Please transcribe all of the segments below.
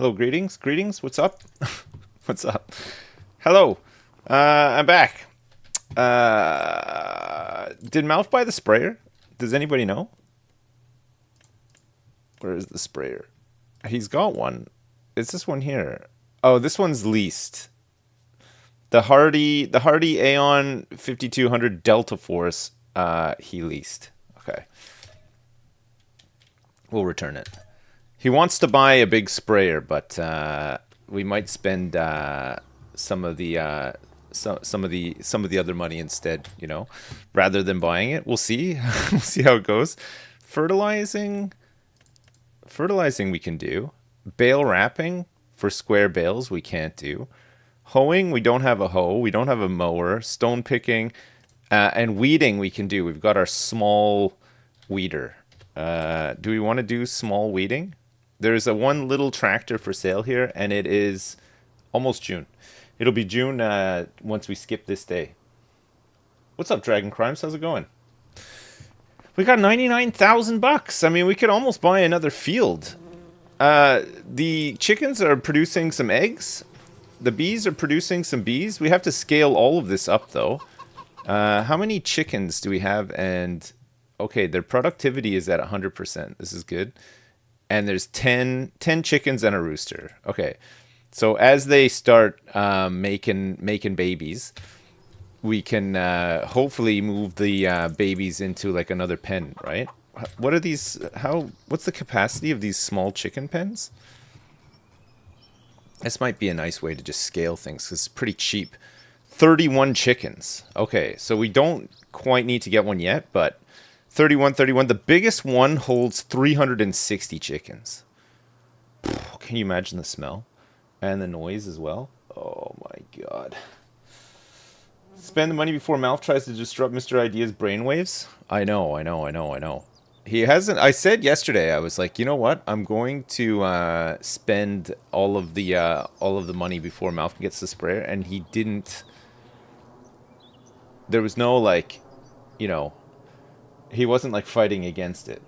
Hello, greetings. What's up? What's up? Hello. I'm back. Did Mouth buy the sprayer? Does anybody know? Where is the sprayer? He's got one. It's this one here. Oh, this one's leased. The Hardy Aeon 5200 Delta Force. He leased. Okay, we'll return it. He wants to buy a big sprayer, but we might spend some of the some of the other money instead. Rather than buying it. We'll see. We'll see how it goes. Fertilizing, fertilizing we can do. Bale wrapping for square bales we can't do. Hoeing, we don't have a hoe. We don't have a mower. Stone picking, and weeding we can do. We've got our small weeder. Do we want to do small weeding? There's a one little tractor for sale here, and it is almost June. It'll be June once we skip this day. What's up, Dragon Crimes? How's it going? We got 99,000 bucks. I mean, we could almost buy another field. The chickens are producing some eggs. The bees are producing some bees. We have to scale all of this up, though. How many chickens do we have? And okay, their productivity is at 100%. This is good. And there's 10 chickens and a rooster. Okay, so as they start making babies, we can hopefully move the babies into like another pen, right? What are these? What's the capacity of these small chicken pens? This might be a nice way to just scale things because it's pretty cheap. 31 chickens. Okay, so we don't quite need to get one yet, but 31. The biggest one holds 360 chickens. Can you imagine the smell? And the noise as well? Oh my god. Spend the money before Mouth tries to disrupt Mr. Idea's brainwaves? I know. He hasn't. I said yesterday, I was like, you know what? I'm going to spend all of the money before Mouth gets the sprayer, and he didn't. There was no like, he wasn't like fighting against it.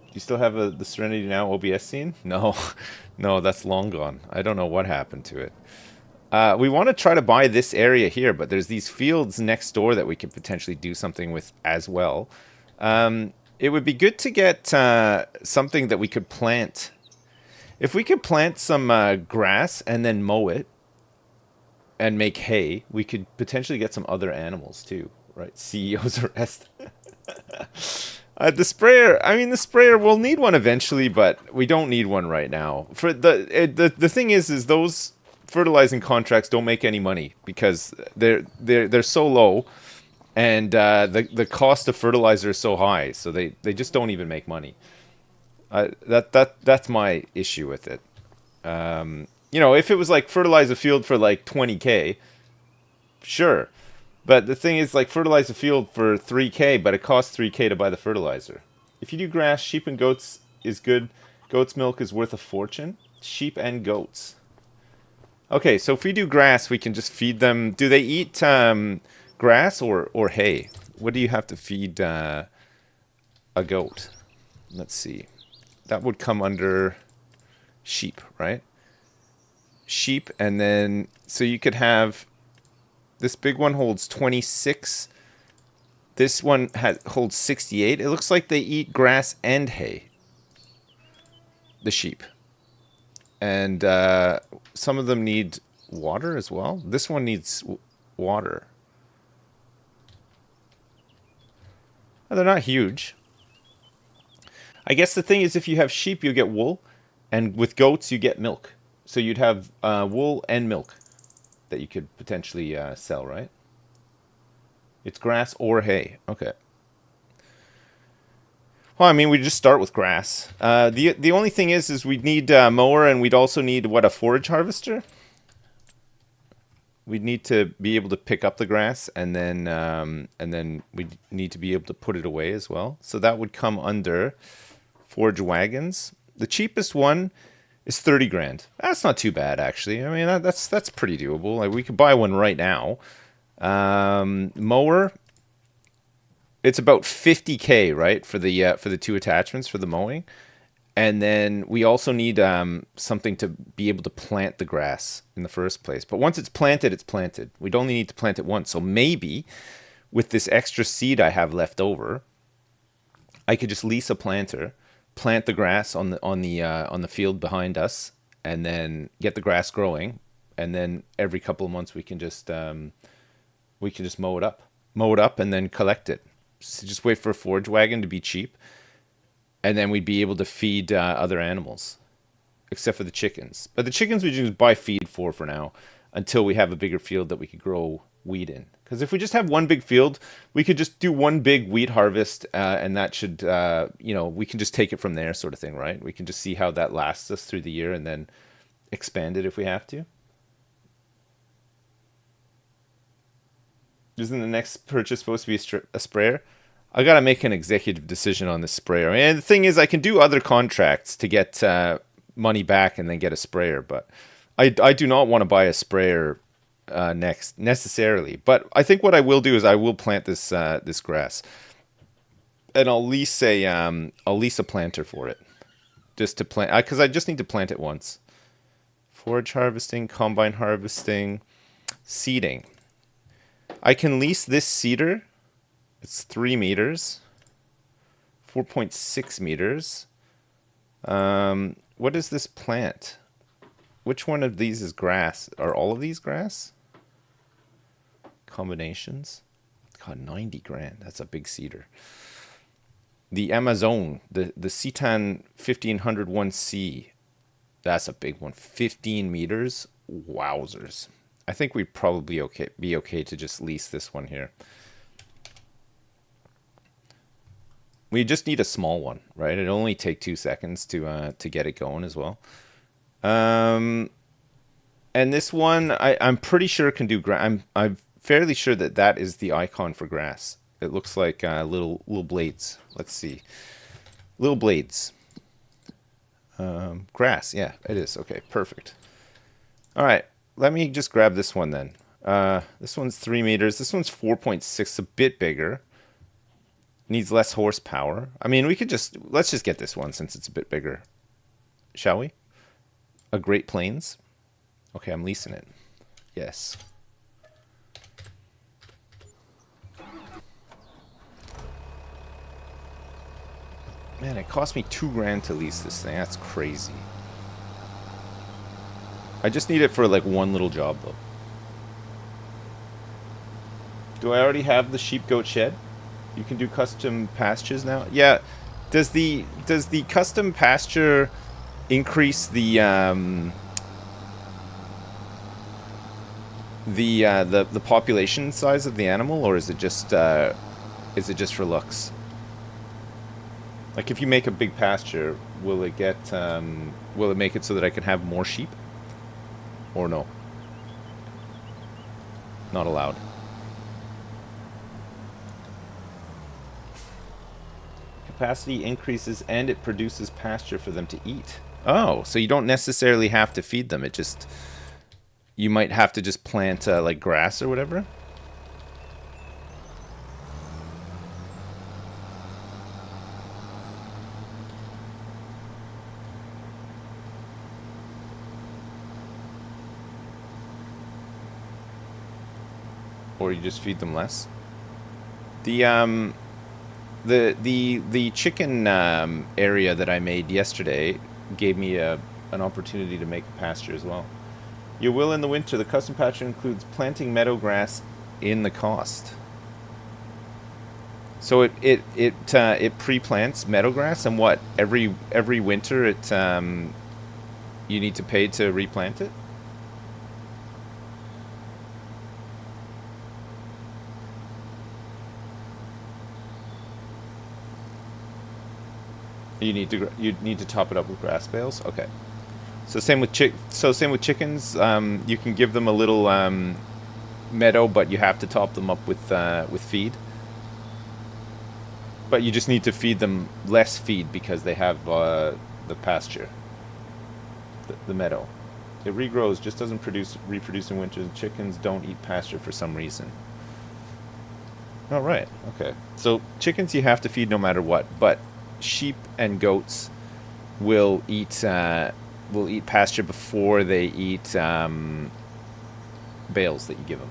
Do you still have the Serenity Now OBS scene? No, no, that's long gone. I don't know what happened to it. We want to try to buy this area here, but there's these fields next door that we could potentially do something with as well. It would be good to get something that we could plant. If we could plant some grass and then mow it and make hay, we could potentially get some other animals too, right? CEO's arrest. The sprayer. I mean, the sprayer. We'll need one eventually, but we don't need one right now. For the thing is those fertilizing contracts don't make any money because they're so low, and the cost of fertilizer is so high, so they just don't even make money. That's my issue with it. If it was like fertilize a field for like 20K, sure. But the thing is, like, fertilize a field for 3K, but it costs 3K to buy the fertilizer. If you do grass, sheep and goats is good. Goat's milk is worth a fortune. Sheep and goats. Okay, so if we do grass, we can just feed them. Do they eat grass or hay? What do you have to feed a goat? Let's see. That would come under sheep, right? Sheep, and then, so you could have, this big one holds 26. This one holds 68. It looks like they eat grass and hay. The sheep. And some of them need water as well. This one needs water. Oh, they're not huge. I guess the thing is, if you have sheep, you get wool. And with goats, you get milk. So you'd have wool and milk that you could potentially sell, right? It's grass or hay. Okay. Well, I mean, we just start with grass. The only thing is we'd need a mower, and we'd also need, what, a forage harvester? We'd need to be able to pick up the grass, and then we'd need to be able to put it away as well. So that would come under forage wagons. The cheapest one is 30 grand. That's not too bad, actually. I mean, that's pretty doable. Like, we could buy one right now. Mower, it's about 50K, right, for the two attachments for the mowing. And then we also need something to be able to plant the grass in the first place. But once it's planted, it's planted. We'd only need to plant it once. So maybe with this extra seed I have left over, I could just lease a planter, plant the grass on the field behind us, and then get the grass growing. And then every couple of months we can just mow it up, and then collect it. So just wait for a forage wagon to be cheap, and then we'd be able to feed other animals, except for the chickens. But the chickens we just buy feed for now, until we have a bigger field that we could grow wheat in. Because if we just have one big field, we could just do one big wheat harvest, and that should, we can just take it from there, sort of thing, right? We can just see how that lasts us through the year, and then expand it if we have to. Isn't the next purchase supposed to be a sprayer? I gotta make an executive decision on this sprayer. And the thing is, I can do other contracts to get money back and then get a sprayer, but I do not want to buy a sprayer next necessarily. But I think what I will do is I will plant this grass, and I'll lease a planter for it, just to plant, because I just need to plant it once. Forage harvesting, combine harvesting, seeding. I can lease this seeder. It's 3 meters, 4.6 meters. What is this plant? Which one of these is grass? Are all of these grass? Combinations. God, 90 grand. That's a big cedar. The Amazon, the Citan 1501C. That's a big one. 15 meters. Wowzers. I think we'd probably be okay to just lease this one here. We just need a small one, right? It'll only take 2 seconds to get it going as well. And this one, I'm pretty sure can do grass. I'm fairly sure that is the icon for grass. It looks like little blades. Let's see, little blades. Grass, yeah, it is. Okay, perfect. All right, let me just grab this one then. This one's 3 meters. This one's 4.6, a bit bigger. Needs less horsepower. I mean, let's just get this one since it's a bit bigger. Shall we? A Great Plains. Okay, I'm leasing it. Yes. Man, it cost me 2 grand to lease this thing. That's crazy. I just need it for like one little job though. Do I already have the sheep goat shed? You can do custom pastures now. Yeah. Does the custom pasture increase the population size of the animal, or is it just for looks? Like if you make a big pasture, will it make it so that I can have more sheep? Or no? Not allowed. Capacity increases and it produces pasture for them to eat. Oh, so you don't necessarily have to feed them. You might have to just plant like grass or whatever. Or you just feed them less. The chicken area that I made yesterday gave me an opportunity to make a pasture as well. You will in the winter. The custom pasture includes planting meadow grass in the cost. So it pre-plants meadow grass, and what every winter you need to pay to replant it. You need to top it up with grass bales. Okay. So same with chickens. You can give them a little meadow, but you have to top them up with feed. But you just need to feed them less feed because they have the pasture, the meadow. It regrows, just doesn't reproduce in winter. Chickens don't eat pasture for some reason. Oh, right. Okay. So chickens you have to feed no matter what, but sheep and goats will eat pasture before they eat bales that you give them.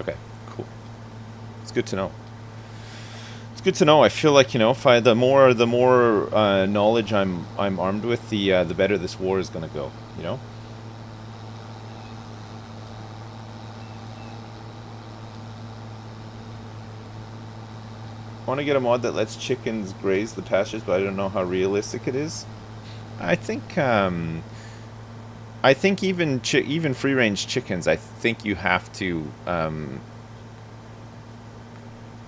Okay, cool. It's good to know. It's good to know. I feel like, if the more knowledge I'm armed with, the better this war is gonna go. I want to get a mod that lets chickens graze the pastures, but I don't know how realistic it is. I think even free range chickens, I think you have to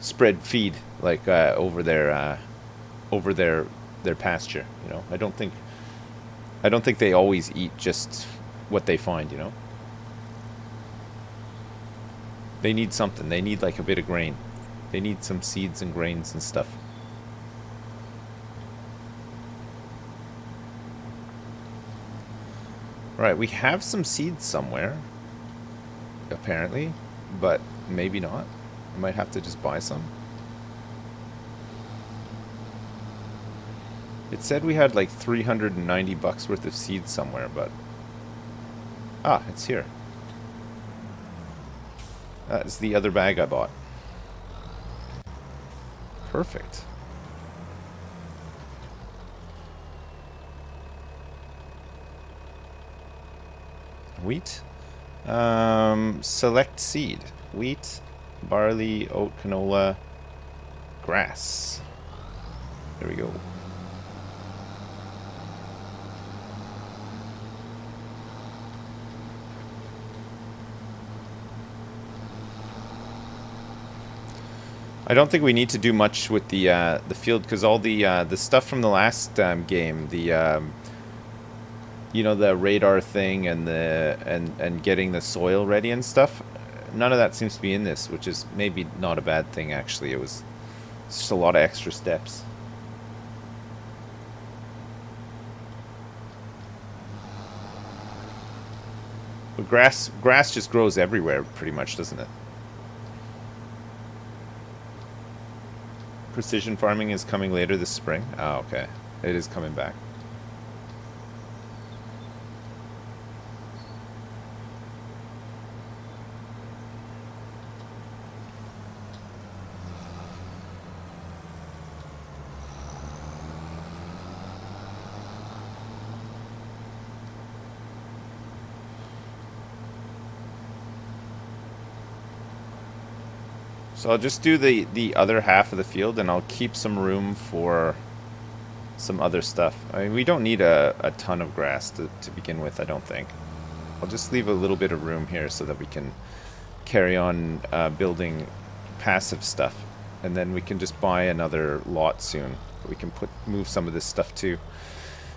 spread feed like over their pasture. I don't think they always eat just what they find. They need something. They need like a bit of grain. They need some seeds and grains and stuff. Right, we have some seeds somewhere, apparently, but maybe not. I might have to just buy some. It said we had like 390 bucks worth of seeds somewhere, but... Ah, it's here. That's the other bag I bought. Perfect. Wheat. Select seed. Wheat, barley, oat, canola, grass. There we go. I don't think we need to do much with the field, because all the stuff from the last game, the the radar thing and and getting the soil ready and stuff, none of that seems to be in this, which is maybe not a bad thing actually. It's just a lot of extra steps. But grass just grows everywhere pretty much, doesn't it? Precision farming is coming later this spring. Oh, okay. It is coming back. So I'll just do the other half of the field, and I'll keep some room for some other stuff. I mean, we don't need a ton of grass to begin with, I don't think. I'll just leave a little bit of room here so that we can carry on building passive stuff. And then we can just buy another lot soon. We can move some of this stuff too.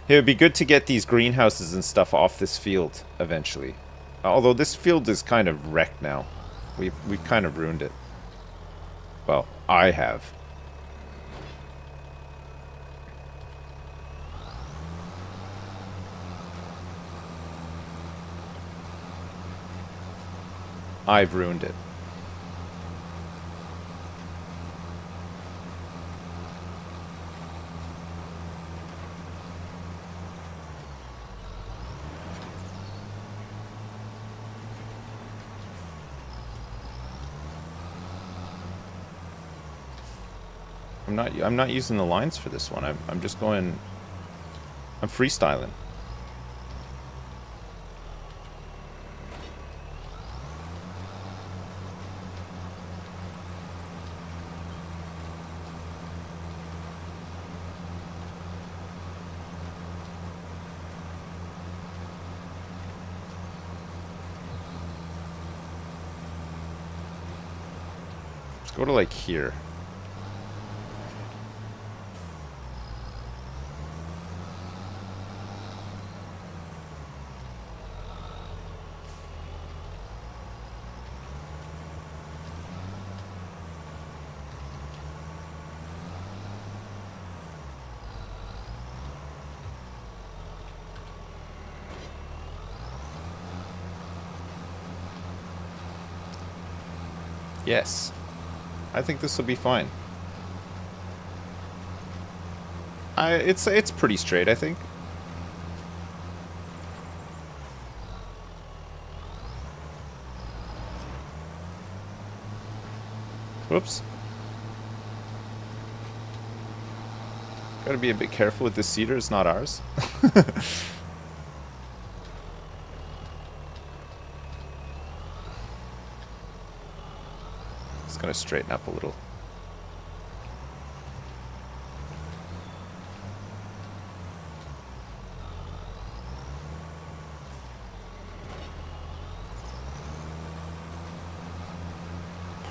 It would be good to get these greenhouses and stuff off this field eventually. Although this field is kind of wrecked now. We've kind of ruined it. Well, I have. I've ruined it. I'm not using the lines for this one. I'm just going. I'm freestyling. Let's go to like here. Yes. I think this will be fine. It's pretty straight, I think. Whoops. Gotta be a bit careful with this cedar, it's not ours. It's gonna straighten up a little.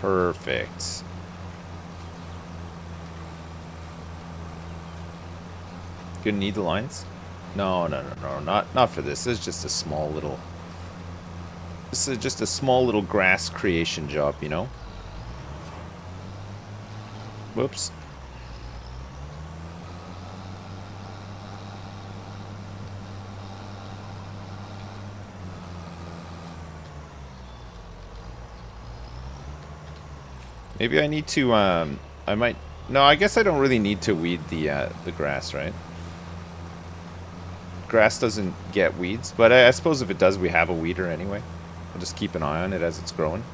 Perfect. Gonna need the lines? No, not for this. This is just a small little. This is just a small little grass creation job, you know. Whoops. Maybe I need to. I might. No, I guess I don't really need to weed the grass, right? Grass doesn't get weeds, but I suppose if it does, we have a weeder anyway. I'll just keep an eye on it as it's growing.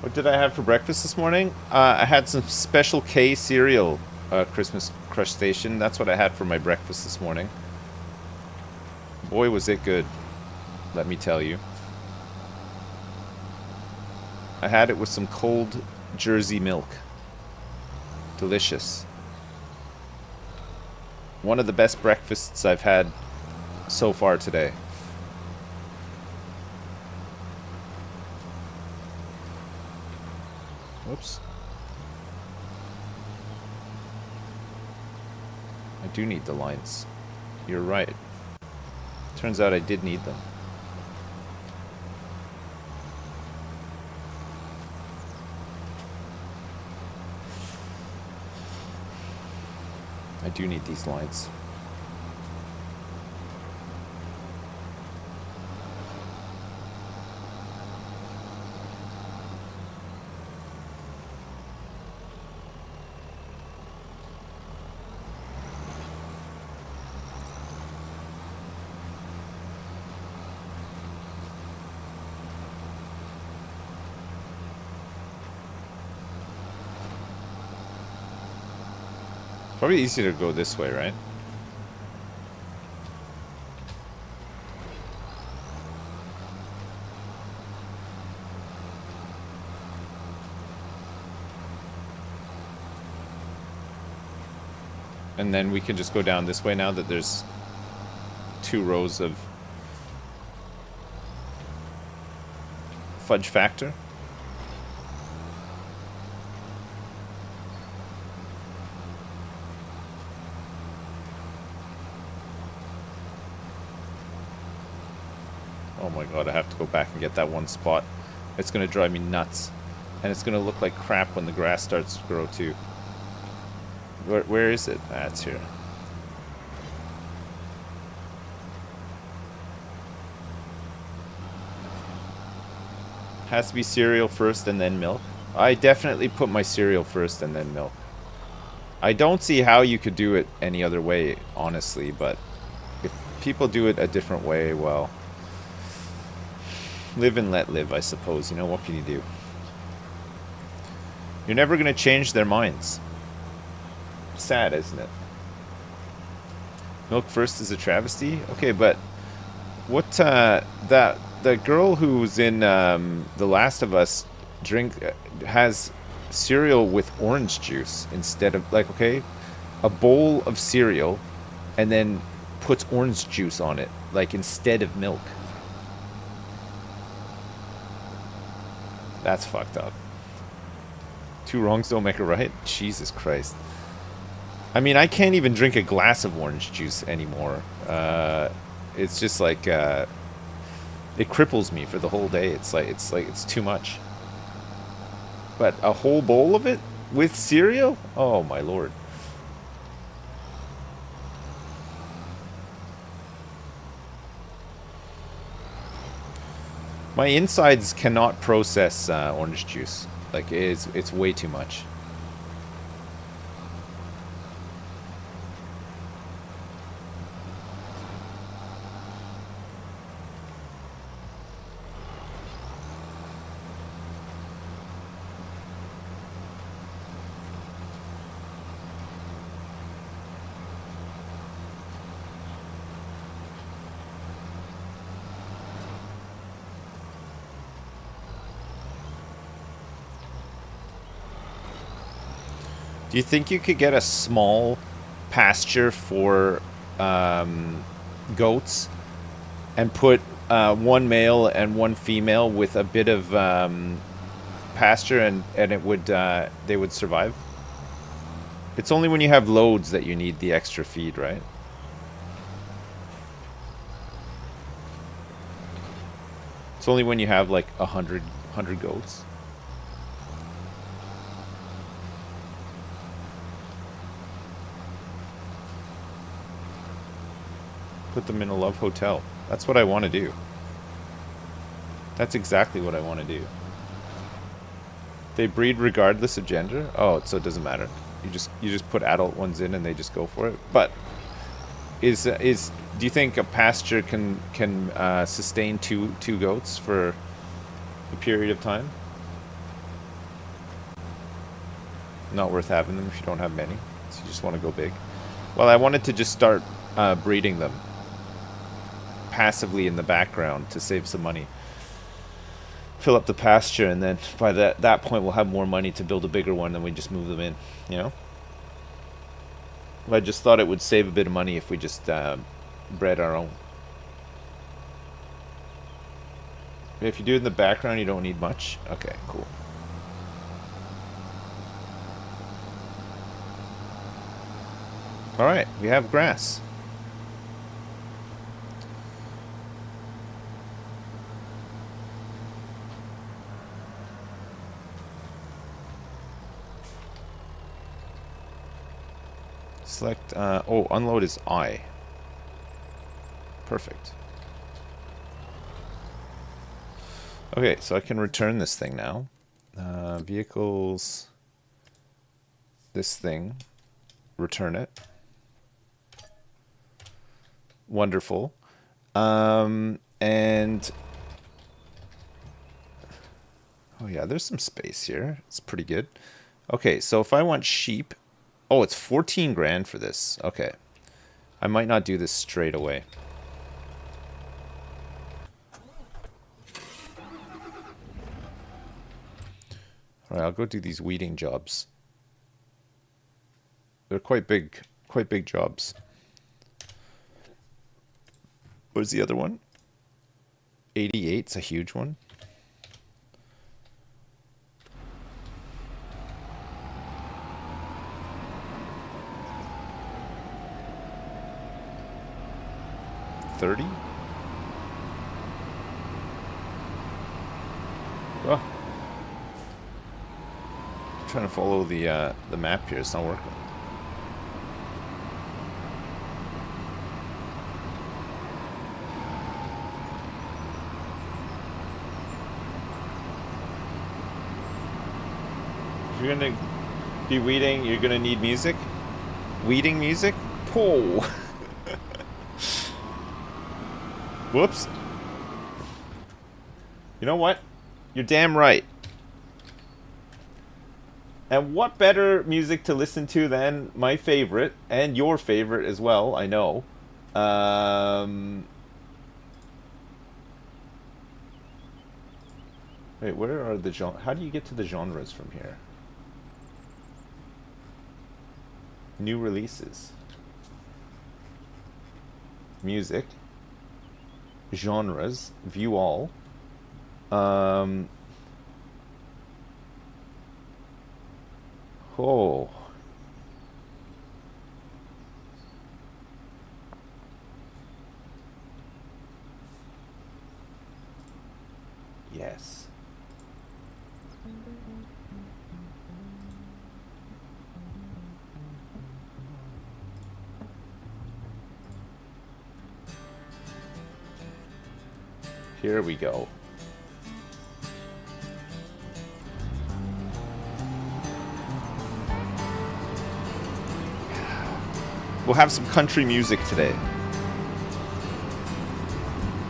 What did I have for breakfast this morning? I had some Special K cereal, Christmas Crush Station. That's what I had for my breakfast this morning. Boy, was it good, let me tell you. I had it with some cold Jersey milk. Delicious. One of the best breakfasts I've had so far today. Whoops. I do need the lines. You're right. Turns out I did need them. I do need these lines. Probably easier to go this way, right? And then we can just go down this way now that there's 2 rows of fudge factor. Oh my god, I have to go back and get that one spot. It's going to drive me nuts. And it's going to look like crap when the grass starts to grow too. Where is it? Ah, it's here. Has to be cereal first and then milk. I definitely put my cereal first and then milk. I don't see how you could do it any other way, honestly, but if people do it a different way, well, live and let live, I suppose. You know, what can you do? You're never going to change their minds. Sad, isn't it? Milk first is a travesty? Okay, but what, the girl who's in The Last of Us has cereal with orange juice instead of, like, okay, a bowl of cereal and then puts orange juice on it, like, instead of milk. That's fucked up. 2 wrongs don't make a right? Jesus Christ. I mean, I can't even drink a glass of orange juice anymore. It's just like it cripples me for the whole day. It's too much. But a whole bowl of it with cereal? Oh my lord. My insides cannot process orange juice. Like it's way too much. Do you think you could get a small pasture for goats and put one male and one female with a bit of pasture and it would they would survive? It's only when you have loads that you need the extra feed, right? It's only when you have like 100 goats. Put them in a love hotel. That's what I want to do. That's exactly what I want to do. They breed regardless of gender? Oh, so it doesn't matter. You just put adult ones in and they just go for it. But do you think a pasture can sustain two goats for a period of time? Not worth having them if you don't have many. So you just want to go big. Well, I wanted to just start breeding them passively in the background to save some money. Fill up the pasture, and then by that point we'll have more money to build a bigger one, and we just move them in, you know? I just thought it would save a bit of money if we just bred our own. If you do it in the background, you don't need much. Okay, cool. Alright, we have grass. Select, oh, unload is I. Perfect. Okay, so I can return this thing now. Vehicles, this thing, return it. Wonderful. And oh yeah, there's some space here. It's pretty good. Okay, so if I want sheep, oh, it's 14 grand for this. Okay. I might not do this straight away. Alright, I'll go do these weeding jobs. They're quite big jobs. Where's the other one? 88's a huge one. $30? Oh. I'm trying to follow the map here. It's not working. If you're gonna be weeding, you're gonna need music. Weeding music? Oh. Whoops. You know what? You're damn right. And what better music to listen to than my favorite, and your favorite as well, I know. Wait, where are the genres? How do you get to the genres from here? New releases. Music. Genres. View all. Oh. Yes. Here we go. We'll have some country music today.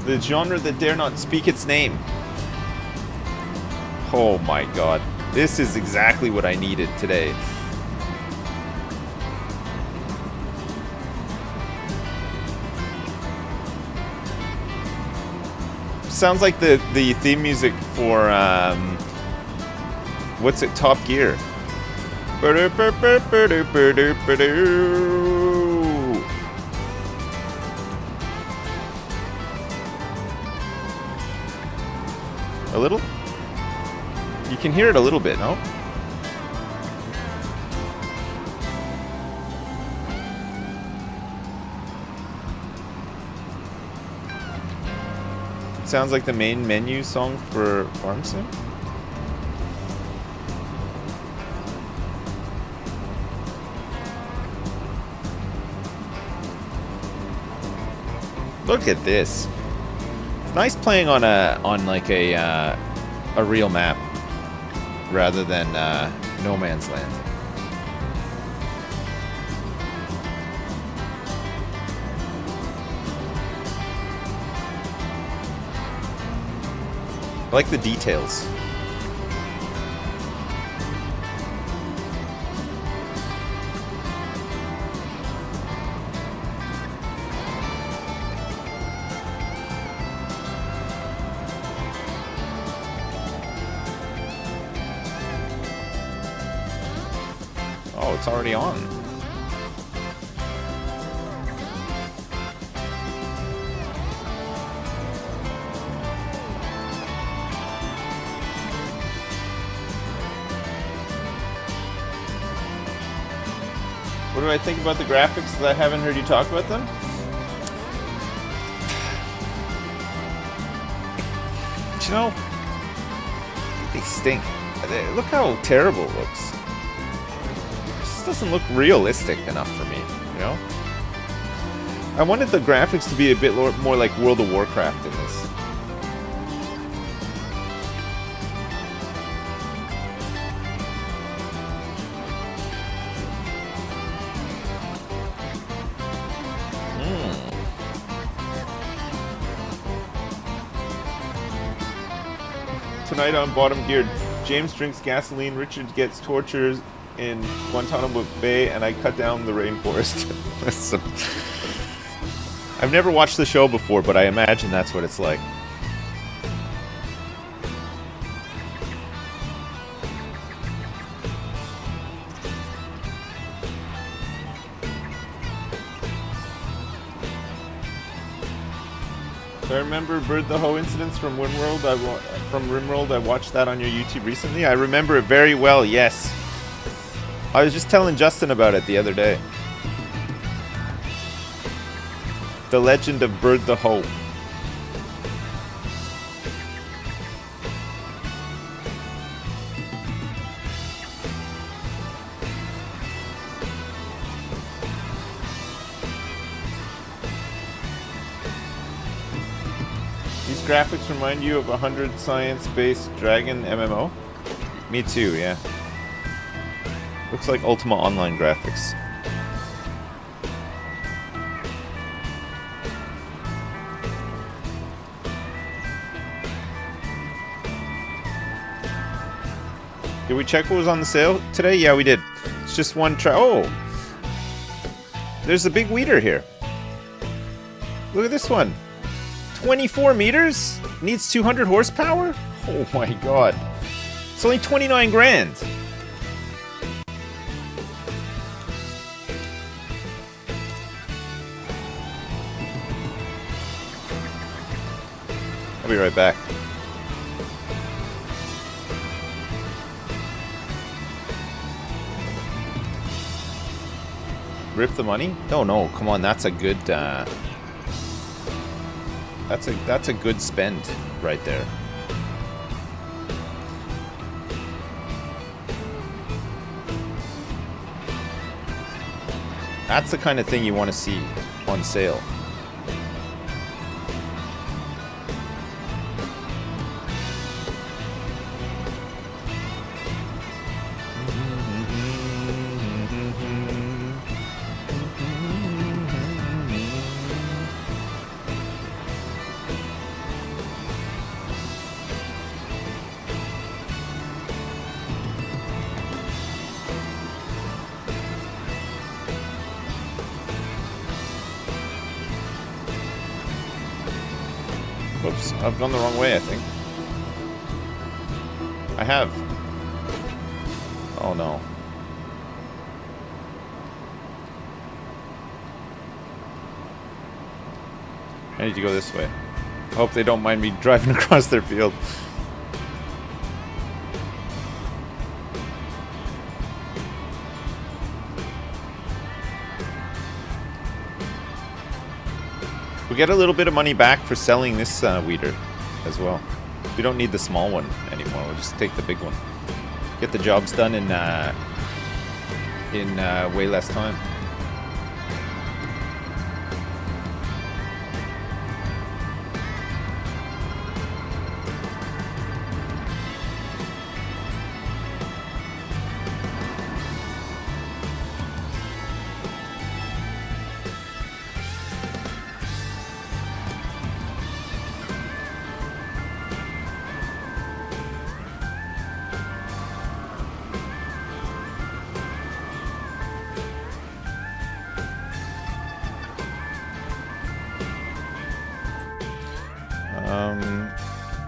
The genre that dare not speak its name. Oh my god. This is exactly what I needed today. Sounds like the theme music for what's it? Top Gear. A little? You can hear it a little bit, no? Sounds like the main menu song for Farm Sim. Look at this. It's nice playing on like a real map rather than No Man's Land. I like the details. Oh, it's already on. What do I think about the graphics that I haven't heard you talk about them? But you know, they stink. Look how terrible it looks. This doesn't look realistic enough for me, you know? I wanted the graphics to be a bit more like World of Warcraft in this. Tonight on Bottom Geared, James drinks gasoline, Richard gets tortured in Guantanamo Bay, and I cut down the rainforest. So, I've never watched the show before, but I imagine that's what it's like. I remember Bird the Hoe incidents from RimWorld. I watched that on your YouTube recently. I remember it very well, yes. I was just telling Justin about it the other day. The legend of Bird the Hoe. Graphics remind you of 100 science-based dragon MMO? Me too, yeah. Looks like Ultima Online graphics. Did we check what was on the sale today? Yeah, we did. It's just one try. Oh! There's a big weeder here. Look at this one. 24 meters? Needs 200 horsepower? Oh my god. It's only 29 grand. I'll be right back. Rip the money? Oh no, come on, that's a good That's a good spend right there. That's the kind of thing you want to see on sale. Whoops, I've gone the wrong way, I think. I have. Oh no. I need to go this way. I hope they don't mind me driving across their field. We get a little bit of money back for selling this weeder as well. We don't need the small one anymore. We'll just take the big one. Get the jobs done in way less time.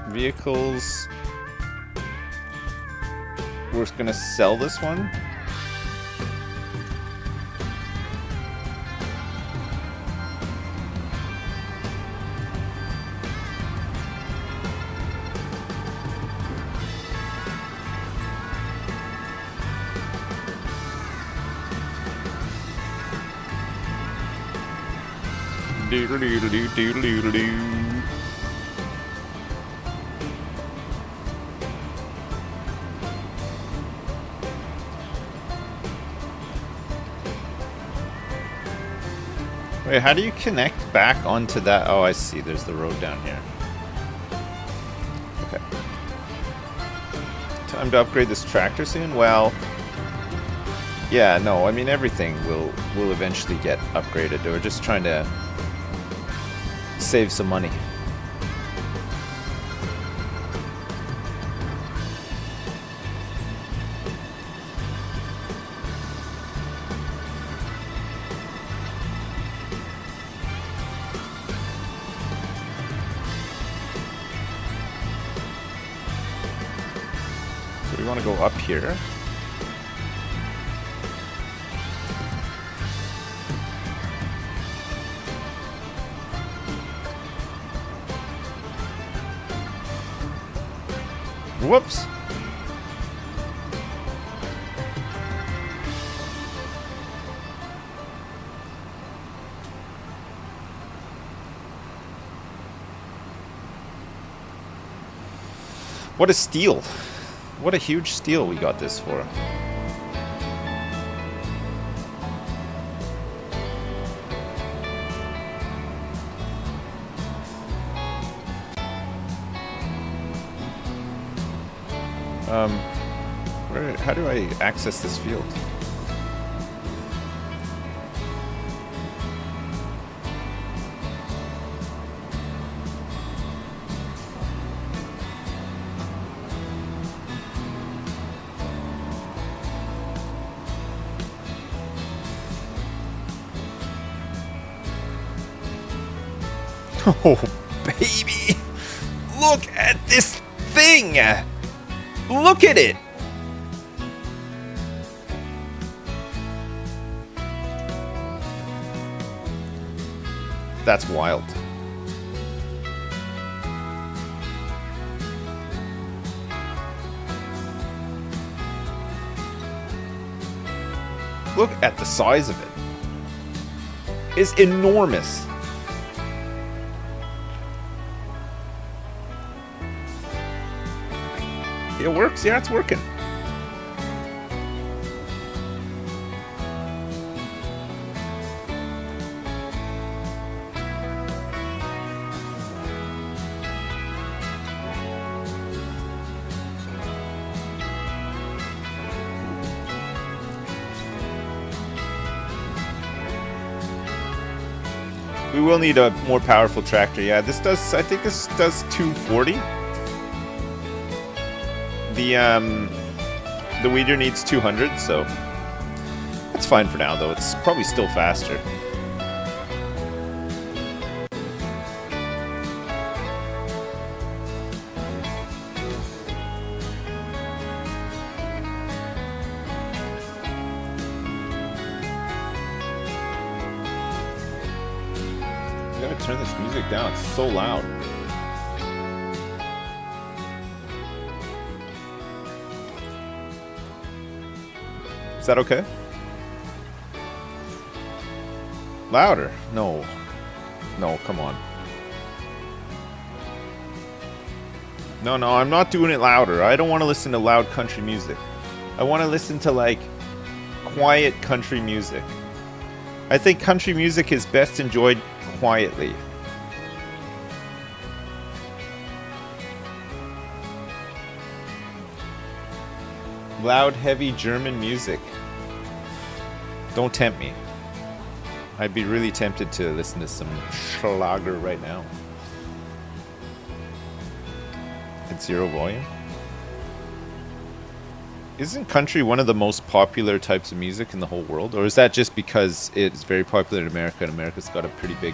Vehicles. We're gonna sell this one. Doodle doodle doo doodle doodle doo. Wait, how do you connect back onto that? Oh, I see. There's the road down here. Okay. Time to upgrade this tractor soon? Well, yeah, no, I mean, everything will eventually get upgraded. We're just trying to save some money. So we want to go up here. Whoops. What a steal. What a huge steal we got this for. How do I access this field? Oh, baby! Look at this thing! Look at it! That's wild. Look at the size of it. It's enormous. It works? Yeah, it's working. We will need a more powerful tractor. Yeah, this does. I think this does 240. The weeder needs 200, so that's fine for now. Though it's probably still faster. Turn this music down. It's so loud. Is that okay? Louder? No. No, come on. No, I'm not doing it louder. I don't want to listen to loud country music. I want to listen to, like, quiet country music. I think country music is best enjoyed quietly. Loud, heavy German music. Don't tempt me. I'd be really tempted to listen to some Schlager right now. At 0 volume. Isn't country one of the most popular types of music in the whole world? Or is that just because it's very popular in America and America's got a pretty big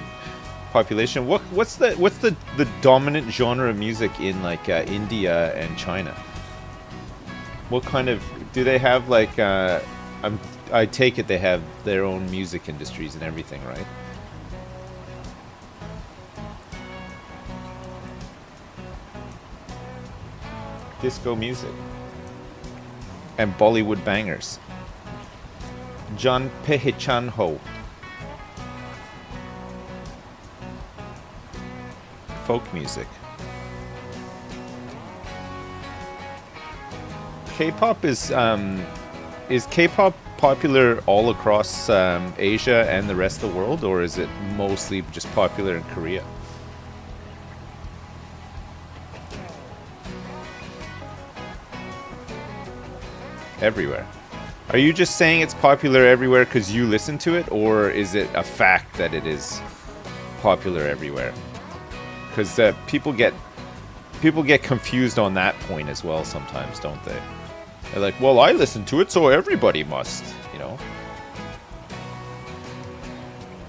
population? What's the dominant genre of music in like India and China? What kind of... Do they have like... I take it they have their own music industries and everything, right? Disco music. And Bollywood bangers. Jan Pehchan Ho. Folk music. K-pop is K-pop popular all across Asia and the rest of the world, or is it mostly just popular in Korea? Everywhere. Are you just saying it's popular everywhere because you listen to it, or is it a fact that it is popular everywhere? Because people get confused on that point as well sometimes, don't they? They're like, well, I listen to it, so everybody must, you know?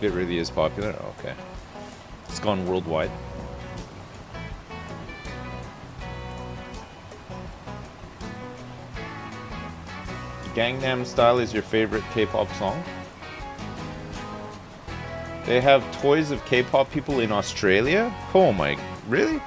It really is popular? Okay. It's gone worldwide. Gangnam Style is your favorite K-pop song? They have toys of K-pop people in Australia? Oh my... Really?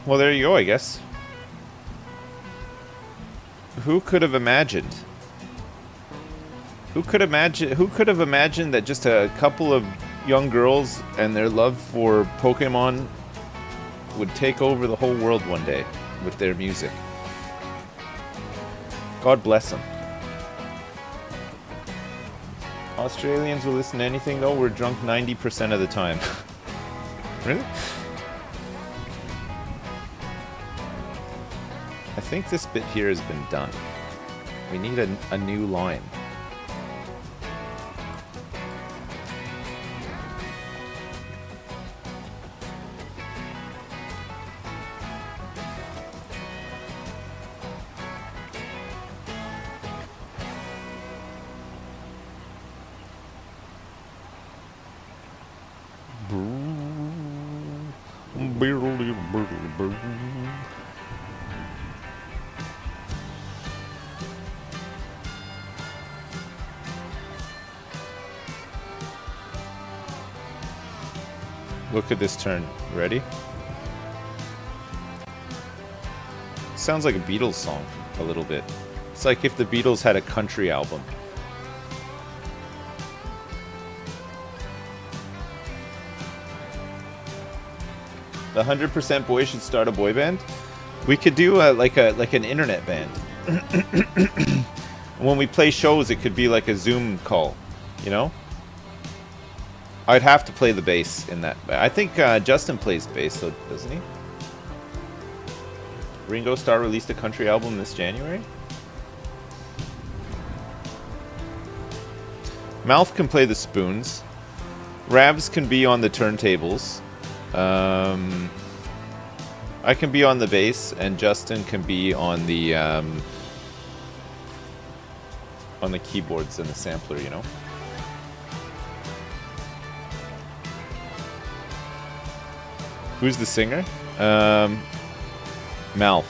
Well, there you go, I guess. Who could have imagined? Who could have imagined that just a couple of young girls and their love for Pokemon would take over the whole world one day with their music? God bless them. Australians will listen to anything, though. We're drunk 90% of the time. Really? I think this bit here has been done. We need a new line. Look at this turn. Ready? Sounds like a Beatles song, a little bit. It's like if the Beatles had a country album. The 100% Boys should start a boy band. We could do like an internet band. When we play shows, it could be like a Zoom call, you know? I'd have to play the bass in that. I think Justin plays bass, though, doesn't he? Ringo Starr released a country album this January? Mouth can play the spoons. Ravs can be on the turntables. I can be on the bass, and Justin can be on the keyboards and the sampler, you know? Who's the singer? Mouth.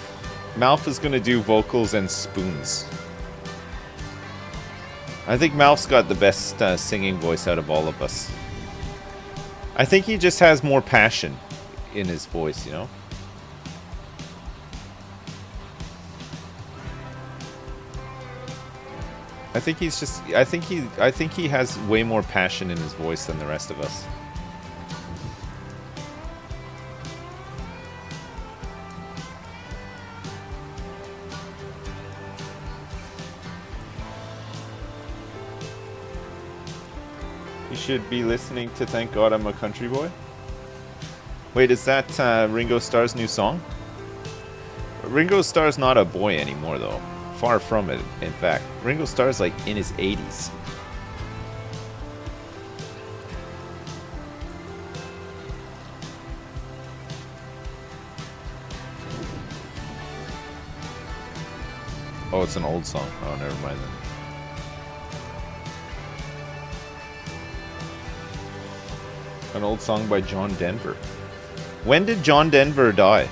Mouth is gonna do vocals and spoons. I think Mouth's got the best singing voice out of all of us. I think he just has more passion in his voice, you know? I think he has way more passion in his voice than the rest of us. Should be listening to Thank God I'm a Country Boy. Wait, is that Ringo Starr's new song? Ringo Starr's not a boy anymore, though. Far from it, in fact. Ringo Starr's like in his 80s. Oh, it's an old song. Oh, never mind then. An old song by John Denver. When did John Denver die?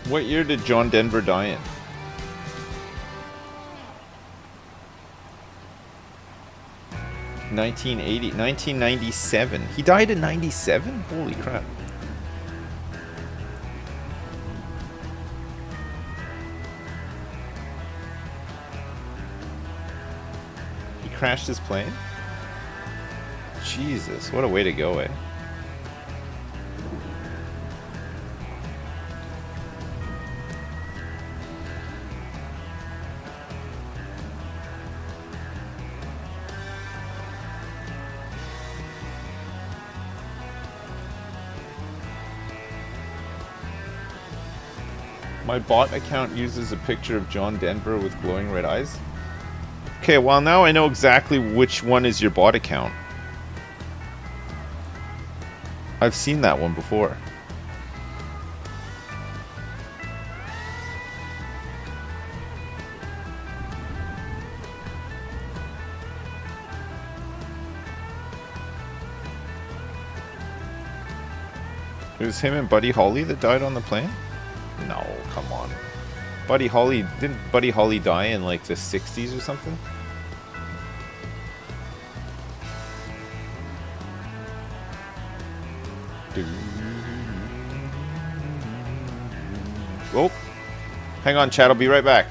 What year did John Denver die in? (1980) 1997. He died in 97? Holy crap. Crashed his plane? Jesus, what a way to go, eh? My bot account uses a picture of John Denver with glowing red eyes. Okay, well now I know exactly which one is your bot account. I've seen that one before. It was him and Buddy Holly that died on the plane? No, come on. Didn't Buddy Holly die in like the 60s or something? Oh, hang on, chat. I'll be right back.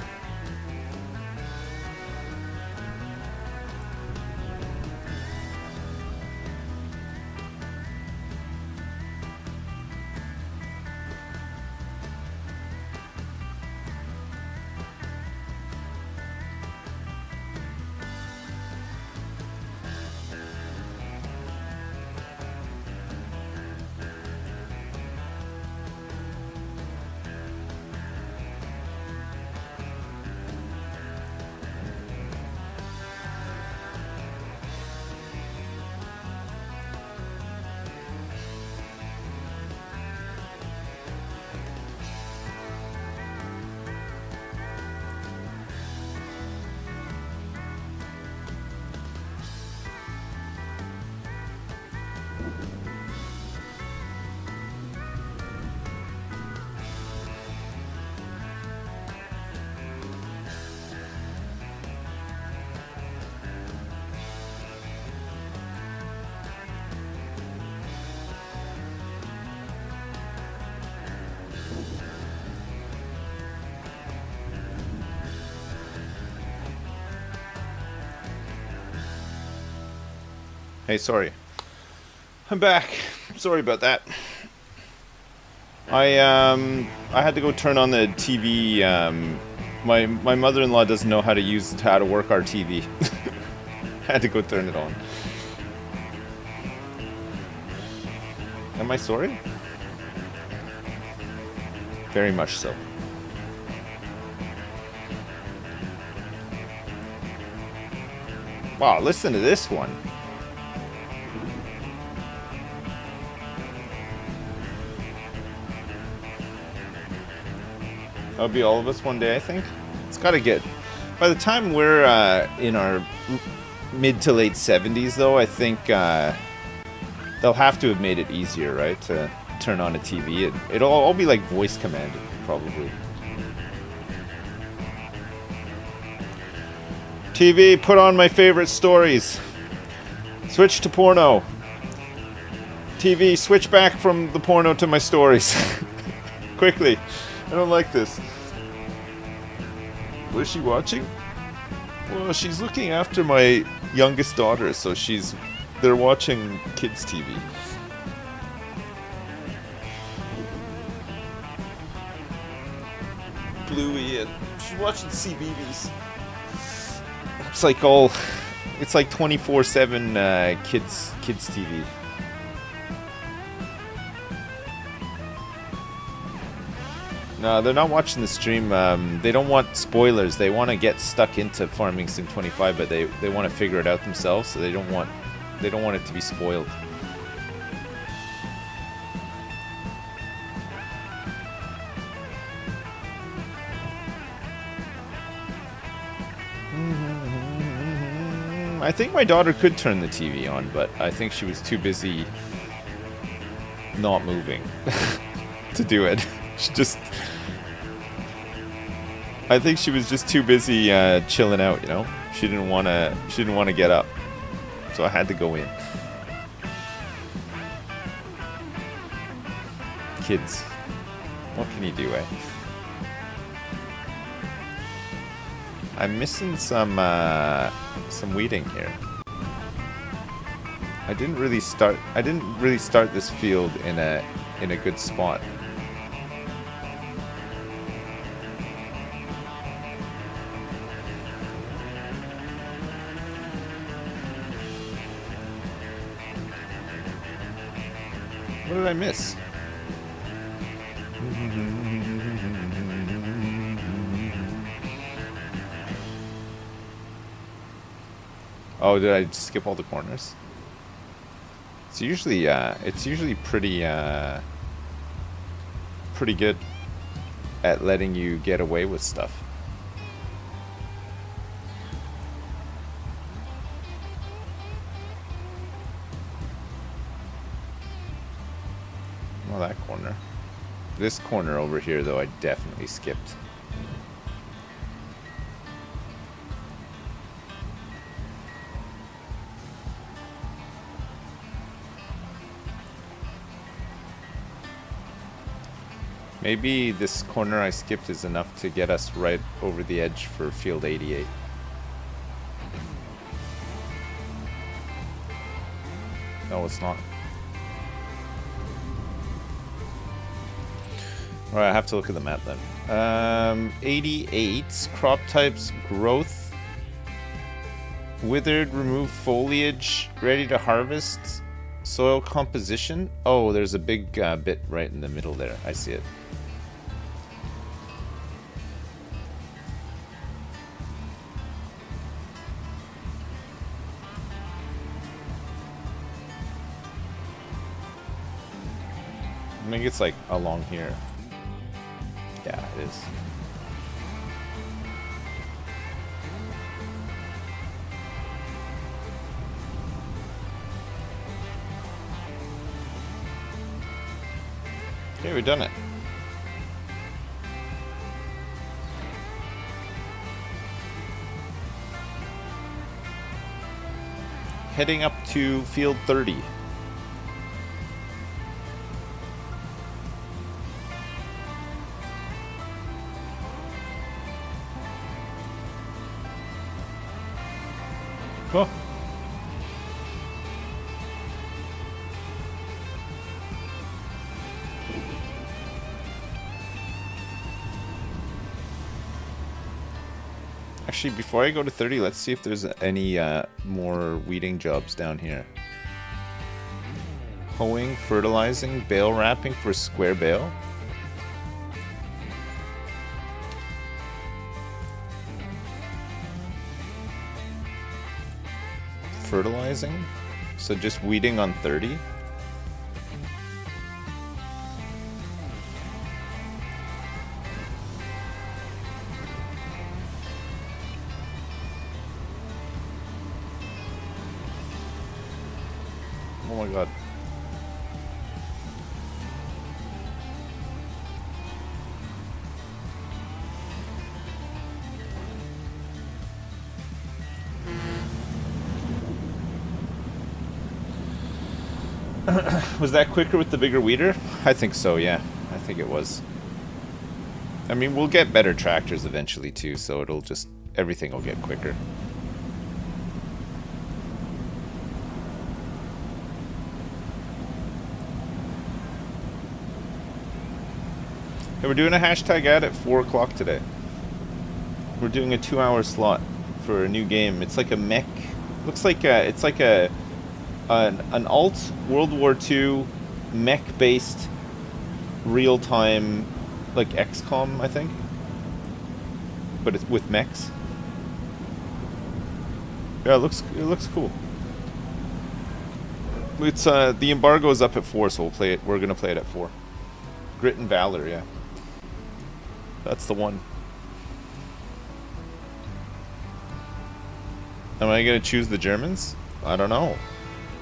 Hey, sorry. I'm back. Sorry about that. I had to go turn on the TV. My mother-in-law doesn't know how to work our TV. I had to go turn it on. Am I sorry? Very much so. Wow, listen to this one. That'll be all of us one day, I think. It's gotta get... By the time we're in our mid to late 70s, though, I think they'll have to have made it easier, right? To turn on a TV. It'll all be like voice commanded, probably. TV, put on my favorite stories. Switch to porno. TV, switch back from the porno to my stories. Quickly. I don't like this. What is she watching? Well, she's looking after my youngest daughter, so they're watching kids' TV. Bluey, and she's watching CBeebies. It's like 24/7 kids TV. No, they're not watching the stream. They don't want spoilers. They want to get stuck into Farming Sim 25, but they want to figure it out themselves. So they don't want it to be spoiled. I think my daughter could turn the TV on, but I think she was too busy not moving to do it. I think she was just too busy chilling out, you know. She didn't want to get up, so I had to go in. Kids, what can you do, eh? I'm missing some weeding here. I didn't really start this field in a good spot. What did I miss? Oh, did I skip all the corners? It's usually pretty good at letting you get away with stuff. Well, that corner. This corner over here, though, I definitely skipped. Maybe this corner I skipped is enough to get us right over the edge for field 88. No, it's not. Alright, I have to look at the map then. 88, crop types, growth, withered, remove foliage, ready to harvest, soil composition. Oh, there's a big bit right in the middle there. I see it. I think it's like along here. Yeah, it is. Okay, we've done it. Heading up to field 30. Oh. Actually, before I go to 30, let's see if there's any more weeding jobs down here. Hoeing, fertilizing, bale wrapping for square bale. Fertilizing? So just weeding on 30? Oh my god. Was that quicker with the bigger weeder? I think so, yeah. I think it was. I mean, we'll get better tractors eventually too, so it'll just... everything will get quicker. Hey, we're doing a hashtag ad at 4 o'clock today. We're doing a 2-hour slot for a new game. It's like a mech... looks like it's like an alt World War II mech-based real-time, like XCOM, I think, but it's with mechs. Yeah, it looks cool. It's the embargo is up at 4, so we'll play it. We're gonna play it at 4. Grit and Valor, yeah, that's the one. Am I gonna choose the Germans? I don't know.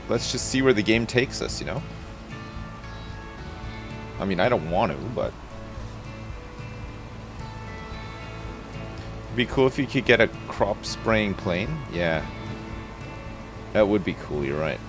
Let's just see where the game takes us, you know? I mean, I don't want to, but... it'd be cool if you could get a crop spraying plane. Yeah. That would be cool, you're right.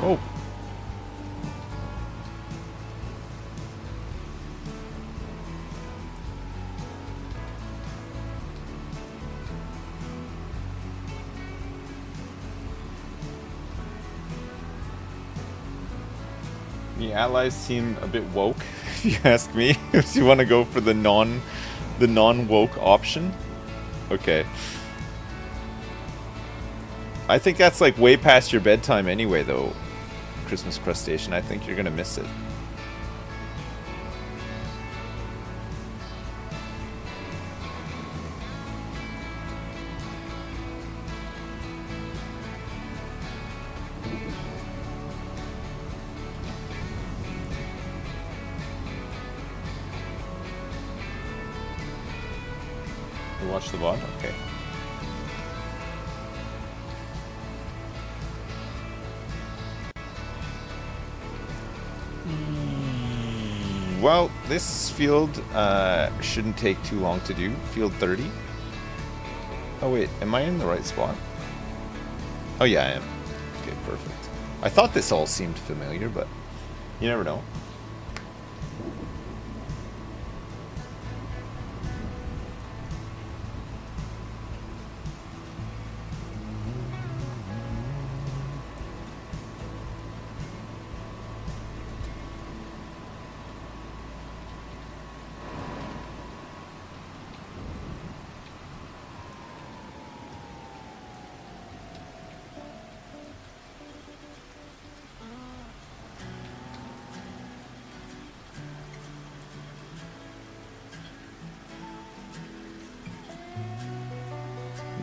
Oh. The allies seem a bit woke, if you ask me. If you want to go for the non-woke option. Okay. I think that's like way past your bedtime anyway, though. Christmas crustacean. I think you're gonna miss it. You watch the VOD? Okay. Well, this field shouldn't take too long to do. Field 30. Oh wait, am I in the right spot? Oh yeah, I am. Okay, perfect. I thought this all seemed familiar, but you never know.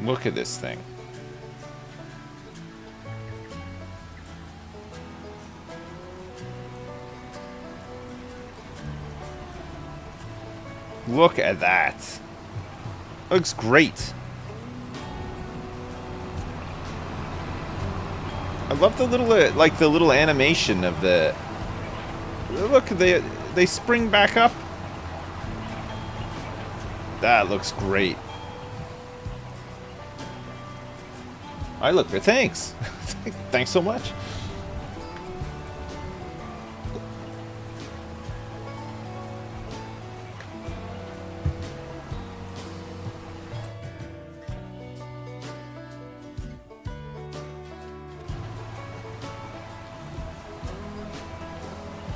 Look at this thing. Look at that. Looks great. I love the little like the little animation of the... Look, they spring back up. That looks great. I look good. Thanks. Thanks so much.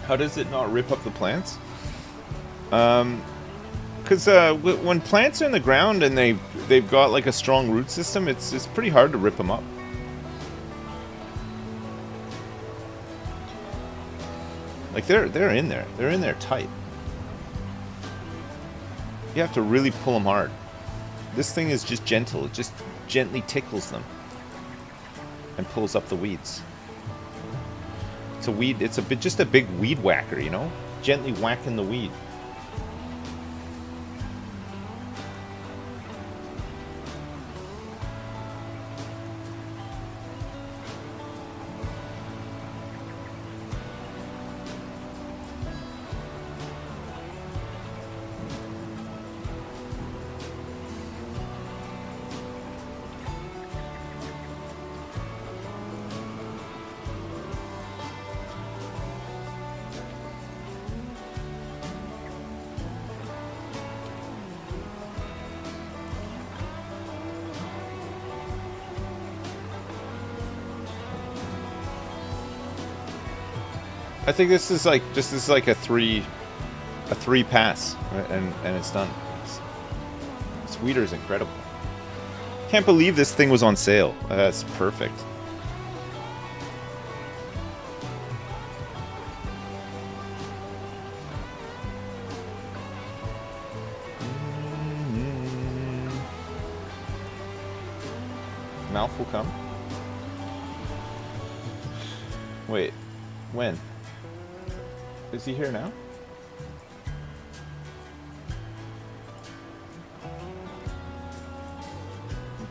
How does it not rip up the plants? Because when plants are in the ground and they've got like a strong root system, it's pretty hard to rip them up. Like they're in there. They're in there tight. You have to really pull them hard. This thing is just gentle. It just gently tickles them and pulls up the weeds. It's a weed. It's just a big weed whacker, you know, gently whacking the weed. I think this is like a three pass, right? and it's done. This weeder is incredible. Can't believe this thing was on sale. That's perfect. Mouth will come. Wait, when? Is he here now?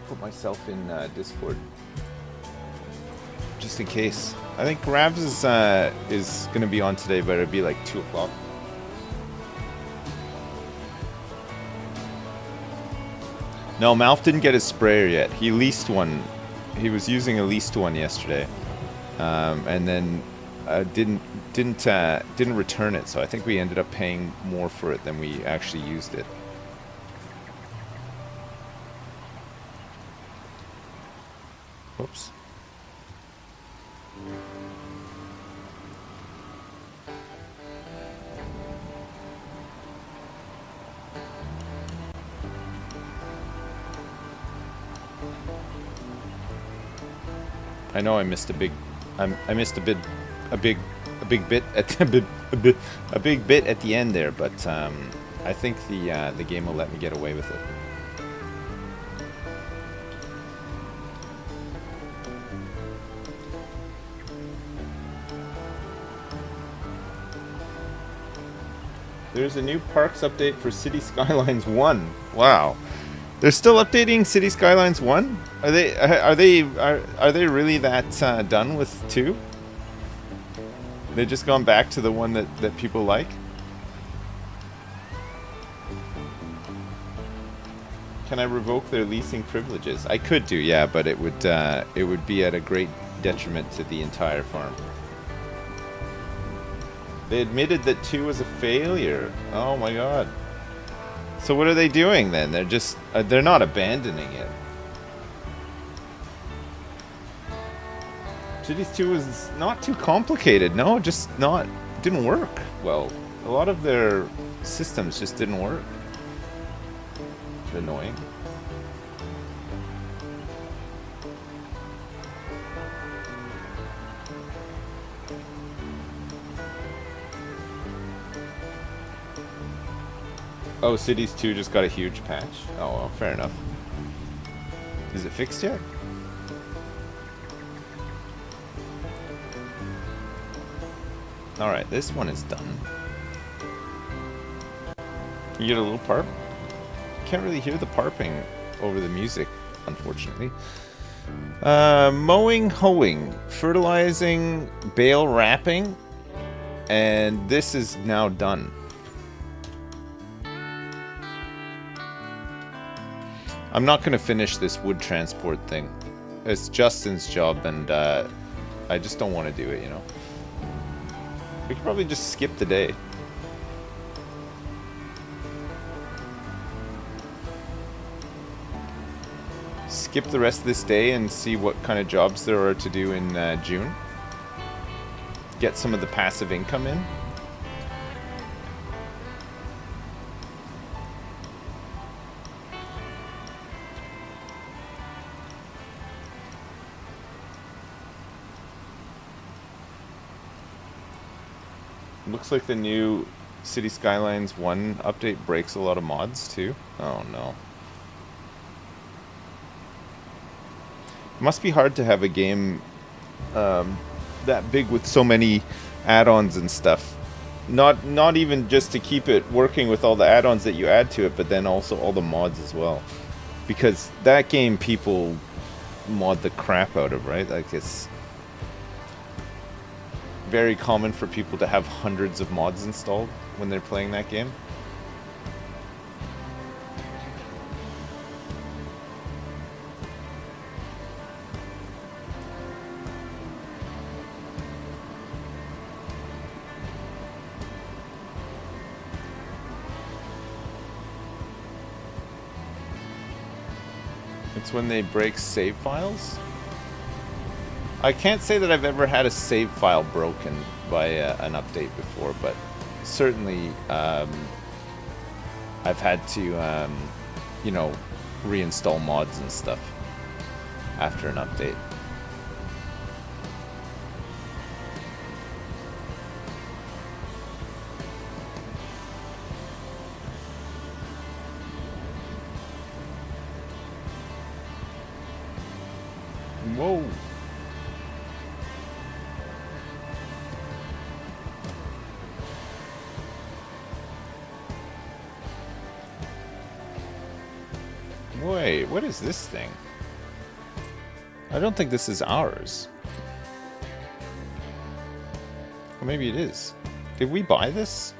Put myself in Discord just in case. I think Ravs is gonna be on today, but it'll be like 2 o'clock. No, Malf didn't get his sprayer yet. He leased one. He was using a leased one yesterday, and then didn't return it. So I think we ended up paying more for it than we actually used it. Whoops. I know I missed a big, I missed a big bit at a big bit at the end there, but I think the game will let me get away with it. There's a new parks update for City Skylines 1. Wow. They're still updating City Skylines 1? Are they really that done with 2? They just gone back to the one that people like? Can I revoke their leasing privileges? I could do, yeah, but it would be at a great detriment to the entire farm. They admitted that 2 was a failure. Oh my god. So what are they doing then? They're just they're not abandoning it. Cities 2 was not too complicated. No, just didn't work well. A lot of their systems just didn't work. Annoying. Oh, Cities 2 just got a huge patch? Oh, well, fair enough. Is it fixed yet? Alright, this one is done. You get a little parp? Can't really hear the parping over the music, unfortunately. Mowing, hoeing, fertilizing, bale wrapping, and this is now done. I'm not going to finish this wood transport thing. It's Justin's job, and I just don't want to do it, you know. We could probably just skip the day. Skip the rest of this day and see what kind of jobs there are to do in June. Get some of the passive income in. Looks like the new City Skylines 1 update breaks a lot of mods too. Oh no. It must be hard to have a game that big with so many add-ons and stuff. Not even just to keep it working with all the add-ons that you add to it, but then also all the mods as well. Because that game people mod the crap out of, right? Like, it's very common for people to have hundreds of mods installed when they're playing that game. It's when they break save files. I can't say that I've ever had a save file broken by an update before, but certainly I've had to, you know, reinstall mods and stuff after an update. Whoa. Wait, what is this thing? I don't think this is ours. Or maybe it is. Did we buy this?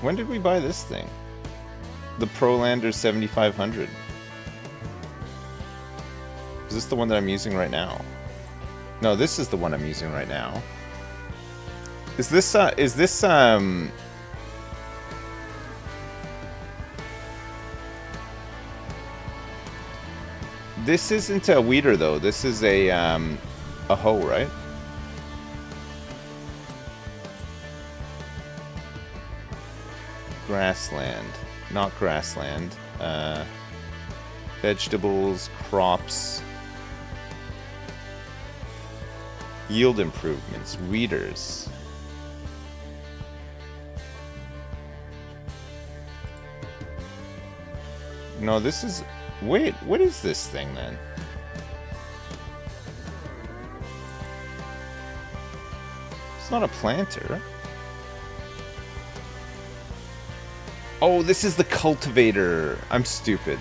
When did we buy this thing? The Prolander 7500. Is this the one that I'm using right now? No, this is the one I'm using right now. Is this this isn't a weeder though. This is a hoe, right? Grassland, not grassland. Vegetables, crops, yield improvements, weeders. No, this is... Wait, what is this thing then? It's not a planter. Oh, this is the cultivator. I'm stupid.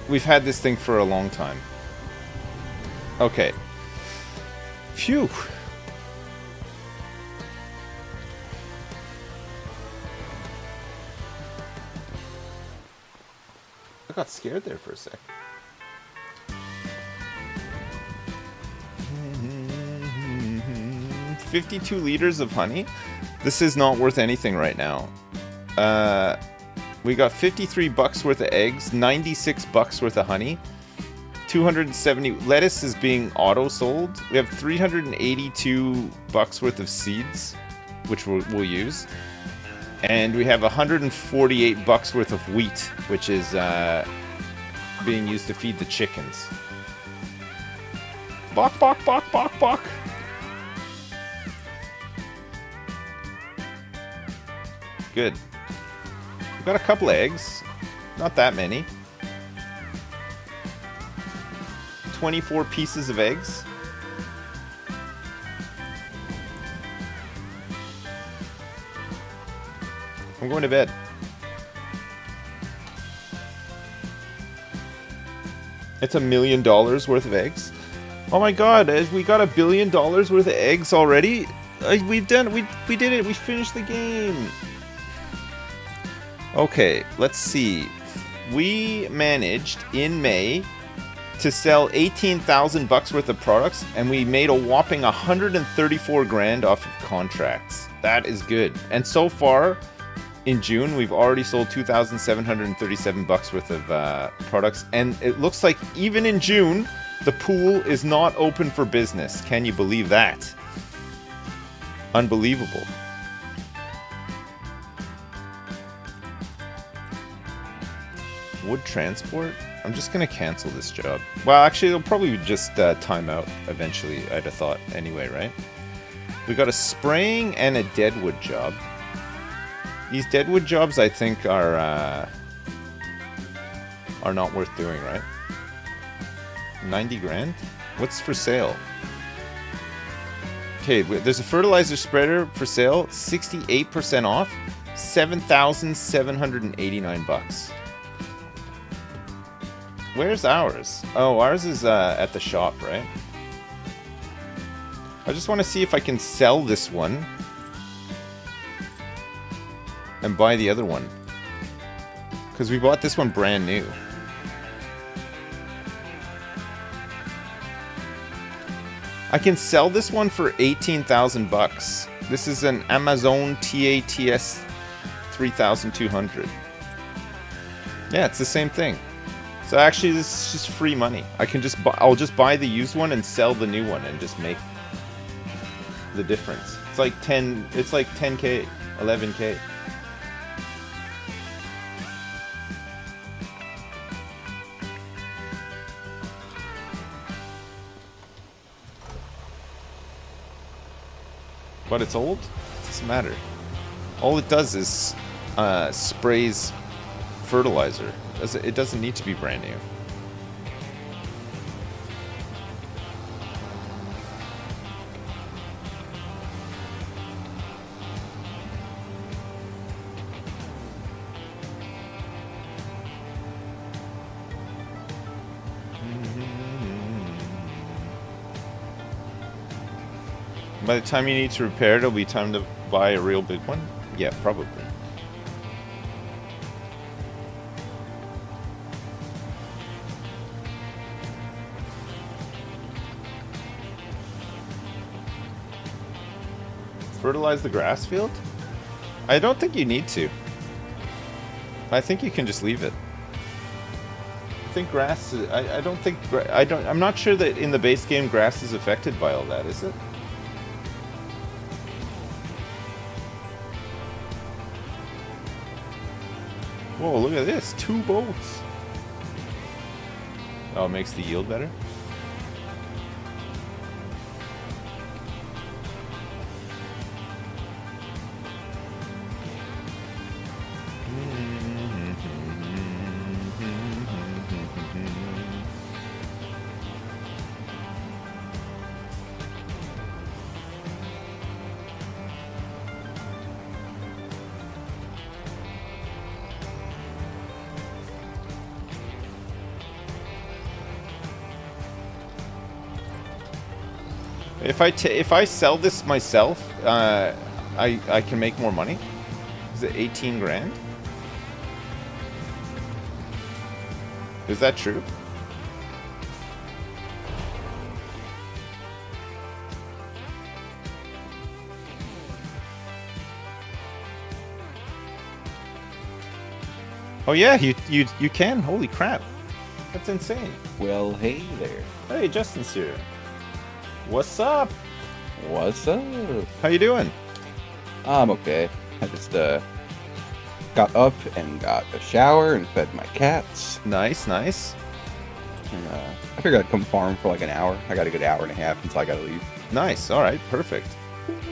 We've had this thing for a long time. Okay. Phew. I got scared there for a sec. $52 liters of honey? This is not worth anything right now. We got 53 bucks worth of eggs, 96 bucks worth of honey, 270 lettuce is being auto sold. We have 382 bucks worth of seeds, which we'll use, and we have 148 bucks worth of wheat, which is being used to feed the chickens. Bok, bok, bok, bok, bok. Good. We've got a couple eggs. Not that many. 24 pieces of eggs. I'm going to bed. It's $1 million worth of eggs. Oh my god, we got $1 billion worth of eggs already? We did it. We finished the game. Okay, let's see. We managed in May to sell 18,000 bucks worth of products, and we made a whopping 134 grand off of contracts. That is good. And so far in June, we've already sold 2,737 bucks worth of products, and it looks like even in June, the pool is not open for business. Can you believe that? Unbelievable. wood transport. I'm just gonna cancel this job. Well, actually, it'll probably just time out eventually. I'd have thought anyway, right? We got a spraying and a deadwood job. These deadwood jobs, I think, are not worth doing, right? 90 grand? What's for sale? Okay, there's a fertilizer spreader for sale, 68% off, $7,789. Where's ours? Oh, ours is at the shop, right? I just want to see if I can sell this one and buy the other one. Because we bought this one brand new. I can sell this one for 18,000 bucks. This is an Amazon TATS 3200. Yeah, it's the same thing. So actually, this is just free money. I can just I'll just buy the used one and sell the new one and just make the difference. It's like 10K, 11K. But it's old? It doesn't matter. All it does is sprays fertilizer. It doesn't need to be brand new. By the time you need to repair it, it'll be time to buy a real big one? Yeah, probably. Fertilize the grass field? I don't think you need to. I think you can just leave it. I think grass is, I don't think, I'm not sure that in the base game grass is affected by all that, is it? Whoa, look at this. 2 boats. Oh, it makes the yield better? If I sell this myself, I can make more money. Is it 18 grand? Is that true? Oh yeah, you can. Holy crap. That's insane. Well, hey there. Hey, Justin's here. What's up? What's up? How you doing? I'm okay. I just got up and got a shower and fed my cats. Nice, nice. And, I figured I'd come farm for like an hour. I got a good hour and a half until I gotta leave. Nice. All right. Perfect.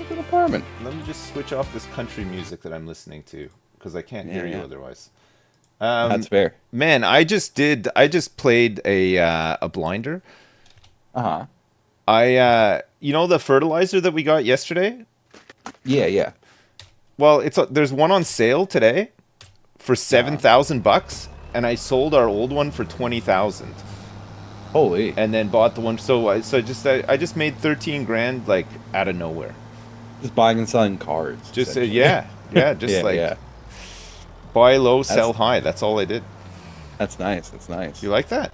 Bit of farming. Let me just switch off this country music that I'm listening to because I can't hear you yeah. otherwise. That's fair. Man, I just played a blinder. Uh-huh. You know the fertilizer that we got yesterday? Yeah. Well, there's one on sale today for $7,000, and I sold our old one for $20,000. Holy. And then bought the one. So I just made 13 grand like out of nowhere. Just buying and selling cars. Just yeah, just yeah. Buy low, sell high. That's all I did. That's nice. That's nice. You like that?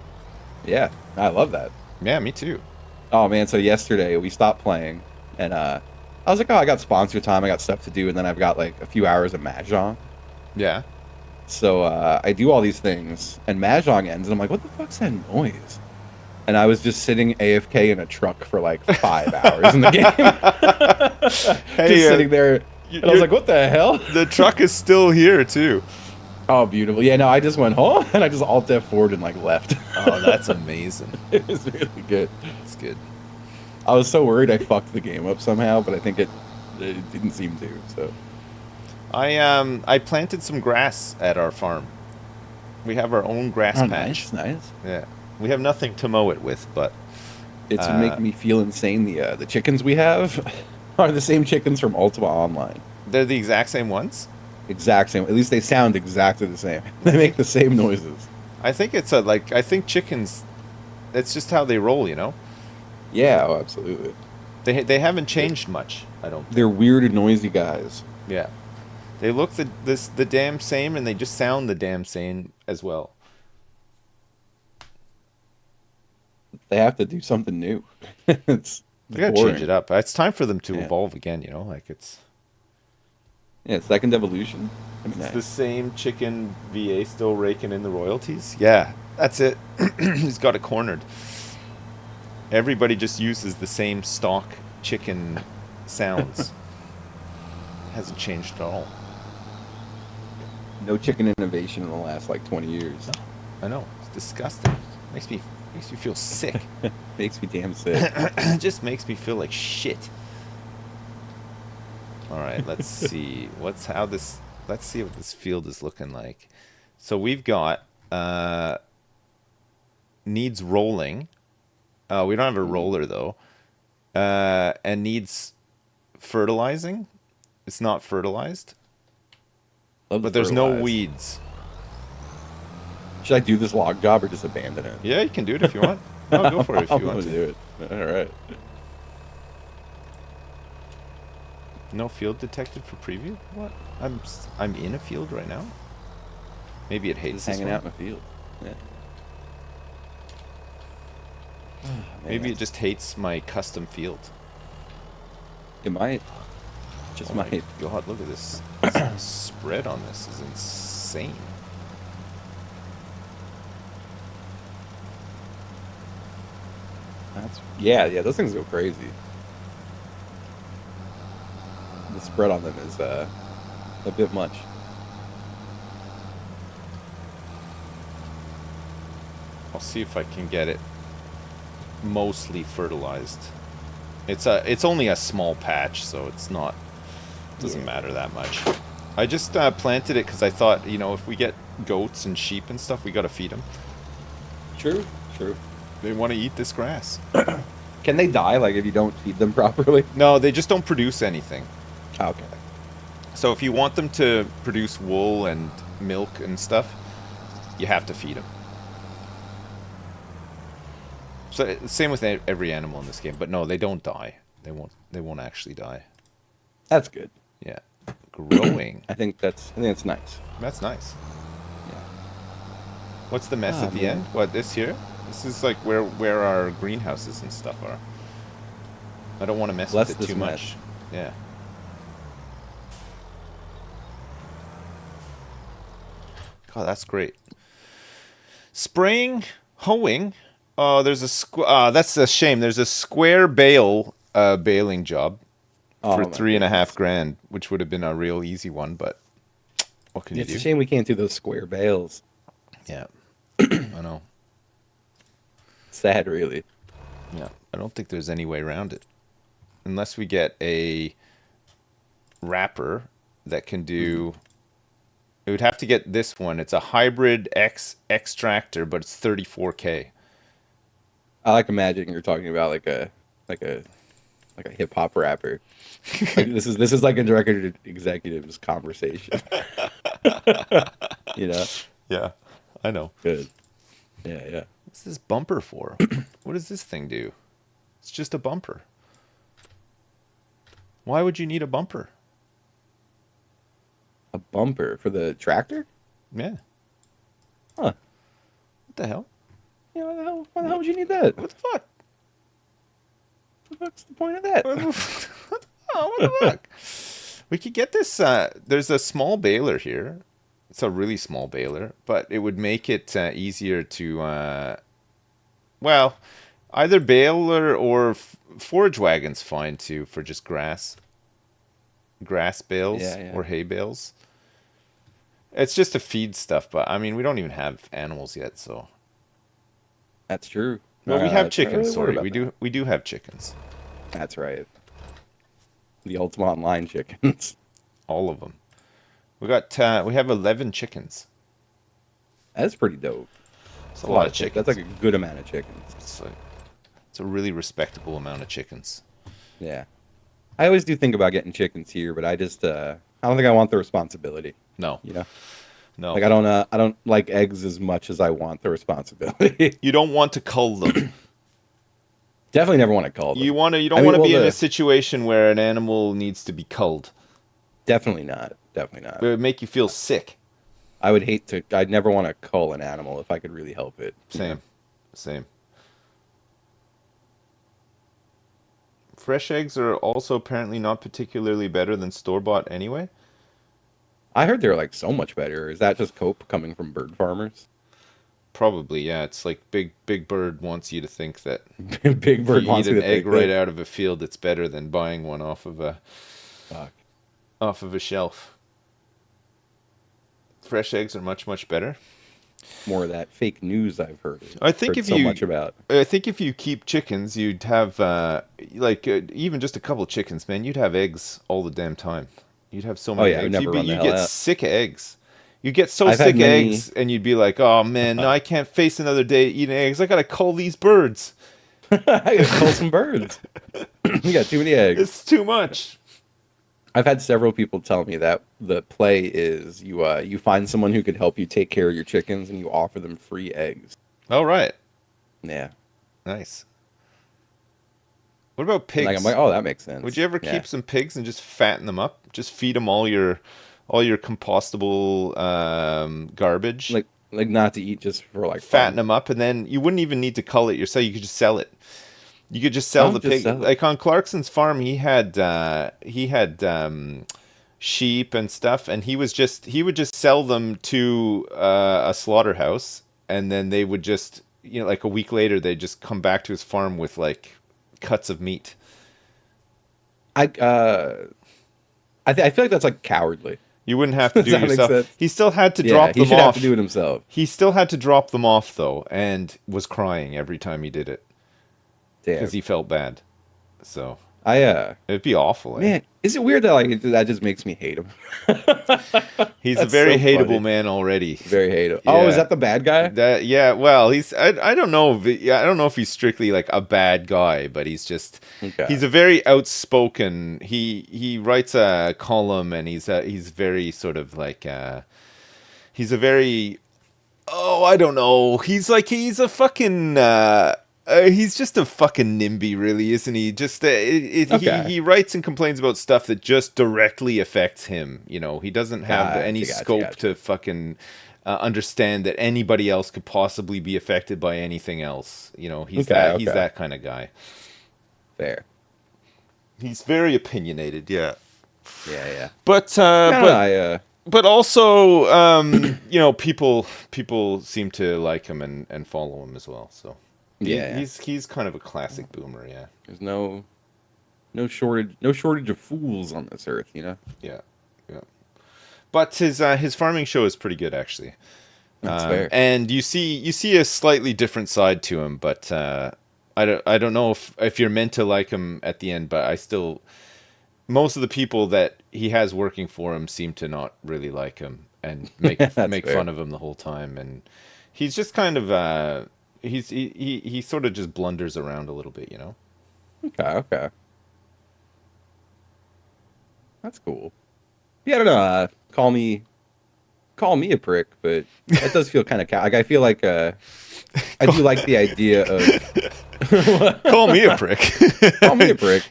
Yeah, I love that. Yeah, me too. Oh man, so yesterday we stopped playing, and I was like, oh, I got sponsor time, I got stuff to do, and then I've got like a few hours of Mahjong. Yeah. So I do all these things, and Mahjong ends, and I'm like, what the fuck's that noise? And I was just sitting AFK in a truck for like 5 hours in the game. Just sitting there, and I was like, what the hell? The truck is still here too. Oh, beautiful. Yeah, no, I just went home and I just alt F4'd and like left. Oh, that's amazing. It was really good. That's good. I was so worried I fucked the game up somehow, but I think it didn't seem to. So I planted some grass at our farm. We have our own grass oh, patch. nice, nice. Yeah. We have nothing to mow it with, but It's uh, making me feel insane. The chickens we have are the same chickens from Ultima Online. they're the exact same ones. Exact same. At least they sound exactly the same. They make the same noises. I think it's a like I think chickens. It's just how they roll, you know. Yeah, oh, absolutely. They haven't changed much. I don't think. They're weird and noisy guys. Yeah. They look the damn same, and they just sound the damn same as well. They have to do something new. it's They gotta change boring. it up. It's time for them to Yeah. evolve again. You know, like Yeah, second evolution. I mean, it's the nice. same chicken VA still raking in the royalties. Yeah, that's it. He's got it cornered. Everybody just uses the same stock chicken sounds. Hasn't changed at all. No chicken innovation in the last like 20 years. No, I know. It's disgusting. Makes me feel sick. Makes me damn sick. It just makes me feel like shit. All right, let's see. Let's see what this field is looking like. So we've got needs rolling. We don't have a Ooh, roller though. And needs fertilizing. It's not fertilized, love the but there's no fertilize. weeds. Should I do this log job or just abandon it? Yeah, you can do it if you want. No, go for it if I'm you want gonna to. do it. All right. No field detected for preview? What? I'm in a field right now. Maybe it hates Just this hanging one. out in the field. Yeah. Oh, Maybe man, it just hates my custom field. it might. Just Oh my might. god, look at this. This spread on this is insane. That's yeah. Those things go crazy. The spread on them is a bit much. I'll see if I can get it mostly fertilized. It's only a small patch, so it's not doesn't Yeah. matter that much. I just planted it because I thought, you know, if we get goats and sheep and stuff, we gotta feed them. True. True. They want to eat this grass. Can they die like if you don't feed them properly? No, they just don't produce anything. Okay. So if you want them to produce wool and milk and stuff, you have to feed them. So same with every animal in this game, but no, they don't die. They won't actually die. That's good. Yeah. Growing. I think that's nice. That's nice. Yeah. What's the mess Ah at the man. end? What, this here? This is like where our greenhouses and stuff are. I don't want to mess with Bless it this too mess. much. Yeah. Oh, that's great. Spraying, hoeing. Oh, there's a that's a shame. There's a square bale baling job for Oh my 3.5 goodness. grand, which would have been a real easy one, but what can you It's a do? shame we can't do those square bales. Yeah, I know. Sad, really. Yeah, I don't think there's any way around it. Unless we get a wrapper that can Hmm. do. It would have to get this one. It's a hybrid X tractor, but it's 34K. I like imagining you're talking about like a like a hip hop rapper. Like this is like a director executive's conversation. You know? Yeah, I know. Good. Yeah, yeah. What's this bumper for? What does this thing do? It's just a bumper. Why would you need a bumper? A bumper for the tractor? Yeah. Huh. What the hell? Yeah, why the hell would you need that? What the fuck? What the fuck's the point of that? What the fuck? We could get this. There's a small baler here. It's a really small baler, but it would make it easier to, well, either baler or forage wagon's fine too for just grass Yeah, bales yeah. or hay bales. It's just to feed stuff, but I mean, we don't even have animals yet, so. That's true. Well, we have I'm not chickens. really worried Sorry, about that. we do have chickens. That's right. The Ultima Online chickens. All of them. We have 11 chickens. That's pretty dope. It's That's a lot of chickens. chickens. That's like a good amount of chickens. It's a really respectable amount of chickens. Yeah. I always do think about getting chickens here, but I just I don't think I want the responsibility. No, You know, no. like I don't like eggs as much as I want the responsibility. You don't want to cull them. Definitely never want to cull them. You don't want to be in a situation where an animal needs to be culled. Definitely not. Definitely It not. would make you feel sick. I would hate to. I'd never want to cull an animal if I could really help it. Same. Same. Fresh eggs are also apparently not particularly better than store-bought anyway. I heard they're like so much better. Is that just cope coming from bird farmers? Probably, yeah. It's like Big Bird wants you to think that Big if Bird you eat wants me an to egg think right that. out of a field, it's better than buying one Fuck. off of a shelf. Fresh eggs are much better. More of that fake news I've heard. I think Heard if so you much about. I think if you keep chickens, you'd have even just a couple of chickens, man. You'd have eggs all the damn time. You'd have so Oh many yeah, I would eggs. never run the You hell get out. sick of eggs. You get so I've had sick of many. eggs, and you'd be like, "Oh man, no, I can't face another day eating eggs. I gotta cull these birds. I gotta cull some birds. You got too many eggs. It's too much." I've had several people tell me that the play is you find someone who could help you take care of your chickens and you offer them free eggs. All right, Yeah. nice. What about And like I'm pigs? like, oh, that makes sense. Would you ever Yeah. keep some pigs and just fatten them up? Just feed them all your compostable garbage. Like not to eat just for like Fatten fun. them up, and then you wouldn't even need to cull it yourself. You could just sell it. You could just sell I'll the just pig. sell it. Like on Clarkson's farm, he had sheep and stuff, and he would just sell them to a slaughterhouse, and then they would just like a week later they'd just come back to his farm with like cuts of meat. I I feel like that's like cowardly. You wouldn't have to Does do it that make yourself. sense? He still had to Yeah, drop he them should have off. to do it himself. He still had to drop them off though, and was crying every time he did it Damn. because he felt bad. So I it'd be awful. Eh? man, is it weird that like that just makes me hate him? He's a That's very so hateable funny. man already. Very hate him. Oh, is Yeah. that the bad guy? That yeah, well, I don't know I don't know if he's strictly like a bad guy, but Okay. he's a very outspoken. He writes a column, and he's very sort of like he's a very, oh, I don't know. He's a fucking he's just a fucking NIMBY, really, isn't he? Just Okay. he writes and complains about stuff that just directly affects him. He doesn't have any scope to fucking understand that anybody else could possibly be affected by anything else. He's he's that kind of guy. Fair. He's very opinionated, yeah. Yeah. But No, but I but also people seem to like him and follow him as well. So Yeah. he's kind of a classic boomer, yeah. there's no shortage of fools on this earth, you know? Yeah. Yeah. But his farming show is pretty good actually. That's fair. And you see a slightly different side to him, but I don't know if you're meant to like him at the end, but I still, most of the people that he has working for him seem to not really like him and make That's make fair. fun of him the whole time, and he's just kind of he sort of just blunders around a little bit, Okay. That's cool. Yeah, I don't know. Call me a prick, but that does feel kind of like I feel like I do like the idea of Call me a prick. call me a prick,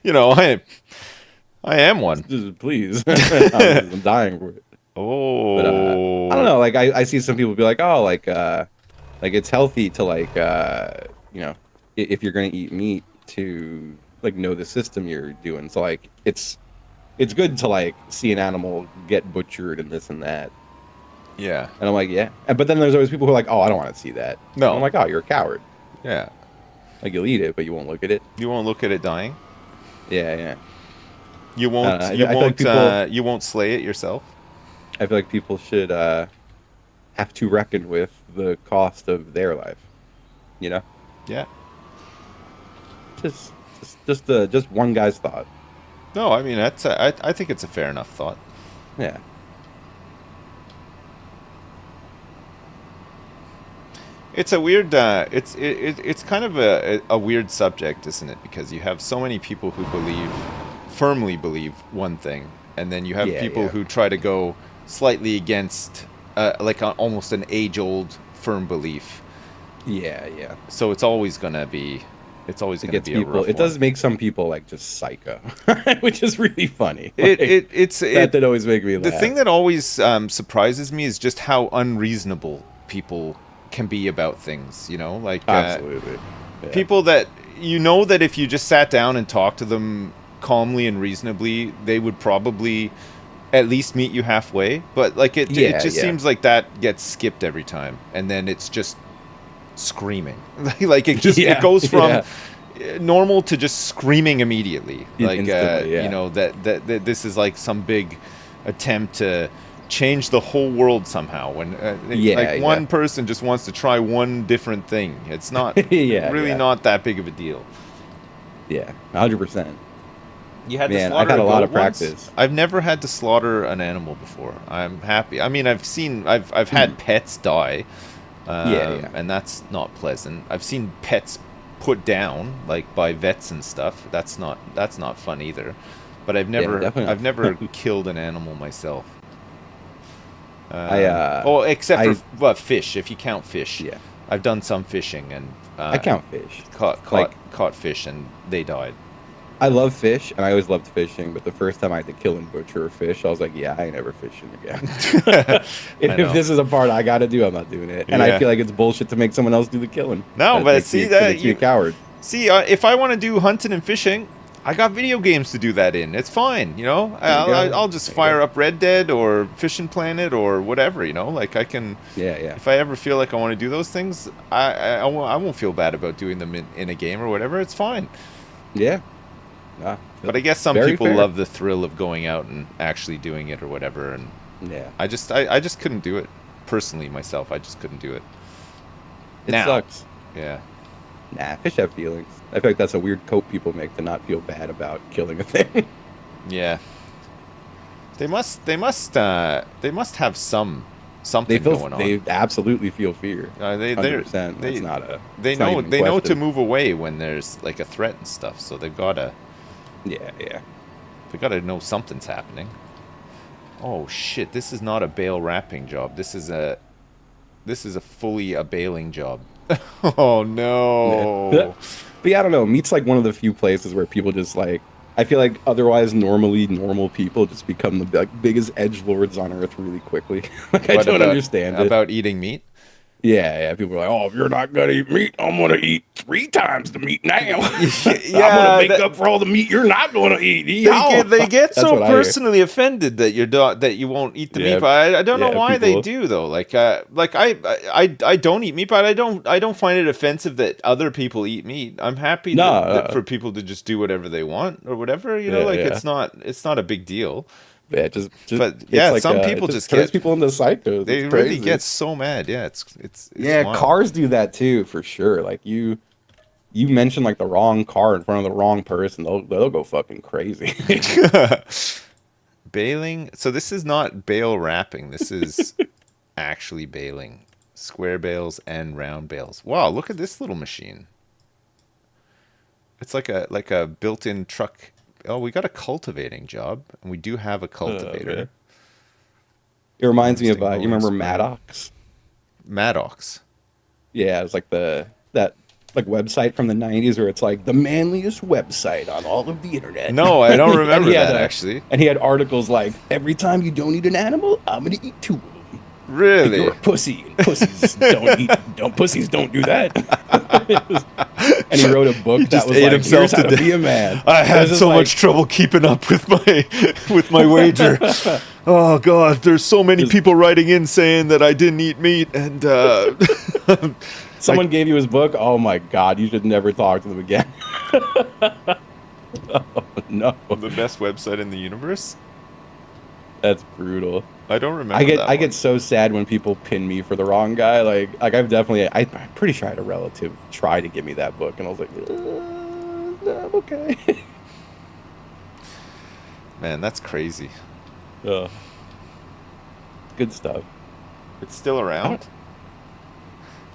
I am one. just please. I'm dying for it. Oh, But I don't know. Like I see some people be like, oh, like it's healthy to if you're gonna eat meat to like know the system you're doing. So like it's good to like see an animal get butchered and this and that. Yeah. And I'm like, yeah. But then there's always people who are like, oh, I don't want to see that. No. And I'm like, oh, you're a coward. Yeah. Like you'll eat it, but you won't look at it. You won't look at it dying. Yeah. You won't. I feel like You won't slay it yourself. I feel like people should have to reckon with the cost of their life. You know, Yeah. just one guy's thought. No, I mean I think it's a fair enough thought. Yeah, It's a weird it's kind of a weird subject, isn't it? Because you have so many people who firmly believe one thing, and then you have yeah, people yeah, who try to go slightly against almost an age-old firm belief. yeah, yeah. So it's always It gonna gets be a people. rough It one. does make some people like just psycho, which is really funny. It Like it it's that it did always make me the laugh. thing that always surprises me is just how unreasonable people can be about things, you know? Like Absolutely. Yeah. people that you know that if you just sat down and talked to them calmly and reasonably, they would probably at least meet you halfway. But like it Yeah, just yeah. seems like that gets skipped every time, and then it's just screaming. Like it Yeah, goes from yeah. normal to just screaming immediately. Like Instantly, you yeah. know that this is like some big attempt to change the whole world somehow when like Yeah, yeah. one person just wants to try one different thing. It's not Yeah, really yeah. not that big of a deal. Yeah. 100%. You had to Man, I've slaughter had a a lot goat of once? practice. I've never had to slaughter an animal before. I'm happy. I mean, I've Hmm. had pets die, Yeah, yeah. and that's not pleasant. I've seen pets put down, like by vets and stuff. That's not fun either. But Yeah, definitely I've not never fun. killed an animal myself. I uh Oh, except for I fish. If you count fish, yeah. I've done some fishing and I count fish. caught Like caught fish and they died. I love fish and I always loved fishing, but the first time I had to kill and butcher a fish, I was like, yeah, I ain't never fishing again. I If know. this is a part I got to do, I'm not doing it. And I Yeah. feel like it's bullshit to make someone else do the killing. No, but see That that makes me a you coward. see if I want to do hunting and fishing, I got video games to do that in. It's fine, you know. There you go. I'll just There you go. fire up Red Dead or Fishing Planet or whatever, you know. Like I can, Yeah, yeah. if I ever feel like I want to do those things, I won't feel bad about doing them in a game or whatever. It's fine. Yeah. Ah, But I guess some very people fair. love the thrill of going out and actually doing it or whatever. And Yeah. I just couldn't do it personally myself. I just couldn't do it. It Now, sucks. yeah. Nah, fish have feelings. I feel like that's a weird cope people make to not feel bad about killing a thing. Yeah. They must have something going on. they absolutely feel fear. They 100%. they That's not a they it's not know even a they know to question. move away when there's like a threat and stuff. So Yeah, yeah. they gotta know something's happening. Oh shit! This is not a bale wrapping job. This is a fully a baling job. Oh Yeah. no! But yeah, I don't know. Meat's like one of the few places where people just like I feel like otherwise normally normal people just become the like, biggest edgelords on earth really quickly. Like I What don't understand it. about eating meat? Yeah, yeah. People are like, "Oh, if you're not gonna eat meat, I'm gonna eat 3 times the meat now. I'm gonna Yeah, make up for all the meat you're not gonna eat." they get That's so what I hear. personally offended that that you won't eat the meat. Yeah, But I don't know yeah. why they People, do though. Like I don't eat meat, but I don't find it offensive that other people eat meat. I'm happy no, that for people to just do whatever they want or whatever. You know, yeah, like yeah, it's not a big deal. yeah. Just, But it's yeah, like some it people just just turns get people into psychos. It's they really crazy. get so mad. Yeah, it's Yeah, wild. cars do that too, for sure. Like you mention like the wrong car in front of the wrong person, they'll go fucking crazy. Baling. So this is not bale wrapping. This is actually baling. Square bales and round bales. Wow, look at this little machine. It's like a built-in truck. Oh, we got a cultivating job, and we do have a cultivator. Man. It reminds me of Interesting you mowing remember sprayer. Maddox? Maddox. Yeah, it was like that like website from the 90s where it's like the manliest website on all of the internet. No, I don't And remember he had that actually. and he had articles like every time you don't eat an animal, I'm gonna eat 2 of them. If Really? you're a pussy, and pussies don't do that. And he wrote a book that just was ate like, himself here's how to to death. be a man. I And it had was just so like, much trouble keeping up with my wager. Oh god, there's so many Just- people writing in saying that I didn't eat meat, and someone gave you his book. Oh my god, you should never talk to them again. Oh, no. the best website in the universe. That's brutal. I don't remember that I one. get so sad when people pin me for the wrong guy. Like I'm pretty sure I had a relative try to give me that book, and I was like, no, I'm okay. Man, that's crazy. uh, Good stuff. It's still I don't. around.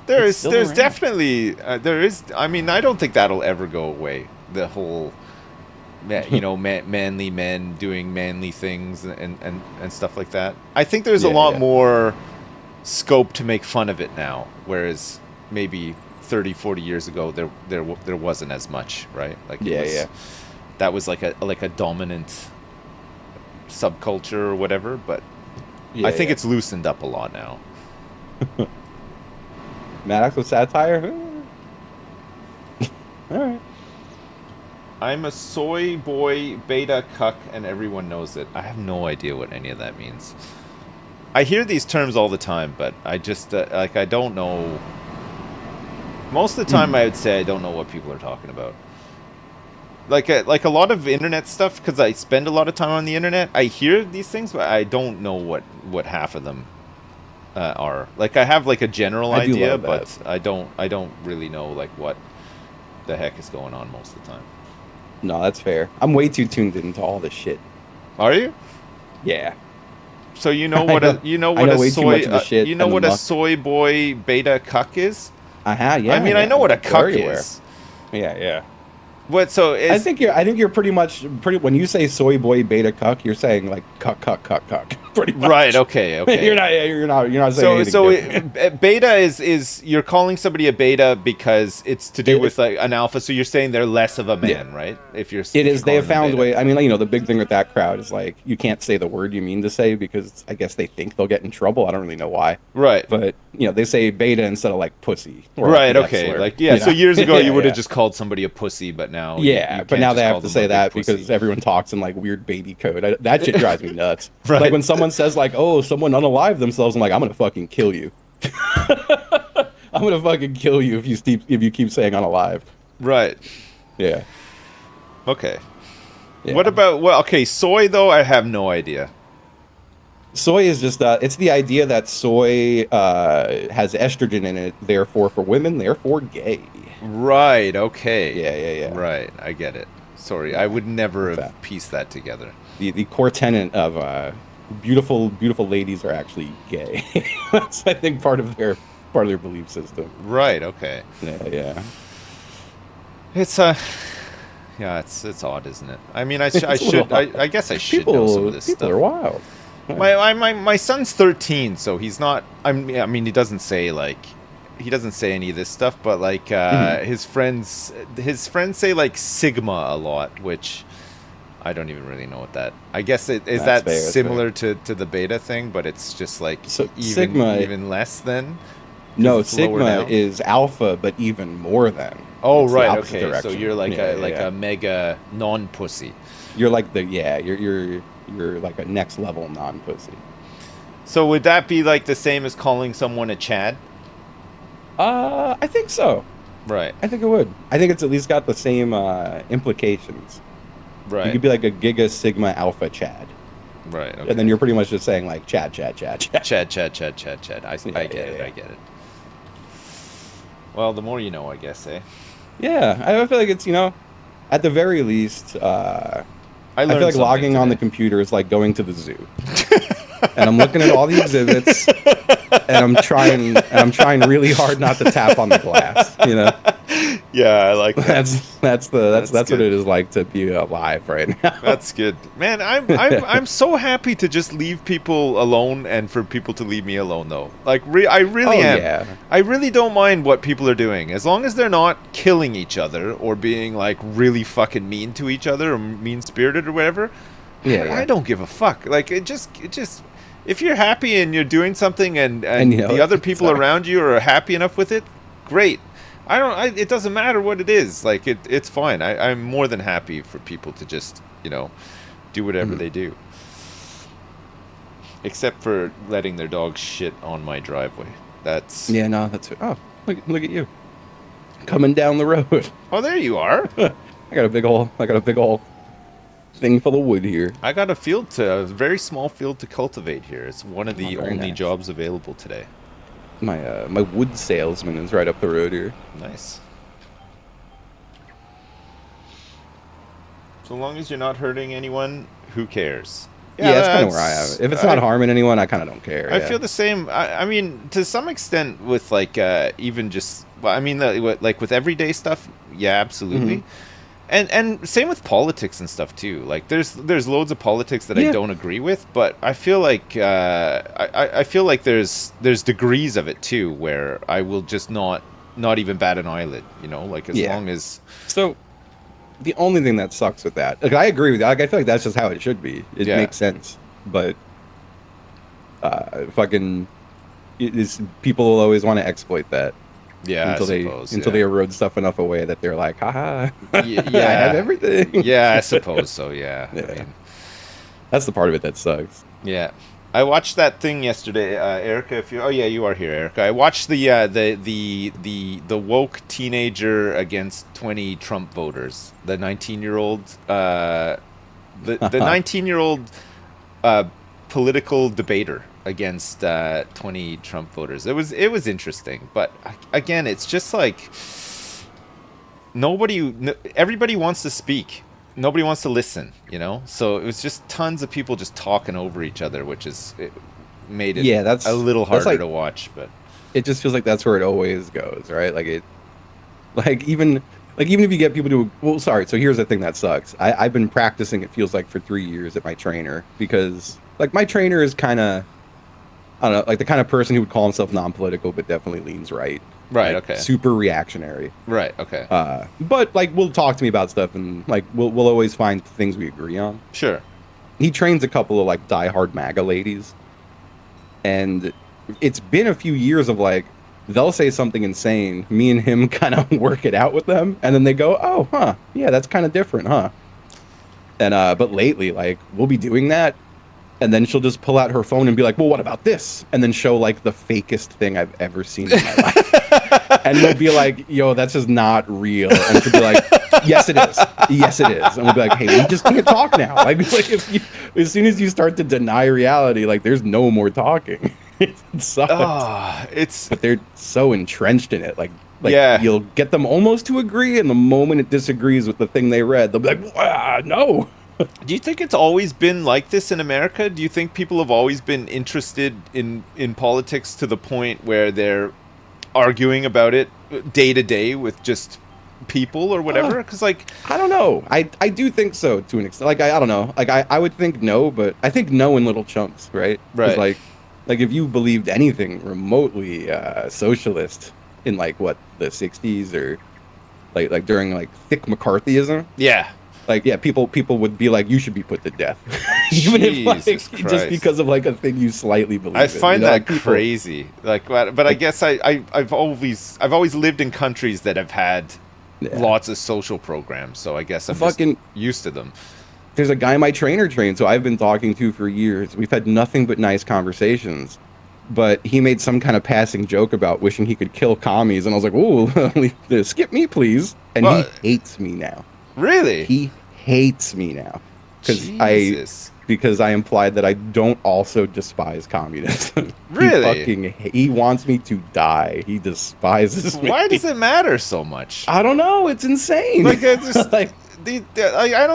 It's still There's around. definitely there is. I mean, I don't think that'll ever go away. The whole, manly men doing manly things and stuff like that. I think there's a Yeah, lot yeah, more scope to make fun of it now, whereas maybe 30, 40 years ago there wasn't as much, right? Like it yeah, was yeah, that was like a dominant subculture or whatever, but I yeah, think yeah. it's loosened up a lot now. Maddox with satire. All right. I'm a soy boy beta cuck and everyone knows it. I have no idea what any of that means. I hear these terms all the time, but I just like I don't know. Most of the time, Mhm. I would say I don't know what people are talking about. Like a lot of internet stuff, because I spend a lot of time on the internet. I hear these things, but I don't know what half of them are. Like I have like a general I do idea, love that. but I don't really know like what the heck is going on most of the time. No, that's fair. I'm way too tuned into all this shit. Are you? Yeah. So I know. I know way too much of the shit you know and the what a muck. soy boy beta cuck is? I Yeah, mean, I yeah. know what a cuck Very aware. is. Yeah, yeah. What so is I think you're pretty much pretty when you say soy boy beta cuck, you're saying like cuck pretty right? much. Okay, okay. You're not saying So anything different. beta is you're calling somebody a beta because it's to do It, with like an alpha. So you're saying they're less of a yeah. man, right? It If you're is. They have calling them found a beta. way. I mean, the big thing with that crowd is like you can't say the word you mean to say because I guess they think they'll get in trouble. I don't really know why, Right. but they say beta instead of like pussy or like Right. the F Okay. slur. Like yeah. So years ago Yeah, you would have yeah, just called somebody a pussy, but now you yeah. But can't now they just have call to them a say big that pussy. because everyone talks in like weird baby code. That shit drives me nuts. Like Right. when someone says like, "Oh, someone unalived themselves," I'm like, "I'm gonna fucking kill you." I'm gonna fucking kill you if you keep saying unalive. Right. Yeah, Okay. What yeah. about well? Okay, soy though. I have no idea. Soy is just it's the idea that soy has estrogen in it, therefore for women, therefore gay. Right. Okay. Yeah, yeah, yeah, Right. I get it. Sorry, I yeah. would never That's have that. pieced that together. The core tenet of beautiful ladies are actually gay. That's I think part of their belief system. Right. Okay. Yeah, yeah. It's yeah. It's odd, isn't it? I mean, I It's a little should. I odd. guess I should know some of this People stuff. are wild. Yeah. My son's 13, so he's not. I mean, he doesn't say any of this stuff, but like Mhm. his friends say like sigma a lot, which I don't even really know what that. I guess it is That's that fair. That's fair. similar to the beta thing, but it's just like So Sigma, even less than because no, it's lower Sigma down. is alpha, but even more than. Oh It's the right, opposite okay. So direction. you're like Yeah, yeah, like yeah. a mega non pussy. You're like you're like a next level non pussy. So would that be like the same as calling someone a Chad? I think so. Right, I think it would. I think it's at least got the same implications. You right, could be like a Giga Sigma Alpha Chad, right. and then Okay. you're pretty much just saying like Chad, Chad, Chad, Chad. Chad. I Yeah, get yeah, it. yeah. I get it. Well, the more you know, I guess, eh? Yeah, I feel like it's at the very least, I I feel learned like something logging on the today. computer is like going to the zoo, and I'm looking at all the exhibits, and I'm trying really hard not to tap on the glass. Yeah, I like that. That's That's what good. it is like to be alive right now. That's good, man. I'm so happy to just leave people alone and for people to leave me alone though. Like I really Oh am. yeah, I really don't mind what people are doing as long as they're not killing each other or being like really fucking mean to each other or mean spirited or whatever. yeah, I yeah. don't give a fuck. Like it just if you're happy and you're doing something and And the other people sorry. around you are happy enough with it, great. It doesn't matter what it is. Like it's fine. I'm more than happy for people to just do whatever Mhm. they do. Except for letting their dog shit on my driveway. That's Yeah, no, that's oh look at you coming down the road. oh, there you are. I got a big old thing full of wood here. I got a very small field to cultivate here. It's one of Oh, the very only nice. jobs available today. My wood salesman is right up the road here. Nice. So long as you're not hurting anyone, who cares? Yeah, Yeah, that's kind of where I have it. If it's not harming anyone, I kind of don't care. I Yeah. feel the same. I mean, to some extent, with like even just, well, I mean, like with everyday stuff, yeah, absolutely. Hmm. And same with politics and stuff too. Like there's loads of politics that I Yeah. don't agree with, but I feel like I feel like there's degrees of it too where I will just not even bat an eyelid. You know, like as Yeah. long as So the only thing that sucks with that, like I agree with that. Like I feel like that's just how it should be. It yeah makes sense. But fucking, people will always want to exploit that yeah I until suppose they yeah. erode stuff enough away that they're like, haha, I have Yeah everything. yeah I suppose so yeah. I Yeah. mean That's the part of it that sucks. yeah. I watched that thing yesterday, Erica. If you, oh yeah, you are here, Erica. I watched the woke teenager against 20 Trump voters. The 19-year-old, the 19-year-old political debater against 20 Trump voters. It was interesting, but again, it's just like everybody wants to speak. Nobody wants to listen, you know? So it was just tons of people just talking over each other, it made it Yeah, a little that's harder like, to watch, but it just feels like that's where it always goes, right? Like even even if you get people to, well, sorry. So here's the thing that sucks. I've been practicing. It feels like for 3 years at my trainer, because like my trainer is kind of, I don't know, like the kind of person who would call himself non-political, but definitely leans right, right, like okay. super reactionary. Right, okay. But like will talk to me about stuff, and like we'll always find things we agree on. Sure. He trains a couple of like diehard MAGA ladies, and it's been a few years of like they'll say something insane, me and him kind of work it out with them, and then they go, oh huh, yeah, that's kind of different, huh? And but lately, like, we'll be doing that, and then she'll just pull out her phone and be like, well, what about this? And then show like the fakest thing I've ever seen in my life. And we'll be like, yo, that's just not real. And she'll be like, yes, it is. Yes, it is. And we'll be like, hey, we just can't talk now. Like if you, as soon as you start to deny reality, like there's no more talking. It sucks. It's But they're so entrenched in it. Like yeah. you'll get them almost to agree, and the moment it disagrees with the thing they read, they'll be like, no. Do you think it's always been like this in America? Do you think people have always been interested in politics to the point where they're arguing about it day to day with just people or whatever? Because like I don't know. I do think so to an extent. Like I don't know. Like I would think no, but I think no in little chunks, right? 'Cause, right. like if you believed anything remotely socialist in like what the 60s, or like during like thick McCarthyism, Yeah. like yeah, people would be like, you should be put to death, even if like Jesus just Christ. because of like a thing you slightly believe I in, find you know? that Like, people, crazy. Like, but I guess I've always lived in countries that have had yeah. lots of social programs, so I guess I'm Fucking just used to them. there's a guy my trainer trained, so I've been talking to for years. We've had nothing but nice conversations, but he made some kind of passing joke about wishing he could kill commies, and I was like, "Ooh, skip me, please." And Well, he hates me now. Really? He hates me now Jesus. because I implied that I don't also despise communism. Really? He wants me to die. He despises me. Why does it matter so much? I don't know. It's insane. Like, I just like, I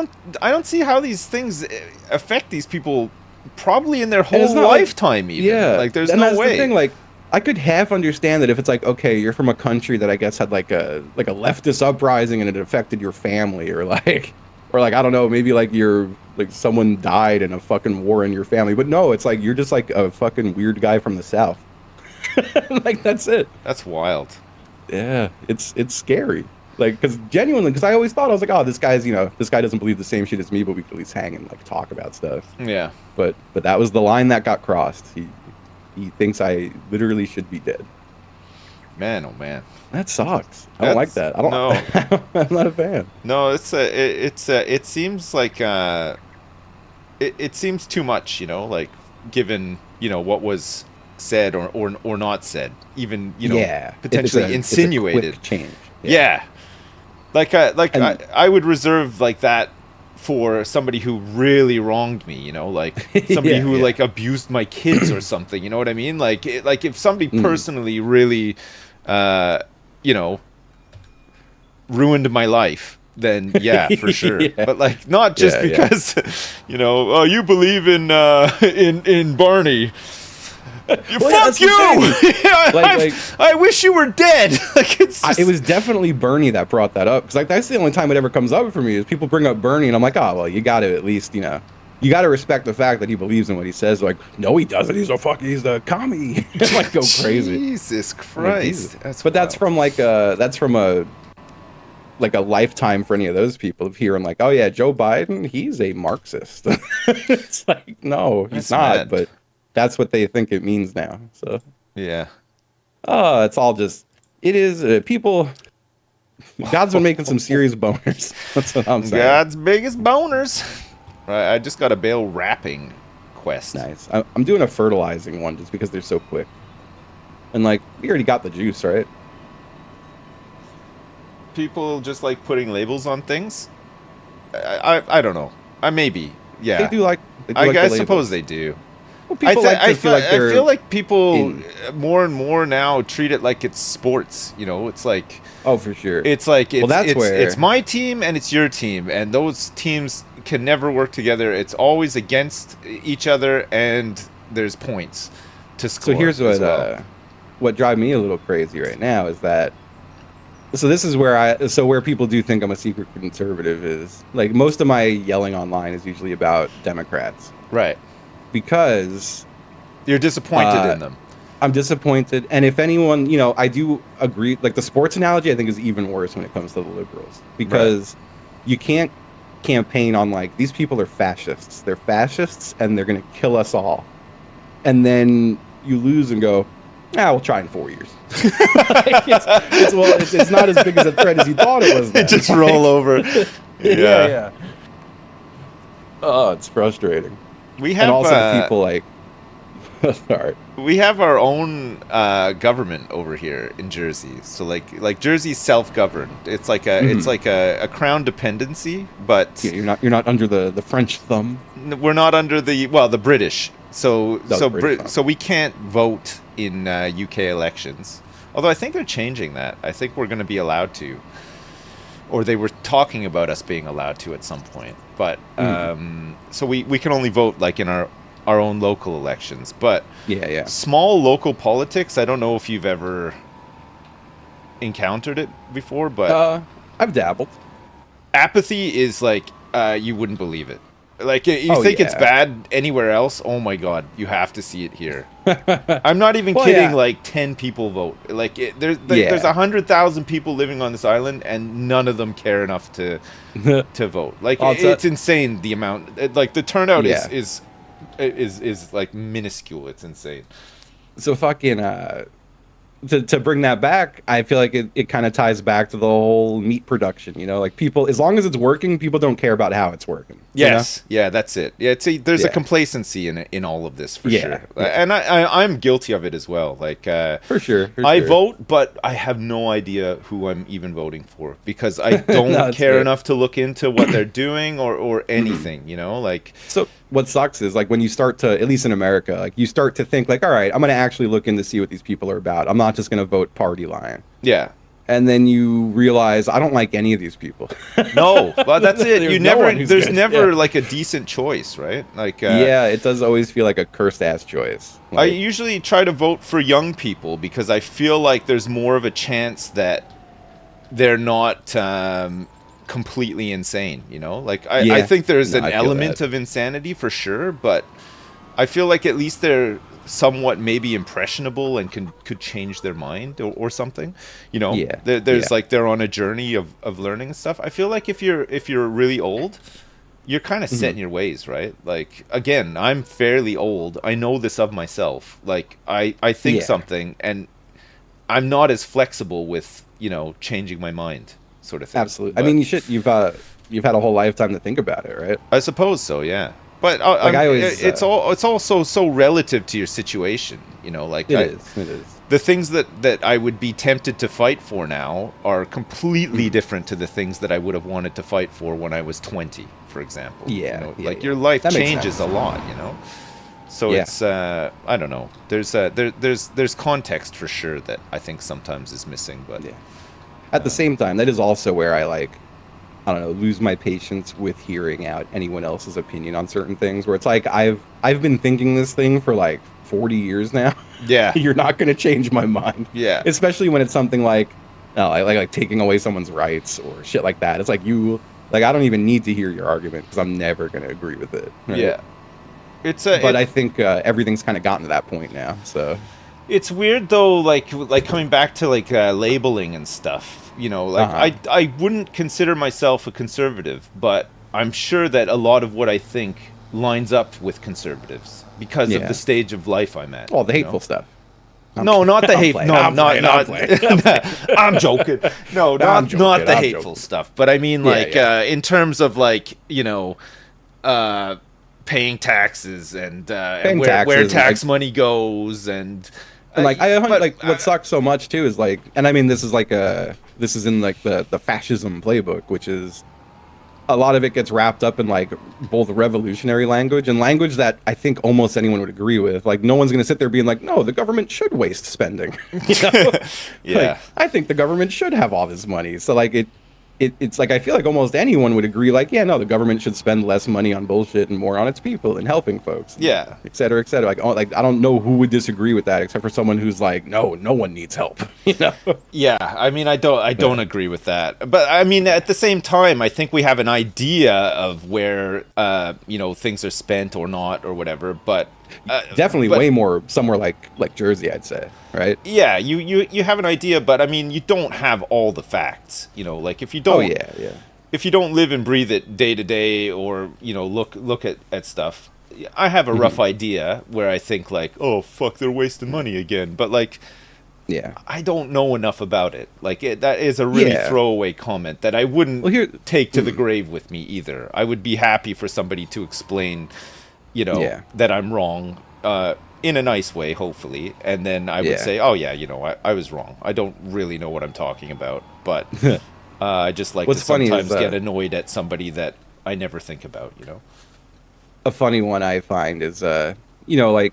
don't see how these things affect these people probably in their and it's whole not like- lifetime. Even yeah, like there's and no that's way. the thing, like, I could half understand that if it's like, okay, you're from a country that I guess had like a leftist uprising and it affected your family, or like I don't know, maybe like you're like someone died in a fucking war in your family. But no, it's like you're just like a fucking weird guy from the South. Like that's it. That's wild. Yeah, it's scary. Like, because genuinely, because I always thought, I was like, oh, this guy doesn't believe the same shit as me, but we could at least hang and like talk about stuff. Yeah. But that was the line that got crossed. He thinks I literally should be dead. Man, oh man. That sucks. I don't like that. I don't. No. I'm not a fan. No, it seems like it seems too much, you know, like given, you know, what was said or not said, even, you know, Yeah, potentially insinuated. It's a quick change. Yeah. Like And- I would reserve like that for somebody who really wronged me, like somebody Yeah, who yeah. like abused my kids or something, you know what I mean? Like if somebody Mm. personally really, uh, you know, ruined my life, then yeah, for sure. Yeah, But like not just yeah, yeah. because, oh, you believe in in Barney. You, Well, yeah, fuck that's the you! thing. Like I wish you were dead. Like it's it just was definitely Bernie that brought that up because like that's the only time it ever comes up for me is people bring up Bernie and I'm like, oh well, you got to at least you got to respect the fact that he believes in what he says. Like, no, he doesn't. He's the commie. Like go crazy. Jesus I'm like Jesus. Christ, that's But wild. that's from a like a lifetime for any of those people of hearing like, oh yeah, Joe Biden, he's a Marxist. It's like, no, he's That's not, mad. but that's what they think it means now. So, Yeah. it's all just, it is, people, God's been making some serious boners. That's what I'm saying. God's biggest boners. Right, I just got a bale wrapping quest. Nice. I'm doing a fertilizing one just because they're so quick. And like, we already got the juice, right? People just like putting labels on things. I don't know. I maybe. They Yeah. do like, they do I like the guess suppose labels. they do. Well, people like to feel like I they're feel like people in. more and more now treat it like it's sports. It's like Oh, for sure. it's like Well, that's it's where. my team and it's your team, and those teams can never work together. It's always against each other, and there's points to So score here's as well. what drives me a little crazy right now is that so this is where where people do think I'm a secret conservative is like most of my yelling online is usually about Democrats Right. because You're disappointed uh, in them. I'm disappointed, and if anyone, I do agree. Like the sports analogy, I think is even worse when it comes to the liberals Right. because you can't campaign on like these people are fascists. They're fascists, and they're going to kill us all, and then you lose and go, we'll try in 4 years. Like, it's not as big as a threat as you thought it was. Then. Just roll over. Yeah, Yeah. yeah. Oh, it's frustrating. We And have also the people like, sorry. we have our own government over here in Jersey. So like Jersey's self-governed. It's like Mhm. a crown dependency, but Yeah, you're not under the French thumb. we're not under the British. So No, the British thumb. so we can't vote in UK elections. Although I think they're changing that. I think we're going to be allowed to, or they were talking about us being allowed to at some point. But so we can only vote like in our own local elections. But Yeah, yeah. small local politics, I don't know if you've ever encountered it before, but I've dabbled. apathy is like you wouldn't believe it. Like you Oh think it's yeah. bad anywhere else, oh my god, you have to see it here. I'm not even Well, kidding. yeah. Like 10 people vote. Like there's Yeah. 100,000 people living on this island, and none of them care enough to vote. Like Oh, it's insane the amount. Like the turnout Yeah. is like minuscule. It's insane. So fucking to bring that back, I feel like it kind of ties back to the whole meat production, like people, as long as it's working, people don't care about how it's working. Yes, yeah, that's it. Yeah, there's a Yeah. complacency in all of this for Yeah, sure, yeah. and I'm guilty of it as well. Like For sure. I sure. vote, but I have no idea who I'm even voting for because I don't No, it's care fair. enough to look into what they're doing or anything. Like So what sucks is like when you start to, at least in America, like you start to think like, all right, I'm going to actually look in to see what these people are about. I'm not just going to vote party line. yeah. And then you realize I don't like any of these people. No, well, that's it. There's You no never, one who's there's good. never Yeah. like a decent choice, right? Like, Yeah, it does always feel like a cursed ass choice. I Like, usually try to vote for young people because I feel like there's more of a chance that they're not completely insane. Like I Yeah. think there's No, an I feel element that. of insanity for sure, but I feel like at least they're somewhat maybe impressionable and could change their mind or something. Yeah, There's yeah. like they're on a journey of learning stuff. I feel like if you're really old, you're kind of set in your ways, right? Like again, I'm fairly old. I know this of myself. Like I think Yeah. something and I'm not as flexible with changing my mind, sort of thing. Absolutely. I But mean, you've had a whole lifetime to think about it, right? I suppose so, yeah. But Like I always, it's also so relative to your situation, Like It is. the things that I would be tempted to fight for now are completely different to the things that I would have wanted to fight for when I was 20, for example. You Yeah, know, yeah, like yeah. your life That makes changes sense. a lot, you know. So Yeah, it's I don't know. There's context for sure that I think sometimes is missing, but yeah. At the same time, that is also where I like, I don't know, lose my patience with hearing out anyone else's opinion on certain things. Where it's like I've been thinking this thing for like 40 years now. yeah, You're not going to change my mind, yeah, especially when it's something like, no, like taking away someone's rights or shit like that. It's like you like I don't even need to hear your argument because I'm never going to agree with it, right? yeah. It's a But it I think everything's kind of gotten to that point now. So, It's weird though, like coming back to like labeling and stuff. You know, like uh-huh. I wouldn't consider myself a conservative, but I'm sure that a lot of what I think lines up with conservatives because of the Yeah. stage of life I'm at. Well, the You know, hateful stuff. I'm, no, not the I'm hate. playing. No, I'm not playing. I'm not. playing. I'm playing. I'm joking. No, I'm not joking. the I'm hateful joking. stuff. But I mean, Yeah, like yeah. in terms of like uh, paying taxes and Paying where taxes and like tax money goes and. and like But like what sucks so much too is like, and I mean this is like this is in like the fascism playbook, which is a lot of it gets wrapped up in like both revolutionary language and language that I think almost anyone would agree with. Like no one's going to sit there being like, no, the government should waste spending. You know, like yeah. I think the government should have all this money. So like it's like I feel like almost anyone would agree. Like yeah, no, the government should spend less money on bullshit and more on its people and helping folks, and Yeah. et cetera, et cetera. Like like I don't know who would disagree with that except for someone who's like, no, no one needs help. You know? Yeah, I mean, I don't Yeah. agree with that, but I mean, at the same time, I think we have an idea of where things are spent or not or whatever. Uh, Definitely but way more somewhere like Jersey, I'd say, right? yeah, you have an idea, but I mean, you don't have all the facts. You know, like Oh yeah, yeah. if you don't live and breathe it day to day, or look at stuff. I have a rough Mhm. idea where I think like, oh fuck, they're wasting money again, but like. Yeah. I don't know enough about it. Like that is a really Yeah. throwaway comment that I wouldn't Well, here. take to the Mhm. grave with me either. I would be happy for somebody to explain, Yeah. that I'm wrong, in a nice way, hopefully, and then I would Yeah. say, oh yeah, I was wrong. I don't really know what I'm talking about, but I just like to What's funny is sometimes get annoyed at somebody that I never think about. You know? a funny one I find is like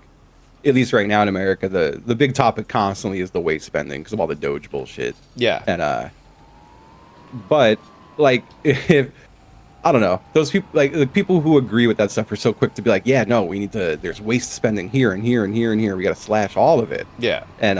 at least right now in America, the big topic constantly is the waste spending because of all the Doge bullshit. Yeah, And but like if I don't know, those people like the people who agree with that stuff are so quick to be like, yeah, no, we need to. There's waste spending here and here and here and here. We got to slash all of it. yeah, And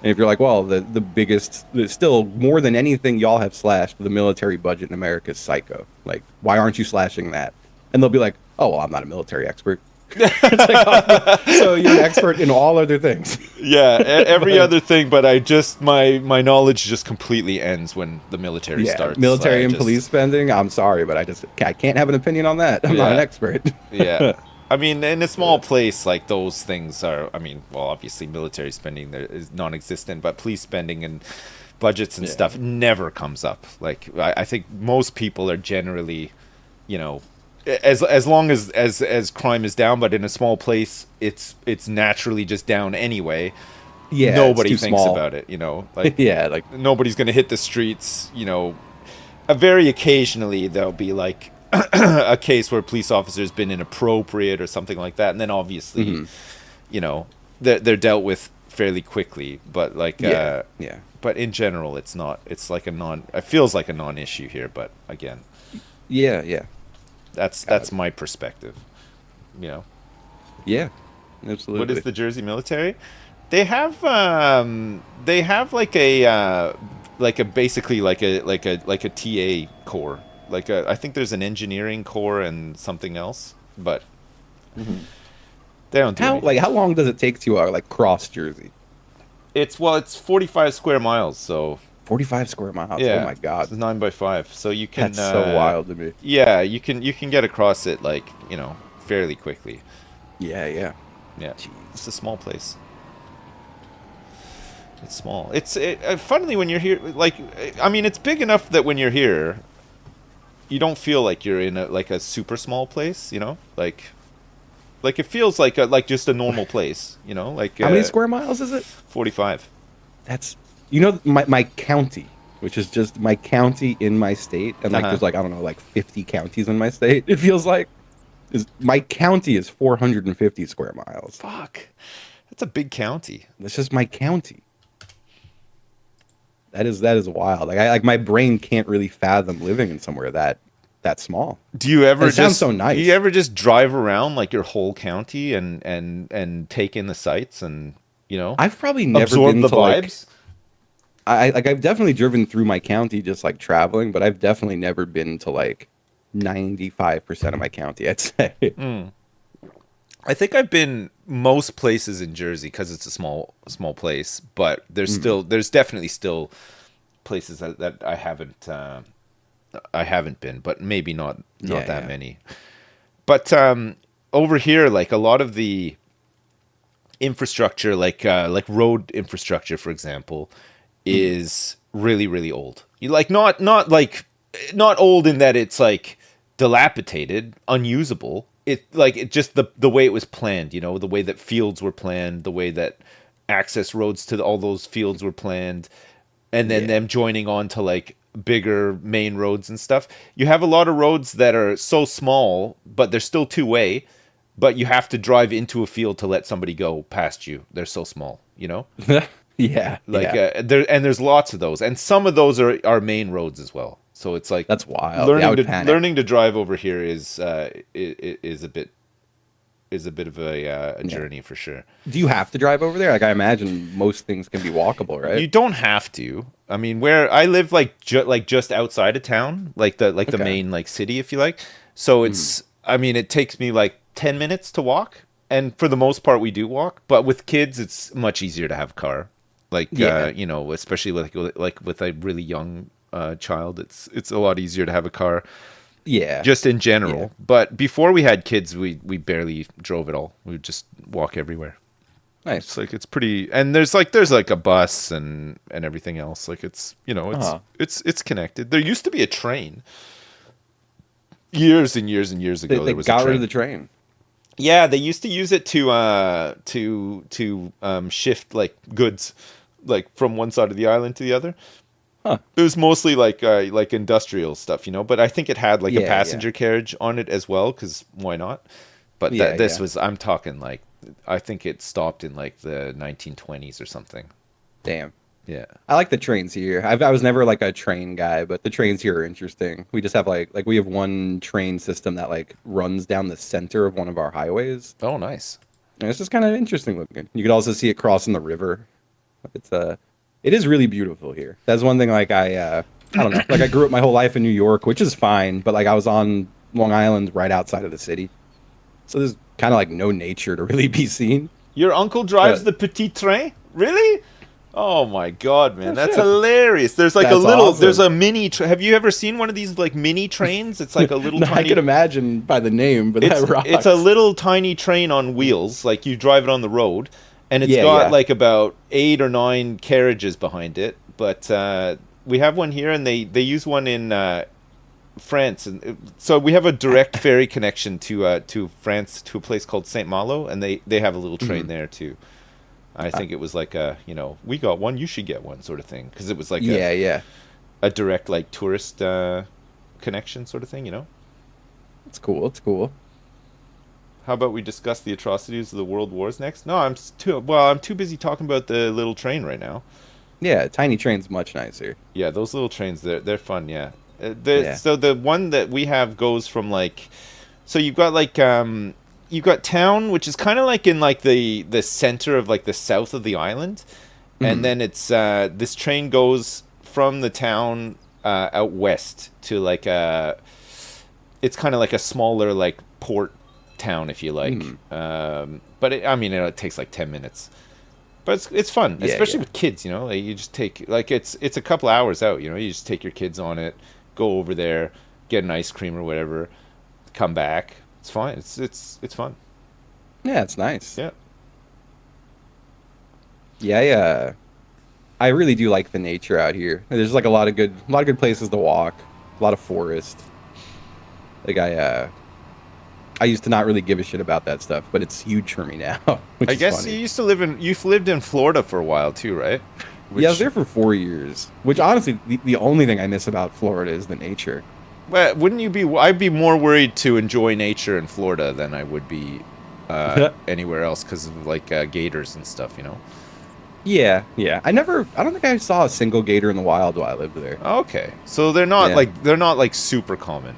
if you're like, well, the biggest, still more than anything y'all have slashed, the military budget in America is psycho. Like, why aren't you slashing that? And they'll be like, oh, well, I'm not a military expert. It's like, oh, so you're an expert in all other things. yeah. Every But, other thing, but I just my knowledge just completely ends when the military yeah, starts. military I and just police spending. I'm sorry, but I can't have an opinion on that. I'm not an Yeah. expert. Yeah. I mean, in a small Yeah. place, like those things are, I mean, well, obviously military spending there is non-existent, but police spending and budgets and Yeah. stuff never comes up. Like, I think most people are generally, you know, as long as crime is down, but in a small place, it's naturally just down anyway. Yeah, it's Nobody too thinks small. about it, you know, like Yeah, like nobody's gonna hit the streets, you know. Very occasionally there'll be like a case where a police officer's been inappropriate or something like that, and then obviously, mhm. you know, they're dealt with fairly quickly. But like, Yeah, yeah, but in general, it's not. It's like a non. It feels like a non-issue here, but again, yeah, yeah, that's my perspective. You know, yeah. what Absolutely. is the Jersey military? They have like a basically like a TA core. I think there's an engineering core and something else, but Mhm. they don't do anything. How long does it take to like cross Jersey? It's 45 square miles, so 45 square miles. Oh yeah, my it's god. 9 by 5, so you can That's so wild to me. yeah, you can get across it like, fairly quickly. Yeah, yeah. Yeah, Jeez. it's a small place. It's small. Funnily when you're here, like, I mean, it's big enough that when you're here, you don't feel like you're in a super small place, you know? Like it feels like just a normal place, you know? Like How many square miles is it? 45. That's my county, which is just my county in my state, and like Uh-huh. there's like I don't know like 50 counties in my state. It feels like is my county is 450 square miles. Fuck. That's a big county. That's just my county. That is wild. Like I like my brain can't really fathom living in somewhere that small. Do you And ever it sounds just so do you nice. ever just drive around like your whole county and take in the sights and, you know, I've probably never absorb been the to like vibes? I like I've definitely driven through my county just like traveling, but I've definitely never been to like 95% of my county, I'd say. I think I've been most places in Jersey because it's a small place, but there's definitely still places that I haven't been, but maybe not Yeah, that yeah. many. But over here, like a lot of the infrastructure, like road infrastructure, for example, Mhm. is really old. You like not old in that it's like dilapidated, unusable. It just the way it was planned, you know, the way that fields were planned, the way that access roads to all those fields were planned, and then Yeah. them joining on to like bigger main roads and stuff. You have a lot of roads that are so small, but they're still two way, but you have to drive into a field to let somebody go past you. They're so small, you know? Yeah, Like yeah. there's lots of those. And some of those are main roads as well. So it's like That's wild. Yeah, I would panic. learning to drive over here is a bit of a Yeah. journey for sure. Do you have to drive over there? Like I imagine most things can be walkable, right? You don't have to. I mean, where I live, like just outside of town, like the Okay. main like city, if you like. So Mhm. it's, I mean, it takes me like 10 minutes to walk, and for the most part, we do walk. But with kids, it's much easier to have a car. Like Yeah. you know, especially like with a really young child, it's a lot easier to have a car Yeah. just in Yeah. general. But before we had kids, we barely drove at all. We would just walk everywhere. It's Nice. like it's pretty, and there's like a bus and everything else. Like it's, you know, Uh-huh. it's connected. There used to be a train years and years and years They ago. they There was a got rid of train. the train. Yeah, they used to use it to shift like goods like from one side of the island to the other. Huh. It was mostly like industrial stuff, you know, but I think it had like a Yeah, yeah. passenger carriage on it as well, because why not? But Yeah, that this yeah. was, I'm talking like, I think it stopped in like the 1920s or something. Damn. Yeah. I like the trains here. I was never like a train guy, but the trains here are interesting. We just have like we have one train system that like runs down the center of one of our highways. Oh, nice. And it's just kind of interesting looking. You could also see it crossing the river. It's it is really beautiful here. That's one thing like I don't know. Like I grew up my whole life in New York, which is fine, but like I was on Long Island right outside of the city. So there's kind of like no nature to really be seen. Your uncle drives But the petit train? Really? Oh my God, man, oh that's shit. hilarious. That's There's awesome. a have you ever seen one of these like mini trains? It's like a little No, I could tiny, imagine by the name, but that it's a rocks. little tiny train on wheels. Like you drive it on the road, and it's Yeah, got yeah. like about 8 or 9 carriages behind it. But we have one here, and they use one in France, and so we have a direct ferry connection to France, to a place called Saint Malo, and they have a little train Mhm. there too. I think it was like a, you know, we got one, you should get one sort of thing, because it was like Yeah, yeah. a direct like tourist connection sort of thing, you know. It's cool. It's cool. How about we discuss the atrocities of the world wars next? No, I'm too busy talking about the little train right now. Yeah, tiny train's much nicer. Yeah, those little trains, they're fun. Yeah, Yeah. so the one that we have goes from like, so you've got like you've got town, which is kind of like in like the center of like the south of the island, and Mhm. then it's this train goes from the town out west to like it's kind of like a smaller like port town, if you like. Mhm. But I mean, it takes like 10 minutes. But it's fun, Yeah, especially yeah. with kids. You know, like you just take like it's a couple hours out. You know, you just take your kids on it, go over there, get an ice cream or whatever, come back. It's fine. It's fun. Yeah, it's nice. Yeah. Yeah, I really do like the nature out here. There's like a lot of good places to walk, a lot of forest. Like I used to not really give a shit about that stuff, but it's huge for me now, which I is guess funny. you've lived in Florida for a while too, right? Yeah, I was which there for 4 years. Which honestly, the only thing I miss about Florida is the nature. well, wouldn't you be? I'd be more worried to enjoy nature in Florida than I would be anywhere else because of like gators and stuff. You know. Yeah, yeah. I don't think I saw a single gator in the wild while I lived there. Okay, so Yeah, they're not like super common.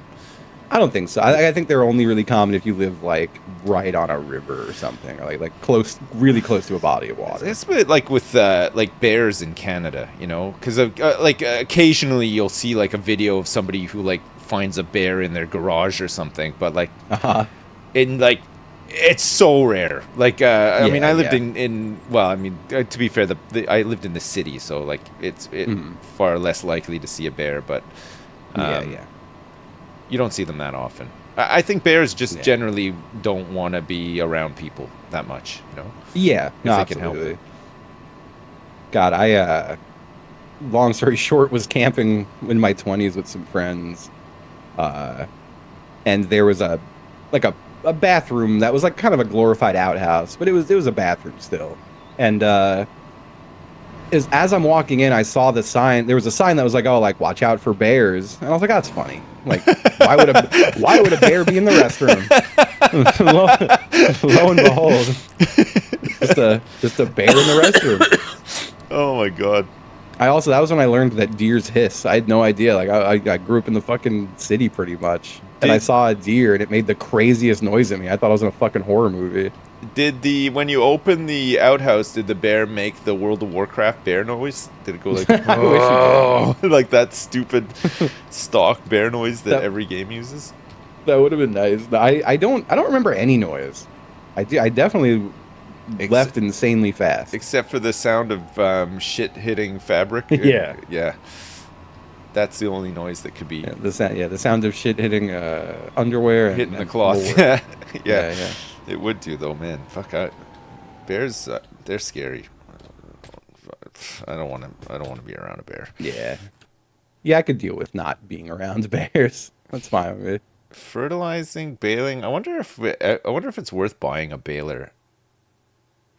I don't think so. I think they're only really common if you live like right on a river or something, or like close, really close to a body of water. It's a bit like with like bears in Canada, you know, because occasionally you'll see like a video of somebody who like finds a bear in their garage or something, but like Uh-huh. in like it's so rare. Like I mean, Yeah, I lived yeah. in well, I mean, to be fair, I lived in the city, so like it Mhm. far less likely to see a bear, but Yeah, um, yeah. you don't see them that often. I think bears just Yeah. generally don't want to be around people that much, you know, Yeah, no, if they can help it. absolutely. God, long story short, was camping in my 20s with some friends. Uh, and there was like a bathroom that was like kind of a glorified outhouse, but it was a bathroom still. And as I'm walking in, I saw the sign. There was a sign that was like, "Oh, like watch out for bears." And I was like, "That's funny. Like, why would a bear be in the restroom?" lo and behold, just a bear in the restroom. Oh my god. That was when I learned that deers hiss. I had no idea. Like I grew up in the fucking city pretty much, and I Did saw a deer, and it made the craziest noise at me. I thought I was in a fucking horror movie. did the when you open the outhouse, did the bear make the World of Warcraft bear noise? Did it go like I wish he did. oh like that stupid stock bear noise that That every game uses? that would have been nice. I don't remember any noise. I definitely Ex- left insanely fast. except for the sound of shit hitting fabric. Yeah. Yeah, that's the only noise that could be The sound of shit hitting underwear hitting the and cloth. floor. Yeah, yeah, Yeah, yeah. it would do though, man. Fuck, bears, they're scary. I don't want to. I don't want to be around a bear. Yeah. Yeah, I could deal with not being around bears. That's fine with me. Fertilizing, baling. I wonder if it's worth buying a baler.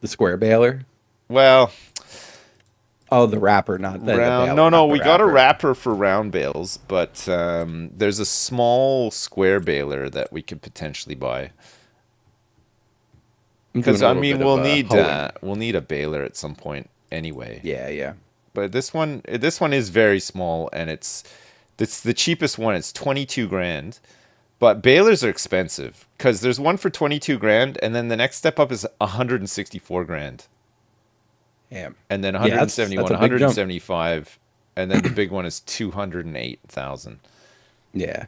The square baler. Well, Oh, the wrapper, not the round. baler, No, no, not the we got a wrapper. wrapper for round bales, but there's a small square baler that we could potentially buy. I'm Because doing a I little mean, bit of hoeing. we'll need a baler at some point anyway. Yeah, yeah. But this one is very small, and it's the cheapest one. It's 22 grand. But balers are expensive because there's one for 22 grand, and then the next step up is 164 grand, Damn. and then Yeah, that's 171, a big jump. 175, and then the big one is 208,000. Yeah.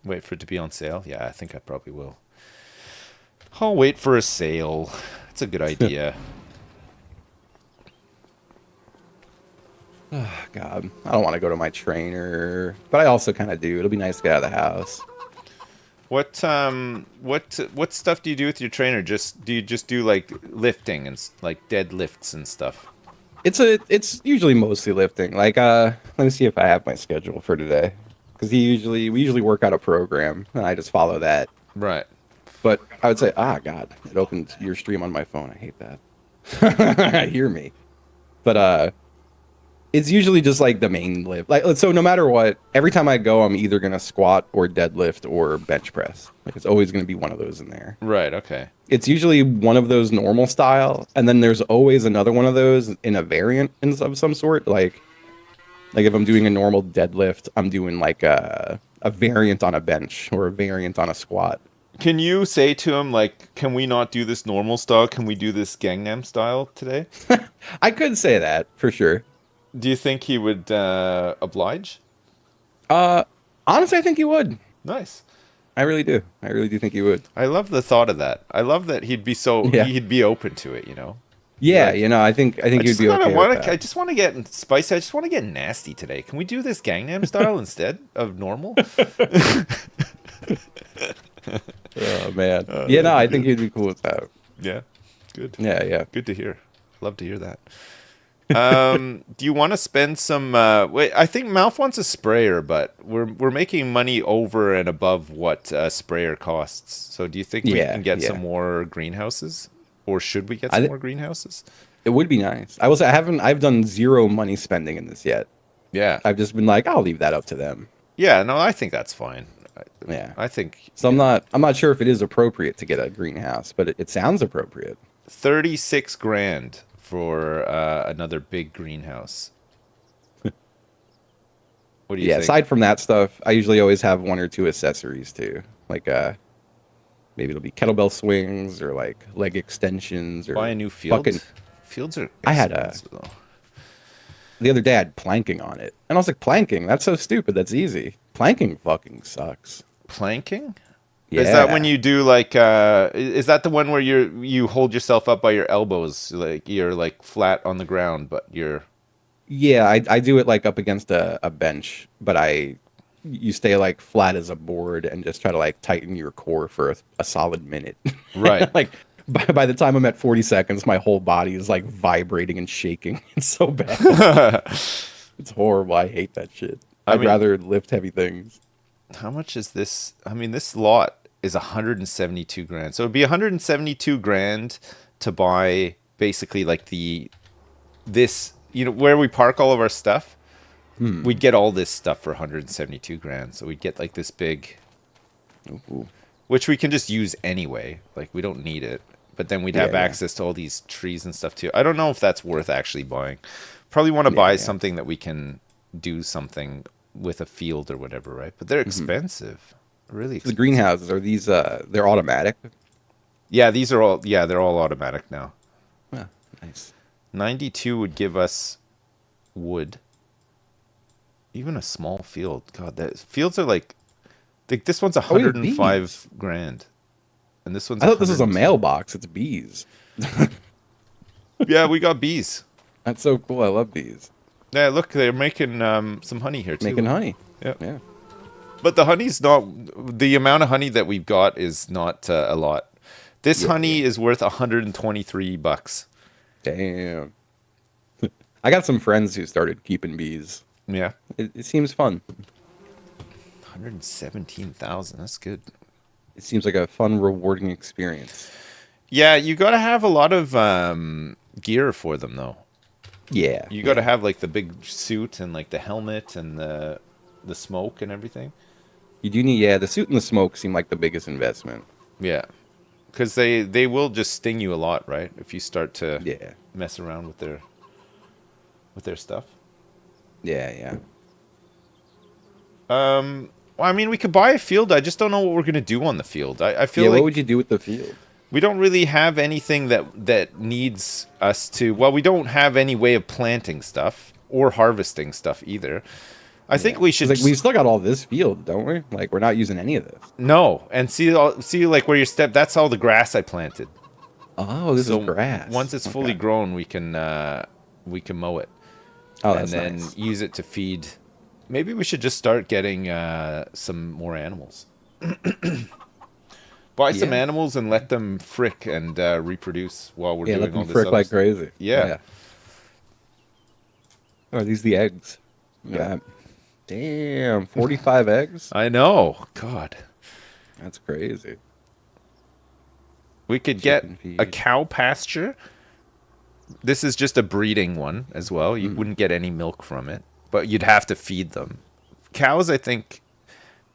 Wait for it to be on sale. Yeah, I think I probably will. I'll wait for a sale. It's a good idea. God, I don't want to go to my trainer, but I also kind of do. It'll be nice to get out of the house. What stuff do you do with your trainer? Do you just do like lifting and like deadlifts and stuff? It's usually mostly lifting. Like let me see if I have my schedule for today, because we usually work out a program and I just follow that. Right. But I would say, God, it opened your stream on my phone. I hate that. Hear me. But it's usually just like the main lift. Like so, no matter what, every time I go, I'm either gonna squat or deadlift or bench press. Like it's always gonna be one of those in there. Right. Okay. It's usually one of those normal style, and then there's always another one of those in a variant of some sort. Like if I'm doing a normal deadlift, I'm doing like a variant on a bench or a variant on a squat. Can you say to him like, can we not do this normal style? Can we do this Gangnam style today? I could say that for sure. Do you think he would oblige? Honestly, I think he would. Nice. I really do. I really do think he would. I love the thought of that. I love that Yeah. he'd be open to it. You know. Yeah, Like, I think he'd be okay with I that. just want to get spicy. I just want to get nasty today. Can we do this Gangnam style instead of normal? Oh man. Yeah, no, I think he'd be cool with that. Yeah. Good. Yeah, yeah. Good to hear. Love to hear that. Do you want to spend some? Wait, I think Malf wants a sprayer, but we're making money over and above what a sprayer costs. So, do you think we Yeah, can get yeah. some more greenhouses, or should we get I some th- more greenhouses? It would be nice. I will say I've done zero money spending in this yet. Yeah. I've just been like, I'll leave that up to them. Yeah, no, I think that's fine. Yeah. I think, So I'm not sure if it is appropriate to get a greenhouse, but it sounds appropriate. 36 grand for another big greenhouse. What do you Yeah, think? aside from that stuff, I usually always have one or two accessories too. Like maybe it'll be kettlebell swings or like leg extensions Buy or a new field? fucking Fields are I had a expensive though. the other day I had planking on it. And I was like, planking, that's so stupid, that's easy. Planking fucking sucks. Planking? Is that when Yeah. you do like is that the one where you hold yourself up by your elbows, like you're like flat on the ground, but you're Yeah, I do it like up against a bench, but you stay like flat as a board and just try to like tighten your core for a solid minute. right. Like by the time I'm at 40 seconds, my whole body is like vibrating and shaking. It's so bad. It's horrible. I hate that shit. I I'd mean, rather lift heavy things. how much is this? I mean, this lot is 172 grand. So it'd be 172 grand to buy basically like this, where we park all of our stuff. We'd get all this stuff for 172 grand. So we'd get like this big, Ooh. which we can just use anyway. Like we don't need it. But then we'd Yeah, have yeah. access to all these trees and stuff too. I don't know if that's worth actually buying. Probably want to Yeah, buy yeah. something that we can do something with a field or whatever, right? But they're expensive. Really So the expensive. greenhouses are these they're automatic? Yeah, they're all automatic now. Huh, nice. 92 would give us wood. Even a small field. God, that fields are like this one's Oh, we have bees. 105 grand. And this one's I thought this was a 102. mailbox. It's bees. Yeah, we got bees. That's so cool. I love bees. Yeah, look, they're making some honey here too. Making honey. Yeah. Yeah. But the honey's not the amount of honey that we've got is not a lot. This Yeah, honey yeah. is worth 123 bucks. Damn. I got some friends who started keeping bees. Yeah. It seems fun. 117,000. That's good. It seems like a fun, rewarding experience. Yeah, you got to have a lot of gear for them though. Yeah. You got to Yeah. have like the big suit and like the helmet and the smoke and everything. You do need, yeah, the suit and the smoke seem like the biggest investment. Yeah. Cuz they will just sting you a lot, right? If you start to Yeah. mess around with their stuff. Yeah, yeah. Well, I mean, we could buy a field. I just don't know what we're going to do on the field. I feel Yeah, like what would you do with the field? we don't really have anything that needs us to. Well, we don't have any way of planting stuff or harvesting stuff either. I think Yeah. we 'Cause, should like, we still got all this field, don't we? Like, we're not using any of this. no and see like where your step. That's all the grass I planted. Oh, this So is grass. once it's fully Okay. grown, we can mow it Oh, and that's then nice. use it to feed. Maybe we should just start getting some more animals. Buy some Yeah. animals and let them frick and reproduce while we're Yeah, let doing all them this frick other like stuff. crazy. Yeah. Oh, are these the eggs? Yeah. Damn, 45 eggs? I know. God. That's crazy. We could get Chicken a feed. cow pasture. This is just a breeding one as well. You wouldn't get any milk from it, but you'd have to feed them. Cows, I think.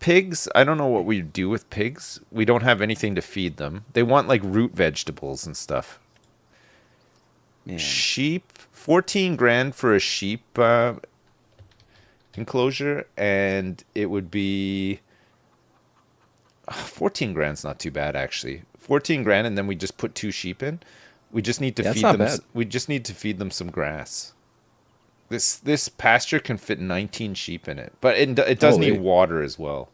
Pigs, I don't know what we do with pigs. We don't have anything to feed them. They want like root vegetables and stuff. Man. Sheep, 14 grand for a sheep enclosure, and it would be 14 grand's not too bad actually. 14 grand, and then we just put two sheep in. We just need to Yeah, that's feed not them. bad. We just need to feed them some grass. This pasture can fit 19 sheep in it, but it does Holy. need water as well.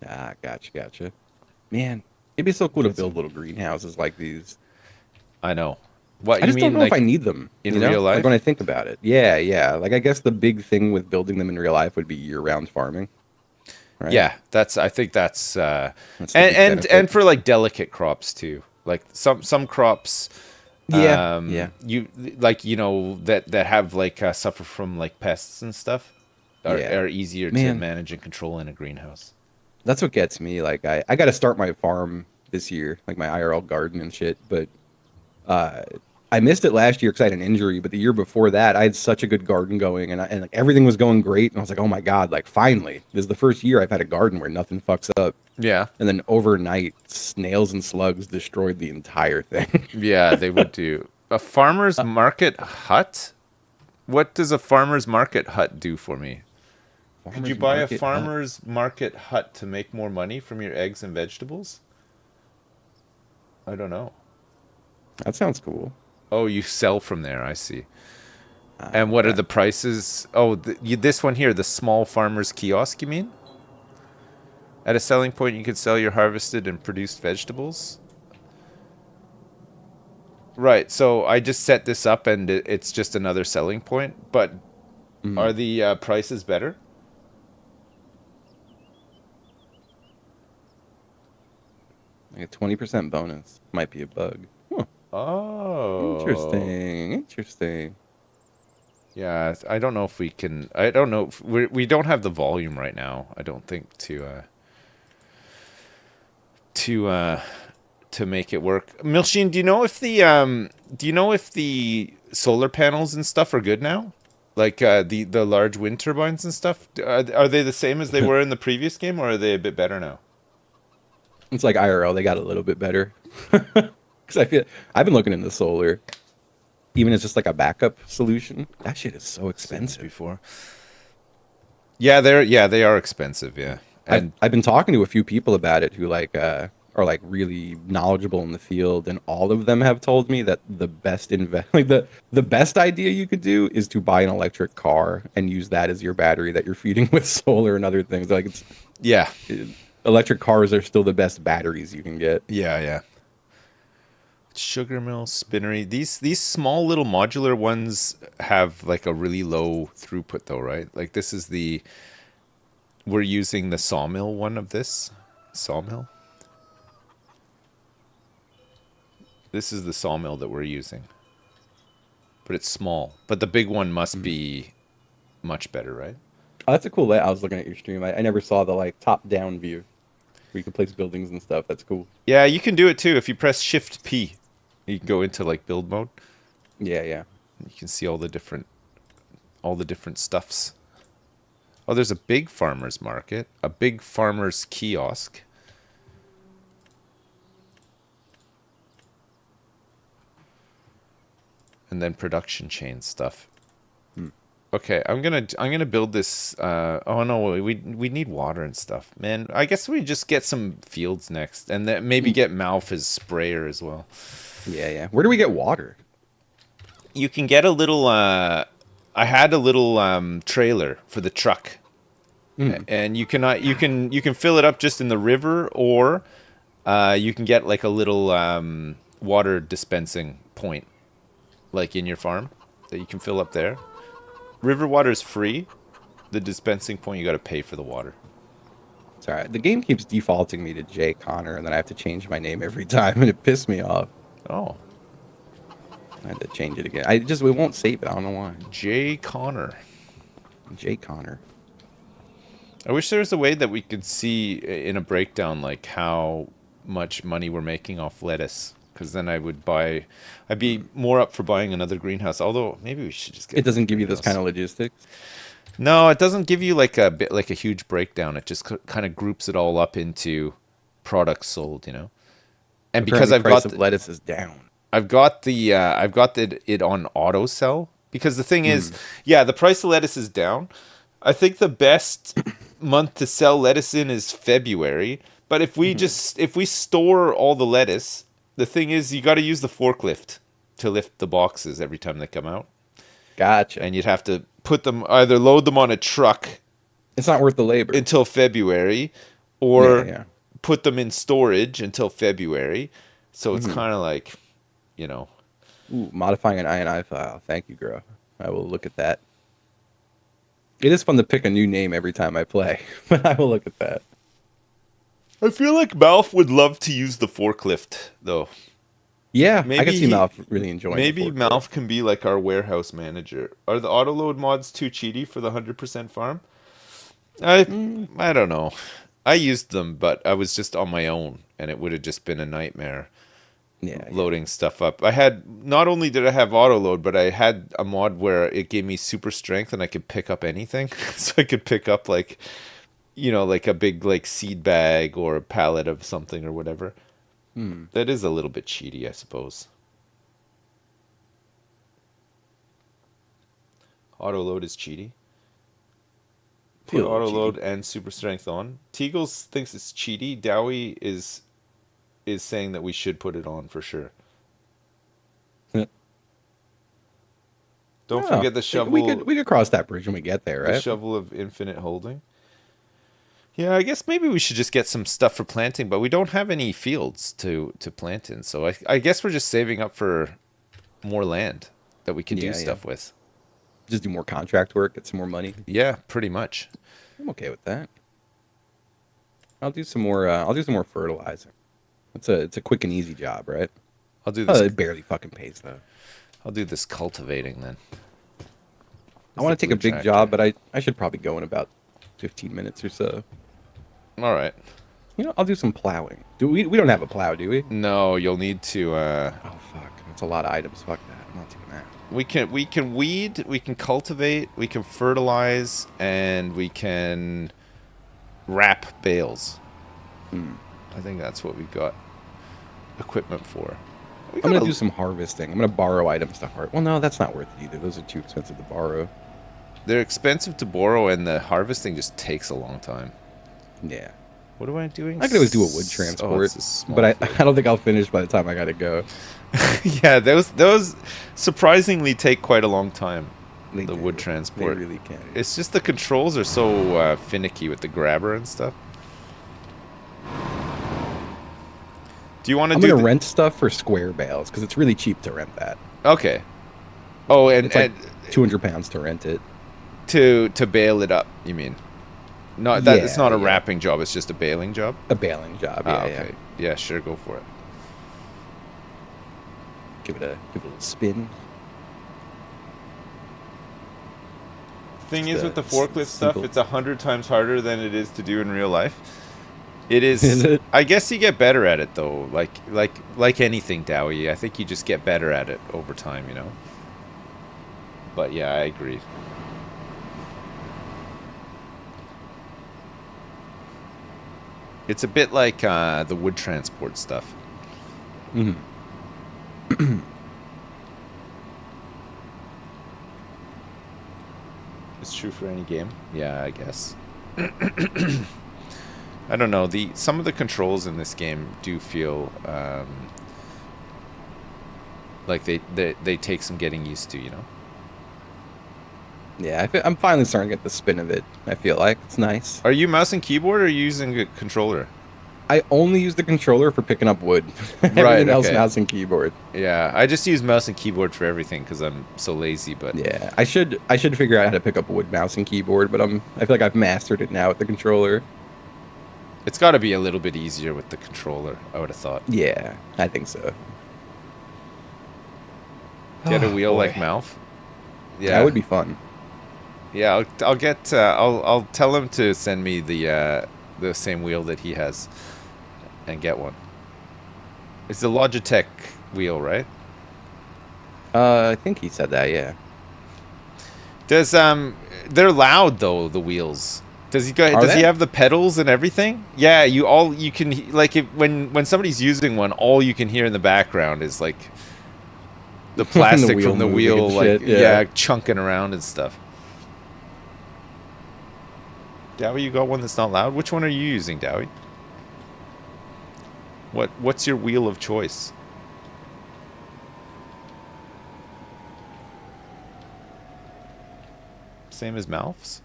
Ah, gotcha. Man, it'd be so cool to build little greenhouses like these. I know. What I you just don't mean, know if like I need them in you know? real life? Like when I think about it. Yeah, yeah. Like I guess the big thing with building them in real life would be year-round farming, right? Yeah, I think that's That's the big and benefit. for like delicate crops too. Like some crops Yeah, yeah. you like that have like suffer from like pests and stuff Yeah. are easier to Man. manage and control in a greenhouse. That's what gets me. Like I got to start my farm this year, like my IRL garden and shit. But I missed it last year because I had an injury, but the year before that, I had such a good garden going, and like everything was going great, and I was like, oh my god, like finally, this is the first year I've had a garden where nothing fucks up. Yeah. And then overnight, snails and slugs destroyed the entire thing. Yeah, they would do. A farmer's market hut? What does a farmer's market hut do for me? Could you Farmers buy a market hut. farmer's market hut to make more money from your eggs and vegetables? I don't know. That sounds cool. Oh, you sell from there, I see. And what are Yeah. the prices? Oh, this one here, the small farmer's kiosk, you mean? At a selling point, you could sell your harvested and produced vegetables? Right, so I just set this up and it's just another selling point, but are Mm. the prices better? Like a 20% bonus might be a bug. Huh. Oh. Interesting. Interesting. Yeah, I don't know if we can. I don't know. If we don't have the volume right now. I don't think to to make it work. Milshin, do you know if the solar panels and stuff are good now? Like the large wind turbines and stuff. Are they the same as they were in the previous game, or are they a bit better now? It's like IRL, they got a little bit better. Because I feel I've been looking into solar, even as just like a backup solution. That shit is so Seen this expensive. before. Yeah, they are expensive. Yeah, I've and I've been talking to a few people about it who like are like really knowledgeable in the field, and all of them have told me that the best like the best idea you could do is to buy an electric car and use that as your battery that you're feeding with solar and other things. Like yeah, electric cars are still the best batteries you can get. yeah. Sugar mill, spinnery. These small little modular ones have like a really low throughput though, right? Like this is the we're using the sawmill one of this sawmill. This is the sawmill that we're using, but it's small. But the big one must Mhm. be much better, right? Oh, that's a cool layout. I was looking at your stream. I never saw the like top down view where you can place buildings and stuff. That's cool. Yeah, you can do it too if you press Shift P. You can go into like build mode. Yeah, yeah. You can see all the different stuffs. Oh, there's a big farmer's market, a big farmer's kiosk. And then production chain stuff. Hmm. Okay, I'm gonna build this. Oh no, we need water and stuff, man. I guess we just get some fields next, and then maybe get Malf as sprayer as well. Yeah, yeah. Where do we get water? You can get a little. I had a little trailer for the truck, Mm. and you can fill it up just in the river, or you can get like a little water dispensing point, like in your farm, that you can fill up there. River water is free. The dispensing point, you got to pay for the water. Sorry, the game keeps defaulting me to Jay Connor, and then I have to change my name every time, and it pissed me off. Oh, I had to change it again. It won't save it. I don't know why. Jay Connor. Jay Connor. I wish there was a way that we could see in a breakdown like how much money we're making off lettuce. Because then I'd be more up for buying another greenhouse. Although maybe we should just get It another doesn't give you this kind greenhouse. of logistics. No, it doesn't give you like a bit like a huge breakdown. It just kind of groups it all up into products sold, you know. And because Apparently, price of lettuce is down. I've got it on auto sell because the thing is, Mm. yeah, the price of lettuce is down. I think the best month to sell lettuce in is February. But Hmm. if we store all the lettuce, the thing is you got to use the forklift to lift the boxes every time they come out, Gotcha. and you'd have to put them either load them on a truck It's not worth the labor. until February, Yeah, or yeah. put them in storage until February. So it's Hmm. kind of like, you know, Ooh, modifying an INI file. Thank you, girl. I will look at that. It is fun to pick a new name every time I play, but I will look at that. I feel like Malf would love to use the forklift, though. Yeah, I could Maybe see he, Malf really enjoying the maybe forklift. Malf can be like our warehouse manager. Are the autoload mods too cheaty for the 100% farm? I, Mm, I don't know. I used them, but I was just on my own, and it would have just been a nightmare. Yeah, yeah. loading stuff up. I had not only did I have auto load, but I had a mod where it gave me super strength and I could pick up anything. So I could pick up like, like a big like seed bag or a pallet of something or whatever. Hmm. That is a little bit cheaty, I suppose. Auto load is cheaty. Put Feel a little auto cheaty. load and super strength on. Teagles thinks it's cheaty. Dowie is saying that we should put it on for sure. Don't Oh, forget the we could shovel, we could cross that bridge when we get there, the right? shovel of infinite holding. Yeah, I guess maybe we should just get some stuff for planting, but we don't have any fields to plant in. So I guess we're just saving up for more land that we can do Yeah, yeah. stuff with. Just do more contract work, get some more money. Yeah, pretty much. I'm okay with that. I'll do some more. I'll do some more fertilizing. It's a quick and easy job, right? I'll do Oh, this. it barely fucking pays though. I'll do this cultivating then. I Where's want the to take a blue big job, tractor? but I should probably go in about 15 minutes or so. All right. I'll do some plowing. We don't have a plow, do we? No, you'll need to. Oh fuck, that's a lot of items. Fuck that. I'm not doing that. We can weed, we can cultivate, we can fertilize, and we can wrap bales. Hmm. I think that's what we've got equipment for. We I'm got gonna a- do some harvesting. I'm gonna borrow items to harvest. Well, no, that's not worth it either. Those are too expensive to borrow. They're expensive to borrow, and the harvesting just takes a long time. Yeah. What am I doing? I could always do a wood Oh, transport, it's a small but I field. I don't think I'll finish by the time I gotta go. Yeah, those surprisingly take quite a long time. They The do. wood They transport. really can. It's just the controls are so finicky with the grabber and stuff. Do you want to I'm do? gonna rent stuff for square bales because it's really cheap to rent that. Okay. Oh, and, It's like and 200 pounds to rent it. to bail it up, you mean? Not that it's Yeah, not a yeah. wrapping job; it's just a bailing job. A baling job. Ah, Yeah, okay. Yeah, sure, go for it. Give it a little spin. Thing Just is, a with the forklift stuff, simple- it's 100 times harder than it is to do in real life. It is. Is it? I guess you get better at it though. Like anything, Dowie. I think you just get better at it over time, you know. But yeah, I agree. It's a bit like the wood transport stuff. Mhm. It's true for any game. Yeah, I guess. I don't know. Some of the controls in this game do feel like they take some getting used to, you know. Yeah, I'm finally starting to get the spin of it. I feel like it's nice. Are you mouse and keyboard or are you using a controller? I only use the controller for picking up wood. Right, Everything else, okay. mouse and keyboard. Yeah, I just use mouse and keyboard for everything because I'm so lazy. But Yeah, I should figure out how to pick up wood, mouse, and keyboard, but I feel like I've mastered it now with the controller. it's got to be a little bit easier with the controller, I would have thought. Yeah, I think so. Get a Oh, wheel boy. like Mouth. Yeah, That would be fun. Yeah, I'll get. I'll tell him to send me the same wheel that he has, and get one. It's the Logitech wheel, right? I think he said that. Yeah. Does they're loud though, the wheels. Does he Are does he they? have the pedals and everything? Yeah, you can like when somebody's using one, all you can hear in the background is like the plastic wheel from the moving wheel, and like shit, yeah. chunking around and stuff. Dowie, you got one that's not loud? Which one are you using, Dowie? What's your wheel of choice? Same as Malf's?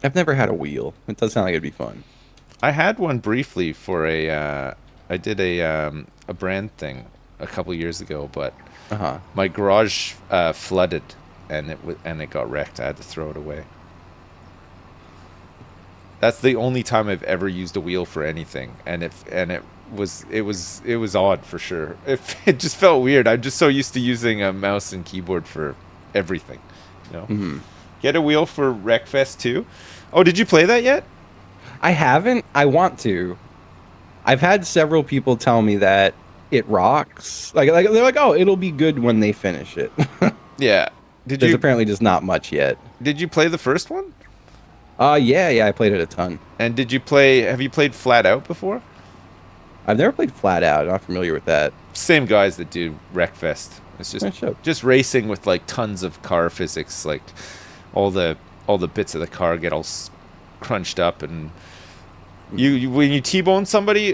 I've never had a wheel. It does sound like it'd be fun. I had one briefly for I did a brand thing a couple years ago, but Uh huh. my garage flooded and it got wrecked. I had to throw it away. That's the only time I've ever used a wheel for anything, and it was odd for sure. It just felt weird. I'm just so used to using a mouse and keyboard for everything, you know. Hmm. Get a wheel for Wreckfest 2. Oh, did you play that yet? I haven't. I want to. I've had several people tell me that it rocks. Like they're like, oh, it'll be good when they finish it. Yeah. Did There's you apparently just not much yet. did you play the first one? Yeah, I played it a ton. And did you play? Have you played Flat Out before? I've never played Flat Out. I'm not familiar with that. Same guys that do Wreckfest. It's That show. just racing with like tons of car physics, like all the bits of the car get all crunched up, and you when you T-bone somebody,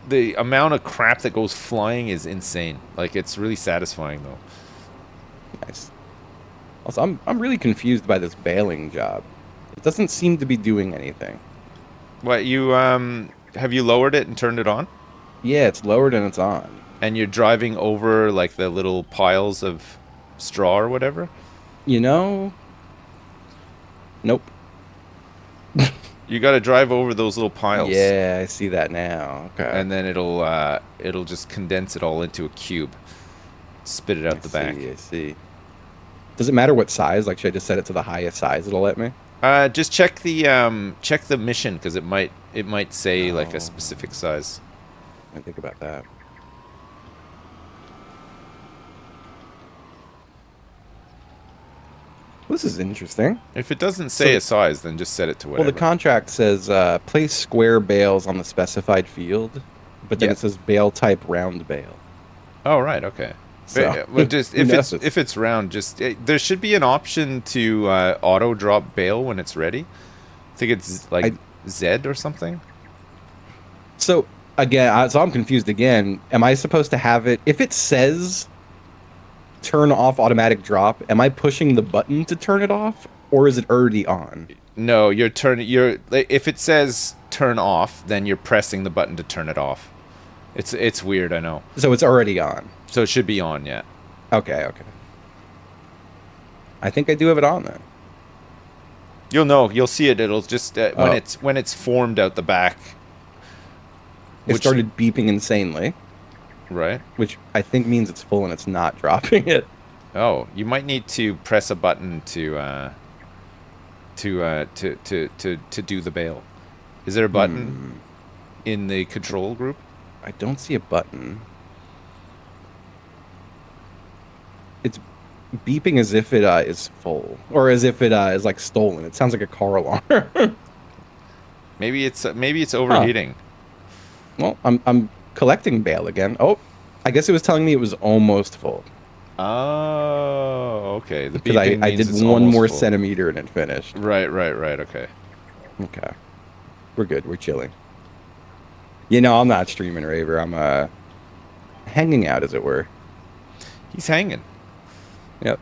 the amount of crap that goes flying is insane. Like it's really satisfying though. Nice. Also, I'm really confused by this bailing job. It doesn't seem to be doing anything. What you have you lowered it and turned it on? Yeah, it's lowered and it's on. And you're driving over like the little piles of straw or whatever? You know? Nope. You got to drive over those little piles. Yeah, I see that now. Okay. And then it'll just condense it all into a cube. Spit it out the back. I see. Does it matter what size? Like, should I just set it to the highest size it'll let me? Just check the mission because it might say like a specific size. I think about that. This is interesting. If it doesn't say a size, then just set it to whatever. Well, the contract says place square bales on the specified field, but then Yeah. it says bale type round bale. Oh right, okay. So, But just who knows? if it's round, there should be an option to auto drop bale when it's ready. I think it's like Z or something. So again, so I'm confused again. Am I supposed to have it if it says turn off automatic drop? Am I pushing the button to turn it off, or is it already on? No, if it says turn off, then you're pressing the button to turn it off. It's weird, I know. So it's already on. So it should be on, yeah. Okay. I think I do have it on then. You'll know. You'll see it. It'll just when it's formed out the back. It started beeping insanely, right? which I think means it's full and it's not dropping it. Oh, you might need to press a button to do the bail. Is there a button in the control group? I don't see a button. It's beeping as if it is full, or as if it is like stolen. It sounds like a car alarm. Maybe it's overheating. Well, I'm collecting bale again. Oh, I guess it was telling me it was almost full. Oh, okay. The Because beeping I means did it's one almost more full. centimeter and it finished. Right. Okay. Okay. We're good. We're chilling. You know, I'm not streaming Raver. I'm hanging out, as it were. He's hanging. Yep.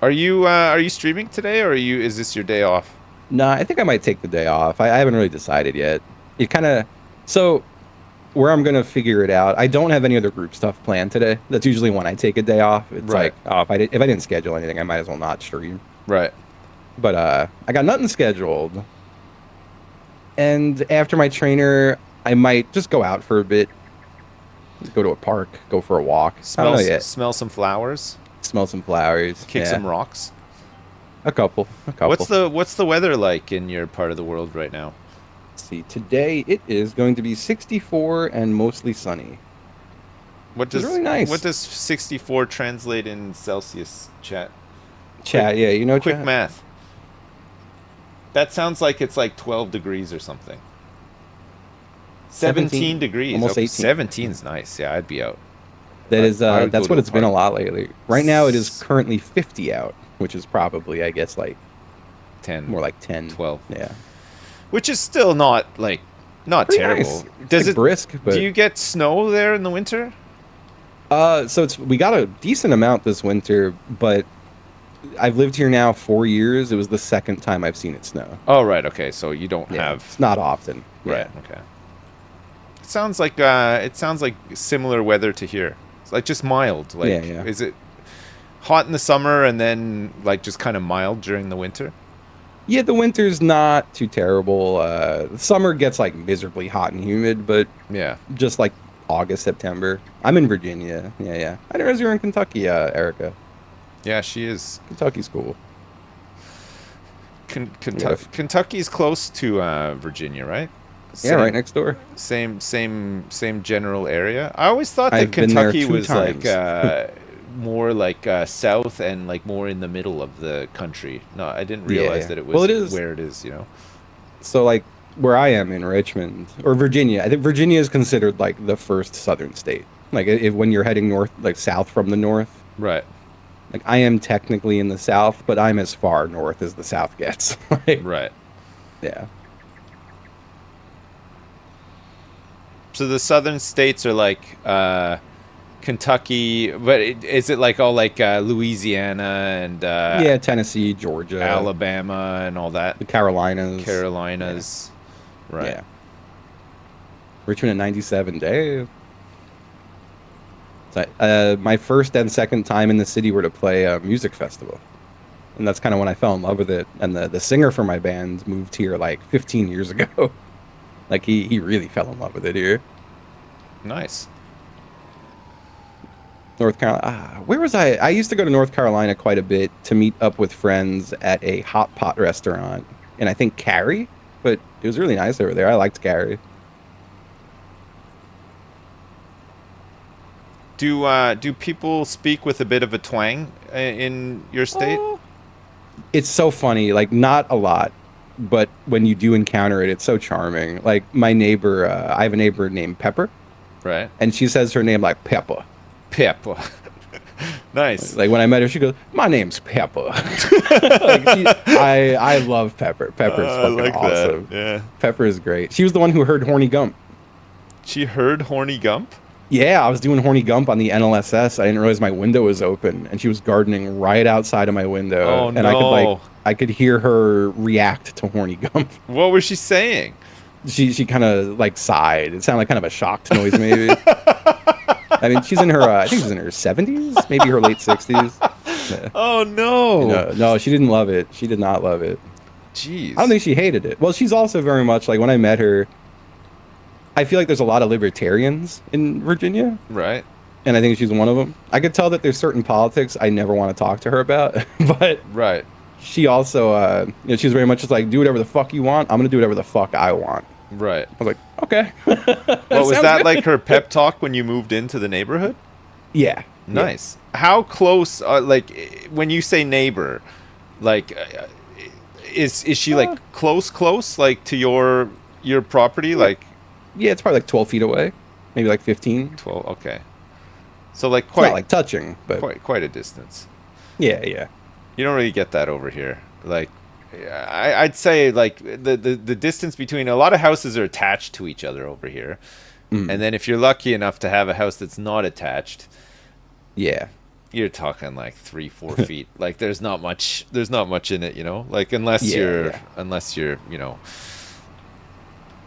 Are you streaming today, or is this your day off? No, I think I might take the day off. I haven't really decided yet. It kind of... So, where I'm going to figure it out, I don't have any other group stuff planned today. That's usually when I take a day off. It's Right. like, oh, if I didn't schedule anything, I might as well not stream. Right. But I got nothing scheduled. And after my trainer, I might just go out for a bit. Go to a park, go for a walk. I don't know yet. Smell some flowers. Smell some flowers. Kick yeah. some rocks. A couple. What's the weather like in your part of the world right now? Let's see. Today it is going to be 64 and mostly sunny. What does really nice. What does 64 translate in Celsius, chat? Chat, yeah, you know, Quick chat. math. That sounds like it's like 12 degrees or something. 17 degrees. Almost 18. 17's nice. Yeah, I'd be out. That is, I would that's go what to it's a been a park. lot lately. Right now it is currently 50 out, which is probably, I guess, like 10. more like 10. 12. Yeah. Which is still not Pretty terrible. nice. It's Does like it brisk, but Do you get snow there in the winter? so we got a decent amount this winter, but I've lived here now 4 years. It was the second time I've seen it snow. Oh, right. Okay. So you don't Yeah, have it's not often. Right. Yeah. Okay. It sounds like similar weather to here. It's like just mild. Like, Yeah. Is it hot in the summer and then like just kind of mild during the winter? Yeah, the winter's not too terrible. The summer gets like miserably hot and humid, but Yeah. just like August, September. I'm in Virginia. Yeah. I didn't realize you were in Kentucky, Erica. Yeah, she is. Kentucky's cool. Kentucky's close to Virginia, right? Yeah, right Same, next door. same general area. I always thought that I've been there Kentucky two was like times. more like south and like more in the middle of the country. No, I didn't Yeah, realize yeah. that it Well, was it is. where it is. You know. So like where I am in Richmond or Virginia, I think Virginia is considered like the first southern state. Like if when you're heading north, like south from the north, Right. like I am technically in the south, but I'm as far north as the south gets. Like, Right. yeah. So the southern states are like Kentucky, but is it like all like Louisiana and Yeah, Tennessee, Georgia, Alabama and all that? the Carolinas. Yeah. Carolinas. Right. Yeah. Richmond in 97. Dave. So, my first and second time in the city were to play a music festival. And that's kind of when I fell in love with it. And the singer for my band moved here like 15 years ago. Like he really fell in love with it here. Nice. North Carolina. Where was I? I used to go to North Carolina quite a bit to meet up with friends at a hot pot restaurant. And I think Cary, but it was really nice over there. I liked Cary. Do people speak with a bit of a twang in your state? It's so funny. Like not a lot, but when you do encounter it, it's so charming. Like my neighbor, I have a neighbor named Pepper, Right. and she says her name like Pepper. Pip. Nice. Like when I met her, she goes, "My name's Pepper." Like I love Pepper. Pepper's I fucking like awesome. that. Yeah. Pepper is great. She was the one who heard Horny Gump. She heard Horny Gump? Yeah, I was doing Horny Gump on the NLSS. I didn't realize my window was open, and she was gardening right outside of my window. Oh, and no. I could hear her react to Horny Gump. What was she saying? She kind of like sighed. It sounded like kind of a shocked noise, maybe. I mean, she's in her I think she's in her 70s, maybe her late 60s. Yeah. Oh, no. No, she didn't love it. She did not love it. Jeez. I don't think she hated it. Well, she's also very much like when I met her, I feel like there's a lot of libertarians in Virginia, Right. and I think she's one of them. I could tell that there's certain politics I never want to talk to her about, but Right. she also, she's very much just like, do whatever the fuck you want. I'm gonna do whatever the fuck I want. Right. I was like, okay. What was Sounds that good. like her pep talk when you moved into the neighborhood? Yeah. Nice. How close, like, when you say neighbor, like, is she like close, like to your property, like Yeah, it's probably like 12 feet away, maybe like 15. 12? Okay. So like It's not like touching, but quite a distance. yeah. You don't really get that over here. Like, I'd say like the distance between a lot of houses are attached to each other over here, and then if you're lucky enough to have a house that's not attached, Yeah. you're talking like 3-4 feet. Like there's not much in it, you know. Like unless Yeah.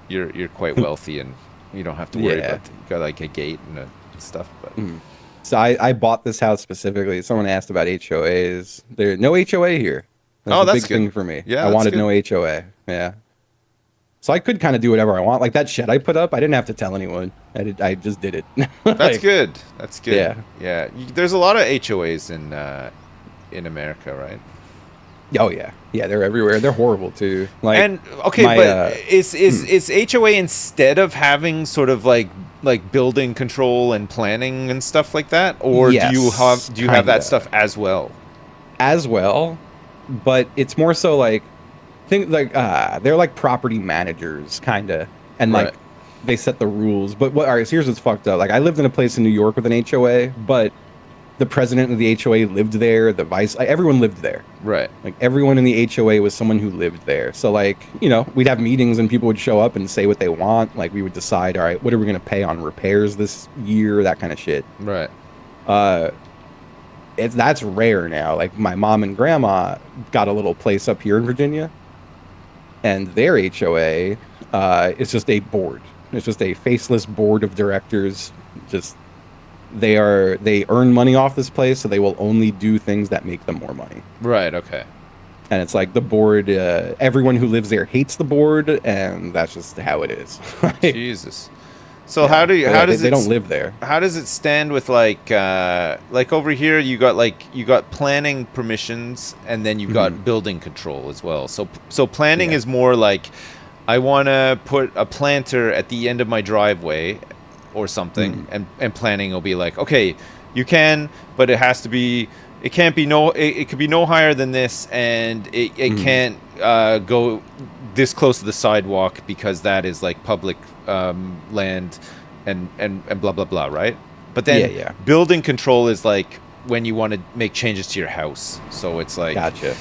you're you're quite wealthy and you don't have to worry Yeah. about you got like a gate and stuff. But So I bought this house specifically. Someone asked about HOAs. There's no HOA here. That's Oh, a that's big good. thing for me. Yeah, I that's wanted good. no HOA. Yeah. So I could kind of do whatever I want. Like that shed I put up, I didn't have to tell anyone. I just did it. That's Like, good. That's good. Yeah. Yeah. There's a lot of HOAs in America, right? Oh yeah. Yeah, they're everywhere. They're horrible too. Like And okay, my, but is HOA instead of having sort of like building control and planning and stuff like that, or Yes, do you have that kinda. stuff as well? as well, but it's more so like think like they're like property managers kind of, and like Right. they set the rules. But all right, so here's what's fucked up. Like I lived in a place in New York with an HOA, but the president of the HOA lived there, the vice, like, everyone lived there. Right. Like everyone in the HOA was someone who lived there. So like, we'd have meetings and people would show up and say what they want. Like we would decide, all right, what are we going to pay on repairs this year, that kind of shit. Right. That's rare now. Like my mom and grandma got a little place up here in Virginia, and their HOA is just a board. It's just a faceless board of directors. Just they earn money off this place, so they will only do things that make them more money. Right. Okay. And it's like the board. Everyone who lives there hates the board, and that's just how it is. Jesus. So how does they it don't live there? How does it stand with like over here you got planning permissions and then you've got building control as well. So planning Yeah. is more like I want to put a planter at the end of my driveway or something, Mm, and planning will be like, okay, you can, but it has to be, it can't be no, it could be no higher than this, and it mm. can't go this close to the sidewalk because that is like public land, and blah blah blah, right? But Yeah, then yeah. building control is like when you want to make changes to your house. So it's like, Gotcha.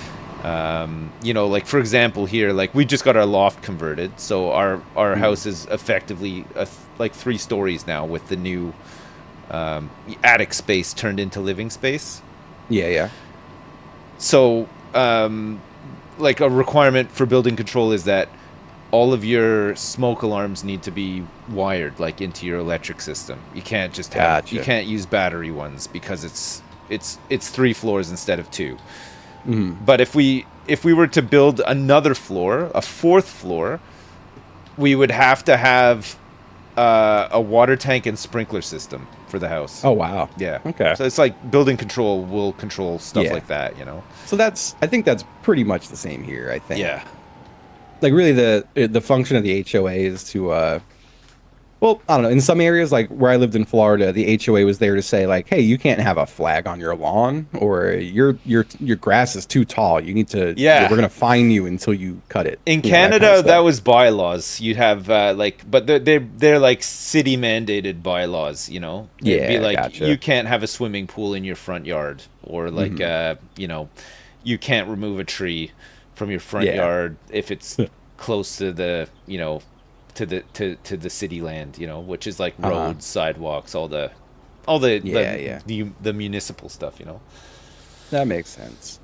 like for example here, like we just got our loft converted, so our Mm. house is effectively like 3 stories now with the new attic space turned into living space. Yeah, yeah. So like a requirement for building control is that all of your smoke alarms need to be wired like into your electric system. You Gotcha. can't use battery ones because it's 3 floors instead of 2. Mm. But if we were to build another floor, a 4th floor, we would have to have a water tank and sprinkler system for the house. Oh, wow. Yeah. Okay. So it's like building control will control stuff Yeah. like that. So I think that's pretty much the same here, I think. Yeah. Like really the function of the HOA is to well, I don't know. In some areas, like where I lived in Florida, the HOA was there to say, like, "Hey, you can't have a flag on your lawn, or your grass is too tall. You need to. We're Yeah. gonna fine you until you cut it." In That kind of Canada, that stuff. was bylaws. You'd have but they're like city mandated bylaws. It'd be Yeah, like gotcha. you can't have a swimming pool in your front yard, or like Hmm. you can't remove a tree from your front Yeah. yard if it's close to the city land. Which is like Uh-huh. roads, sidewalks, all the Yeah, yeah. the municipal stuff. That makes sense.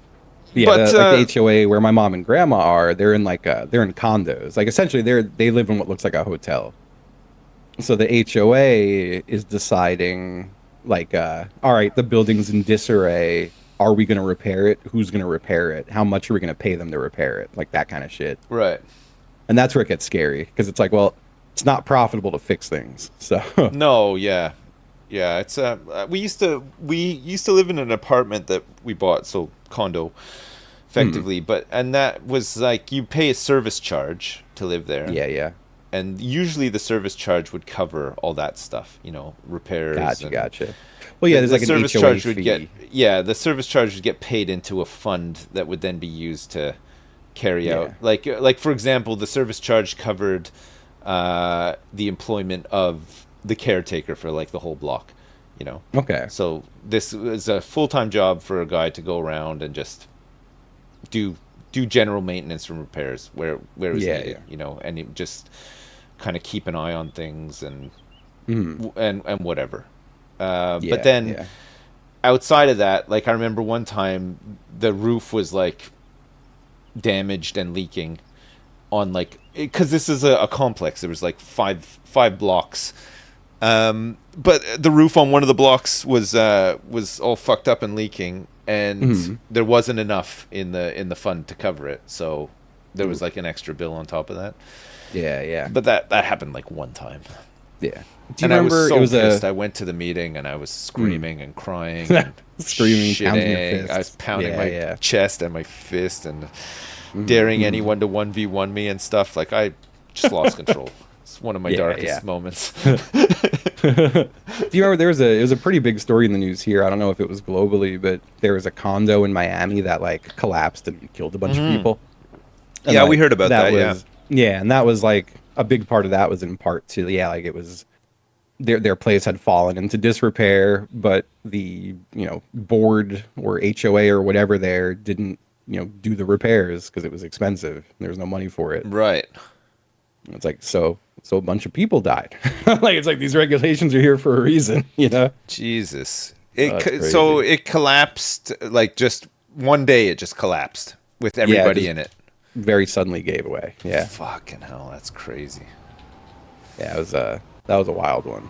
Yeah, But like the HOA where my mom and grandma are, they're in condos. Like essentially, they live in what looks like a hotel. So the HOA is deciding, like, all right, the building's in disarray. Are we going to repair it? Who's going to repair it? How much are we going to pay them to repair it? Like that kind of shit. right. And that's where it gets scary because it's like, well, it's not profitable to fix things. So, No, yeah, yeah. It's we used to live in an apartment that we bought, so condo, hmm, effectively. And that was like you pay a service charge to live there, yeah, yeah. and usually the service charge would cover all that stuff, repairs Gotcha, and gotcha. Well, yeah, there's the like an service HOA charge would get fee. yeah the service charge would get paid into a fund that would then be used to carry out, Yeah. like for example, the service charge covered the employment of the caretaker for like the whole block. Okay. So this was a full-time job for a guy to go around and just do do general maintenance and repairs where it was Yeah, needed, yeah. and it just kind of keep an eye on things and Hmm. and whatever. But Yeah, then yeah. outside of that, like I remember one time the roof was like damaged and leaking on like because this is a complex. There was like five blocks, but the roof on one of the blocks was all fucked up and leaking, and Hmm. there wasn't enough in the fund to cover it. So there was like an extra bill on top of that. Yeah, yeah, But that happened like one time, yeah. Do you and I was remember it so was pissed. a I went to the meeting and I was mm. screaming and crying and screaming, pounding your shitting. I was fists? pounding Yeah, my yeah. chest and my fist and Hmm, daring hmm. anyone to 1v1 me and stuff. Like I just lost control. It's one of my Yeah, yeah. darkest moments. Do you remember it was a pretty big story in the news here. I don't know if it was globally, but there was a condo in Miami that like collapsed and killed a bunch of people. And Yeah, we like heard about that, yeah. was yeah, and that was like a big part of that was in part to yeah, like it was their place had fallen into disrepair, but the board or HOA or whatever there didn't do the repairs because it was expensive. There was no money for it. Right. It's like so a bunch of people died. Like it's like these regulations are here for a reason. Jesus. Oh, that's So crazy. it collapsed like just one day. It just collapsed with Yeah, it everybody just in it. very suddenly gave away. Yeah, Fucking hell, that's crazy. yeah, it was that was a wild one.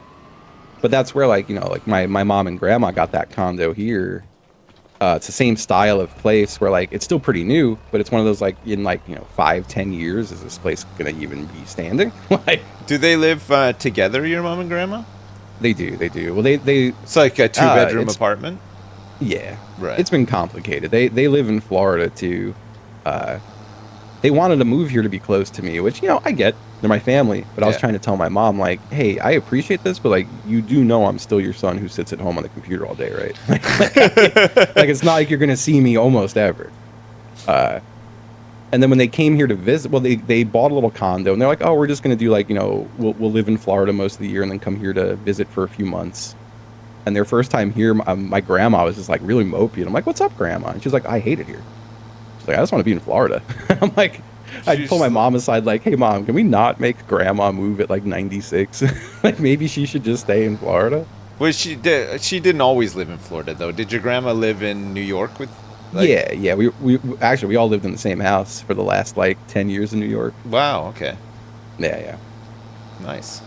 But that's where like like my mom and grandma got that condo here. It's the same style of place where like it's still pretty new, but it's one of those like in like 5-10 years is this place gonna even be standing? Like Do they live together, your mom and grandma? they do. Well they It's like a two-bedroom it's apartment. yeah, Right. it's been complicated. They live in Florida too. they wanted to move here to be close to me, which, I get. They're my family. But I was Yeah. trying to tell my mom, like, hey, I appreciate this, but, like, you do know I'm still your son who sits at home on the computer all day, right? Like, it's not like you're going to see me almost ever. And then when they came here to visit, well, they bought a little condo, and they're like, oh, we're just going to do, like, we'll live in Florida most of the year and then come here to visit for a few months. And their first time here, my grandma was just, like, really mopey. And I'm like, what's up, grandma? And she's like, I hate it here. She's like, I just want to be in Florida. I'm like, I pull my mom aside, like, hey, mom, can we not make grandma move at, like, 96? Like, maybe she should just stay in Florida. Well, she didn't always live in Florida, though. Did your grandma live in New York with? Like, Yeah. We actually, we all lived in the same house for the last, like, 10 years in New York. wow. Okay. Yeah. Nice.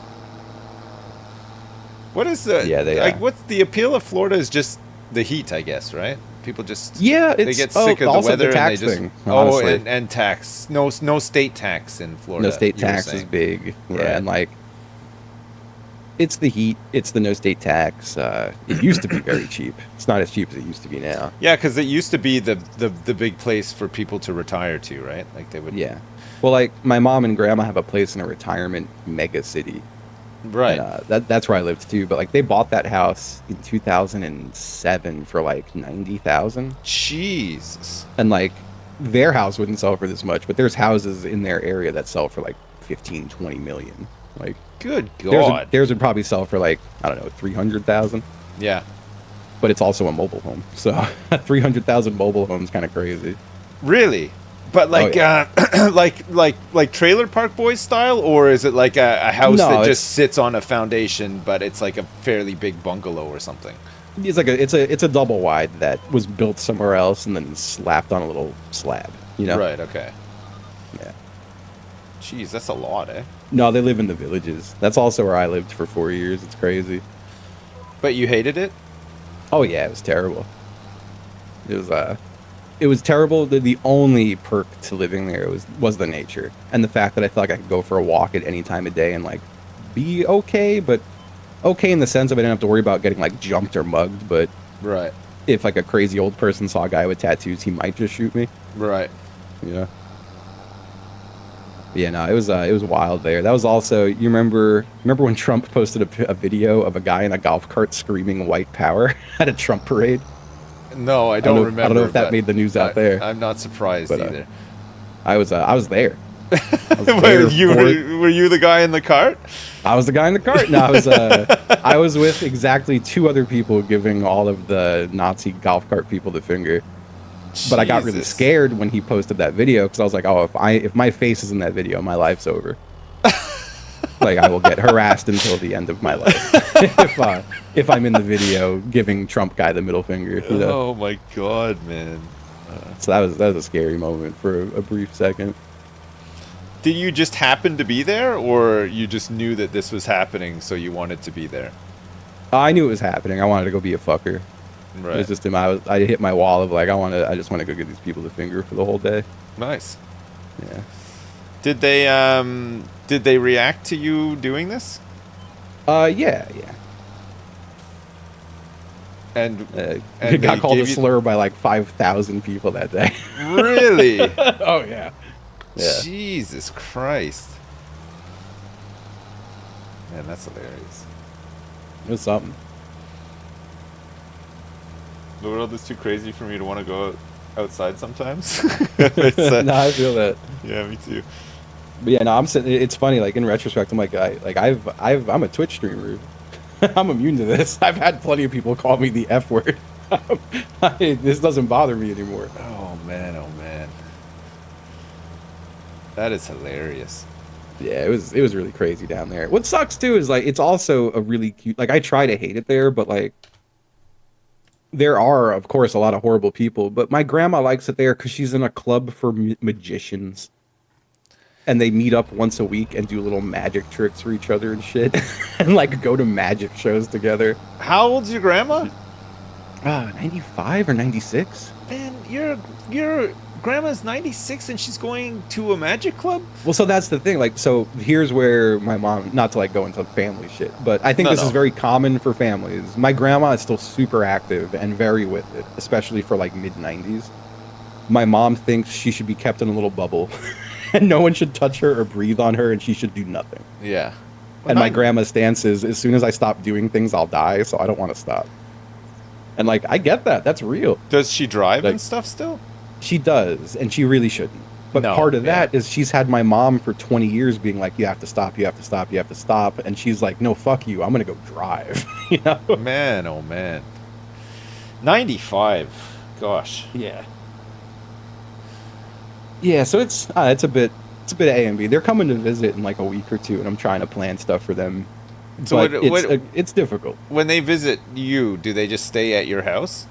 What is the Yeah, like? What's the appeal of Florida? Is just the heat, I guess, right? People just Yeah, they it's get sick of the also weather the tax and they just thing, honestly. and tax. No state tax in Florida. No state you were tax is saying. big. Yeah, Right. and, like, it's the heat. It's the no state tax. It used to be very cheap. It's not as cheap as it used to be now. Yeah, because it used to be the big place for people to retire to, right? Like they would. Yeah. Well, like, my mom and grandma have a place in a retirement mega city. Right. And, that's where I lived too. But, like, they bought that house in 2007 for, like, 90,000. Jesus. And, like, their house wouldn't sell for this much, but there's houses in their area that sell for, like, 15, 20 million. Like, Good God. theirs would probably sell for, like, I don't know, 300,000. Yeah. But it's also a mobile home, so 300,000 mobile homes kind of crazy. Really? But like, yeah. like Trailer Park Boys style, or is it like a house No, that it's- just sits on a foundation, but it's like a fairly big bungalow or something? It's like it's a double wide that was built somewhere else and then slapped on a little slab. Right. Okay. Yeah. Jeez, that's a lot, eh? No, they live in the villages. That's also where I lived for 4 years. It's crazy. But you hated it? Oh yeah, it was terrible. It was terrible. The only perk to living there was the nature and the fact that I felt like I could go for a walk at any time of day and, like, be okay, but okay in the sense of I didn't have to worry about getting, like, jumped or mugged. But Right. if, like, a crazy old person saw a guy with tattoos, he might just shoot me. Right. Yeah. Yeah, no, it was wild there. That was also, you remember when Trump posted a video of a guy in a golf cart screaming "White Power" at a Trump parade? No, I don't remember. I don't know if that but made the news out there. I'm not surprised But, either. I was there. I was there Were you the guy in the cart? I was the guy in the cart. No, I was with exactly two other people giving all of the Nazi golf cart people the finger. But I got really Jesus. scared when he posted that video because I was like, oh, if my face is in that video, my life's over. Like, I will get harassed until the end of my life if I'm in the video giving Trump guy the middle finger. Oh my God, man. So that was a scary moment for a brief second. Did you just happen to be there, or you just knew that this was happening, so you wanted to be there? I knew it was happening. I wanted to go be a fucker. Right. It was just I hit my wall of, like, I just want to go give these people the finger for the whole day. Nice. Yeah. Did they react to you doing this? Yeah. And It they got called a gave you- slur by like 5,000 people that day. Really? Oh yeah. Yeah. Jesus Christ. Man, that's hilarious. It was something. The world is too crazy for me to want to go outside sometimes. It's, No, I feel that. yeah, me too. But yeah, no, I'm sitting. It's funny. Like, in retrospect, I'm like, I'm a Twitch streamer. I'm immune to this. I've had plenty of people call me the F word. This doesn't bother me anymore. Oh man, oh man. That is hilarious. Yeah, it was really crazy down there. What sucks too is, like, it's also a really cute. Like, I try to hate it there, but, like, there are, of course, a lot of horrible people. But my grandma likes it there because she's in a club for magicians. And they meet up once a week and do little magic tricks for each other and shit. And, like, go to magic shows together. How old's your grandma? 95 or 96? Man, your grandma's 96 and she's going to a magic club? Well, so that's the thing. Like, so here's where my mom, not to, like, go into family shit, but I think No, this no. is very common for families. My grandma is still super active and very with it, especially for, like, mid-90s. My mom thinks she should be kept in a little bubble and no one should touch her or breathe on her, and she should do nothing. Yeah. Well, And my not, grandma's stance is, as soon as I stop doing things, I'll die. So I don't want to stop. And like, I get that. That's real. does she drive Like, and stuff still? she does, and she really shouldn't. But No. part of Yeah. that is she's had my mom for 20 years being like, you have to stop, you have to stop, you have to stop. And she's like, no, fuck you. I'm going to go drive. You know? Man, oh man. 95. Gosh. Yeah. Yeah, so it's a bit of A and B. They're coming to visit in like a week or two, and I'm trying to plan stuff for them. So But what, it's difficult. when they visit you, do they just stay at your house?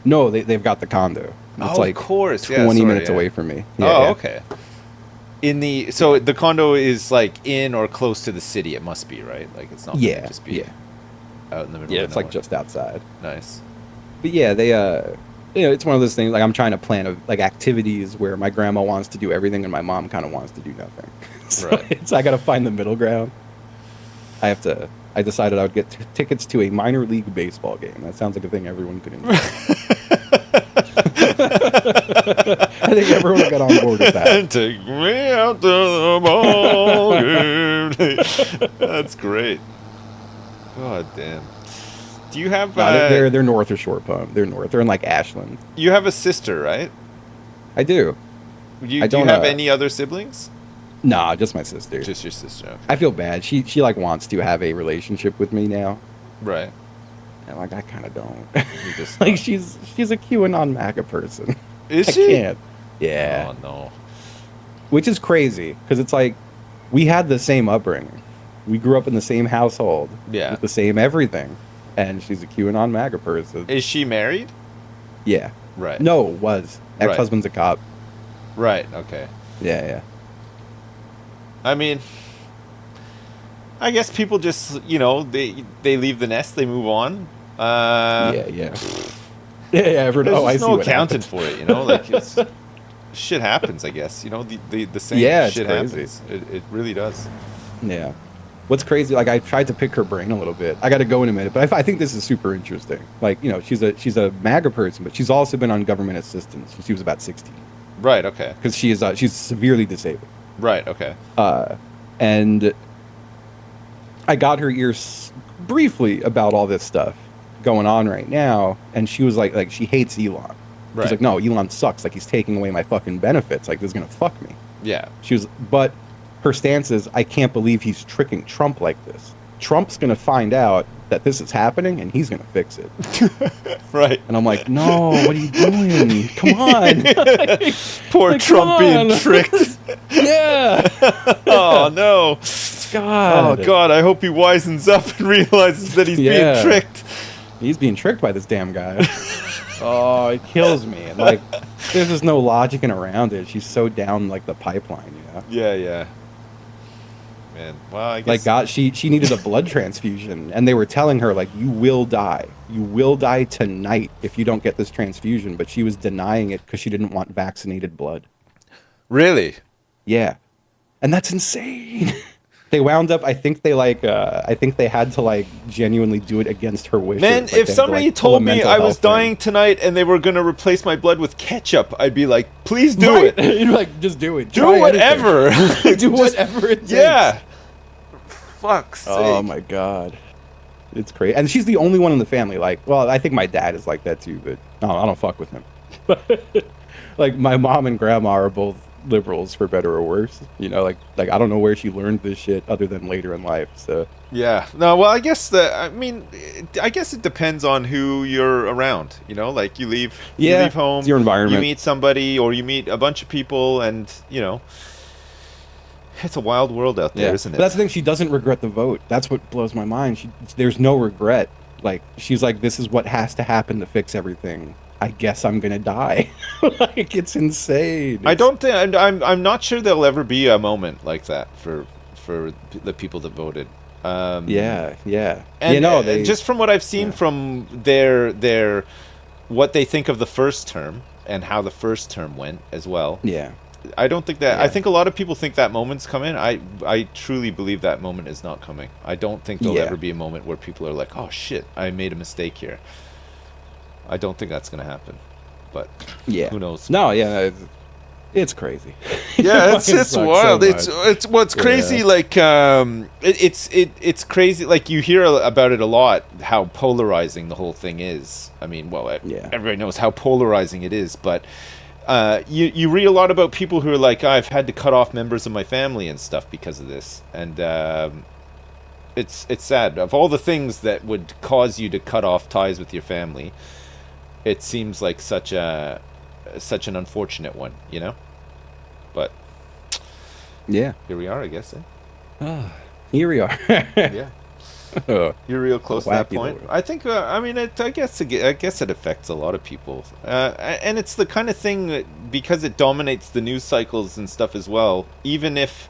No, they've got the condo. It's like of course. Yeah, 20 sorry, minutes yeah. away from me. Okay. So the condo is like in or close to the city. It must be, right? Like it's not gonna just be out in the middle. Yeah, of it's like nowhere. just outside. Nice. But yeah, they it's one of those things, like I'm trying to plan like activities where my grandma wants to do everything and my mom kind of wants to do nothing. So Right. I got to find the middle ground. I decided I would get tickets to a minor league baseball game. That sounds like a thing everyone could enjoy. I think everyone will get on board with that. Take me out to the ball game. That's great. God damn. Do you have No, they're north of Short Pump. They're north. They're in like Ashland. you have a sister, right? I do. Do I you don't, have any other siblings? Nah, just my sister. Just your sister. Okay. I feel bad. She like wants to have a relationship with me now. Right. And like I kind of don't. You just Like she's a QAnon MAGA person. Is I she? can't. Yeah. Oh no. Which is crazy because it's like we had the same upbringing. We grew up in the same household. Yeah. With the same everything. And she's a QAnon MAGA person. Is she married? Yeah. Right. No, was. Right. Ex-husband's a cop. Right. Okay. Yeah. I mean, I guess people just they leave the nest, they move on. Yeah. Yeah. Everyone. There's Oh, I just see no what accounting happened. for it, like it's shit happens, I guess. The same Yeah, it's shit crazy. happens. It really does. Yeah. What's crazy, like I tried to pick her brain a little bit. I got to go in a minute, but I think this is super interesting. Like, she's a MAGA person, but she's also been on government assistance since she was about 16 Right. Okay. because she's severely disabled. Right. Okay. And I got her ears briefly about all this stuff going on right now, and she was like she hates Elon. Right. She's like, no, Elon sucks. Like he's taking away my fucking benefits. Like this is gonna fuck me. Yeah. But her stance is, I can't believe he's tricking Trump like this. Trump's gonna find out that this is happening, and he's gonna fix it. Right. And I'm like, no, what are you doing? Come on. Poor Like, Trump come being on. tricked. Yeah. Oh no. God. Oh god. I hope he wisens up and realizes that he's being tricked. He's being tricked by this damn guy. Oh, it kills me. And like, there's just no logic in around it. She's so down like the pipeline, Yeah. Yeah. Man. Well, I guess. Like God, she needed a blood transfusion, and they were telling her like, you will die. You will die tonight if you don't get this transfusion. But she was denying it because she didn't want vaccinated blood. Really? Yeah, and that's insane. They wound up. I think they had to like genuinely do it against her wishes. Man, Like, if they had to, somebody like, pull a told me mental I was health thing. dying tonight and they were gonna replace my blood with ketchup, I'd be like, please do Right? it. You're like, just do it. Do Try whatever. anything. Do whatever it takes. Yeah. Fuck's sake. Oh my god, it's crazy. And she's the only one in the family. Like, well, I think my dad is like that too, but no, I don't fuck with him. Like, my mom and grandma are both liberals, for better or worse. Like I don't know where she learned this shit other than later in life. So Yeah. No, well, I guess it depends on who you're around, like you leave home, it's your environment. you meet somebody or you meet a bunch of people and, it's a wild world out there, isn't it? But that's the thing. She doesn't regret the vote. That's what blows my mind. There's no regret. Like, she's like, this is what has to happen to fix everything. I guess I'm gonna die. Like, it's insane. I don't think I'm not sure there'll ever be a moment like that for the people that voted. Yeah. And just from what I've seen from their what they think of the first term and how the first term went as well. Yeah. I don't think that. Yeah. I think a lot of people think that moment's coming. I truly believe that moment is not coming. I don't think there'll ever be a moment where people are like, "Oh shit, I made a mistake here." I don't think that's gonna happen. But Yeah. who knows? No, yeah. It's crazy. Yeah, It it's sucks so wild. much. It's what's Yeah. crazy. Like it's crazy. Like you hear about it a lot. How polarizing the whole thing is. I mean, well, Yeah. everybody knows how polarizing it is. But you read a lot about people who are like, I've had to cut off members of my family and stuff because of this, and it's sad. Of all the things that would cause you to cut off ties with your family, it seems like such an unfortunate one. You know, but. Yeah. Here we are, I guess. Eh? Here we are. Yeah, Oh, you're real so close to that wacky the point. world. I think. I mean, I guess it affects a lot of people, and it's the kind of thing that because it dominates the news cycles and stuff as well. Even if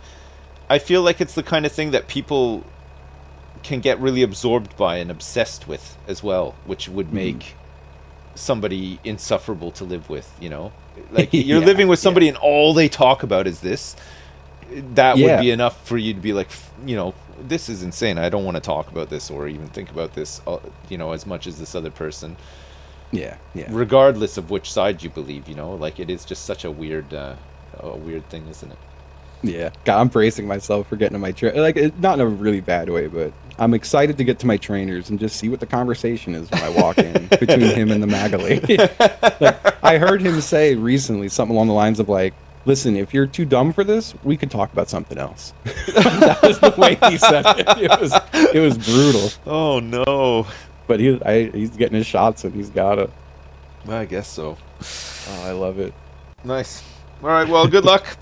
I feel like it's the kind of thing that people can get really absorbed by and obsessed with as well, which would Mm. make somebody insufferable to live with. You know, like you're Yeah. living with Yeah. somebody and all they talk about is this. That would Yeah. be enough for you to be like, you know, this is insane. I don't want to talk about this or even think about this, you know, as much as this other person, Yeah. Yeah. regardless of which side you believe. You know, like it is just such a weird thing, isn't it? Yeah. God, I'm bracing myself for getting to my like not in a really bad way, but I'm excited to get to my trainers and just see what the conversation is when I walk in between him and the MAGA lady. Like I heard him say recently something along the lines of like, "Listen, if you're too dumb for this, we could talk about something else." That was the way he said it. It was brutal. Oh no. But he's getting his shots and he's got it. I guess so. Oh, I love it. Nice. All right. Well, good luck.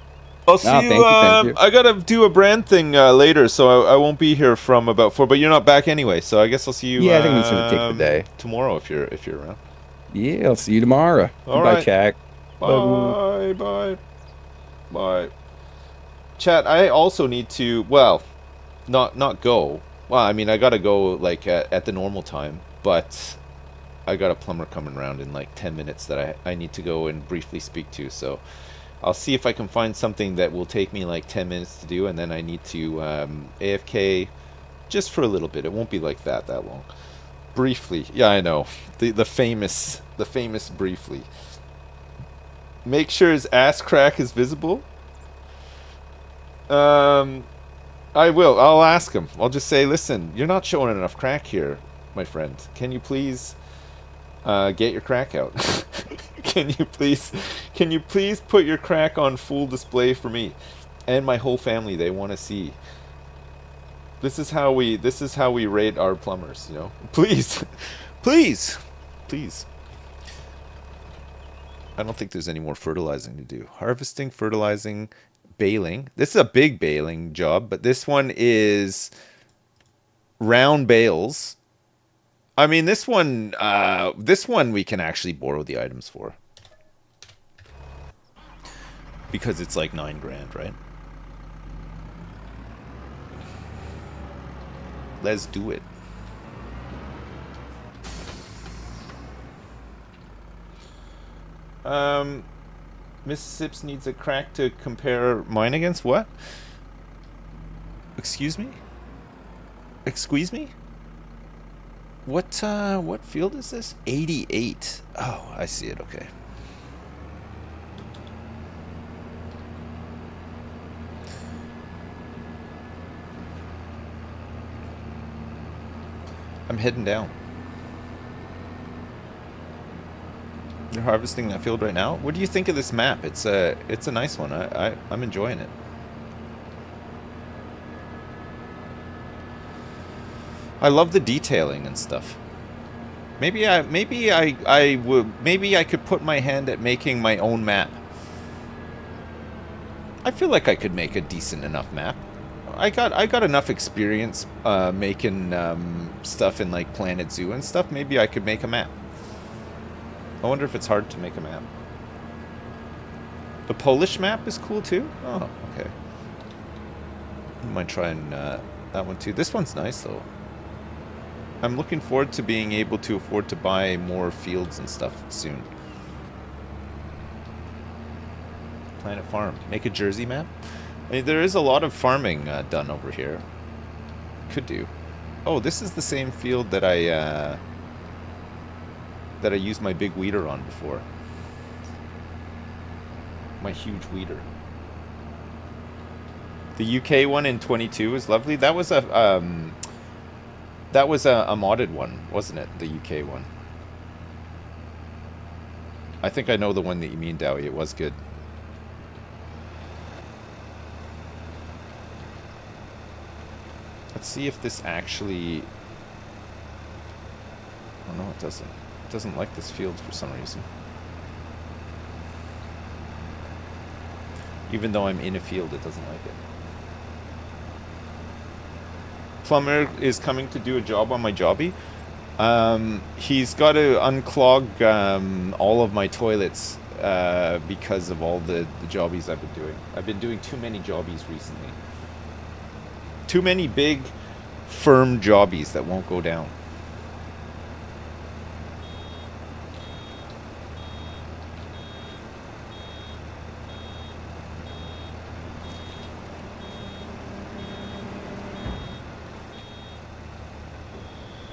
I'll see No, you. thank you. I gotta do a brand thing later, so I won't be here from about 4. But you're not back anyway, so I guess I'll see you. Yeah, I think I'm just gonna take the day. Tomorrow if you're around. Yeah, I'll see you tomorrow. All Bye, right. Jack. Bye. Bye. Bye. Bye. Chat. I also need to. Well, not go. Well, I mean, I gotta go like at the normal time, but I got a plumber coming around in like 10 minutes that I need to go and briefly speak to. So I'll see if I can find something that will take me like 10 minutes to do, and then I need to AFK just for a little bit. It won't be like that long. Briefly, yeah, I know the famous briefly. Make sure his ass crack is visible. I will. I'll ask him. I'll just say, listen, you're not showing enough crack here, my friend. Can you please get your crack out? Can you please put your crack on full display for me and my whole family? They want to see. This is how we rate our plumbers, you know. Please. Please. I don't think there's any more fertilizing to do. Harvesting, fertilizing, baling. This is a big baling job, but this one is round bales. I mean, this one we can actually borrow the items for. Because it's like 9 grand, right? Let's do it. Miss Sips needs a crack to compare mine against what? Excuse me? Excuse me? What field is this? 88. Oh, I see it. Okay. I'm heading down. You're harvesting that field right now? What do you think of this map? It's a nice one. I'm enjoying it. I love the detailing and stuff. Maybe I could put my hand at making my own map. I feel like I could make a decent enough map. I got enough experience making stuff in like Planet Zoo and stuff. Maybe I could make a map. I wonder if it's hard to make a map. The Polish map is cool too. Oh, okay. I might try and that one too. This one's nice though. I'm looking forward to being able to afford to buy more fields and stuff soon. Planet Farm. Make a Jersey map? I mean, there is a lot of farming done over here. Could do. Oh, this is the same field that I used my big weeder on before. my huge weeder. The UK one in 22 is lovely. That was a modded one, wasn't it? The UK one. I think I know the one that you mean, Dowie. It was good. Let's see if this actually... Oh no, it doesn't. It doesn't like this field for some reason. Even though I'm in a field, it doesn't like it. Plumber is coming to do a job on my jobby. He's got to unclog all of my toilets because of all the jobbies I've been doing. I've been doing too many jobbies recently. Too many big, firm jobbies that won't go down.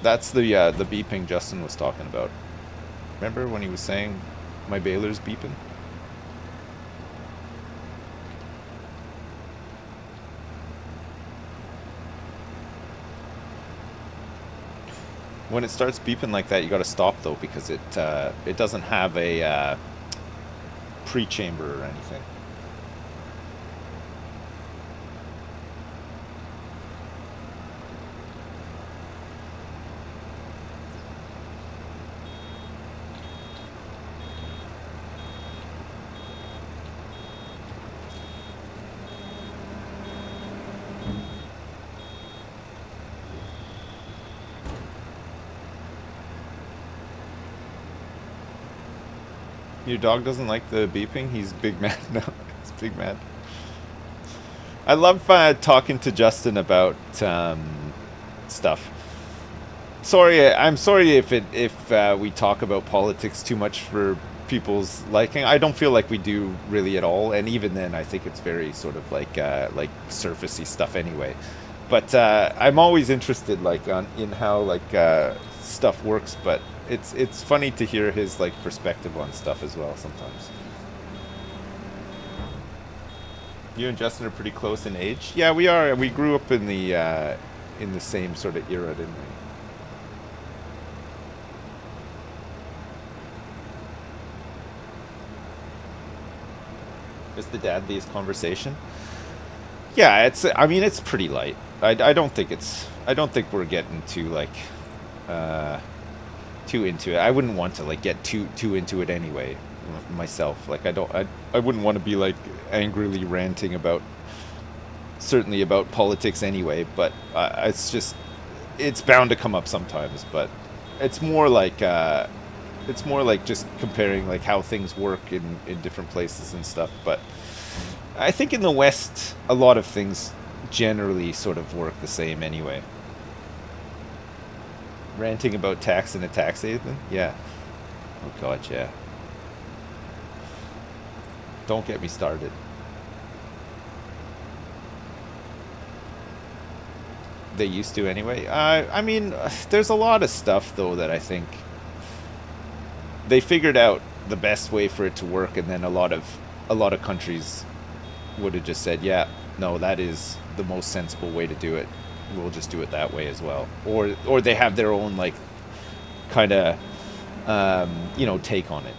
That's the beeping Justin was talking about. Remember when he was saying my baler's beeping? When it starts beeping like that, you got to stop though, because it doesn't have a pre-chamber or anything. Your dog doesn't like the beeping? He's big mad now. He's big mad. I love talking to Justin about stuff. I'm sorry if we talk about politics too much for people's liking. I don't feel like we do really at all, and even then, I think it's very sort of like surfacey stuff anyway. But I'm always interested in how stuff works. But it's funny to hear his perspective on stuff as well sometimes. You and Justin are pretty close in age. Yeah, we are. We grew up in the same sort of era, didn't we? Is the dadliest conversation? Yeah, I mean, it's pretty light. I don't think we're getting too too into it. I wouldn't want to get too into it anyway myself. I wouldn't want to be angrily ranting about politics anyway, but it's bound to come up sometimes. But it's more just comparing how things work in different places and stuff. But I think in the West, a lot of things generally sort of work the same anyway. Ranting about tax in a tax haven? Yeah. Oh god, yeah. Don't get me started. They used to anyway. I mean, there's a lot of stuff though that I think they figured out the best way for it to work, and then a lot of countries would have just said, yeah, no, that is the most sensible way to do it. We'll just do it that way as well. Or they have their own kind of take on it.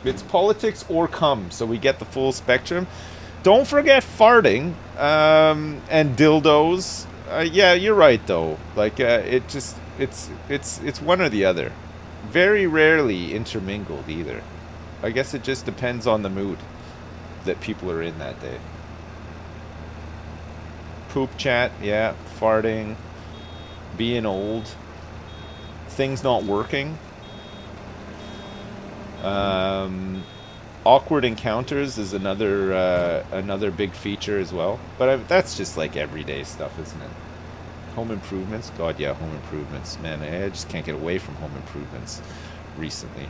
It's politics or come, so we get the full spectrum. Don't forget farting and dildos. Yeah, you're right though. It's one or the other. Very rarely intermingled either. I guess it just depends on the mood that people are in that day. Poop chat, yeah, farting, being old, things not working, awkward encounters is another big feature as well. But that's just everyday stuff, isn't it? Home improvements, god yeah, home improvements, man, I just can't get away from home improvements recently.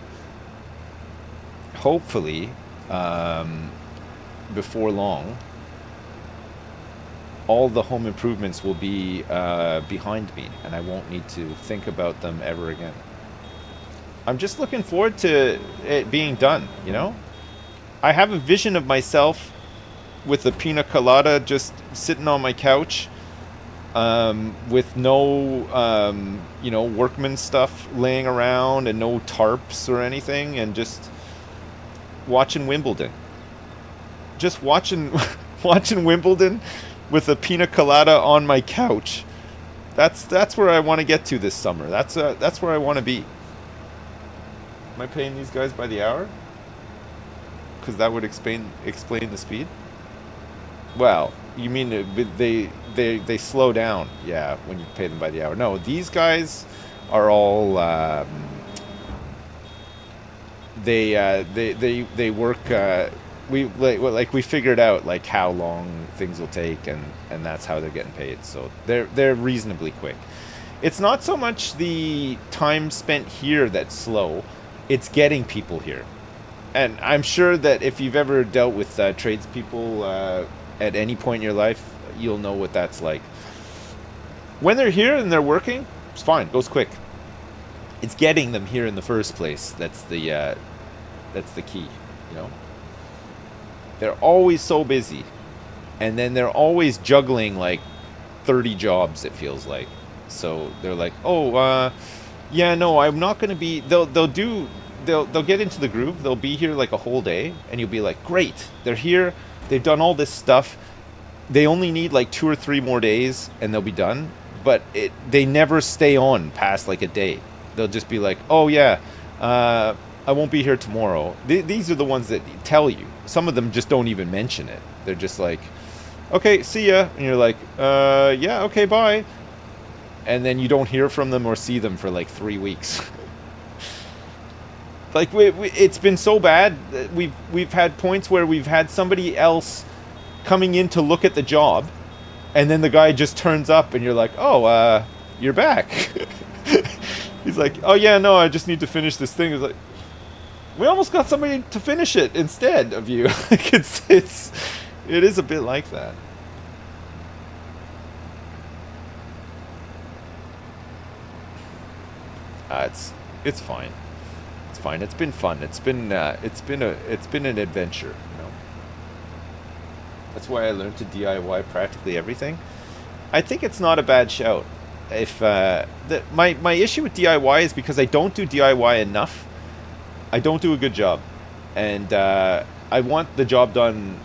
Hopefully, before long, all the home improvements will be behind me, and I won't need to think about them ever again. I'm just looking forward to it being done, you know? I have a vision of myself with a pina colada just sitting on my couch, with no, workman stuff laying around and no tarps or anything, and just watching Wimbledon. Just watching, watching Wimbledon with a pina colada on my couch. That's where I want to get to this summer. That's where I want to be. Am I paying these guys by the hour? Because that would explain the speed. Well, you mean they slow down? Yeah, when you pay them by the hour. No, these guys are all they work. We figured out like how long things will take, and that's how they're getting paid. So they're reasonably quick. It's not so much the time spent here that's slow, it's getting people here. And I'm sure that if you've ever dealt with tradespeople at any point in your life, you'll know what that's like. When they're here and they're working, it's fine, goes quick. It's getting them here in the first place that's the key, you know. They're always so busy, and then they're always juggling like 30 jobs. It feels like. So they're like, oh, yeah, no, I'm not gonna be. They'll get into the groove. They'll be here like a whole day, and you'll be like, great, they're here. They've done all this stuff. They only need like 2 or 3 more days, and they'll be done. But they never stay on past like a day. They'll just be like, oh yeah, I won't be here tomorrow. These are the ones that tell you. Some of them just don't even mention it. They're just like, okay, see ya. And you're like, yeah, okay, bye. And then you don't hear from them or see them for like 3 weeks. Like it's been so bad that we've had points where we've had somebody else coming in to look at the job, and then the guy just turns up, and you're like, oh, you're back. He's like, oh yeah, no, I just need to finish this thing. It's like, we almost got somebody to finish it instead of you. Like it is a bit like that. It's fine. It's fine. It's been fun. It's been an adventure. You know. That's why I learned to DIY practically everything. I think it's not a bad shout. If my issue with DIY is because I don't do DIY enough. I don't do a good job, and I want the job done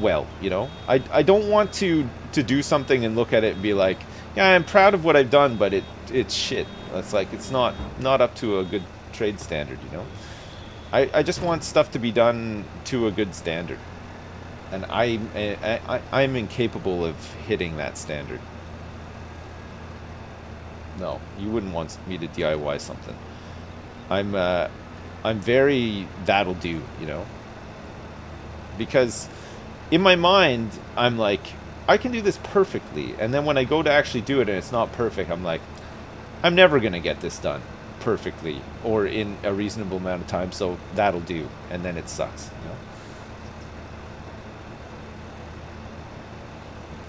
well. You know, I don't want to do something and look at it and be like, yeah, I'm proud of what I've done, but it's shit. It's like it's not up to a good trade standard. You know, I just want stuff to be done to a good standard, and I'm incapable of hitting that standard. No, you wouldn't want me to DIY something. I'm very that'll do, you know. Because in my mind, I'm like, I can do this perfectly, and then when I go to actually do it and it's not perfect, I'm like, I'm never gonna get this done perfectly or in a reasonable amount of time, so that'll do, and then it sucks, you know.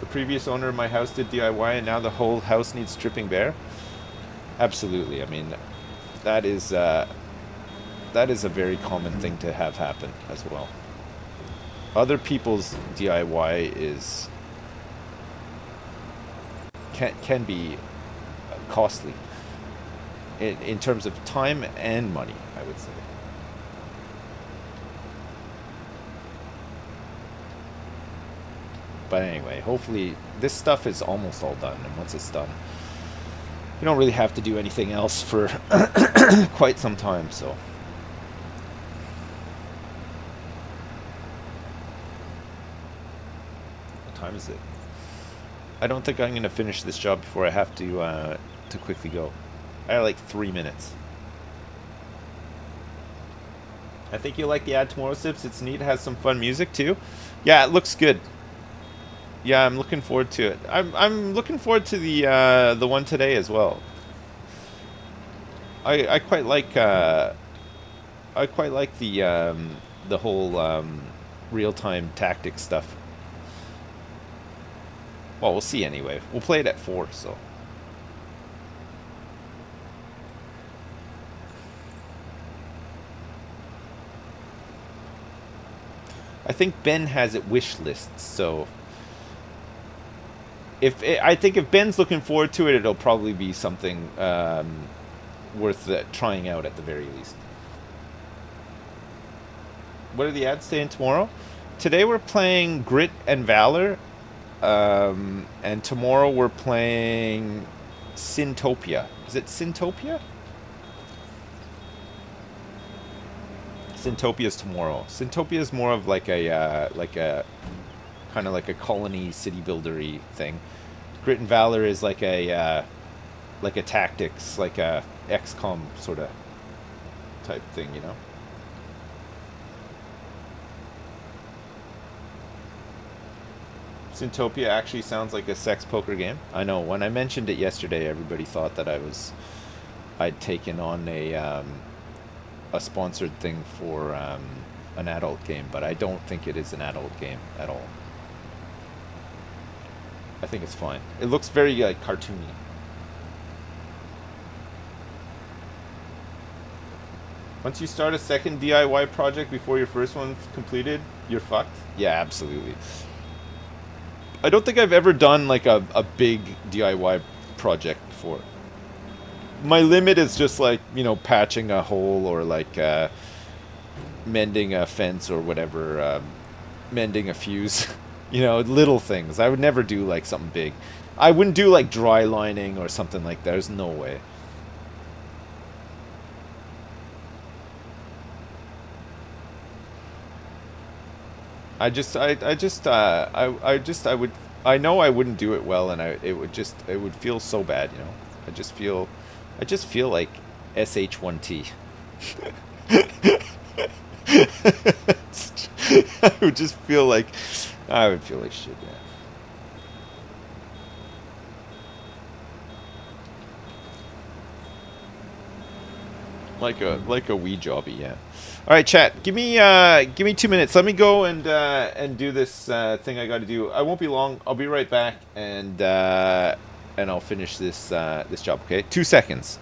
The previous owner of my house did DIY, and now the whole house needs stripping bare. Absolutely. I mean, that is a very common thing to have happen as well. Other people's DIY can be costly in terms of time and money, I would say. But anyway, hopefully this stuff is almost all done, and once it's done, you don't really have to do anything else for quite some time, so. What time is it? I don't think I'm going to finish this job before I have to quickly go. I have like 3 minutes. I think you'll like the ad tomorrow, Sips. It's neat. It has some fun music too. Yeah, it looks good. Yeah, I'm looking forward to it. I'm looking forward to the one today as well. I quite like the whole real time tactics stuff. Well, we'll see anyway. We'll play it at 4, so. I think Ben has it wish lists. So I think if Ben's looking forward to it, it'll probably be something worth trying out at the very least. What are the ads saying tomorrow? Today we're playing Grit and Valor, and tomorrow we're playing Syntopia. Is it Syntopia? Syntopia's tomorrow. Syntopia is more of like a kind of like a colony city buildery thing. Grit and Valor is like a tactics, like a XCOM sort of type thing, you know. Syntopia actually sounds like a sex poker game. I know. When I mentioned it yesterday, everybody thought that I'd taken on a sponsored thing for an adult game, but I don't think it is an adult game at all. I think it's fine. It looks very like cartoony. Once you start a second DIY project before your first one's completed, you're fucked. Yeah, absolutely. I don't think I've ever done like a big DIY project before. My limit is just like, you know, patching a hole or like mending a fence or whatever, mending a fuse. You know, little things. I would never do like something big. I wouldn't do like dry lining or something like that. There's no way. I would, I know I wouldn't do it well, and it would feel so bad, you know. I just feel like sh1t. I would just feel like, I would feel like shit, yeah. Like a wee jobby, yeah. All right, chat. Give me 2 minutes. Let me go and do this thing I got to do. I won't be long. I'll be right back, and I'll finish this job. Okay, 2 seconds.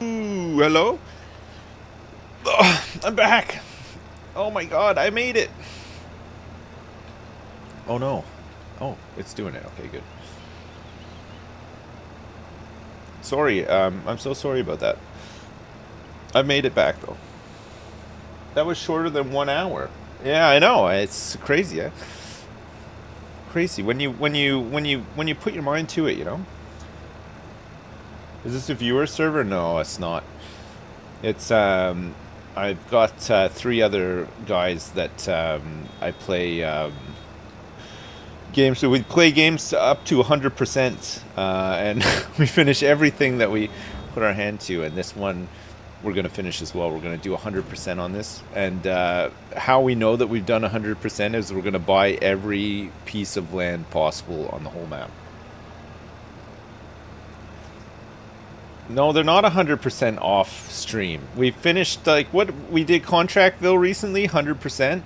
Ooh, hello? Oh, I'm back. Oh my god, I made it. Oh no. Oh, it's doing it. Okay, good. Sorry, I'm so sorry about that. I made it back though. That was shorter than 1 hour. Yeah, I know. It's crazy, eh? Crazy when you put your mind to it, you know. Is this a viewer server? No, it's not. It's I've got three other guys that I play games. So we play games up to 100%, and we finish everything that we put our hand to. And this one, we're gonna finish as well. We're gonna do 100% on this. And how we know that we've done 100% is we're gonna buy every piece of land possible on the whole map. No, they're not 100% off stream. We finished, like, what we did Contractville recently, 100%.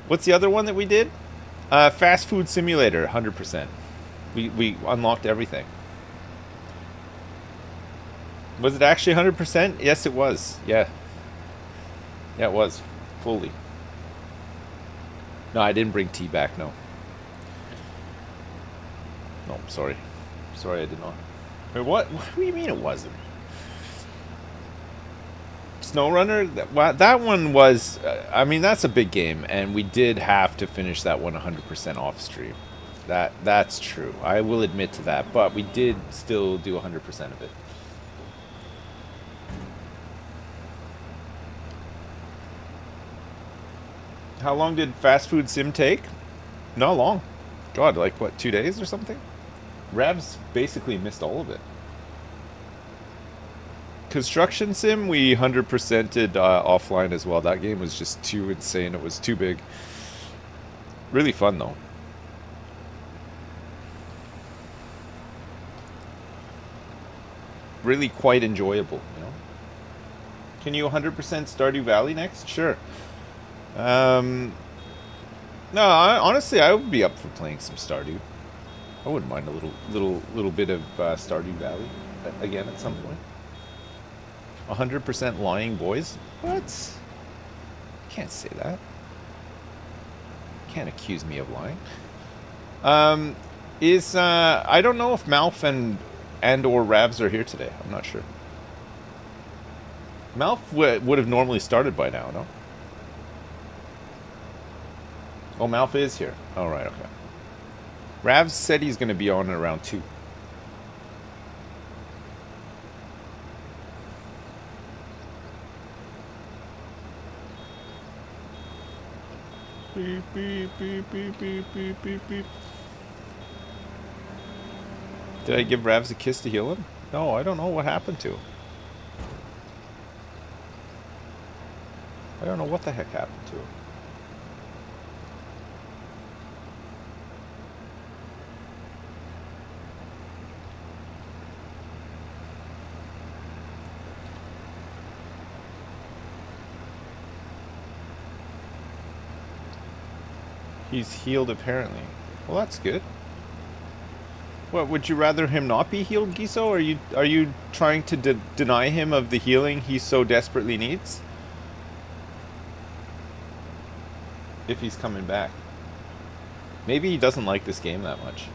What's the other one that we did? Fast Food Simulator, 100%. We unlocked everything. Was it actually 100%? Yes, it was. Yeah. Yeah, it was. Fully. No, I didn't bring tea back, no. No, sorry. Sorry, I did not. Wait, what do you mean it wasn't? SnowRunner? That one was... I mean, that's a big game, and we did have to finish that one 100% off stream. That's true. I will admit to that, but we did still do 100% of it. How long did Fast Food Sim take? Not long. God, like what, 2 days or something? Ravs basically missed all of it. Construction Sim, we 100%ed offline as well. That game was just too insane. It was too big. Really fun, though. Really quite enjoyable, you know? Can you 100% Stardew Valley next? Sure. No, honestly, I would be up for playing some Stardew. I wouldn't mind a little bit of Stardew Valley again at some point. 100% lying boys? What? Can't say that. Can't accuse me of lying. I don't know if Malf and or Ravs are here today. I'm not sure. Malf would have normally started by now, no? Oh, Malf is here. All right, okay. Ravs said he's going to be on at around 2. Beep, beep, beep, beep, beep, beep, beep, beep. Did I give Ravs a kiss to heal him? No, I don't know what happened to him. I don't know what the heck happened to him. He's healed apparently. Well, that's good. What, would you rather him not be healed, Giso? Are you trying to deny him of the healing he so desperately needs? If he's coming back. Maybe he doesn't like this game that much.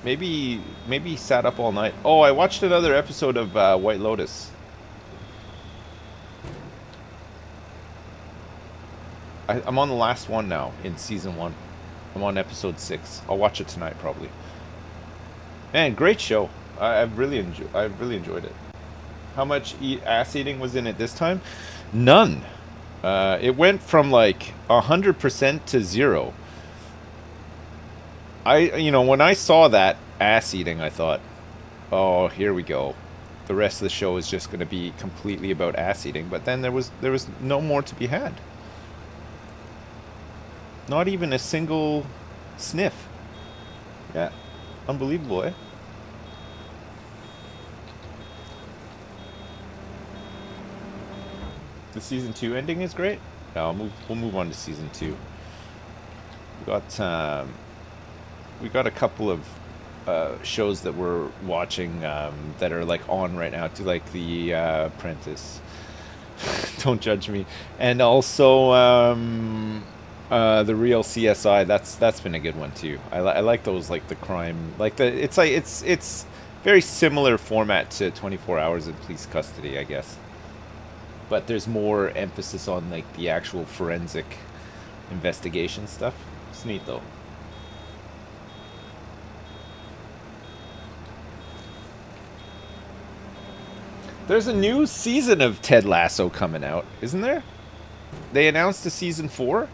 Maybe he sat up all night. Oh, I watched another episode of White Lotus. I'm on the last one now in season 1. I'm on episode 6. I'll watch it tonight probably. Man, great show. I've really enjoyed it. How much ass eating was in it this time? None. It went from like 100% to 0. When I saw that ass eating, I thought, oh, here we go. The rest of the show is just going to be completely about ass eating. But then there was no more to be had. Not even a single sniff. Yeah, unbelievable, eh? The season 2 ending is great. No, we'll move on to season 2. We got a couple of shows that we're watching that are like on right now, to like the Apprentice. Don't judge me. And also the real CSI. That's been a good one too. I like those, like the crime, like the it's very similar format to 24 Hours in Police Custody, I guess. But there's more emphasis on like the actual forensic investigation stuff. It's neat though. There's a new season of Ted Lasso coming out, isn't there? They announced a season 4.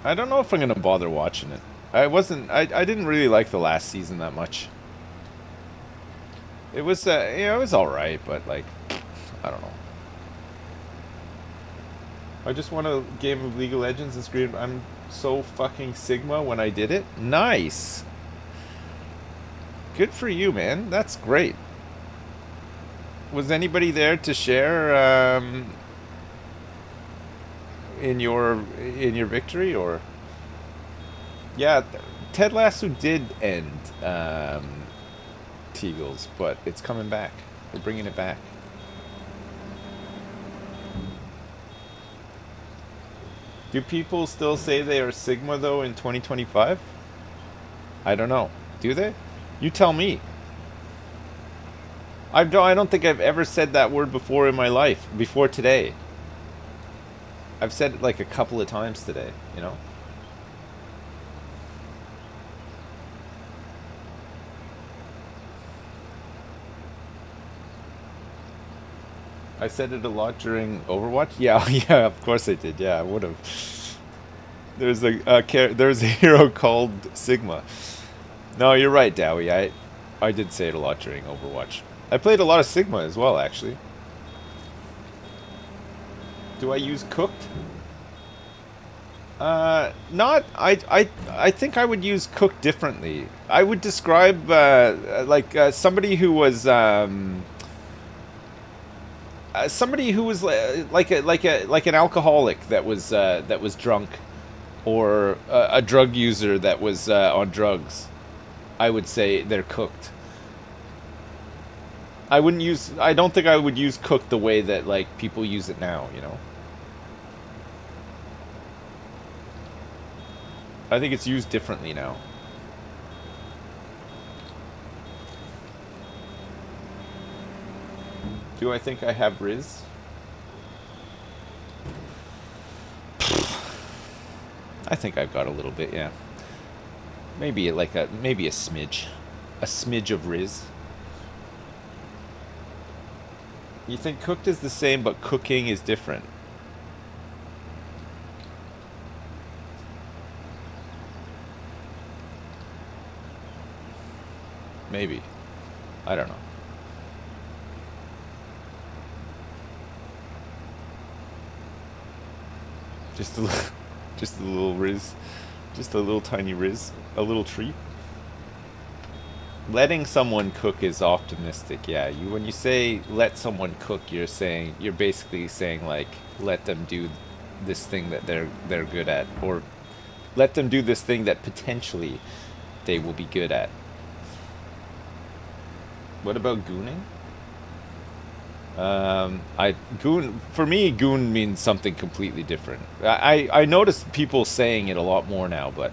I don't know if I'm gonna bother watching it. I didn't really like the last season that much. It was yeah, it was all right, but like I don't know. I just won a game of League of Legends and screamed, "I'm so fucking Sigma" when I did it. Nice. Good for you, man. That's great. Was anybody there to share in your victory, or? Yeah, Ted Lasso did end Teagles, but it's coming back. They're bringing it back. Do people still say they are Sigma though in 2025? I don't know. Do they? You tell me. I don't think I've ever said that word before in my life. Before today. I've said it like a couple of times today, you know? I said it a lot during Overwatch. Yeah, yeah, of course I did. Yeah, I would have. There's a hero called Sigma. No, you're right, Dowie. I did say it a lot during Overwatch. I played a lot of Sigma as well, actually. Do I use cooked? Not. I think I would use cooked differently. I would describe somebody who was like an alcoholic that was drunk, or a drug user that was on drugs. I would say they're cooked. I don't think I would use cooked the way that like people use it now, you know. I think it's used differently now. Do I think I have Riz? I think I've got a little bit, yeah. Maybe a smidge of Riz. You think cooked is the same, but cooking is different? Maybe. I don't know. Just a little, just a little Riz, just a little tiny Riz, a little treat. Letting someone cook is optimistic. Yeah, you when you say let someone cook, you're basically saying like let them do this thing that they're good at, or let them do this thing that potentially they will be good at. What about gooning? I goon for me. Goon means something completely different. I notice people saying it a lot more now, but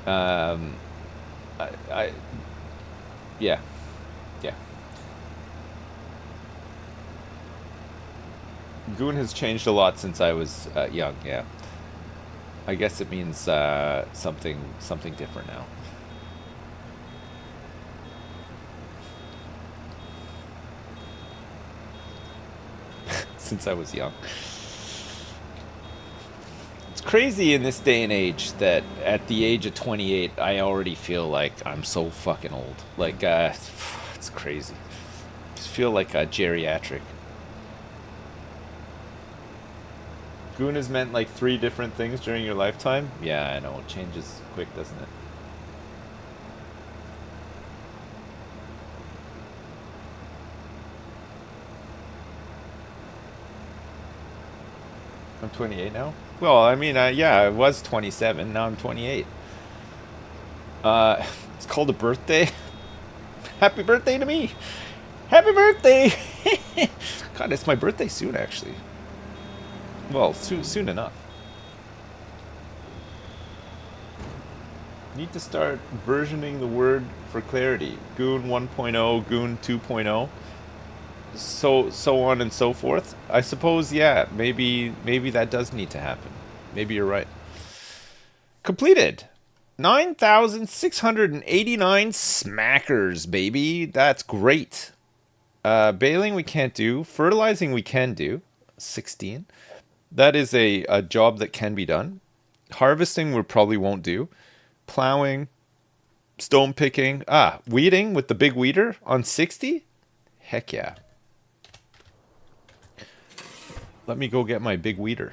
um, I yeah, yeah. Goon has changed a lot since I was young. Yeah, I guess it means something different now. Since I was young. It's crazy in this day and age that at the age of 28, I already feel like I'm so fucking old. Like, it's crazy. Just feel like a geriatric. Goon has meant like 3 different things during your lifetime. Yeah, I know. It changes quick, doesn't it? I'm 28 now. Well, I mean, yeah, I was 27. Now I'm 28. It's called a birthday. Happy birthday to me. Happy birthday. God, it's my birthday soon, actually. Well, soon enough. Need to start versioning the word for clarity. Goon 1.0, Goon 2.0, so on and so forth. I suppose, yeah, maybe that does need to happen. Maybe you're right. Completed. 9,689 smackers, baby. That's great. Baling we can't do. Fertilizing we can do. 16. That is a job that can be done. Harvesting we probably won't do. Plowing, stone picking. Weeding with the big weeder on 60? Heck yeah. Let me go get my big weeder.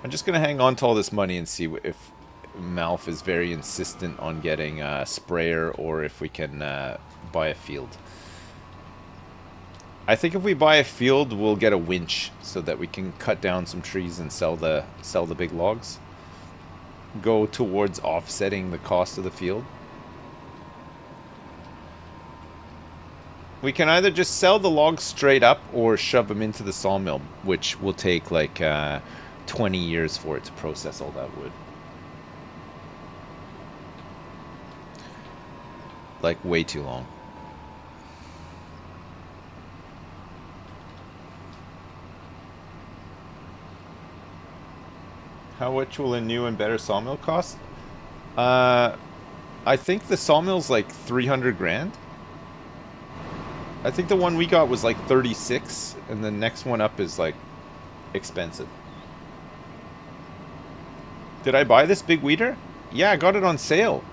I'm just going to hang on to all this money and see if Malf is very insistent on getting a sprayer or if we can buy a field. I think if we buy a field, we'll get a winch so that we can cut down some trees and sell the big logs. Go towards offsetting the cost of the field. We can either just sell the logs straight up or shove them into the sawmill, which will take like 20 years for it to process all that wood. Like way too long. How much will a new and better sawmill cost? I think the sawmill's like 300 grand. I think the one we got was like 36, and the next one up is like expensive. Did I buy this big weeder? Yeah, I got it on sale.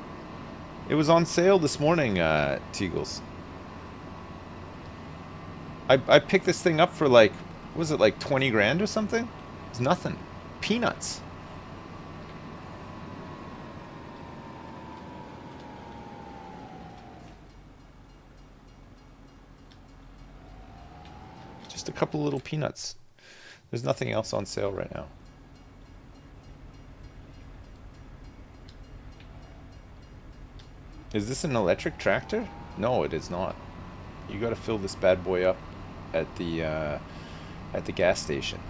It was on sale this morning, Teagles. I picked this thing up for like, was it like 20 grand or something? It's nothing. Peanuts. Just a couple little peanuts. There's nothing else on sale right now. Is this an electric tractor? No, it is not. You gotta fill this bad boy up at the gas station.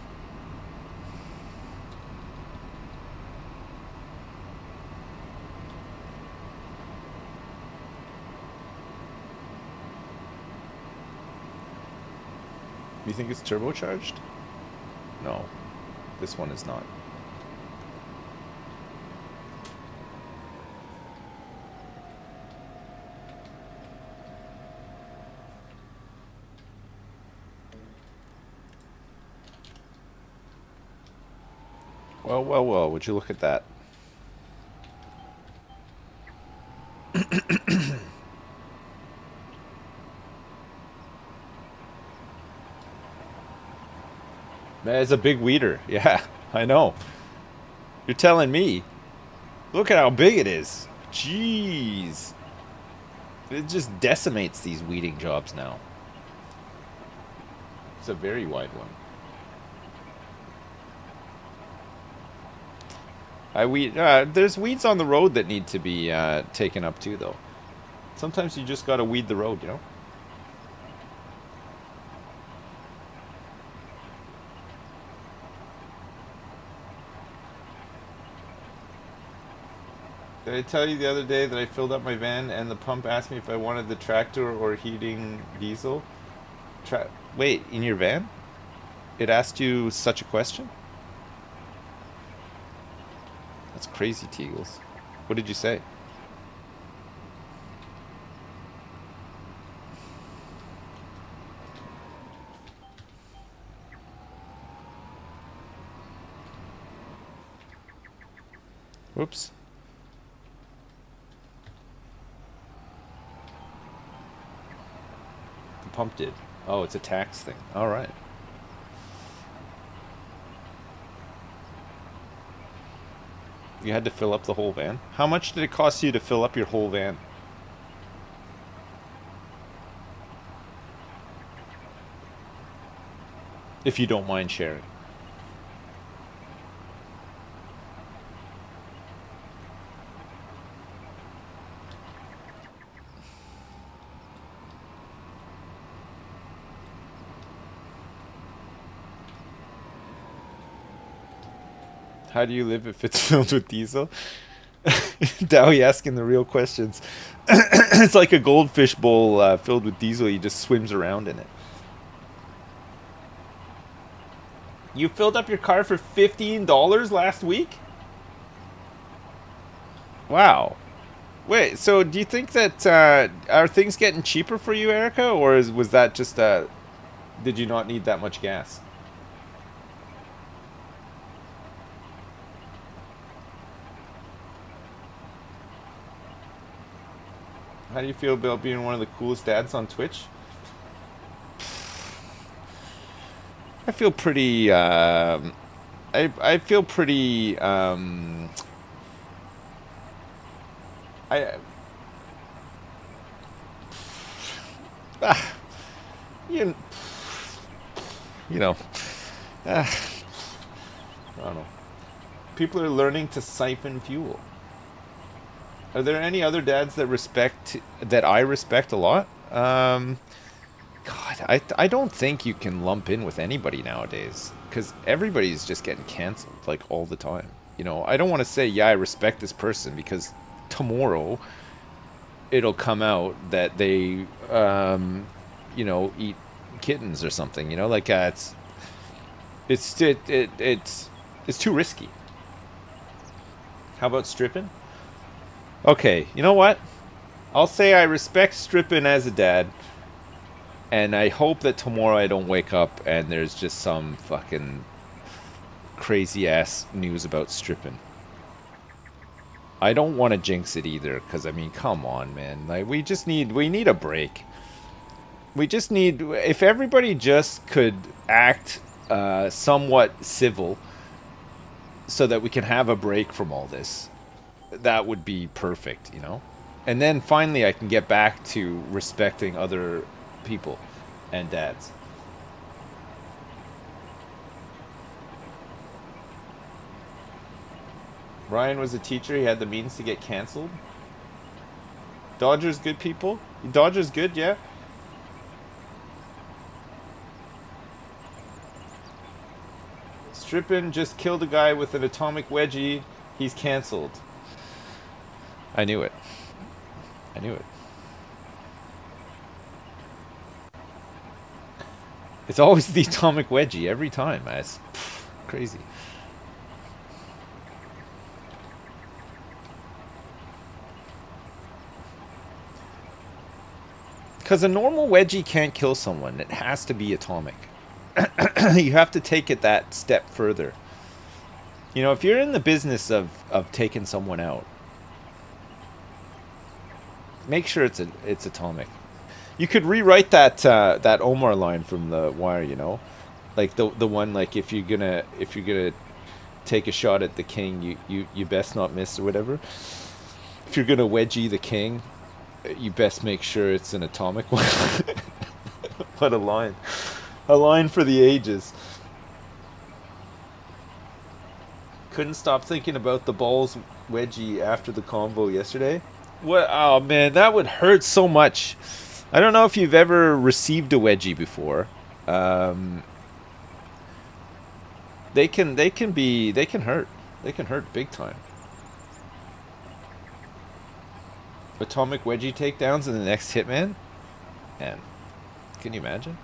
You think it's turbocharged? No, this one is not. Well, well, well, would you look at that? Man, it's a big weeder. Yeah, I know. You're telling me. Look at how big it is. Jeez. It just decimates these weeding jobs now. It's a very wide one. There's weeds on the road that need to be taken up too, though. Sometimes you just gotta weed the road, you know? Did I tell you the other day that I filled up my van and the pump asked me if I wanted the tractor or heating diesel? Wait, in your van? It asked you such a question? That's crazy, Teagles. What did you say? Whoops. The pump did. Oh, it's a tax thing. All right. You had to fill up the whole van? How much did it cost you to fill up your whole van? if you don't mind sharing. How do you live if it's filled with diesel? Dowie asking the real questions. It's like a goldfish bowl filled with diesel. He just swims around in it. You filled up your car for $15 last week? Wow. Wait, so do you think that are things getting cheaper for you, Erica, or was that just did you not need that much gas? How do you feel about being one of the coolest dads on Twitch? I feel pretty. I feel pretty. I ah, you you know. Ah, I don't know. People are learning to siphon fuel. Are there any other dads that I respect a lot? God, I don't think you can lump in with anybody nowadays because everybody's just getting canceled like all the time. You know, I don't want to say yeah I respect this person because tomorrow it'll come out that they eat kittens or something. You know, like it's too risky. How about stripping? Okay, you know what? I'll say I respect stripping as a dad, and I hope that tomorrow I don't wake up and there's just some fucking crazy ass news about stripping. I don't want to jinx it either, because I mean, come on, man. Like we need a break. We just need if everybody just could act somewhat civil, so that we can have a break from all this. That would be perfect, you know? And then finally I can get back to respecting other people and dads. Ryan was a teacher, he had the means to get cancelled. Dodgers good people? Dodgers good, yeah? Strippin just killed a guy with an atomic wedgie. He's cancelled. I knew it. I knew it. It's always the atomic wedgie every time. It's crazy. Because a normal wedgie can't kill someone. It has to be atomic. You have to take it that step further. You know, if you're in the business of taking someone out, make sure it's atomic. You could rewrite that Omar line from The Wire. You know, like the one like if you're gonna take a shot at the king, you best not miss or whatever. If you're gonna wedgie the king, you best make sure it's an atomic one. What a line for the ages. Couldn't stop thinking about the balls wedgie after the combo yesterday. What? Oh man, that would hurt so much. I don't know if you've ever received a wedgie before. Um, they can hurt. They can hurt big time. Atomic wedgie takedowns in the next Hitman. Man, can you imagine?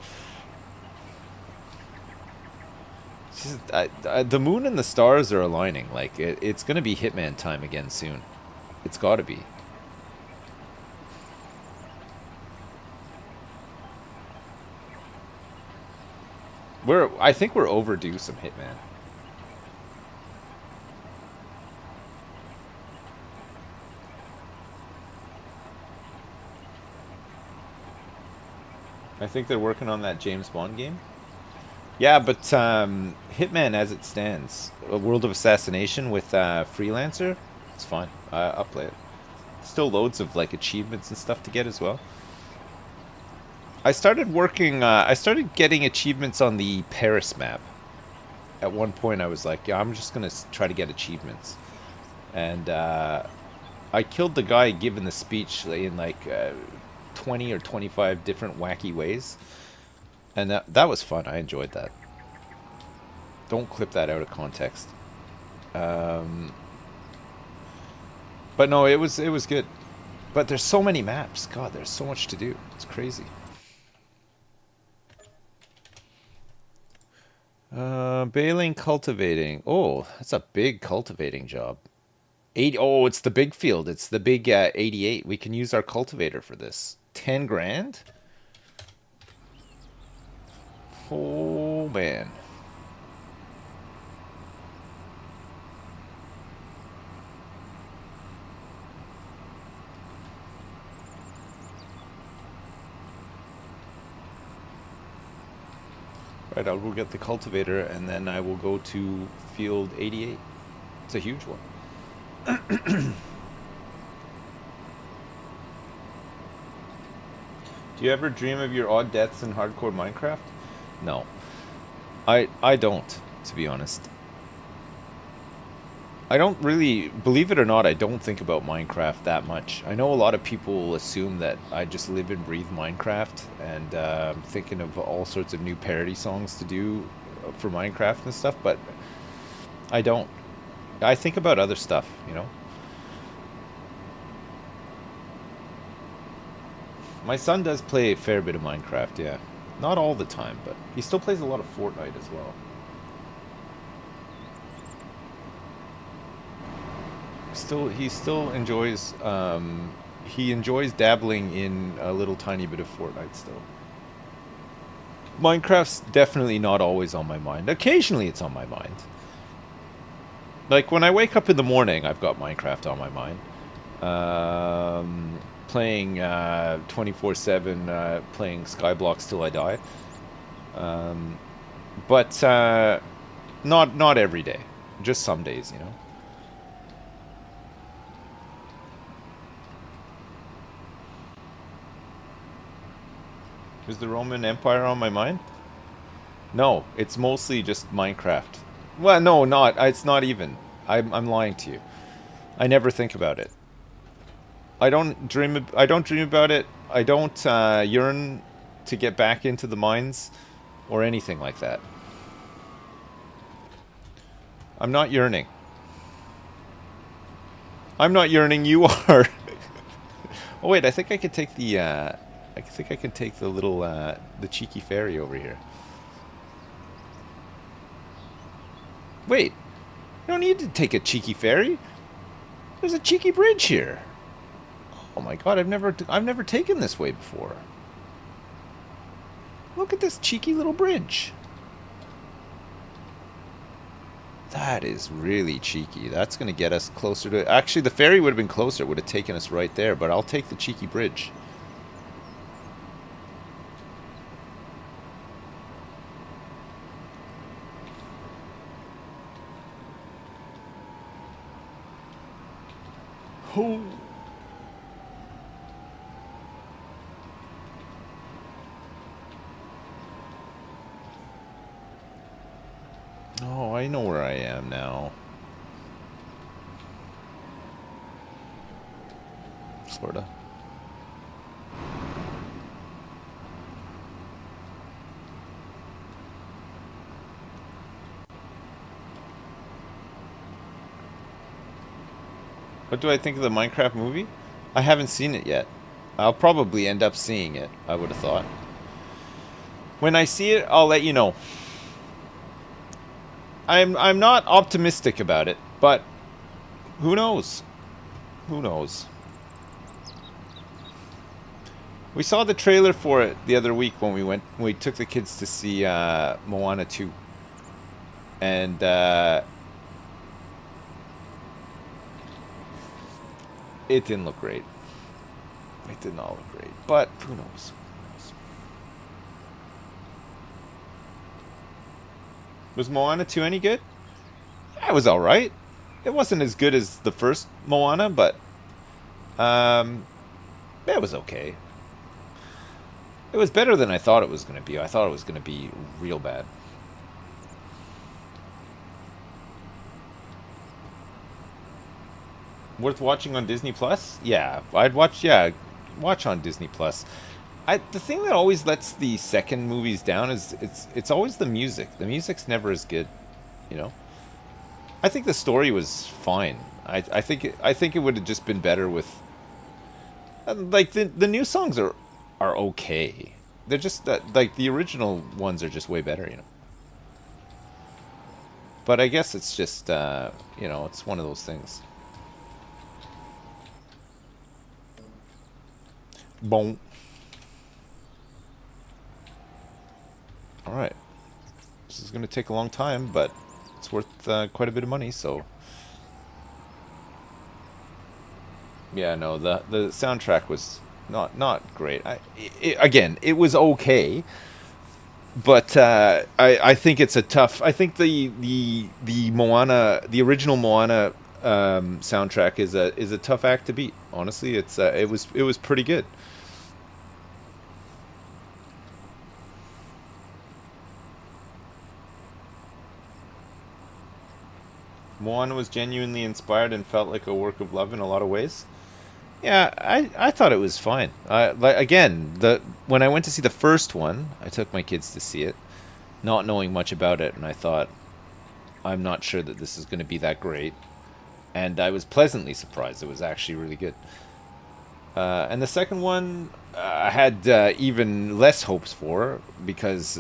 The moon and the stars are aligning. Like it's gonna be Hitman time again soon. It's got to be. I think we're overdue some Hitman. I think they're working on that James Bond game. Yeah, but Hitman as it stands, a World of Assassination with Freelancer, it's fine. I'll play it. Still loads of like achievements and stuff to get as well. I started working. I started getting achievements on the Paris map. At one point, I was like, "Yeah, I'm just gonna try to get achievements." And I killed the guy giving the speech in like 20 or 25 different wacky ways, and that was fun. I enjoyed that. Don't clip that out of context. Um, but no, it was good. But there's so many maps. God, there's so much to do. It's crazy. Baling, cultivating. Oh, that's a big cultivating job. 80. Oh, it's the big field. It's the big 88. We can use our cultivator for this. 10 grand? Oh, man. Right, I'll go get the cultivator and then I will go to field 88. It's a huge one. Do you ever dream of your odd deaths in hardcore Minecraft? No. I don't, to be honest. I don't really, believe it or not, I don't think about Minecraft that much. I know a lot of people assume that I just live and breathe Minecraft, and I'm thinking of all sorts of new parody songs to do for Minecraft and stuff, but I don't. I think about other stuff, you know? My son does play a fair bit of Minecraft, yeah. Not all the time, but he still plays a lot of Fortnite as well. He still enjoys he enjoys dabbling in a little tiny bit of Fortnite still. Minecraft's definitely not always on my mind. Occasionally it's on my mind. Like when I wake up in the morning, I've got Minecraft on my mind. Playing 24/7, playing Skyblocks till I die. Um, but not every day. Just some days, you know. Is the Roman Empire on my mind? No, it's mostly just Minecraft. Well, no, not. It's not even. I'm lying to you. I never think about it. I don't dream. I don't dream about it. I don't yearn to get back into the mines or anything like that. I'm not yearning. I'm not yearning. You are. Oh wait, I think I could take the. I think I can take the little, the cheeky ferry over here. Wait, you don't need to take a cheeky ferry. There's a cheeky bridge here. Oh my god, I've never taken this way before. Look at this cheeky little bridge. That is really cheeky. That's going to get us closer to... Actually, the ferry would have been closer. It would have taken us right there, but I'll take the cheeky bridge. Oh. Oh, I know where I am now. Sorta. What do I think of the Minecraft movie? I haven't seen it yet. I'll probably end up seeing it, I would have thought. When I see it, I'll let you know. I'm not optimistic about it, but who knows? Who knows? We saw the trailer for it the other week when we took the kids to see Moana 2. And it didn't look great. It did not look great, but who knows? Was Moana 2 any good? It was alright. It wasn't as good as the first Moana, but it was okay. It was better than I thought it was going to be. I thought it was going to be real bad. Worth watching on Disney Plus? Yeah, I'd watch. Yeah, watch on Disney Plus. The thing that always lets the second movies down is it's always the music. The music's never as good, you know. I think the story was fine. I think it would have just been better with like the new songs are okay. They're just like the original ones are just way better, you know. But I guess it's just you know, it's one of those things. Boom. All right. This is going to take a long time, but it's worth quite a bit of money, so. Yeah, no, the soundtrack was not great. Again, it was okay, but I think it's a tough. I think the Moana, the original Moana soundtrack is a tough act to beat. Honestly, it was pretty good. Moana was genuinely inspired and felt like a work of love in a lot of ways. Yeah, I thought it was fine. Like again, the when I went to see the first one, I took my kids to see it, not knowing much about it, and I thought, I'm not sure that this is going to be that great, and I was pleasantly surprised. It was actually really good. And the second one, I had even less hopes for because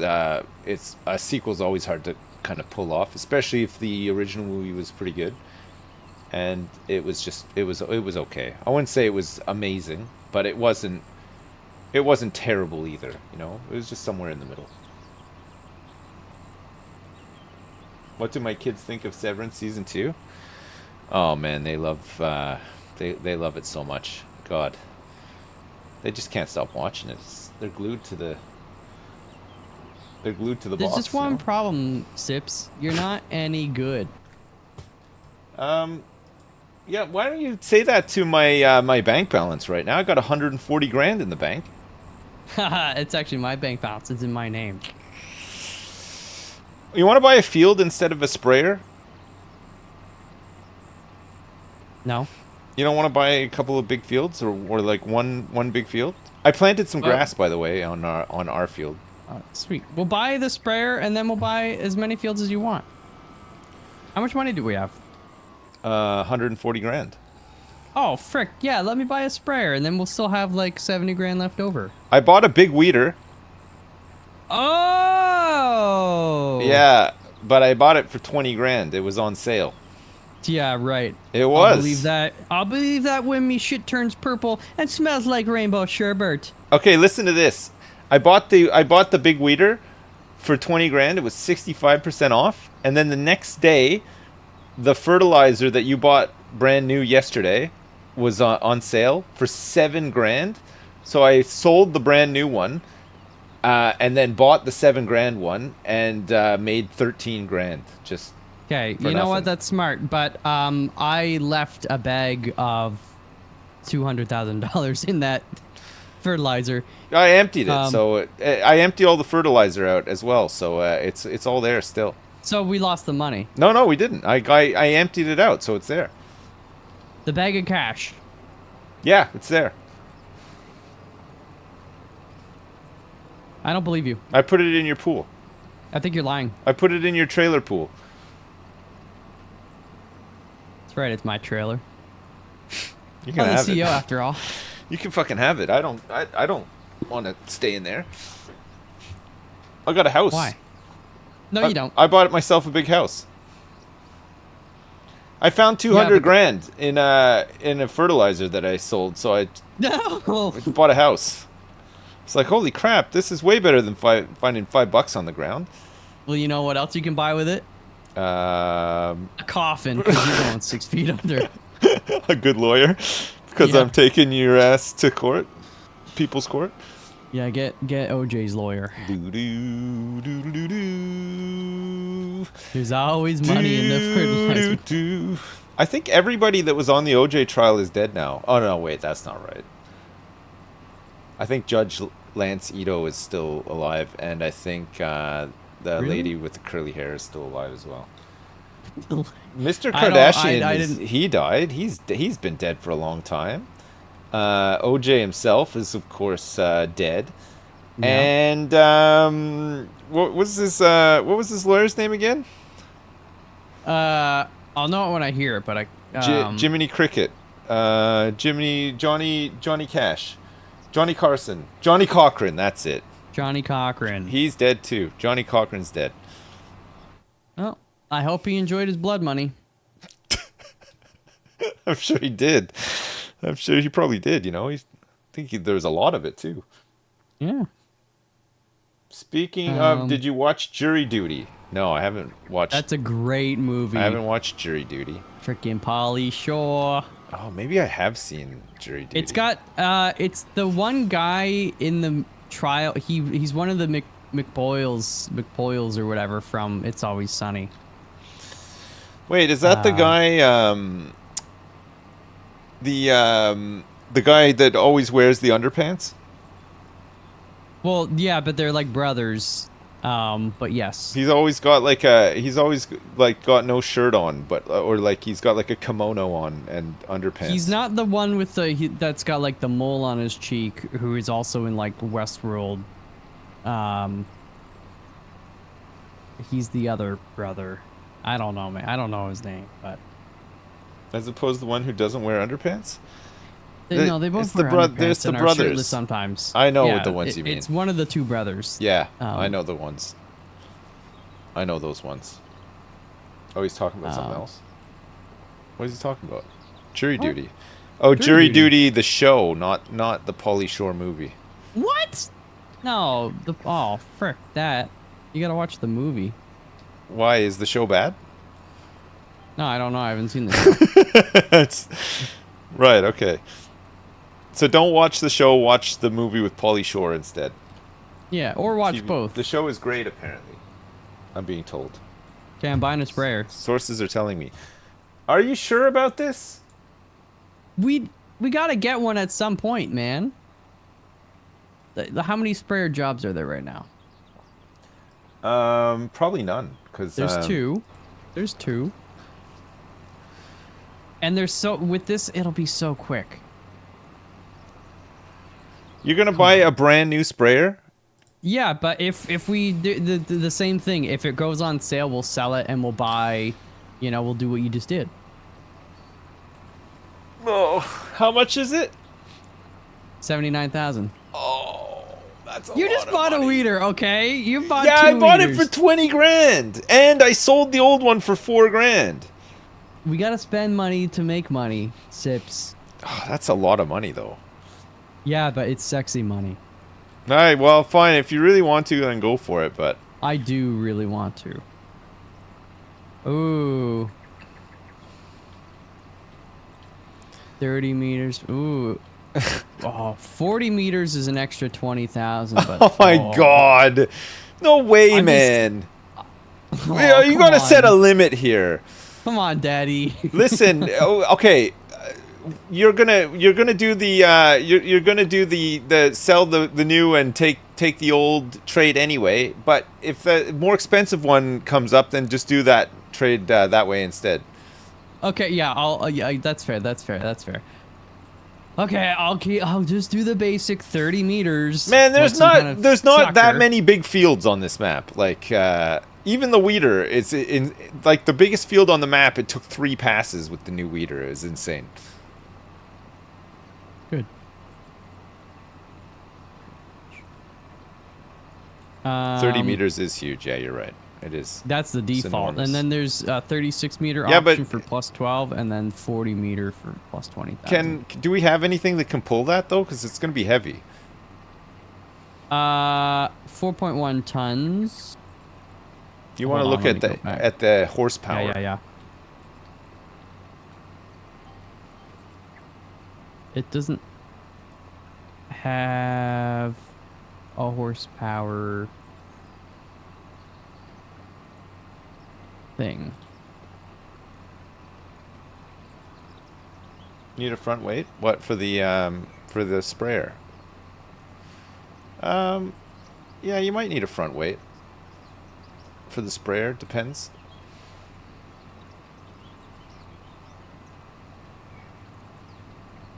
it's a sequel's always hard to kind of pull off, especially if the original movie was pretty good. And it was okay. I wouldn't say it was amazing, but it wasn't terrible either. You know, it was just somewhere in the middle. What do my kids think of Severance season 2? Oh man, they love they love it so much. God, they just can't stop watching it. They're glued to the There's box. just one problem, Sips. You're not any good. Yeah, why don't you say that to my bank balance right now? I got 140 grand in the bank. Haha, it's actually my bank balance. It's in my name. You want to buy a field instead of a sprayer? No. You don't want to buy a couple of big fields or like one big field? I planted some grass, by the way, on our field. Sweet. We'll buy the sprayer and then we'll buy as many fields as you want. How much money do we have? 140 grand. Oh, frick. Yeah, let me buy a sprayer and then we'll still have like 70 grand left over. I bought a big weeder. Oh! Yeah, but I bought it for 20 grand. It was on sale. Yeah, right. It was. I'll believe that when me shit turns purple and smells like rainbow sherbet. Okay, listen to this. I bought the big weeder for 20 grand. It was 65% off. And then the next day, the fertilizer that you bought brand new yesterday was on sale for 7 grand. So I sold the brand new one and then bought the 7 grand one and made 13 grand just Okay, for you know what? nothing. That's smart. But I left a bag of $200,000 in that fertilizer. I emptied it, so I emptied all the fertilizer out as well. So it's all there still. So we lost the money. No, we didn't. I emptied it out, so it's there. The bag of cash. Yeah, it's there. I don't believe you. I put it in your pool. I think you're lying. I put it in your trailer pool. That's right. It's my trailer. You I'm can the have CEO it. after all. You can fucking have it. I don't want to stay in there. I got a house. Why? No, you don't. I bought myself a big house. I found 200 but- grand in a fertilizer that I sold, so I No. bought a house. It's like, holy crap, this is way better than finding $5 on the ground. Well, you know what else you can buy with it? A coffin, because you're going 6 feet under. A good lawyer, because Yeah. I'm taking your ass to court, people's court. Yeah, get OJ's lawyer. Do-do-do-do-do-do. There's always money in the fertilizer. Do-do-do. I think everybody that was on the OJ trial is dead now. Oh no, wait, that's not right. I think Judge Lance Ito is still alive, and I think the Really? lady with the curly hair is still alive as well. Mr. I don't. Kardashian I didn't. he died. He's been dead for a long time. OJ himself is of course dead. Yeah. And what was this lawyer's name again? I'll know it when I hear it, but Jiminy Cricket. Johnny Cash. Johnny Carson. Johnny Cochran, that's it. Johnny Cochran. He's dead too. Johnny Cochran's dead. Oh, I hope he enjoyed his blood money. I'm sure he did. I'm sure he probably did, you know. I think there's a lot of it too. Yeah. Speaking of, did you watch Jury Duty? No, I haven't watched. That's a great movie. I haven't watched Jury Duty. Freaking Pauly Shore. Oh, maybe I have seen Jury Duty. It's got it's the one guy in the trial. He's one of the McBoyles or whatever from It's Always Sunny. Wait, is that the guy? The guy that always wears the underpants? Well, yeah, but they're like brothers. But yes. He's always got got no shirt on, but or like he's got like a kimono on and underpants. He's not the one with that's got like the mole on his cheek, who is also in like Westworld. He's the other brother. I don't know, man. I don't know his name, but as opposed to the one who doesn't wear underpants. No, they both it's wear the underpants there's the and are brothers shirtless sometimes. I know Yeah, the ones you mean. It's one of the two brothers. Yeah, I know the ones. I know those ones. Oh, he's talking about something else. What is he talking about? Jury Duty. Oh, Jury Duty, the show, not the Pauly Shore movie. What? No, frick that. You gotta watch the movie. Why is the show bad? No, I don't know. I haven't seen the show. Right. Okay. So don't watch the show. Watch the movie with Pauly Shore instead. Yeah, or watch TV. both. The show is great, apparently. I'm being told. Okay, I'm buying a sprayer. Sources are telling me. Are you sure about this? We gotta get one at some point, man. How many sprayer jobs are there right now? Probably none, because there's two. There's two. And with this, it'll be so quick. You're gonna buy a brand new sprayer? Yeah, but if we do the same thing, if it goes on sale, we'll sell it and we'll buy, we'll do what you just did. Oh, how much is it? 79,000. Oh, that's a You lot just of bought money. a weeder, okay? You bought Yeah, two I bought weeders. it for 20 grand, and I sold the old one for 4 grand. We gotta spend money to make money, Sips. Oh, that's a lot of money, though. Yeah, but it's sexy money. All right, well, fine. If you really want to, then go for it. But I do really want to. Ooh. 30 meters. Ooh. Oh, 40 meters is an extra 20,000. oh my God, no way, man! You gotta set a limit here. Come on, Daddy. Listen, okay. You're gonna do the you're gonna do the sell the new and take the old trade anyway. But if the more expensive one comes up, then just do that trade that way instead. Okay, yeah, yeah, that's fair. Okay, I'll just do the basic 30 meters. Man, there's not that sucker. many big fields on this map. Like even the weeder, it's in like the biggest field on the map. It took 3 passes with the new weeder. It was insane. Good. 30 meters is huge. Yeah, you're right. It is. That's the default. enormous. And then there's a 36 meter Yeah, option but- for plus 12 and then 40 meter for plus 20,000. Do we have anything that can pull that though? Because it's going to be heavy. 4.1 tons. You want to Hold look on, at let me go back. the horsepower. Yeah. It doesn't have a horsepower thing. Need a front weight? What for the sprayer? Yeah, you might need a front weight for the sprayer. Depends.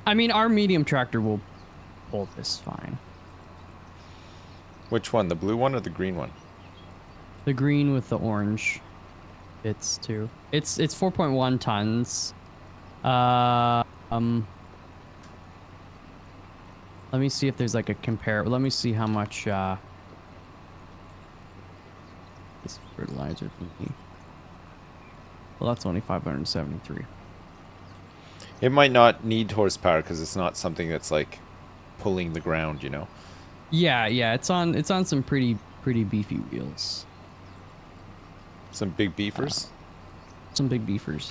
I mean, our medium tractor will pull this fine. Which one? The blue one or the green one? The green with the orange bits too. It's 4.1 tons. Let me see if there's like a compare. Let me see how much this fertilizer can be. Well, that's only 573. It might not need horsepower because it's not something that's like pulling the ground, you know. Yeah, it's on some pretty beefy wheels. Some big beefers. Some big beefers.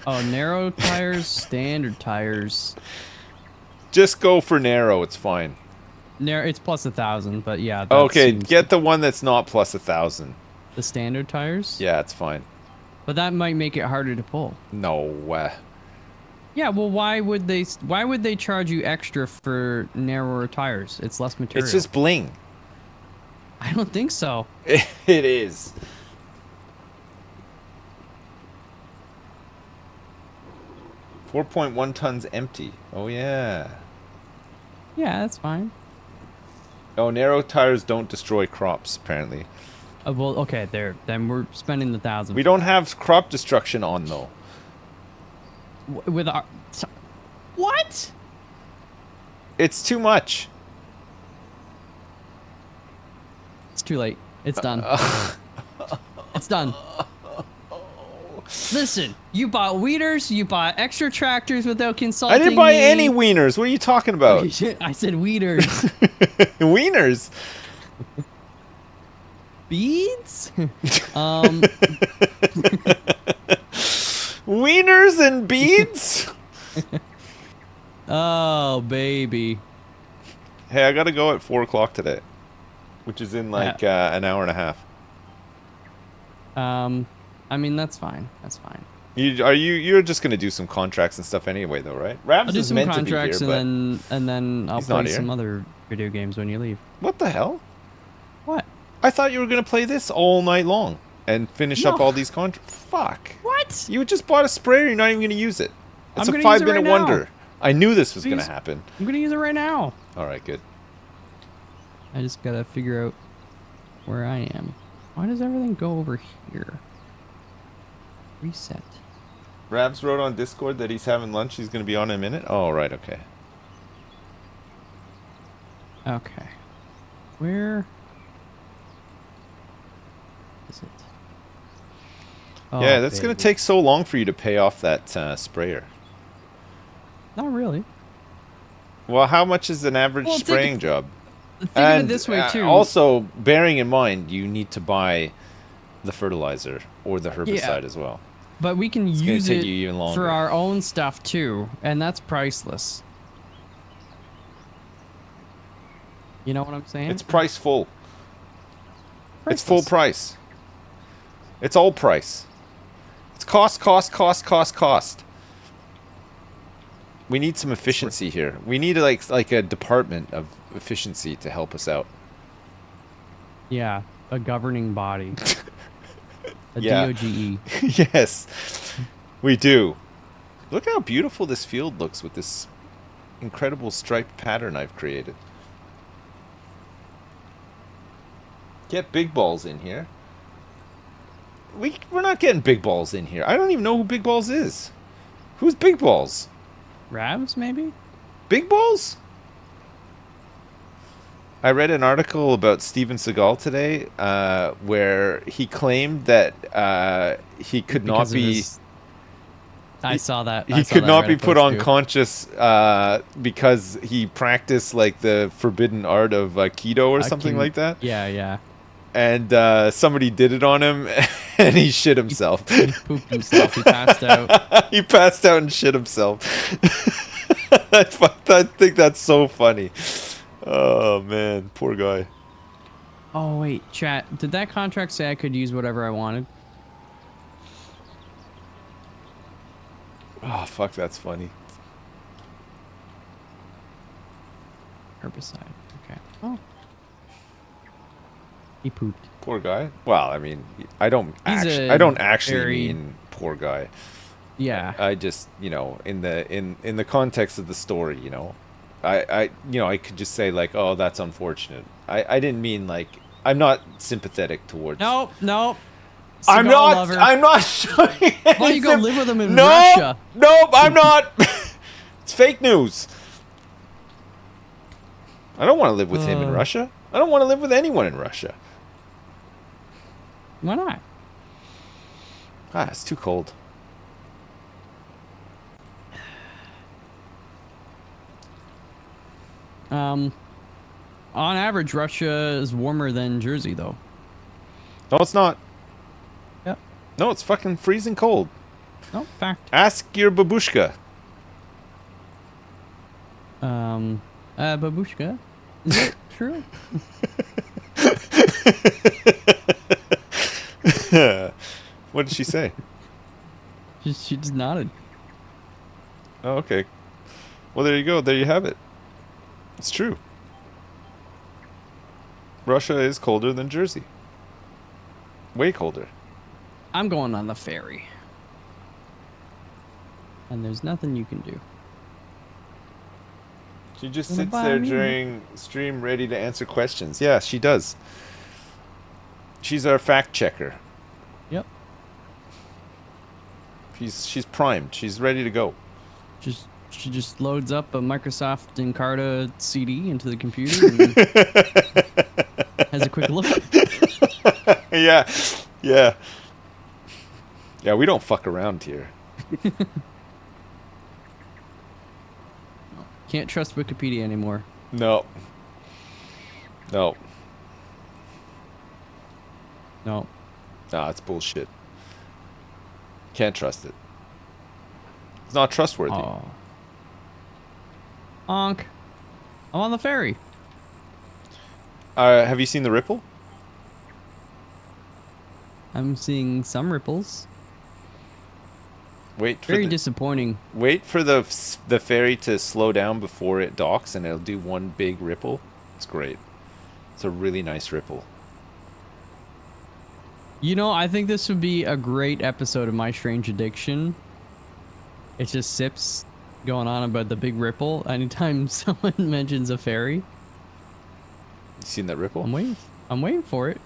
Oh, narrow tires, standard tires. Just go for narrow. It's fine. Narrow, it's plus 1,000, but yeah. That Okay, seems get the one that's not plus 1,000. the standard tires. Yeah, it's fine. But that might make it harder to pull. No. Yeah, well, why would they charge you extra for narrower tires? It's less material. It's just bling. I don't think so. It is. .1 tons empty. Oh yeah. Yeah, that's fine. Oh, narrow tires don't destroy crops, apparently. Well, okay, there. Then we're spending the 1,000. We don't have crop destruction on, though. With our... What? It's too much. It's too late. It's done. It's done. Listen, you bought weeders, you bought extra tractors without consulting I didn't buy me. any wieners. What are you talking about? I said weeders. Wieners? Beads? Wieners and beads? Oh, baby. Hey, I gotta go at 4 o'clock today. Which is in like an hour and a half. I mean, that's fine. That's fine. You're just gonna do some contracts and stuff anyway, though, right? Ravs I'll do is some meant contracts to be here, and then I'll he's not play here. some other video games when you leave. What the hell? What? I thought you were gonna play this all night long and finish up No. all these contracts. Fuck. What? You just bought a sprayer. You're not even gonna use it. It's I'm a gonna use it 5-minute right now. wonder. I knew this was gonna Please. happen. I'm gonna use it right now. All right, good. I just gotta figure out where I am. Why does everything go over here? Reset. Ravs wrote on Discord that he's having lunch. He's gonna be on in a minute. Oh, right. Okay. Okay. Where is it? Oh, Yeah, that's gonna baby. take so long for you to pay off that sprayer. Not really. Well, how much is an average Well, think spraying of- job? Think of it this way too. Also, bearing in mind, you need to buy the fertilizer or the herbicide as well. But we can gonna use take it you even longer. for our own stuff too, and that's priceless. You know what I'm saying? It's price full. It's Priceless. full price. It's all price. It's cost. We need some efficiency here. We need like a department of efficiency to help us out. Yeah, a governing body. A Yeah. DOGE. Yes, we do. Look how beautiful this field looks with this incredible striped pattern I've created. Get big balls in here. We're not getting big balls in here. I don't even know who Big Balls is. Who's Big Balls? Ravs, maybe? Big Balls? I read an article about Steven Seagal today where he claimed that he could not Because of be... his- I saw that. He could not be put on conscious because he practiced like the forbidden art of keto or something like that. Yeah, yeah. And somebody did it on him, and he shit himself. He pooped himself. He passed out. He passed out and shit himself. I think that's so funny. Oh man, poor guy. Oh wait, chat. Did that contract say I could use whatever I wanted? Oh fuck, that's funny. Herbicide. Oh. He pooped. Poor guy. Well, I mean, He's I don't a actually very- mean poor guy. Yeah. I just, you know, in the context of the story, you know, I could just say like, oh, that's unfortunate. I didn't mean like, I'm not sympathetic towards. Nope. I'm Cigar not. lover. I'm not showing. Why don't you go live with him in No, Russia? nope, I'm not. It's fake news. I don't want to live with him in Russia. I don't want to live with anyone in Russia. Why not? Ah, it's too cold. On average, Russia is warmer than Jersey, though. No, it's not. Yep. No, it's fucking freezing cold. No, fact. Ask your babushka. Babushka, is it true? What did she say? She just nodded. Oh, okay. Well, there you go. There you have it. It's true. Russia is colder than Jersey. Way colder. I'm going on the ferry. And there's nothing you can do. She just Gonna sits buy there me. during stream ready to answer questions. Yeah, she does. She's our fact checker. Yep. She's primed. She's ready to go. She just loads up a Microsoft Encarta CD into the computer and has a quick look. Yeah. Yeah. Yeah, we don't fuck around here. Can't trust Wikipedia anymore. No. No. No. Nah, it's bullshit. Can't trust it. It's not trustworthy. Oh. Honk. I'm on the ferry. Have you seen the ripple? I'm seeing some ripples. Wait for Very the, disappointing. wait for the ferry to slow down before it docks, and it'll do one big ripple. It's great. It's a really nice ripple. You know, I think this would be a great episode of My Strange Addiction. It's just Sips going on about the big ripple anytime someone mentions a ferry. You seen that ripple? I'm waiting for it.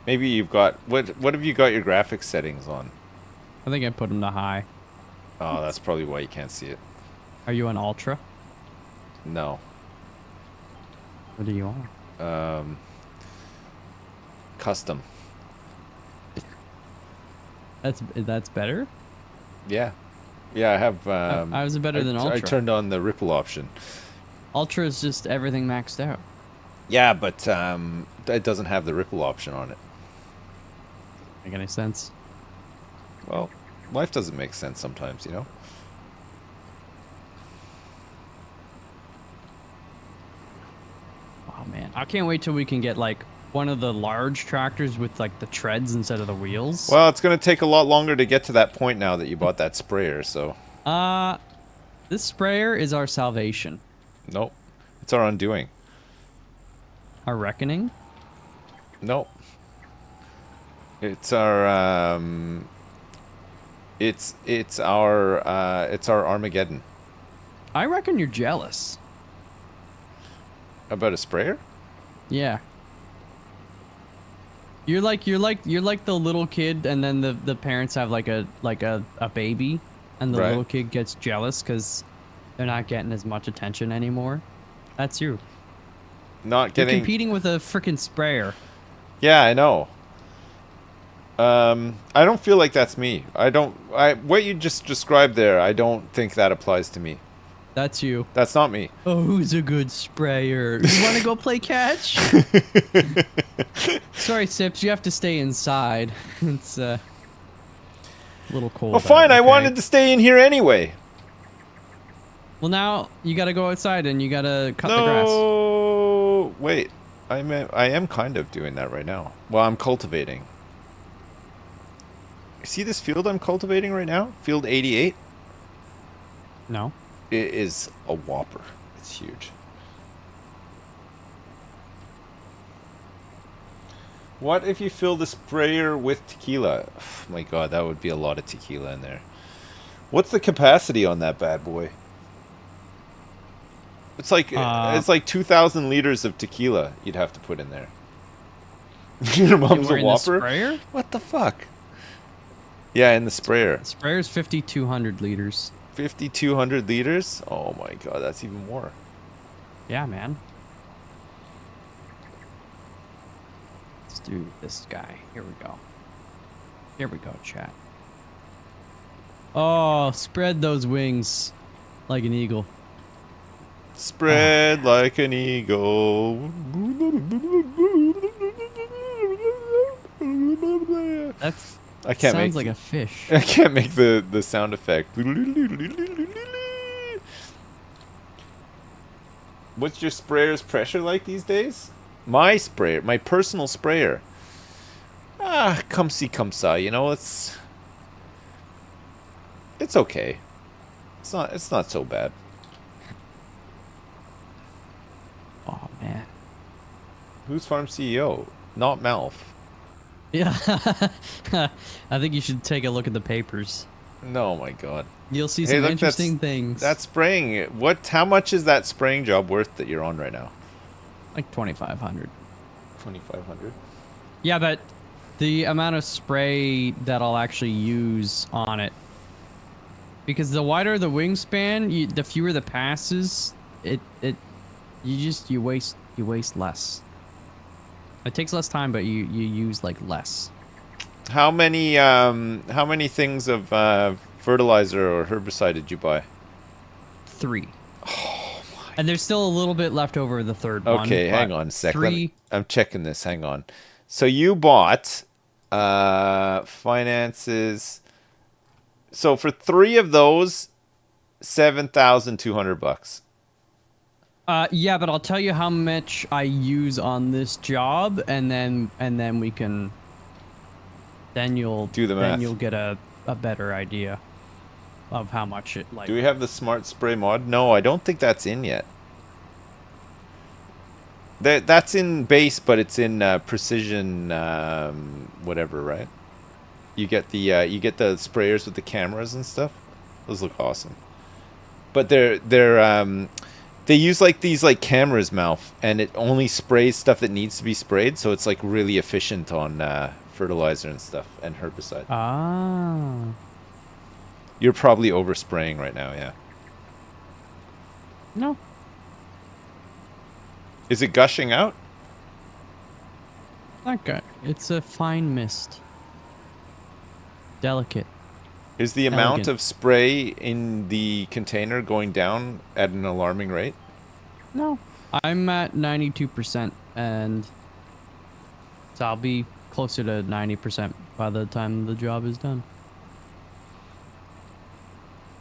Maybe you've got what have you got your graphics settings on? I think I put them to high. Oh, that's probably why you can't see it. Are you on ultra? No. What are you on? Custom. That's better? Yeah. Yeah, I have How is it better than I ultra? turned on the ripple option. Ultra is just everything maxed out. Yeah, but it doesn't have the ripple option on it. Make any sense? Well, life doesn't make sense sometimes, you know? Oh man, I can't wait till we can get like one of the large tractors with like the treads instead of the wheels. Well, it's going to take a lot longer to get to that point now that you bought that sprayer, so... This sprayer is our salvation. Nope. It's our undoing. Our reckoning? Nope. It's our, it's our Armageddon. I reckon you're jealous. About a sprayer? Yeah. You're like the little kid, and then the parents have like a baby, and the Right. little kid gets jealous because they're not getting as much attention anymore. That's you. Not You're getting... competing with a freaking sprayer. Yeah, I know. I don't feel like that's me. What you just described there, I don't think that applies to me. That's you. That's not me. Oh, who's a good sprayer? You want to go play catch? Sorry, Sips, you have to stay inside. It's a little cold. Well, fine, out, I okay? wanted to stay in here anyway. Well, now you got to go outside and you got to cut the grass. No, wait. I am kind of doing that right now. Well, I'm cultivating. See this field I'm cultivating right now? Field 88? No. It is a whopper. It's huge. What if you fill the sprayer with tequila? Oh my god, that would be a lot of tequila in there. What's the capacity on that bad boy? Uh, It's like 2,000 liters of tequila you'd have to put in there. Your mom's a in the whopper? sprayer? What the fuck? Yeah, in the sprayer. The sprayer's 5,200 liters. 5,200 liters? Oh my god, that's even more. Yeah, man. Let's do this guy. Here we go. Here we go, chat. Oh, spread those wings like an eagle. Spread like an eagle. That's I can't sounds make like a fish. I can't make the sound effect. What's your sprayer's pressure like these days? My sprayer, my personal sprayer. Come see, come saw. You know, it's okay. It's not so bad. Oh man. Who's farm CEO? Not Malf. Yeah. I think you should take a look at the papers. No, my god. You'll see Hey, some look, interesting things. That's spraying. How much is that spraying job worth that you're on right now? like 2,500. 2,500. Yeah, but the amount of spray that I'll actually use on it, because the wider the wingspan, the fewer the passes. You waste less. It takes less time, but you use like less. How many things of fertilizer or herbicide did you buy? 3. And there's still a little bit left over the third one. Okay, hang on a sec. 3. I'm checking this. Hang on. So you bought finances. So for 3 of those, $7,200. Yeah, but I'll tell you how much I use on this job, and then we can. Then you'll Do the math. Then you'll get a better idea of how much it like. Do we have the smart spray mod? No, I don't think that's in yet. That's in base, but it's in precision whatever, right? You get the sprayers with the cameras and stuff. Those look awesome. But they use like these like cameras mouth, and it only sprays stuff that needs to be sprayed, so it's like really efficient on fertilizer and stuff and herbicide. Ah. You're probably overspraying right now, yeah. No. Is it gushing out? Okay. It's a fine mist. Delicate. Is the amount Elegant. of spray in the container going down at an alarming rate? No. I'm at 92%, and so I'll be closer to 90% by the time the job is done.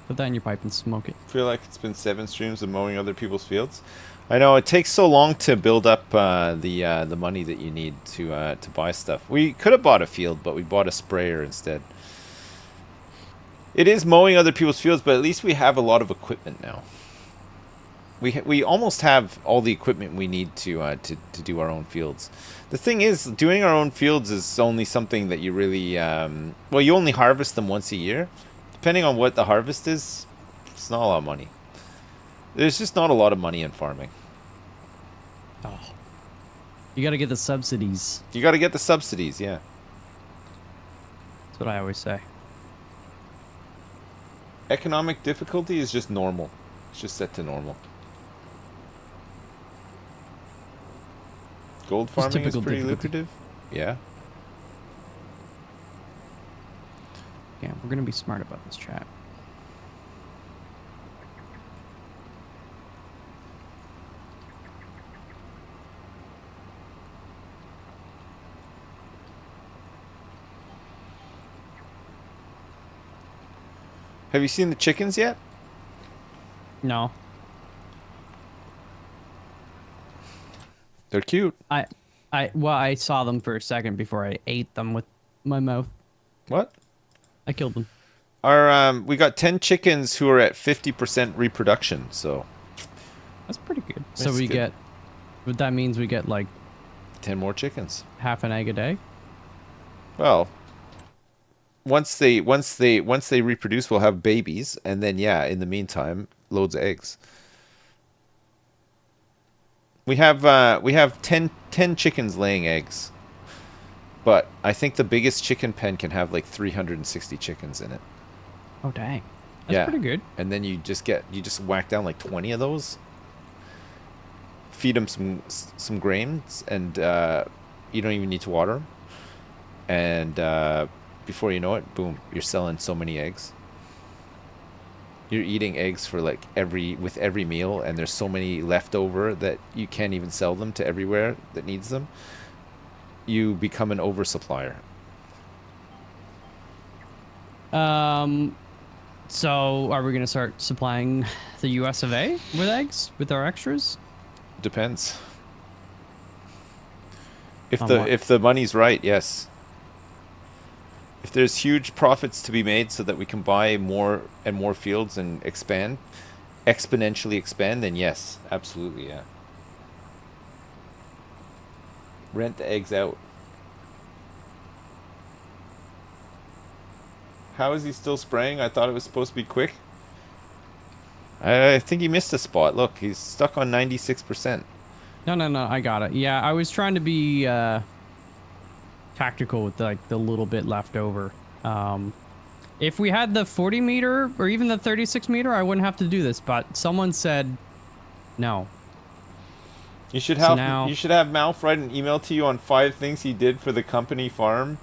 Put that in your pipe and smoke it. Feel like it's been 7 streams of mowing other people's fields. I know it takes so long to build up the money that you need to buy stuff. We could have bought a field, but we bought a sprayer instead. It is mowing other people's fields, but at least we have a lot of equipment now. We almost have all the equipment we need to do our own fields. The thing is, doing our own fields is only something that you really well, you only harvest them once a year. Depending on what the harvest is, it's not a lot of money. There's just not a lot of money in farming. Oh. You gotta get the subsidies. You got to get the subsidies, yeah. That's what I always say. Economic difficulty is just normal. It's just set to normal. Gold Just farming is typical pretty difficulty. lucrative. Yeah. Yeah, we're gonna be smart about this chat. Have you seen the chickens yet? No. They're cute. I saw them for a second before I ate them with my mouth. What? I killed them. We got 10 chickens who are at 50% reproduction. So That's pretty good. So That's we good. get, but that means we get like 10 more chickens. half an egg a day. Well, once they reproduce, we'll have babies, and then yeah, in the meantime, loads of eggs. We have 10 chickens laying eggs, but I think the biggest chicken pen can have like 360 chickens in it. Oh dang, that's Yeah, pretty good. and then you just whack down like 20 of those, feed them some grains, and you don't even need to water them, and before you know it, boom, you're selling so many eggs. You're eating eggs for like with every meal, and there's so many left over that you can't even sell them to everywhere that needs them. You become an oversupplier. So are we gonna start supplying the US of A with eggs with our extras? Depends. On what? If the money's right, yes. If there's huge profits to be made so that we can buy more and more fields and exponentially expand, then yes, absolutely, yeah. Rent the eggs out. How is he still spraying? I thought it was supposed to be quick. I think he missed a spot. Look, he's stuck on 96%. No, I got it. Yeah, I was trying to be tactical with like the little bit left over. If we had the 40 meter or even the 36 meter, I wouldn't have to do this, but someone said no. You should So have now- Malf write an email to you on 5 things he did for the company farm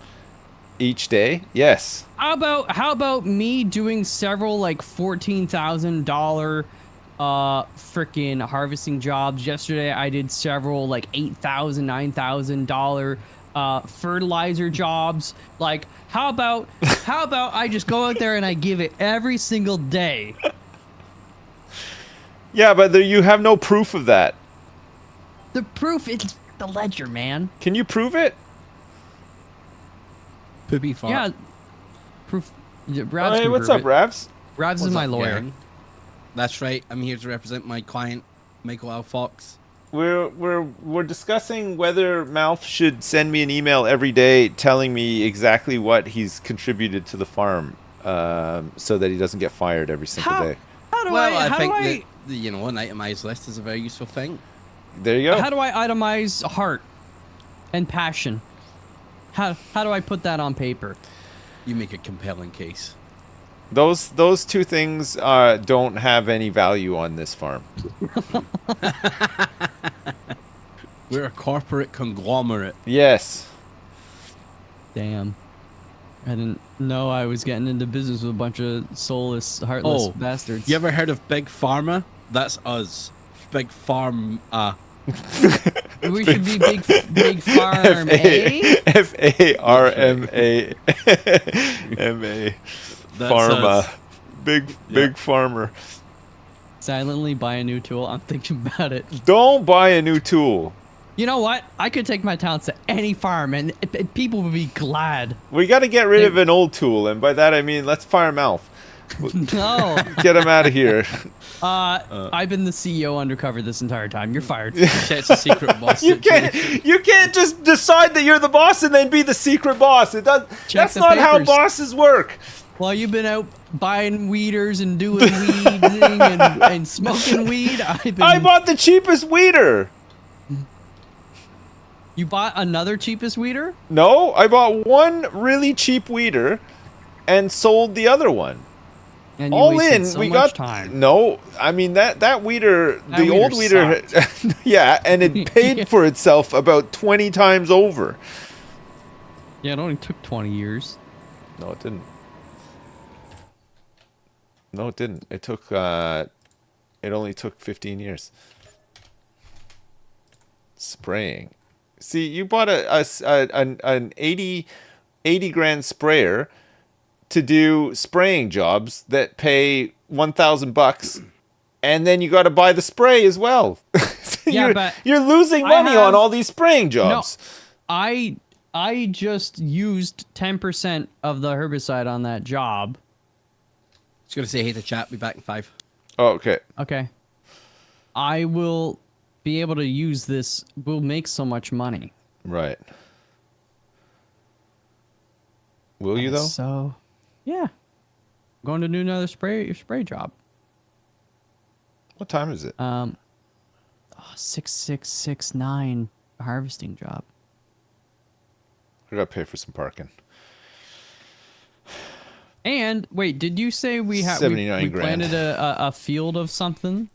each day. Yes. How about me doing several like $14,000 freaking harvesting jobs? Yesterday I did several like $8,000, $9,000 fertilizer jobs. Like how about I just go out there and I give it every single day? Yeah, but you have no proof of that. The proof is the ledger, man. Can you prove it? Poopy fart. Yeah. Proof. Ravs Hey, can what's prove up, Ravs? it. Ravs is What's my up, lawyer. gang? That's right. I'm here to represent my client, Michael L. Fox. We're discussing whether Malf should send me an email every day telling me exactly what he's contributed to the farm, so that he doesn't get fired every single day. How do Well, I I think that an itemized list is a very useful thing. There you go. How do I itemize heart and passion? How do I put that on paper? You make a compelling case. Those two things don't have any value on this farm. We're a corporate conglomerate. Yes. Damn. I didn't know I was getting into business with a bunch of soulless, heartless Oh, bastards. You ever heard of Big Pharma? That's us. Big Farm. We should be big farm, eh? FARMA. That's Pharma. us. Big farmer. Silently buy a new tool. I'm thinking about it. Don't buy a new tool. You know what? I could take my talents to any farm, and people would be glad. We got to get rid of an old tool, and by that I mean let's fire Malf. No. Get him out of here. I've been the CEO undercover this entire time. You're fired. Shit's a secret boss. You situation. can't just decide that you're the boss and then be the secret boss. That's the not how papers. bosses work. While you've been out buying weeders and doing weeding and smoking weed, I bought the cheapest weeder. You bought another cheapest weeder? No, I bought one really cheap weeder and sold the other one. And you All wasted in, so we much got time. no. I mean that weeder, That the weeder old weeder, yeah, and it paid for itself about 20 times over. Yeah, it only took 20 years. No, it didn't. No, it didn't. It took. It only took 15 years. Spraying. See, you bought an 80 grand sprayer to do spraying jobs that pay $1,000, and then you got to buy the spray as well. Yeah, but you're losing I money on have- all these spraying jobs. I I just used 10% of the herbicide on that job. Just gonna say hey to chat. Be back in 5. Oh, okay. Okay. I will be able to use this. We'll make so much money. Right. Will you though? So, yeah. Going to do another spray job. What time is it? 6669 harvesting job. I gotta pay for some parking. And wait, did you say we 79 we grand. planted a field of something?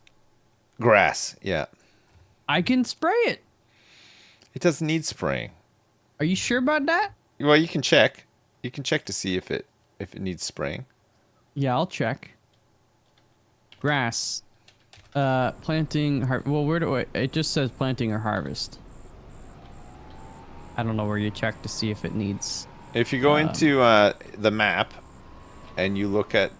Grass. Yeah. I can spray it. It doesn't need spraying. Are you sure about that? Well, you can check. You can check to see if it needs spraying. Yeah, I'll check. Grass. Planting. Well, where do it just says planting or harvest. I don't know where you check to see if it needs. If you go into the map and you look at,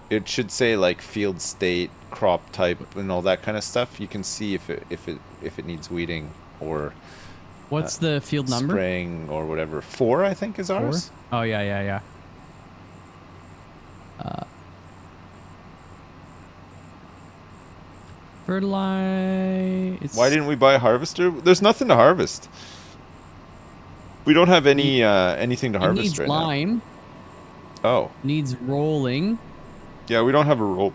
it should say like field state, crop type, and all that kind of stuff. You can see if it needs weeding or What's the field number? spraying or whatever. 4, I think, is ours. 4? Oh yeah. Fertilize. Why didn't we buy a harvester? There's nothing to harvest. We don't have any anything to It harvest needs right lime. now. Oh, Needs rolling. yeah, we don't have a roll.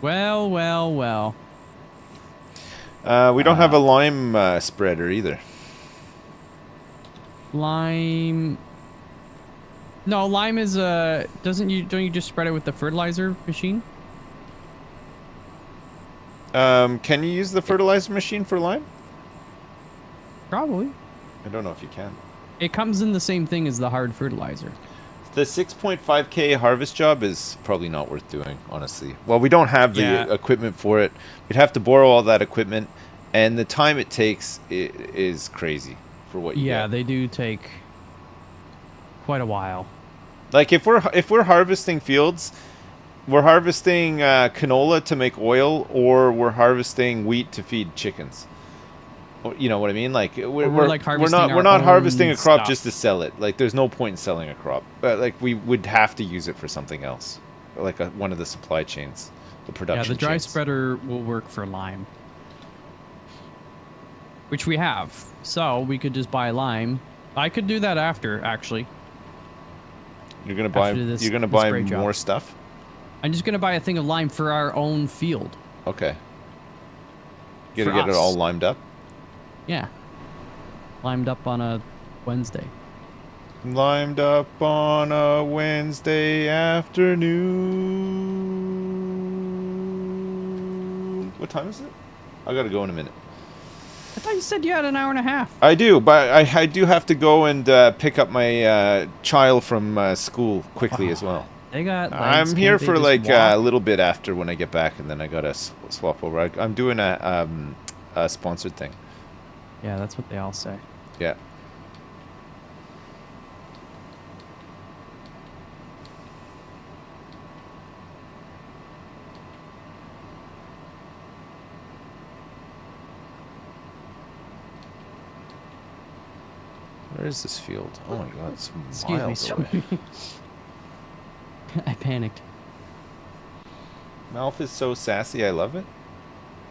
Well. We don't have a lime spreader either. Lime. No, lime is don't you just spread it with the fertilizer machine? Can you use the fertilizer machine for lime? Probably. I don't know if you can. It comes in the same thing as the hard fertilizer. The 6.5K harvest job is probably not worth doing, honestly. Well, we don't have the Yeah. equipment for it. We'd have to borrow all that equipment, and the time it takes is crazy for what you Yeah, get. they do take quite a while. Like if we're harvesting fields, we're harvesting canola to make oil, or we're harvesting wheat to feed chickens. You know what I mean? Like we're like we're harvesting not our harvesting own a crop stuff. just to sell it. Like there's no point in selling a crop. But like we would have to use it for something else, like one of the supply chains, the production. Yeah, the dry chains. spreader will work for lime. Which we have. So we could just buy lime. I could do that after, actually. You're gonna buy. after this- You're gonna this buy spray job. more stuff. I'm just gonna buy a thing of lime for our own field. Okay. You For gotta get it all us. limed up. Yeah. Limed up on a Wednesday. Limed up on a Wednesday afternoon. What time is it? I gotta go in a minute. I thought you said you had an hour and a half. I do, but I do have to go and pick up my child from school quickly as well. They got. I'm here for like a little bit after when I get back, and then I gotta swap over. I'm doing a sponsored thing. Yeah, that's what they all say. Yeah. Where is this field? Oh my god, it's Excuse me. miles sorry. away. I panicked. Malf is so sassy, I love it.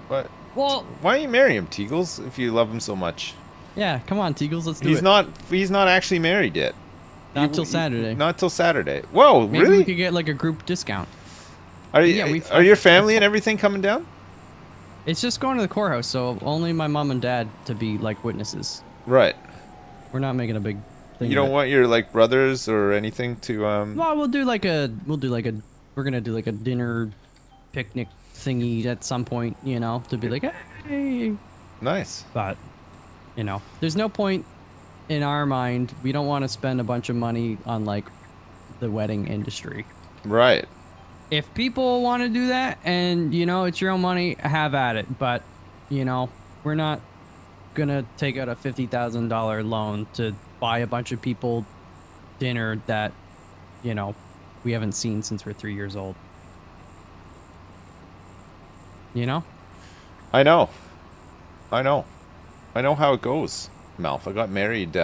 What? Well, Why don't you marry him, Teagles, if you love him so much? yeah. Come on, Teagles. Let's do He's it. not actually married yet. Not till Saturday. Not till Saturday. Whoa, Maybe really? we could get like a group discount. Are yeah, we- are your family and everything coming down? It's just going to the courthouse, so only my mom and dad to be like witnesses. Right. We're not making a big thing. You don't want your like brothers or anything to Well, we're gonna do like a dinner picnic thingy at some point, you know, to be like, hey. Nice. But, you know, there's no point in our mind. We don't want to spend a bunch of money on like the wedding industry. Right. If people want to do that and, you know, it's your own money, have at it. But, you know, we're not going to take out a $50,000 loan to buy a bunch of people dinner that, you know, we haven't seen since we're 3 years old. You know? I know. I know how it goes. Malf. I got married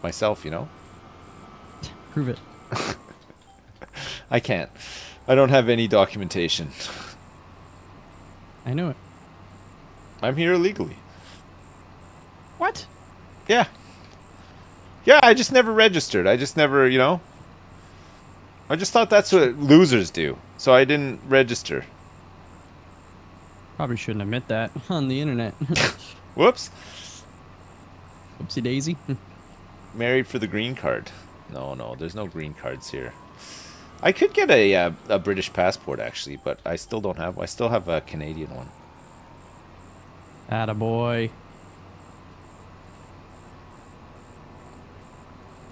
myself, you know? Prove it. I can't. I don't have any documentation. I know it. I'm here illegally. What? Yeah. Yeah, I just never registered. I just never, you know? I just thought that's what losers do. So I didn't register. Probably shouldn't admit that on the internet. Whoops. Oopsie daisy. Married for the green card. No, there's no green cards here. I could get a British passport, actually, but I still don't have. I still have a Canadian one. Attaboy.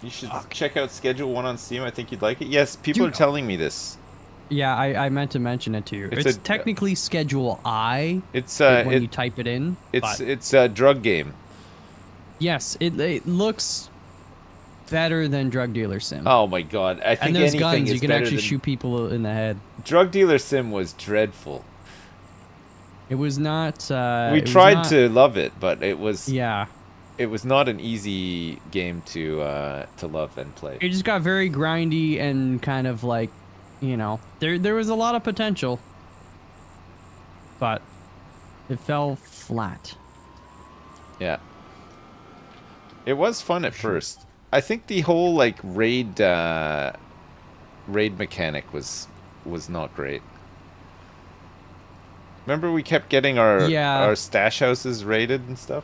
You should check out Schedule 1 on Steam. I think you'd like it. Yes, people Dude. are telling me this. Yeah, I meant to mention it to you. It's It's a- technically Schedule I It's when you type it in. it's but it's a drug game. yes, it looks better than Drug Dealer Sim. Oh my god! I think and those anything guns, is you can better actually than shoot people in the head. Drug Dealer Sim was dreadful. It was not. We it was tried not- to love it, but it was Yeah, not an easy game to love and play. it just got very grindy and kind of like, you know, there was a lot of potential, but it fell flat. Yeah. It was fun at first. I think the whole like raid mechanic was not great. Remember we kept getting our stash houses raided and stuff?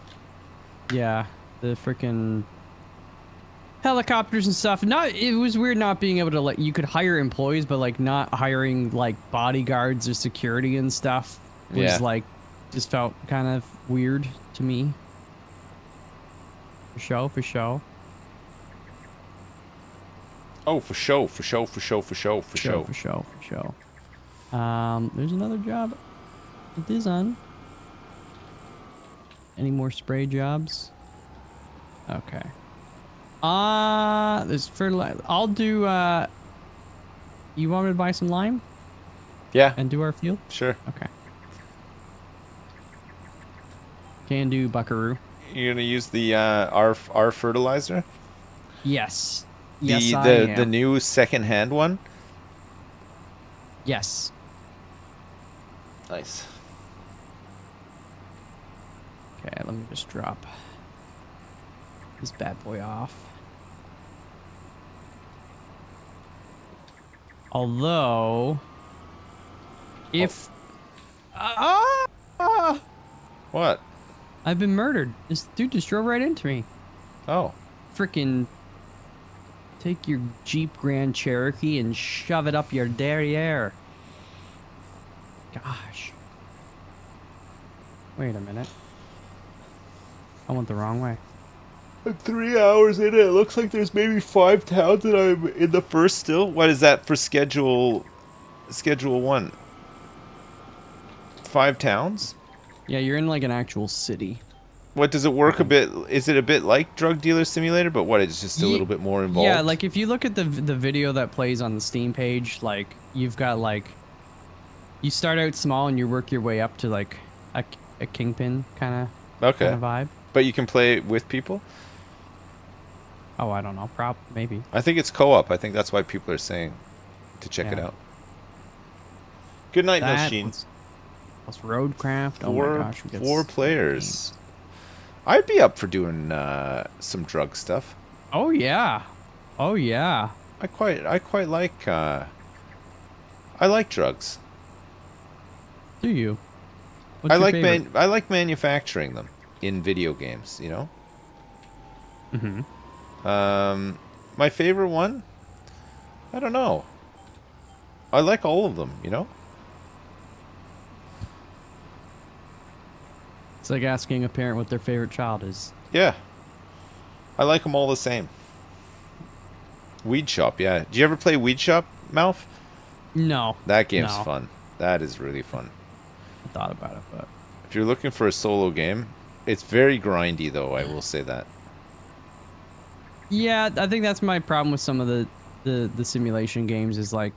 Yeah, the freaking helicopters and stuff. It was weird not being able to, like, you could hire employees, but like not hiring like bodyguards or security and stuff was Yeah. like, just felt kind of weird to me. For show. Oh, for show. There's another job. It is on. Any more spray jobs? Okay. There's fertilizer. I'll do, you want me to buy some lime Yeah, and do our field? sure. Okay. Can do, buckaroo. You're gonna use the our fertilizer? Yes. The Yes, I the am. the new second-hand one? Yes. Nice. Okay, let me just drop this bad boy off. Although, if What? I've been murdered, this dude just drove right into me. Oh. Frickin' take your Jeep Grand Cherokee and shove it up your derriere. Gosh. Wait a minute. I went the wrong way. I'm 3 hours in it. It looks like there's maybe 5 towns that I'm in the first still. What is that for schedule 1? 5 towns? Yeah, you're in like an actual city. What does it work a bit? Is it a bit like Drug Dealer Simulator, but what? It's just a little bit more involved. Yeah, like if you look at the video that plays on the Steam page, like you've got like, you start out small and you work your way up to like a kingpin kind okay, of vibe. but you can play it with people. Oh, I don't know, maybe. I think it's co-op. I think that's why people are saying to check it Yeah. out. Good night, That machine. plus roadcraft. Oh my gosh, we got 4 players. I'd be up for doing some drug stuff. Oh yeah, oh yeah. I quite like I like drugs. Do you? What's your favorite? I like manufacturing them in video games, you know? My favorite one? I don't know. I like all of them, you know? It's like asking a parent what their favorite child is. Yeah. I like them all the same. Weed Shop, yeah. Did you ever play Weed Shop, Malf? No. That game's No. fun. That is really fun. I thought about it, but If you're looking for a solo game, it's very grindy, though, I will say that. yeah, I think that's my problem with some of the simulation games is like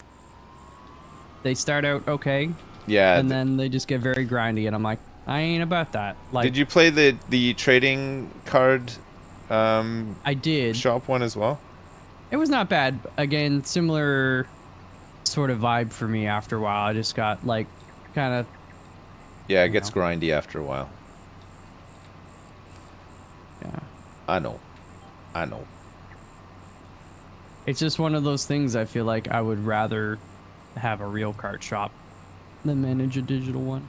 they start out okay, Yeah, and then they just get very grindy, and I'm like, I ain't about that. Like, Did you play the trading card I did. shop one as well? It was not bad. Again, similar sort of vibe for me after a while. I just got like kind of, Yeah, it you gets know, grindy after a while. yeah. I know. I know. It's just one of those things I feel like I would rather have a real card shop than manage a digital one.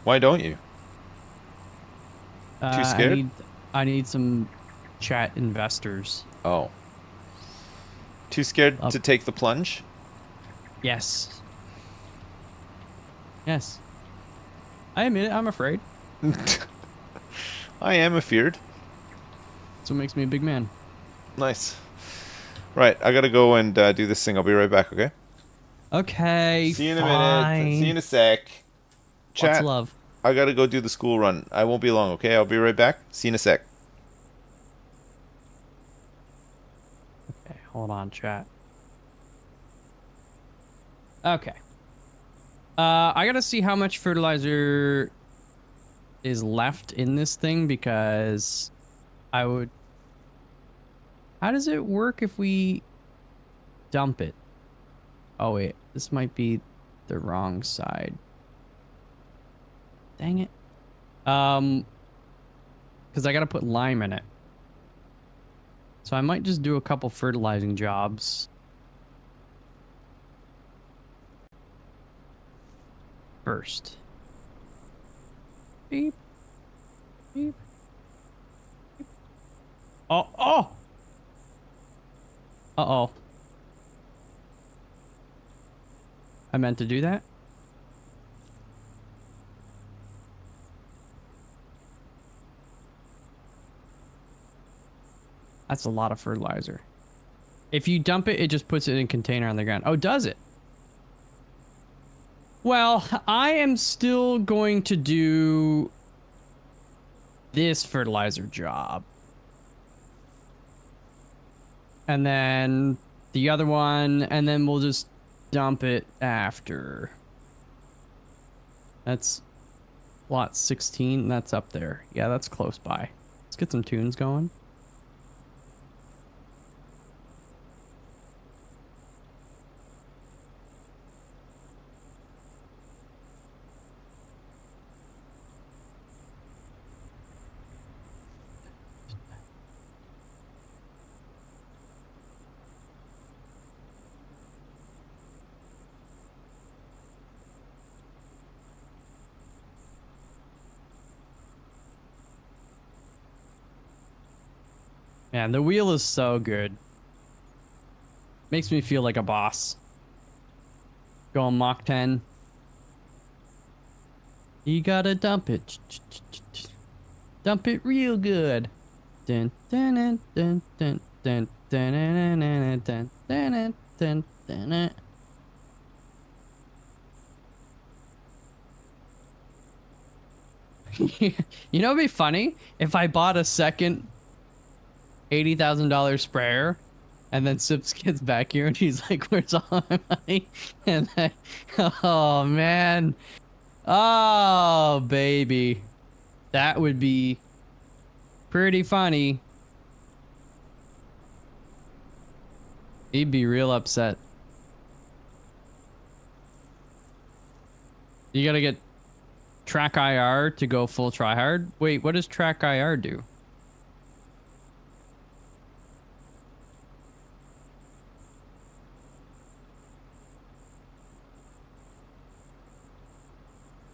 Why don't you? Too I scared? need some chat investors. Oh. Too scared Up. to take the plunge? Yes. Yes. I admit it, I'm afraid. I am afeared. That's what makes me a big man. Nice. Right, I gotta go and do this thing. I'll be right back, okay? Okay, See you in a fine. minute. See you in a sec. Lots Chat. of love. I gotta go do the school run. I won't be long, okay? I'll be right back. See you in a sec. Okay, hold on, chat. Okay. I gotta see how much fertilizer is left in this thing because I would... How does it work if we dump it? Oh wait, this might be the wrong side. Dang it. Because I gotta put lime in it. So I might just do a couple fertilizing jobs. First. Beep. Beep. Beep. Oh, oh! Uh-oh. I meant to do that? That's a lot of fertilizer. If you dump it, it just puts it in a container on the ground. Oh, does it? Well, I am still going to do this fertilizer job. And then the other one, and then we'll just dump it after. That's lot 16. That's up there. Yeah, that's close by. Let's get some tunes going. Man, the wheel is so good. Makes me feel like a boss. Going Mach 10. You gotta dump it. Dump it real good. Dun, dun, dun, dun, dun, dun, dun, dun, dun, dun, dun, dun, dun, dun. You know, it'd be funny if I bought a second $80,000 sprayer, and then Sips gets back here and he's like, "Where's all my money?" And then, oh man, oh baby, that would be pretty funny. He'd be real upset. You gotta get track IR to go full tryhard. Wait, what does track IR do?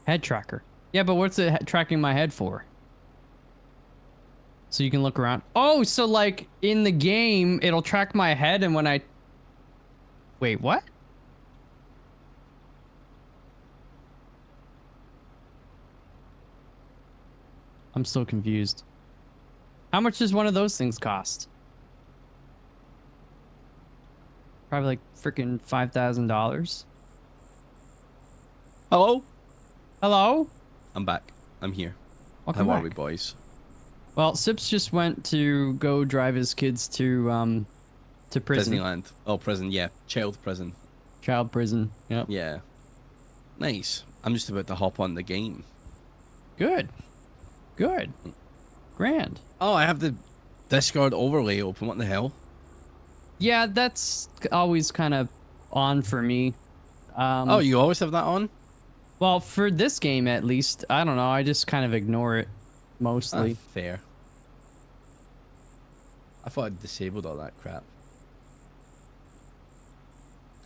Head tracker. Yeah, but what's it tracking my head for? So you can look around. Oh, so like in the game, it'll track my head, and when I... Wait, what? I'm still confused. How much does one of those things cost? Probably like freaking $5,000. Hello? Hello? I'm back. I'm here. Welcome How back. are we, boys? Well, Sips just went to go drive his kids to prison. Disneyland. Oh, prison. Yeah. Child prison. Child prison. Yep. Yeah. Nice. I'm just about to hop on the game. Good. Good. Grand. Oh, I have the Discord overlay open. What the hell? Yeah, that's always kind of on for me. Oh, you always have that on? Well, for this game at least, I don't know. I just kind of ignore it Ah, mostly. fair. I thought I'd disabled all that crap.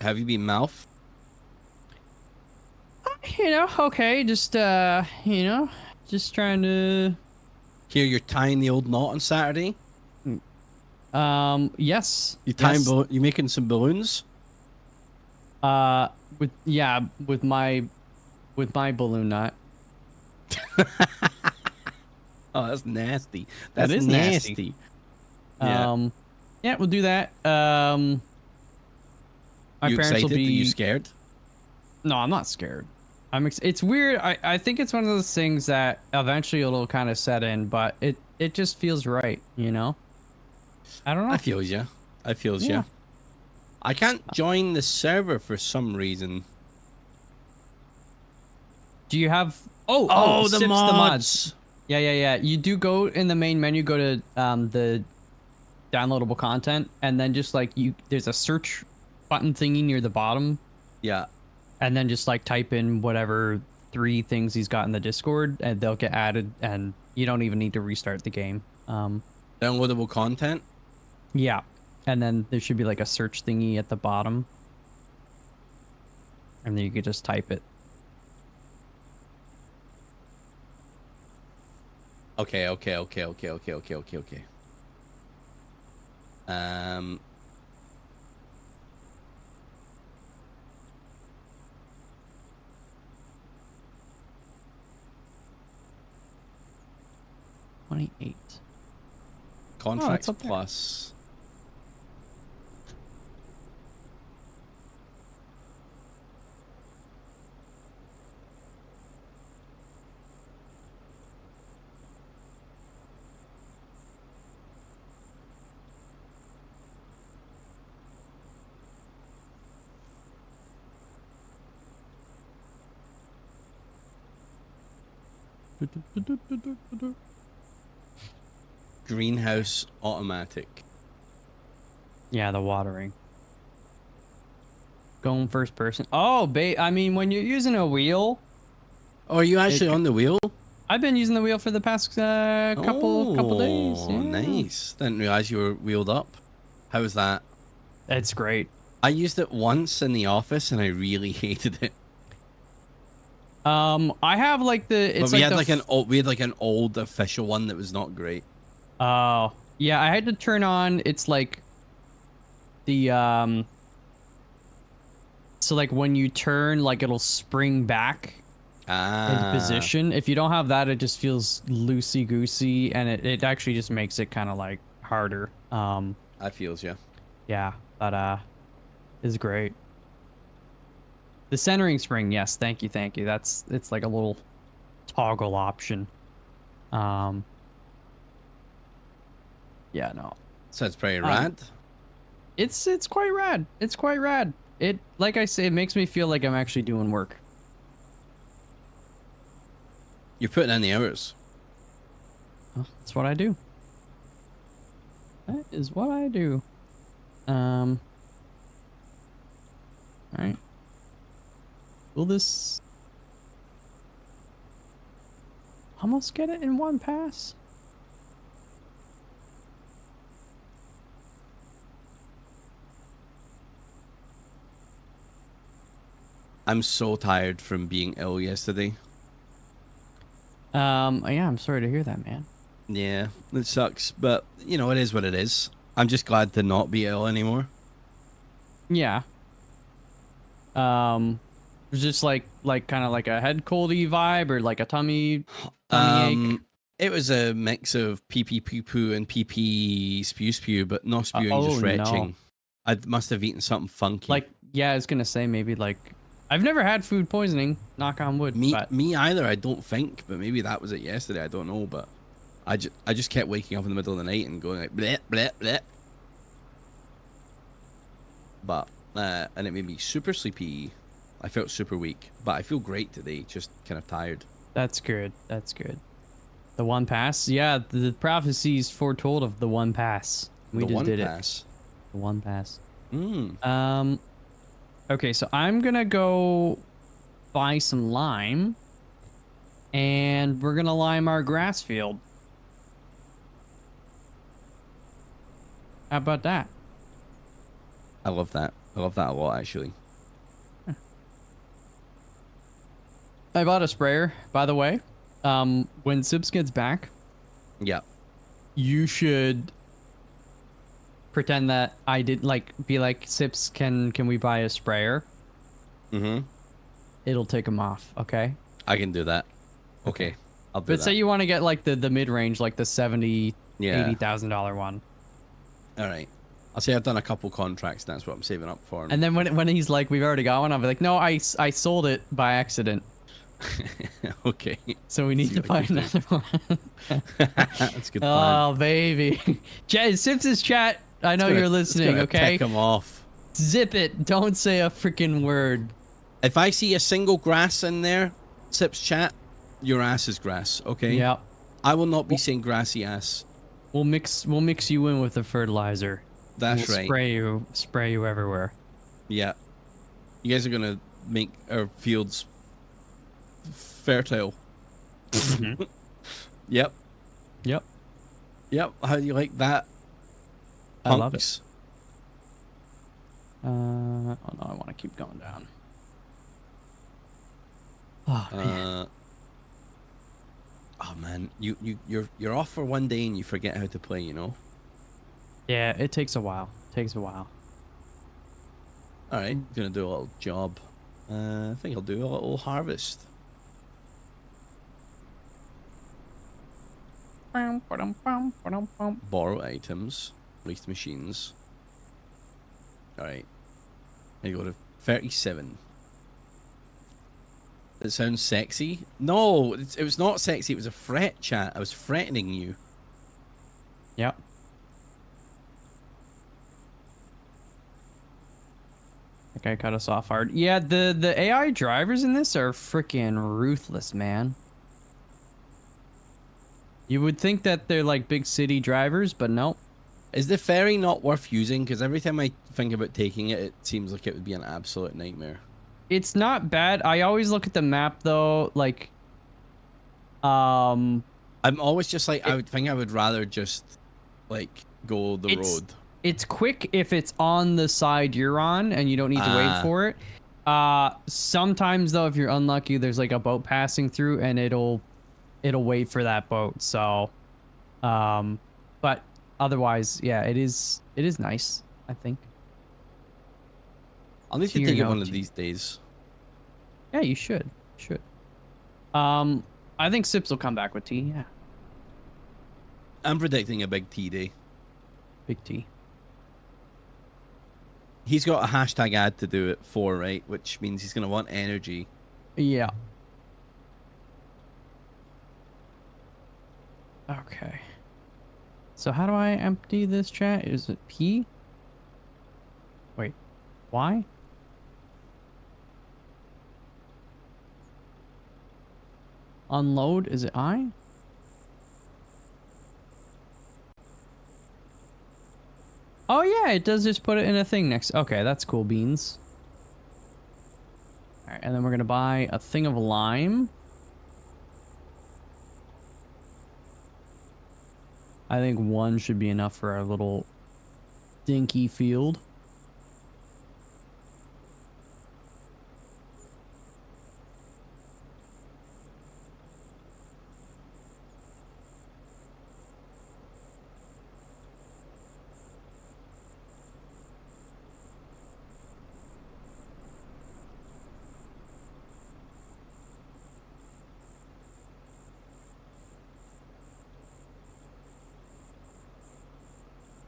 Have you been mouth? You know, okay, just just trying to. Hear you're tying the old knot on Saturday? Yes. You tying yes. you making some balloons? With my balloon knot. Oh, that's nasty. That That's is nasty. Yeah. Yeah, we'll do that. My You parents excited? will be. Are you scared? No, I'm not scared. It's weird. I think it's one of those things that eventually it'll kind of set in, but it just feels right, you know? I don't know. I feels ya. I feels Yeah. ya. I can't join the server for some reason. Do you have the Sips mods. Yeah. You do go in the main menu, go to the downloadable content, and then just like there's a search button thingy near the bottom, Yeah. and then just like type in whatever 3 things he's got in the Discord, and they'll get added, and you don't even need to restart the game. Downloadable content. Yeah, and then there should be like a search thingy at the bottom, and then you could just type it. Okay. $28. Contracts up there. plus. Greenhouse automatic. Yeah, the watering. Going first person. Oh, I mean, when you're using a wheel, Oh, are you actually on the wheel? I've been using the wheel for the past couple days. Oh, Yeah. nice. Didn't realize you were wheeled up. How was that? It's great. I used it once in the office and I really hated it. I have like the. But we had like an old official one that was not great. Oh, yeah. I had to turn on. It's like the So like when you turn, like it'll spring back in position. If you don't have that, it just feels loosey goosey, and it actually just makes it kind of like harder. I feels yeah. Yeah, but is great. The centering spring, yes, thank you. It's like a little toggle option. Yeah, no. So it's pretty rad. It's quite rad. It's quite rad. It, like I say, it makes me feel like I'm actually doing work. You're putting in the hours. Well, that's what I do. That is what I do. All right. Will this almost get it in one pass? I'm so tired from being ill yesterday. Yeah, I'm sorry to hear that, man. Yeah, it sucks, but you know, it is what it is. I'm just glad to not be ill anymore. Yeah. It was just like kind of like a head coldy vibe or like a tummy ache. It was a mix of pee pee poo poo and pee pee spew spew, but not spewing, just no. retching. I must have eaten something funky. Like, yeah, I was gonna say maybe like I've never had food poisoning, knock on wood. But me either, I don't think, but maybe that was it yesterday. I don't know, but I just kept waking up in the middle of the night and going like bleh bleh bleh. But and it made me super sleepy. I felt super weak, but I feel great today. Just kind of tired. That's good. That's good. The one pass? Yeah, the prophecies foretold of the one pass. We The just one did pass. it. The one pass. Mm. Okay, so I'm gonna go buy some lime, and we're gonna lime our grass field. How about that? I love that. I love that a lot, actually. I bought a sprayer, by the way. When Sips gets back, Yeah. you should pretend that I did be like, Sips, can we buy a sprayer? Mm-hmm. It'll take him off, okay? I can do that. Okay. I'll do But that. say you want to get like the mid-range, like the 70, Yeah. $80,000 one. All right. I'll say I've done a couple contracts. That's what I'm saving up for. And then when he's like, we've already got one, I'll be like, no, I sold it by accident. Okay. So we need See to what buy I can another one. That's a good plan. Oh, baby. Sips' chat, I know you're listening, okay? Tick him off. Zip it. Don't say a freaking word. If I see a single grass in there, Sips chat, your ass is grass, okay? Yeah. I will not be saying grassy ass. We'll mix you in with the fertilizer. That's We'll right. Spray you everywhere. Yeah. You guys are gonna make our fields fertile. Yep. Yep. Yep. How do you like that? I love it. Punks? Oh no, I want to keep going down. Oh man. Oh man, you're off for one day and you forget how to play, you know? Yeah, it takes a while. Takes a while. Alright, gonna do a little job. I think I'll do a little harvest. Borrow items. Waste machines. Alright. I go to 37. It sounds sexy. No, it was not sexy. It was a fret, chat. I was threatening you. Yep. That guy cut us off hard. Yeah, the AI drivers in this are freaking ruthless, man. You would think that they're like big city drivers, but nope. Is the ferry not worth using? Because every time I think about taking it, it seems like it would be an absolute nightmare. It's not bad. I always look at the map though, like I'm always just like, I would think I would rather just like go the road. It's quick if it's on the side you're on and you don't need to wait for it. Sometimes though, if you're unlucky, there's like a boat passing through and it'll wait for that boat. So but otherwise, yeah, it is nice, I think. I'll need to take it one of these days. Yeah, you should. I think Sips will come back with tea. Yeah. I'm predicting a big tea day. Big tea. He's got a hashtag ad to do it for, right? Which means he's going to want energy. Yeah. Okay. So how do I empty this chat? Is it P? Wait. Y? Unload? Is it I? Oh yeah, it does just put it in a thing next. Okay, that's cool beans. All right, and then we're gonna buy a thing of lime. I think one should be enough for our little dinky field.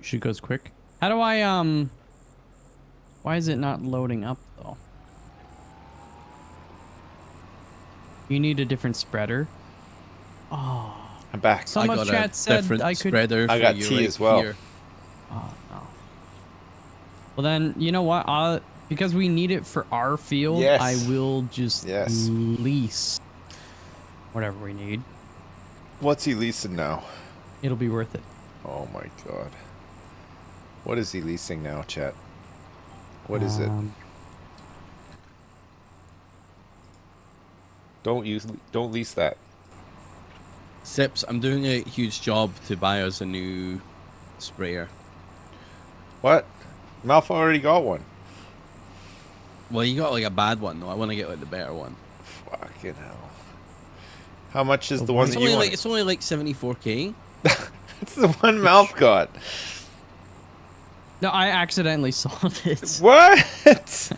She goes quick. How do I, why is it not loading up, though? You need a different spreader. Oh. I'm back. Someone's chat said I could... Spreader I got tea as well. Here. Oh, no. Well, then, you know what? Because we need it for our field, Yes. I will just lease. whatever we need. What's he leasing now? It'll be worth it. Oh my god. What is he leasing now, chat? What is it? Don't lease that. Sips, I'm doing a huge job to buy us a new sprayer. What? Malfa already got one. Well, you got like a bad one though. I want to get like the better one. Fucking hell. How much is the one It's that only you like want? it's only like 74k. It's the one Malf got. No, I accidentally sold it. What?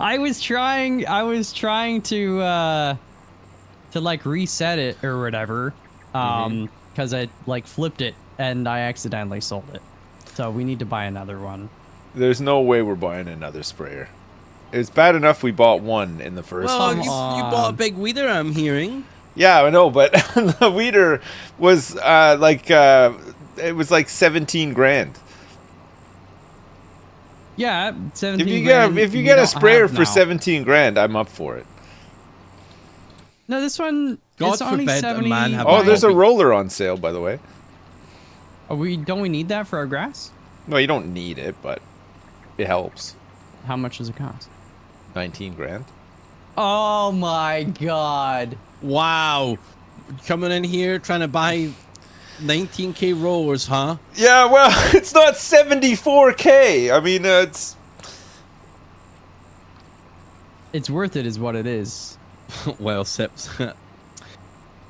I was trying to like reset it or whatever. Because I like flipped it and I accidentally sold it. So we need to buy another one. There's no way we're buying another sprayer. It's bad enough we bought one in the first Well, place. you bought a big weeder, I'm hearing. Yeah, I know, but the weeder was it was like 17 grand. Yeah, 17 If you get a sprayer for 17 grand, I'm up for it. No, this one God is only forbid a 70. man have Oh, there's a hobby. roller on sale, by the way. Don't we need that for our grass? No, you don't need it, but it helps. How much does it cost? 19 grand. Oh my god. Wow, coming in here trying to buy 19k rollers, huh? Yeah, well, it's not 74k. I mean, It's worth it is what it is. Well, Sips.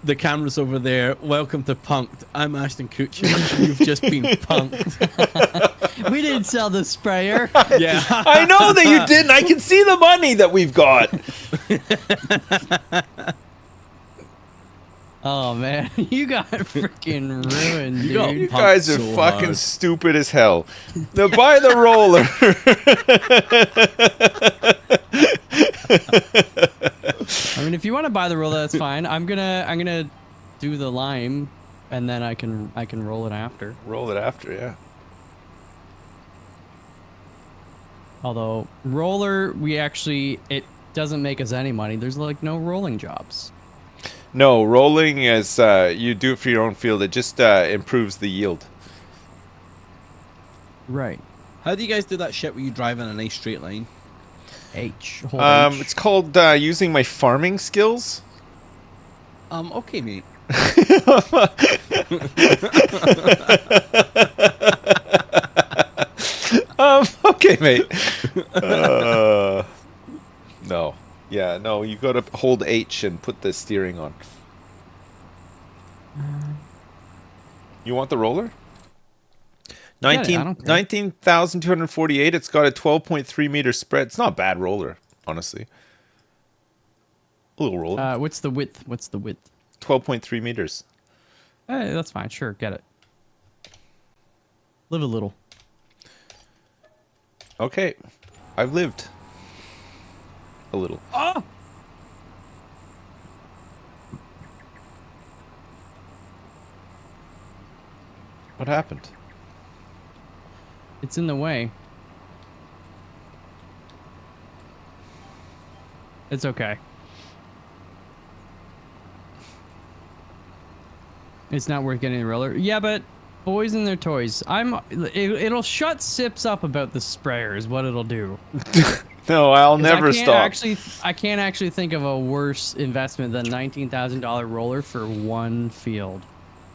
The camera's over there. Welcome to Punked. I'm Ashton Kutcher. You've just been punked. We didn't sell the sprayer. Yeah. I know that you didn't. I can see the money that we've got. Oh man, you got freaking ruined, dude. got- You Punked guys are so fucking hard. stupid as hell. Now buy the roller. I mean, if you want to buy the roller, that's fine. I'm gonna do the lime, and then I can roll it after. Roll it after, yeah. Although roller, it doesn't make us any money. There's like no rolling jobs. No, rolling as you do it for your own field. It just improves the yield. Right. How do you guys do that shit where you drive in a nice straight line? Hold H. It's called using my farming skills. Okay, mate. Okay, mate. No. Yeah, no, you gotta hold H and put the steering on. You want the roller? Get it, I don't care. 19,248. It's got a 12.3 meter spread. It's not a bad roller, honestly. A little roller. What's the width? 12.3 meters. That's fine. Sure, get it. Live a little. Okay. I've lived. A little. Oh! What happened? It's in the way. It's okay. It's not worth getting the roller. Yeah, but boys and their toys. It'll shut Sips up about the sprayer is what it'll do. No, I'll 'Cause never stop. I can't actually think of a worse investment than $19,000 roller for one field.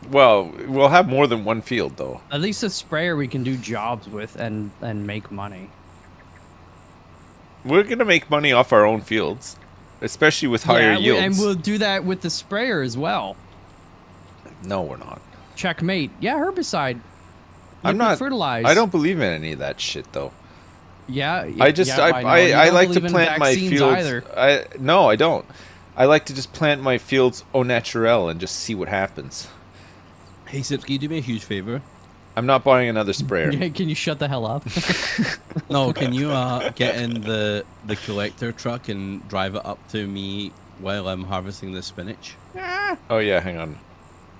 Well, we'll have more than one field, though. At least a sprayer we can do jobs with and make money. We're going to make money off our own fields, especially with higher yields. And we'll do that with the sprayer as well. No, we're not. Checkmate. Yeah, herbicide. I'm not. Fertilize. I don't believe in any of that shit, though. Yeah. I just, yeah, know. You I don't like to believe in plant my vaccines fields. either. No, I don't. I like to just plant my fields au naturel and just see what happens. Hey, Sips, can you do me a huge favor? I'm not buying another sprayer. Yeah, can you shut the hell up? No, can you get in the collector truck and drive it up to me while I'm harvesting the spinach? Oh yeah, hang on.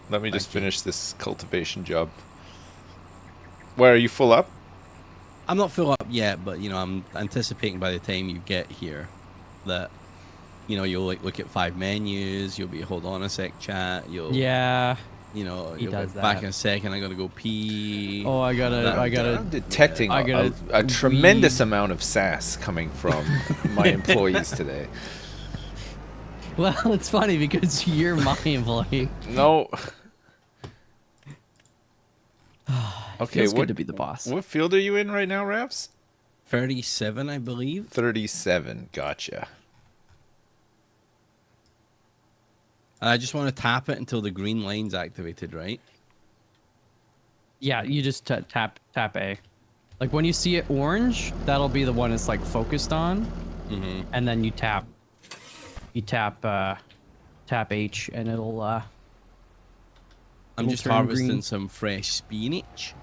Let me just Thank you. finish this cultivation job. Where are you full up? I'm not full up yet, but you know I'm anticipating by the time you get here that you'll like look at 5 menus. You'll be hold on a sec, chat. You'll Yeah. you'll He be does back that. in a second. I gotta go pee. Oh, I gotta. I'm detecting I gotta a tremendous wee. amount of sass coming from my employees today. Well, it's funny because you're my employee. No. Okay, Feels what, good to be the boss. what field are you in right now, Ravs? 37, I believe. 37. Gotcha. And I just want to tap it until the green line's activated, right? Yeah, you just tap A. Like when you see it orange, that'll be the one it's like focused on, and then you tap H, and it'll. I'm It'll just turn harvesting green. some fresh spinach.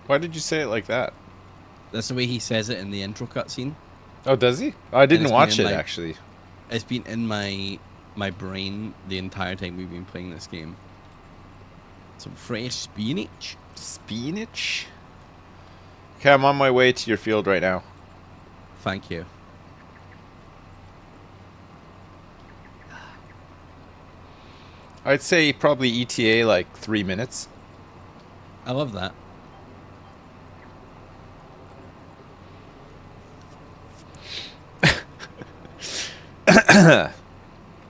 Why did you say it like that? That's the way he says it in the intro cutscene. Oh, does he? I didn't it's watch been it, in, like- actually. It's been in my brain the entire time we've been playing this game. Some fresh spinach. Spinach? Okay, I'm on my way to your field right now. Thank you. I'd say probably ETA like 3 minutes. I love that.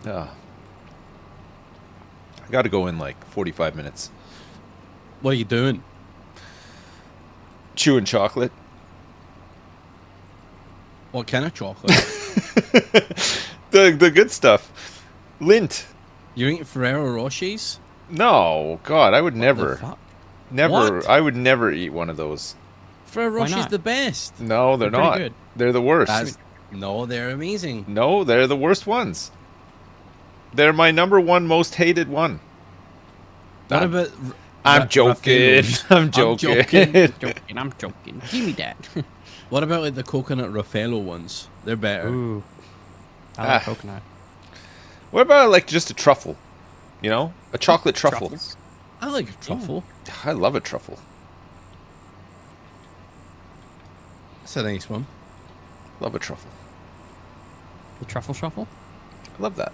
Oh. I gotta go in like 45 minutes. What are you doing? Chewing chocolate. What kind of chocolate? The good stuff. Lint. You're eating Ferrero Rochers? No, God, I would The never. fuck? Never. What? I would never eat one of those. Ferrero Why Rocher's not? the best. No, they're They're pretty not. good. They're the worst. No, they're amazing. No, they're the worst ones. They're my number one most hated one. What I'm- about? I'm joking. I'm joking. I'm joking. Give me that. What about like the coconut Raffaello ones? They're better. Ooh. I like Ah. coconut. What about like just a truffle? You know, a chocolate truffle. Truffles. I like a truffle. I love a truffle. That's a nice one. Love a truffle. The truffle shuffle? I love that.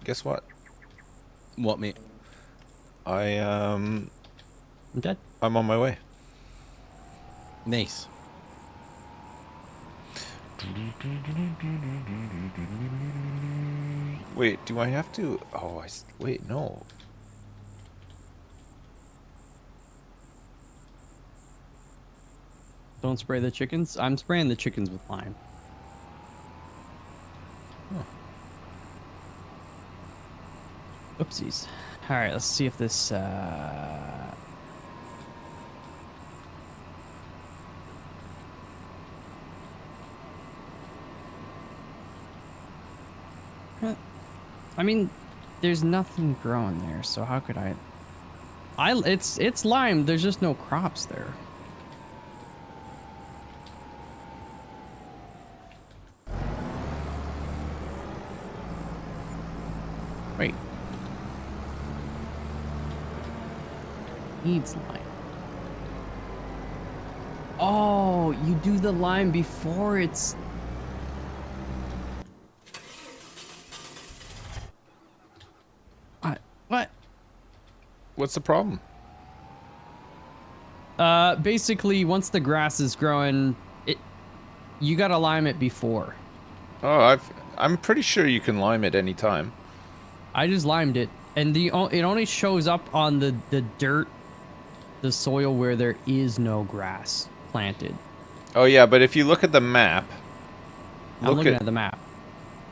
Guess what? What, mate? I'm dead. I'm on my way. Nice. Wait, do I have to? Oh, wait, no. Don't spray the chickens. I'm spraying the chickens with lime. Oopsies. All right, let's see if this. I mean, there's nothing growing there, so how could I? It's lime. There's just no crops there. Wait. Needs lime. Oh, you do the lime before it's. What? What's the problem? Basically, once the grass is growing, you gotta lime it before. Oh, I'm pretty sure you can lime at any time. I just limed it, and it only shows up on the dirt, the soil where there is no grass planted. Oh yeah, but if you look at the map, I'm looking at the map.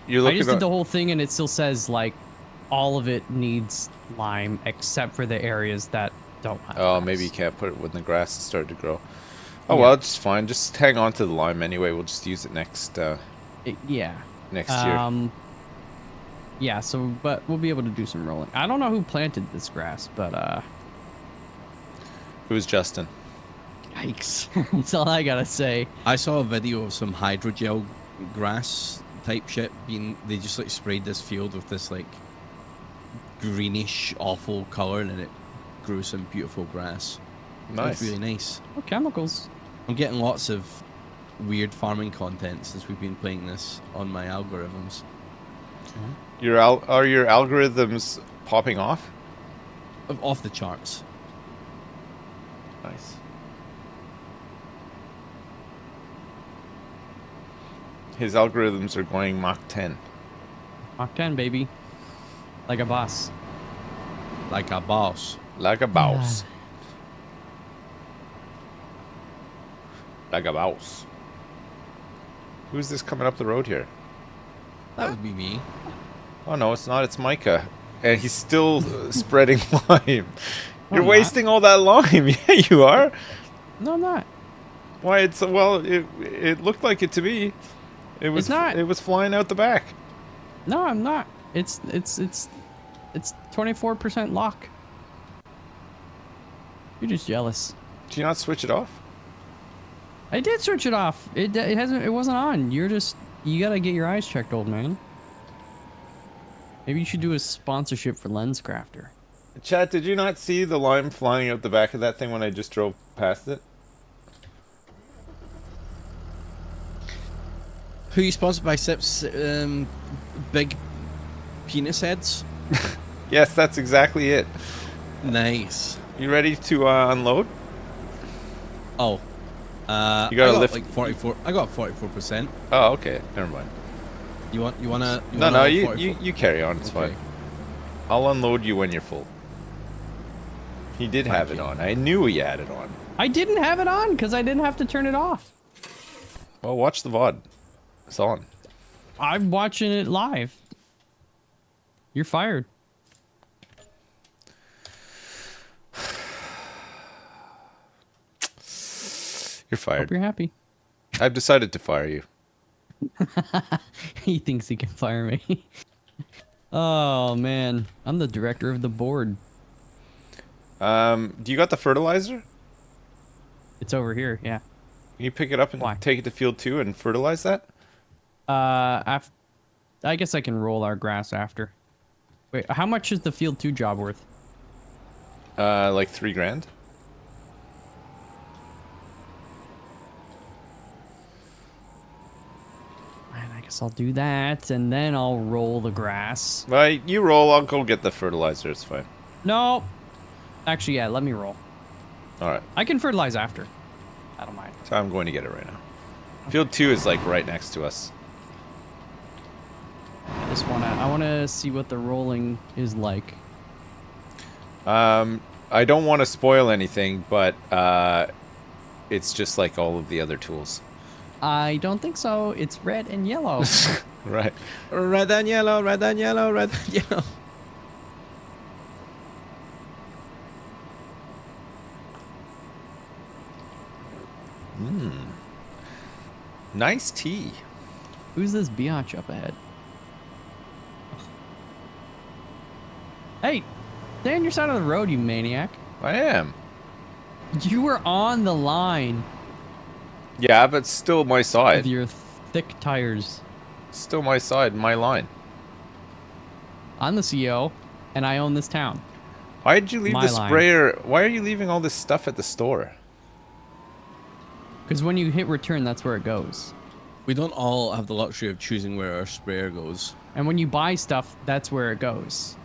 you're I looking just at did the whole thing, and it still says like all of it needs lime except for the areas that don't have Oh, grass. maybe you can't put it when the grass has started to grow. Oh Yeah. well, it's fine. Just hang on to the lime anyway. We'll just use it next Yeah. next year. Yeah, so, but we'll be able to do some rolling. I don't know who planted this grass, but, It was Justin. yikes. That's all I gotta say. I saw a video of some hydrogel grass type shit being. They just like sprayed this field with this like greenish awful color, and it grew some beautiful grass. Nice. It's really nice. Oh, chemicals. I'm getting lots of weird farming content since we've been playing this on my algorithms. Are your algorithms popping off? Off the charts. Nice. His algorithms are going Mach 10. Mach 10, baby. Like a boss. Like a boss. Like a boss. Like a mouse. Who's this coming up the road here? That would be me. Oh no, it's not. It's Micah, and he's still spreading lime. You're I'm wasting all that lime. Yeah, you are. No, I'm not. Why? It looked like it to me. It was It's not. It was flying out the back. No, I'm not. It's 24% lock. You're just jealous. Do you not switch it off? I did switch it off. It wasn't on. You gotta get your eyes checked, old man. Maybe you should do a sponsorship for LensCrafter. Chad, did you not see the lime flying out the back of that thing when I just drove past it? Who you sponsored by Sip's big penis heads? Yes, that's exactly it. Nice. You ready to unload? Oh. You I gotta got lift. like 44. I got 44%. Oh, okay. Never mind. No, You carry on. It's Okay. fine. I'll unload you when you're full. He did have it you. on. I knew he had it on. I didn't have it on because I didn't have to turn it off. Well, watch the VOD. It's on. I'm watching it live. You're fired. You're fired. Hope you're happy. I've decided to fire you. He thinks he can fire me. Oh man, I'm the director of the board. Do you got the fertilizer? It's over here. Yeah. Can you pick it up and Why? take it to field 2 and fertilize that? I guess I can roll our grass after. Wait, how much is the field 2 job worth? Like $3,000. Man, I guess I'll do that, and then I'll roll the grass. Right, you roll. I'll go get the fertilizer. It's fine. No. Actually, yeah, let me roll. All right. I can fertilize after. I don't mind. So I'm going to get it right now. Field 2 is like right next to us. I wanna see what the rolling is like. I don't want to spoil anything, but it's just like all of the other tools. I don't think so. It's red and yellow. Right. Red and yellow, red and yellow, red and yellow. Nice tea. Who's this biatch up ahead? Hey, stay on your side of the road, you maniac. I am. You were on the line Yeah, but still my with side. your thick tires. Still my side, my line. I'm the CEO, and I own this town. Why did you leave My the line. sprayer? Why are you leaving all this stuff at the store? Because when you hit return, that's where it goes. We don't all have the luxury of choosing where our sprayer goes. And when you buy stuff, that's where it goes.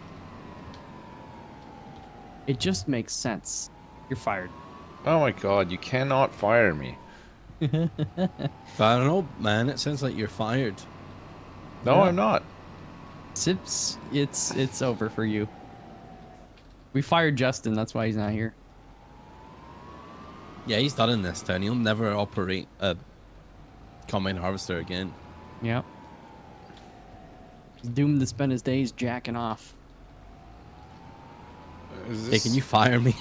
It just makes sense. You're fired. Oh my god, you cannot fire me. I don't know, man. It sounds like you're fired. No, Yeah. I'm not. Sips, it's over for you. We fired Justin, that's why he's not here. Yeah, he's done in this town. He'll never operate a combine harvester again. Yep. He's doomed to spend his days jacking off. Is Hey, this... can you fire me?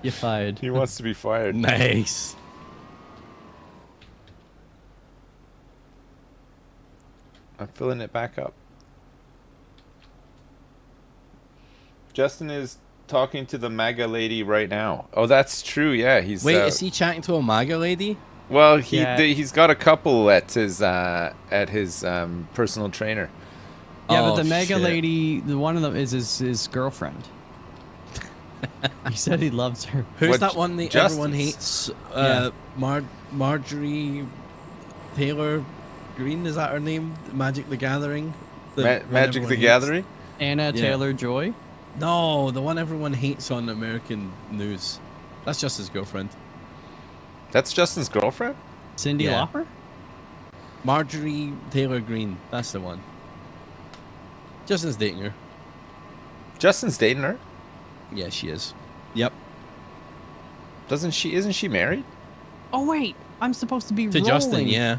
You fired. He wants to be fired. Nice. I'm filling it back up. Justin is talking to the MAGA lady right now. Oh, that's true. Yeah, he's. Wait, is he chatting to a MAGA lady? Well, Yeah. he's got a couple at his personal trainer. Yeah, Oh, but the mega shit. lady, the one of them is his girlfriend. He said he loves her. Who's What, that one that Justin's? everyone hates? Yeah. Marjorie Taylor Green, is that her name? Magic the Gathering? The one Magic everyone the hates? Gathering? Anna Yeah. Taylor-Joy. No, the one everyone hates on American news. That's just his girlfriend. That's Justin's girlfriend? Cindy Yeah. Lauper. Marjorie Taylor Green. That's the one. Justin's dating her. Justin's dating her? Yeah, she is. Yep. Isn't she married? Oh wait, I'm supposed to be To rolling. Justin, yeah.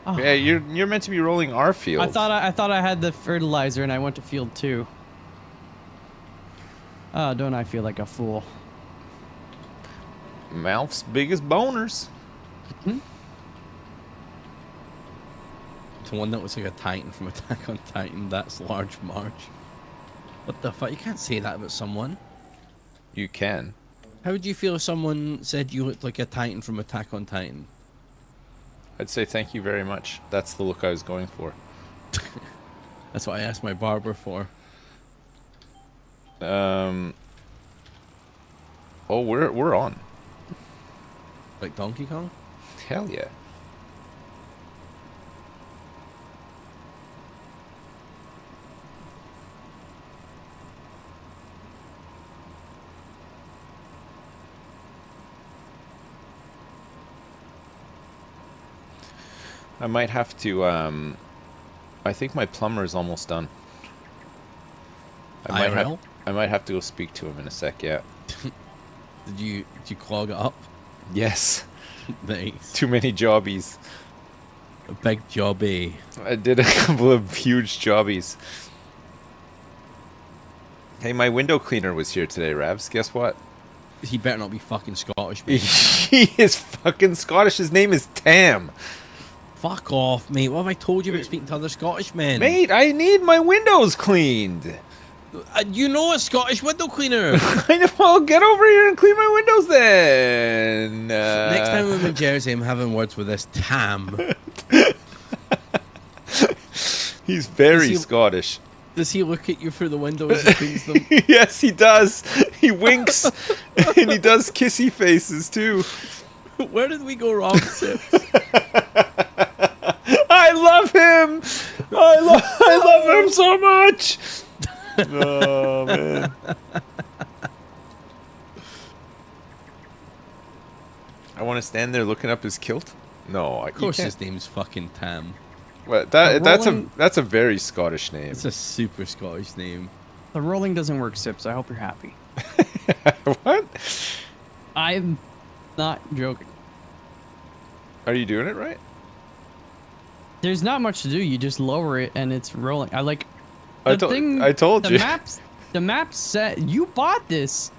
Oh. Yeah, you're meant to be rolling our field. I thought I had the fertilizer and I went to field 2. Oh, don't I feel like a fool? Mouth's biggest boners. The one that looks like a Titan from Attack on Titan. That's Large Marge. What the fuck? You can't say that about someone. You can. How would you feel if someone said you looked like a Titan from Attack on Titan? I'd say thank you very much. That's the look I was going for. That's what I asked my barber for. Oh, we're on. Like Donkey Kong? Hell yeah. I might have to, I think my plumber is almost done. IRL? I might have to go speak to him in a sec, yeah. Did you clog it up? Yes. Nice. Too many jobbies. A big job, eh? I did a couple of huge jobbies. Hey, my window cleaner was here today, Ravs. Guess what? He better not be fucking Scottish, mate. He is fucking Scottish. His name is Tam. Fuck off, mate. What have I told you about speaking to other Scottish men? Mate, I need my windows cleaned. You know a Scottish window cleaner. I know. Well, get over here and clean my windows then. Next time I'm in Jersey, I'm having words with this Tam. He's very Is he- Scottish. Does he look at you through the window as he cleans them? Yes, he does. He winks and he does kissy faces too. Where did we go wrong, Sips? I love him. I love him so much. Oh man. I want to stand there looking up his kilt. No, I Of course, can't. his name's fucking Tam. Well, rolling- that's a very Scottish name. It's a super Scottish name. The rolling doesn't work, Sips. I hope you're happy. What? I'm not joking. Are you doing it right? There's not much to do. You just lower it and it's rolling. I like I the thing. told the you. The map set. You bought this.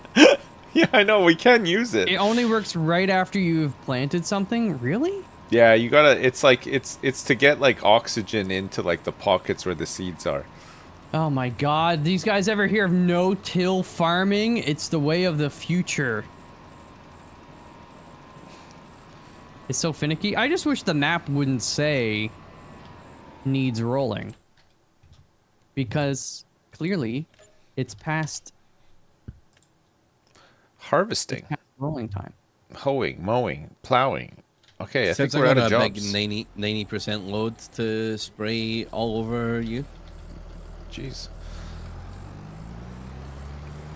Yeah, I know. We can use it. It only works right after you've planted something. Really? Yeah, you gotta. It's like it's to get like oxygen into like the pockets where the seeds are. Oh my God! These guys ever hear of no-till farming? It's the way of the future. It's so finicky. I just wish the map wouldn't say needs rolling. Because clearly it's past Harvesting, rolling time. hoeing, mowing, plowing. Okay, I think Since we're I out got of a big jobs. 90% load to spray all over you. Jeez.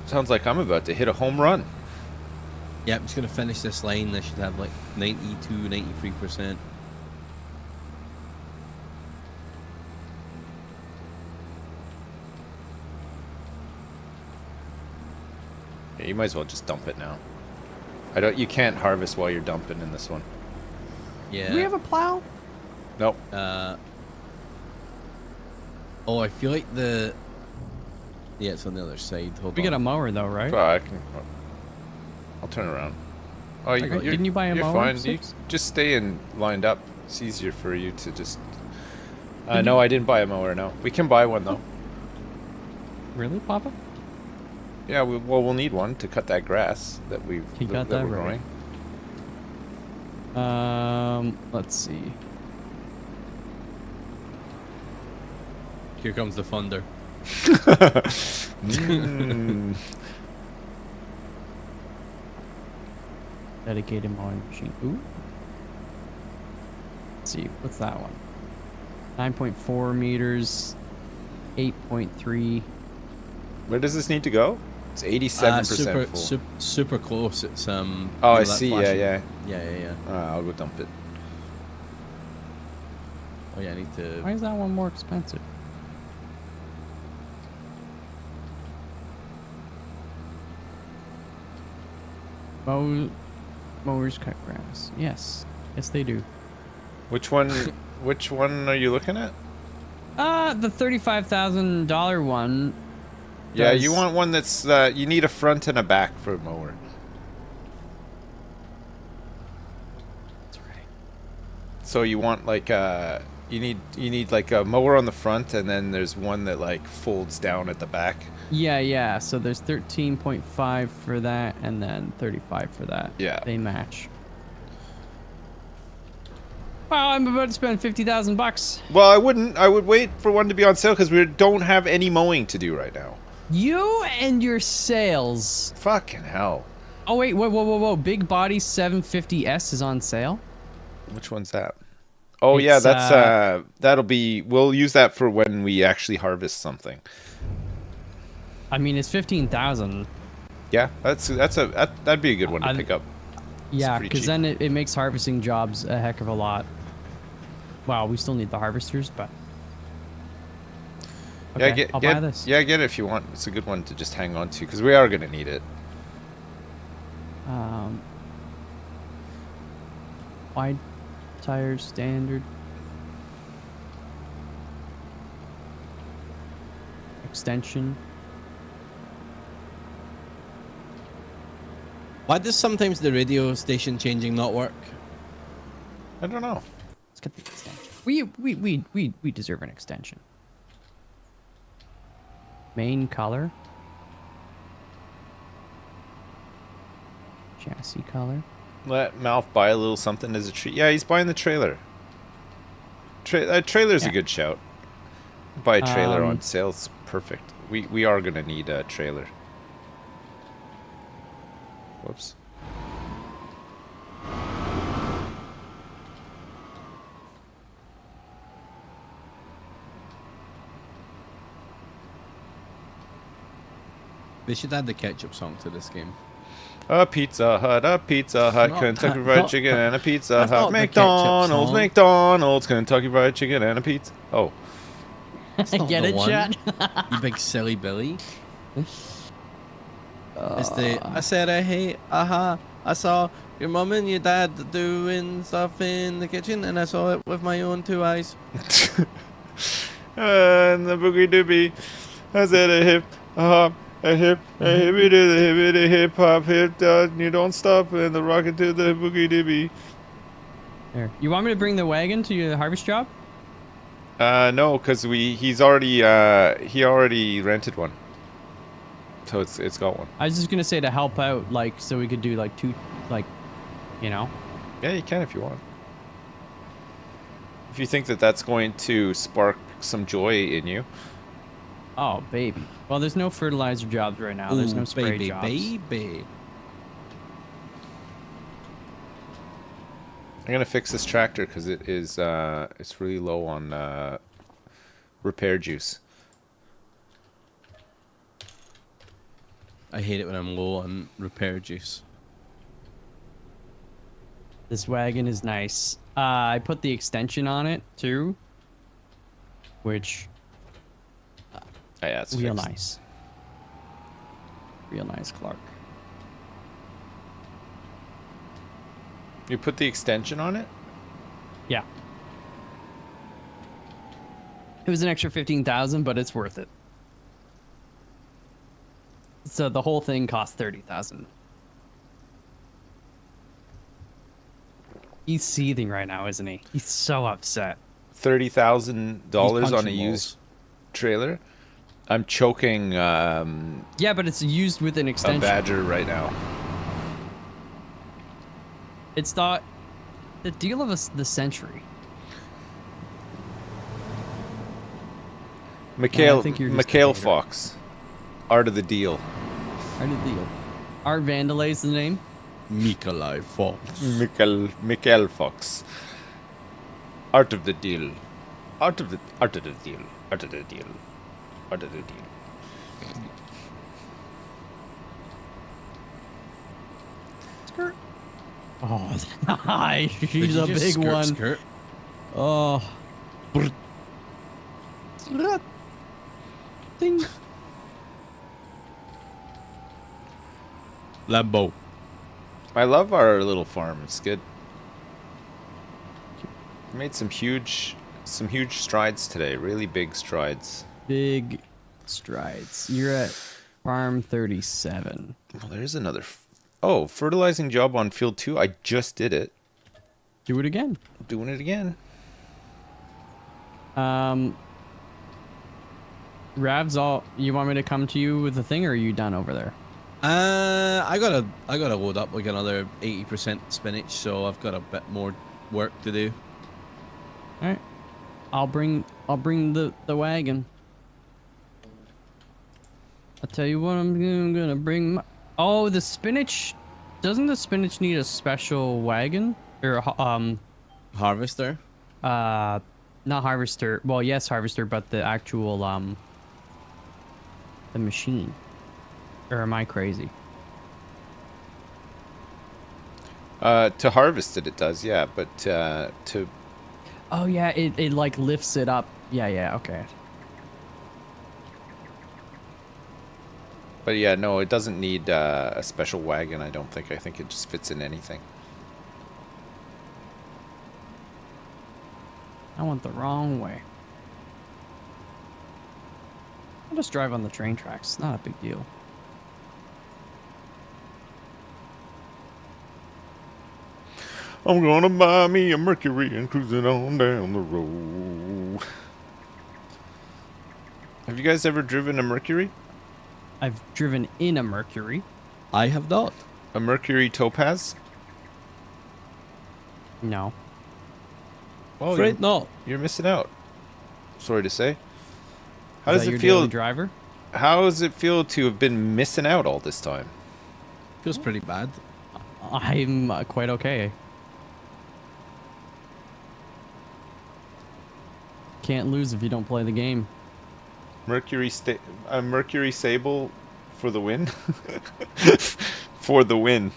Sounds like I'm about to hit a home run. Yeah, I'm just gonna finish this line. I should have like 92, 93%. Yeah, you might as well just dump it now. I don't. You can't harvest while you're dumping in this one. Yeah. Do we have a plow? Nope. Oh, I feel like the. Yeah, it's on the other side. Hold We on. get a mower though, right? Well, I can. I'll turn around. Oh, Okay, didn't you buy a you're mower, fine. You Sips? just stay in lined up. It's easier for you to just. Didn't No, I didn't buy a mower. No, we can buy one though. Really, Papa? Yeah, we'll need one to cut that grass that You got that we're right. growing. Let's see. Here comes the thunder. Mm. Dedicated mowing machine. Ooh. Let's see, what's that one? 9.4 meters, 8.3. Where does this need to go? It's 87% super, full. super close. It's Oh, you I know, that see. flashing- Yeah. yeah. I'll go dump it. Oh yeah, I need to. Why is that one more expensive? Mowers cut grass. Yes. Yes, they do. Which one? Which one are you looking at? The $35,000 one. Yeah, does- you want one that's you need a front and a back for a mower. That's right. So you want like you need like a mower on the front, and then there's one that like folds down at the back. Yeah. So there's 13.5 for that, and then 35 for that. Yeah. They match. Wow, I'm about to spend $50,000. Well, I wouldn't. I would wait for one to be on sale because we don't have any mowing to do right now. You and your sales. Fucking hell. Oh wait, whoa! Big Body 750S is on sale. Which one's that? Oh yeah, It's, that's that'll be. We'll use that for when we actually harvest something. I mean, it's 15,000. Yeah, that'd be a good one to pick up. Yeah, pretty because cheap. then it makes harvesting jobs a heck of a lot. Well, we still need the harvesters, but okay, I'll buy this. Yeah, get it if you want. It's a good one to just hang on to because we are gonna need it. Wide tires, standard. Extension. Why does sometimes the radio station changing not work? I don't know. Let's get the extension. We deserve an extension. Main color. Chassis color. Let Mouth buy a little something as a treat. Yeah, he's buying the trailer. Trailer's Yeah. a good shout. Buy a trailer Um, on sale. It's perfect. We are gonna need a trailer. Whoops. They should add the ketchup song to this game. A Pizza Hut, Not Kentucky that- Fried not Chicken, that- and a Pizza that's Hut. not the ketchup McDonald's, song. McDonald's, Kentucky Fried Chicken, and a pizza. Oh, not Get the it, one. Chad? You big silly Billy. It's the I said I hate I saw your mom and your dad doing stuff in the kitchen and I saw it with my own two eyes. and the boogie doobie. I said a hip, a hop, a hip, a hippie to the hippity hip hop hip. You don't stop and the rocket to the boogie doobie. There. You want me to bring the wagon to your harvest job? No, because he already rented one. So it's got one. I was just gonna say to help out, like, so we could do like two, like, you know. Yeah, you can if you want. If you think that that's going to spark some joy in you. Oh, baby. Well, there's no fertilizer jobs right now. There's no Ooh, spray baby, jobs. baby. I'm gonna fix this tractor because it is it's really low on repair juice. I hate it when I'm low on repair juice. This wagon is nice. I put the extension on it too, which Yeah, it's real fixed. nice. Real nice, Clark. You put the extension on it? Yeah. It was an extra 15,000, but it's worth it. So the whole thing cost 30,000. He's seething right now, isn't he? He's so upset. $30,000 He's on a punching used trailer. I'm choking Yeah, but it's used with an a extension. badger right now. It's the deal of the century. Mikhail, I think you're just Mikhail a hater. Fox. Art of the deal. Art of the deal. Art Vandalay is the name. Mikolai Fox. Michael Fox. Art of the deal. Art of the deal. Art of the deal. Art of the deal. Skirt. Oh, she's Did you a just big skirt, one. Skirt? Oh. Ding. Lambo. I love our little farm. It's good. Made some huge strides today. Really big strides. Big strides. You're at farm 37. Well, there's another. Oh, fertilizing job on field 2. I just did it. Do it again. Doing it again. Ravs, you want me to come to you with the thing, or are you done over there? I gotta load up like another 80% spinach, so I've got a bit more work to do. All right. I'll bring the wagon. I'll tell you what, I'm gonna bring. Oh, the spinach. Doesn't the spinach need a special wagon or Harvester. not harvester? Well, yes, harvester, but the actual the machine. Or am I crazy? To harvest it does, yeah, but to Oh yeah, it like lifts it up. Yeah, okay. but yeah, no, it doesn't need a special wagon. I don't think. I think it just fits in anything. I went the wrong way. I'll just drive on the train tracks. Not a big deal. I'm gonna buy me a Mercury and cruise it on down the road. Have you guys ever driven a Mercury? I've driven in a Mercury. I have not. A Mercury Topaz? No. Oh, Afraid not. you're missing out. Sorry to say. How Is does that it your feel? daily driver? How does it feel to have been missing out all this time? Feels pretty bad. I'm quite okay. Can't lose if you don't play the game. Mercury Sable for the win. For the win.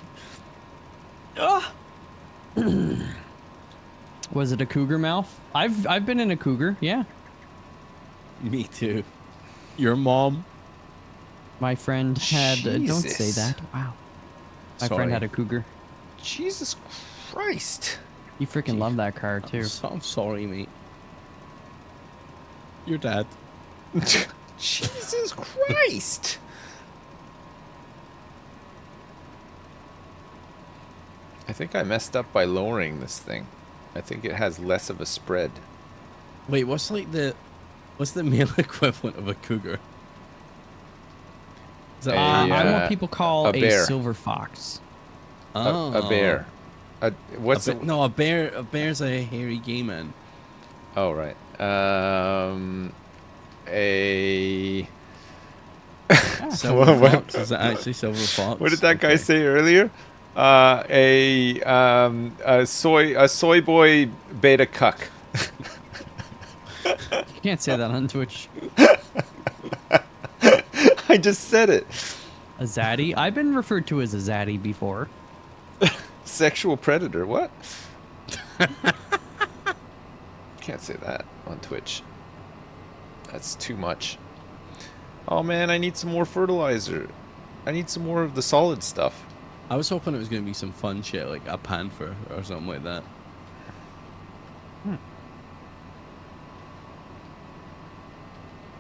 Was it a cougar mouth? I've been in a cougar, yeah. Me too. Your mom. My friend had don't say Jesus. that. Wow. My Sorry. friend had a cougar. Jesus Christ. He freaking loved that car too. I'm sorry, mate. Your dad. Jesus Christ. I think I messed up by lowering this thing. I think it has less of a spread. Wait, what's the male equivalent of a cougar? Is that I'm what people call a a bear. silver fox. A bear. What's it? No, a bear. A bear's a hairy gay man. Oh, right. A... Silver What- fox. Is it actually silver fox? What did that guy Okay. say earlier? A soy boy beta cuck. You can't say that on Twitch. I just said it. A zaddy? I've been referred to as a zaddy before. Sexual predator. What? Can't say that on Twitch. That's too much. Oh man, I need some more fertilizer. I need some more of the solid stuff. I was hoping it was going to be some fun shit like a panther or something like that.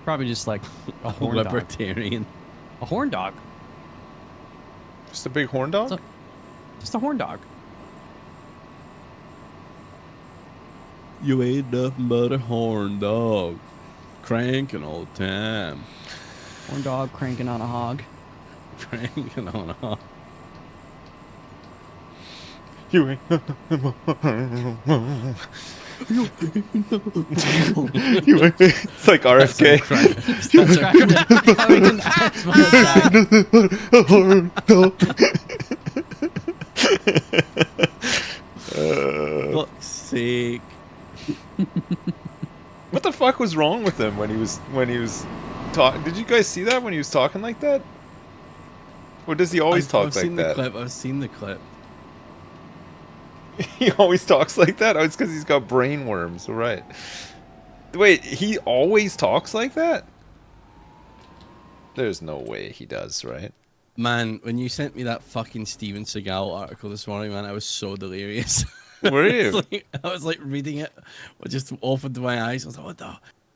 Probably just like a horn dog. Libertarian. A horn dog. Just a big horn dog? So- Just a horn dog. You ain't nothing but a horn dog. Cranking all the time. Horn dog cranking on a hog. Cranking on a hog. You ain't. You ain't. It's like RFK. Subtracted. Fuck's sake. What the fuck was wrong with him when he was talking? Did you guys see that when he was talking like that? Or does he always talk I've like seen that? The clip. I've seen the clip. He always talks like that? Oh, it's because he's got brain worms, right? Wait, he always talks like that? There's no way he does, right? Man, when you sent me that fucking Steven Seagal article this morning, man, I was so delirious. Were you? I was like reading it, I just opened my eyes. I was like,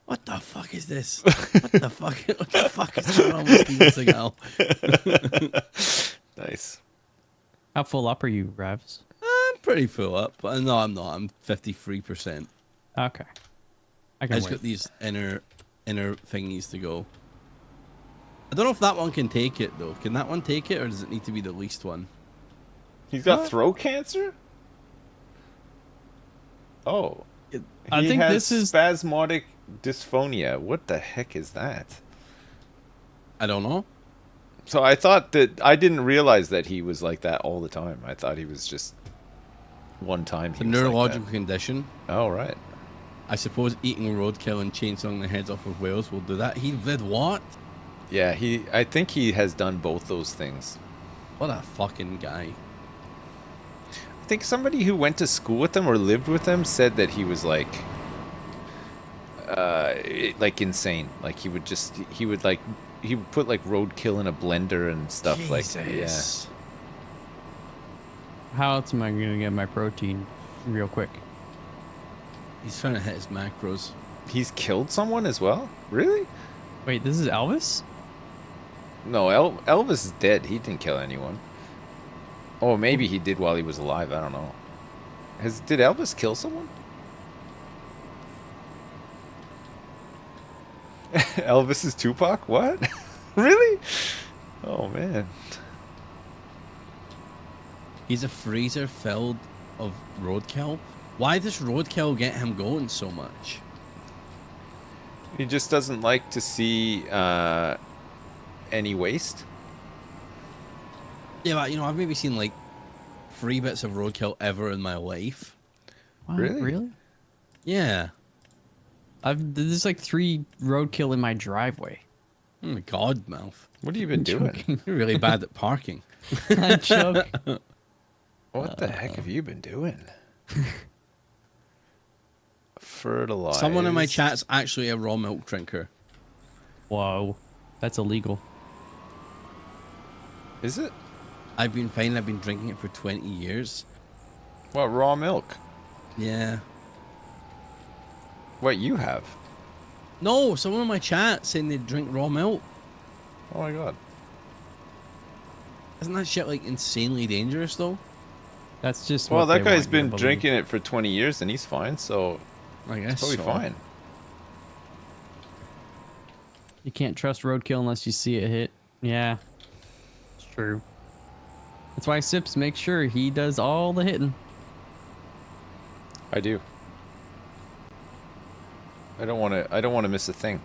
what the fuck is this? What the fuck is going on with Steven Seagal? Nice. How full up are you, Ravs? I'm pretty full up, but no, I'm not. I'm 53%. Okay. I I can just wait. got these inner thingies to go. I don't know if that one can take it though. Can that one take it, or does it need to be the least one? He's got What? throat cancer? Oh. I He think has this is- spasmodic dysphonia. What the heck is that? I don't know. So I thought that I didn't realize that he was like that all the time. I thought he was just one time. It's a he was like neurological condition. that. Oh, right. I suppose eating roadkill and chainsawing the heads off of whales will do that. He did what? Yeah, I think he has done both those things. What a fucking guy. I think somebody who went to school with him or lived with him said that he was like insane. Like he would put like roadkill in a blender and stuff like Jesus. How else am I gonna get my protein real quick? He's trying to hit his macros. He's killed someone as well? Really? Wait, this is Elvis? No, Elvis is dead. He didn't kill anyone. Oh, maybe he did while he was alive. I don't know. Did Elvis kill someone? Elvis is Tupac? What? Really? Oh, man. He's a freezer filled of roadkill. Why does roadkill get him going so much? He just doesn't like to see any waste. Yeah, but I've maybe seen like 3 bits of roadkill ever in my life. What? Really? Really? Yeah. There's like 3 roadkill in my driveway. Oh my god, mouth. What have you been doing? Joking. You're really bad at parking. I'm joking. What the heck have you been doing? Fertilize. Someone in my chat's actually a raw milk drinker. Whoa, that's illegal. Is it? I've been drinking it for 20 years. What, raw milk? Yeah. What, you have? No, someone in my chat saying they drink raw milk. Oh my god. Isn't that shit like insanely dangerous though? That's just Well, what that they guy's want you to been believe. drinking it for 20 years and he's fine, so I guess it's probably so. fine. You can't trust roadkill unless you see it hit. Yeah, it's true. That's why Sips makes sure he does all the hitting. I do. I don't want to miss a thing.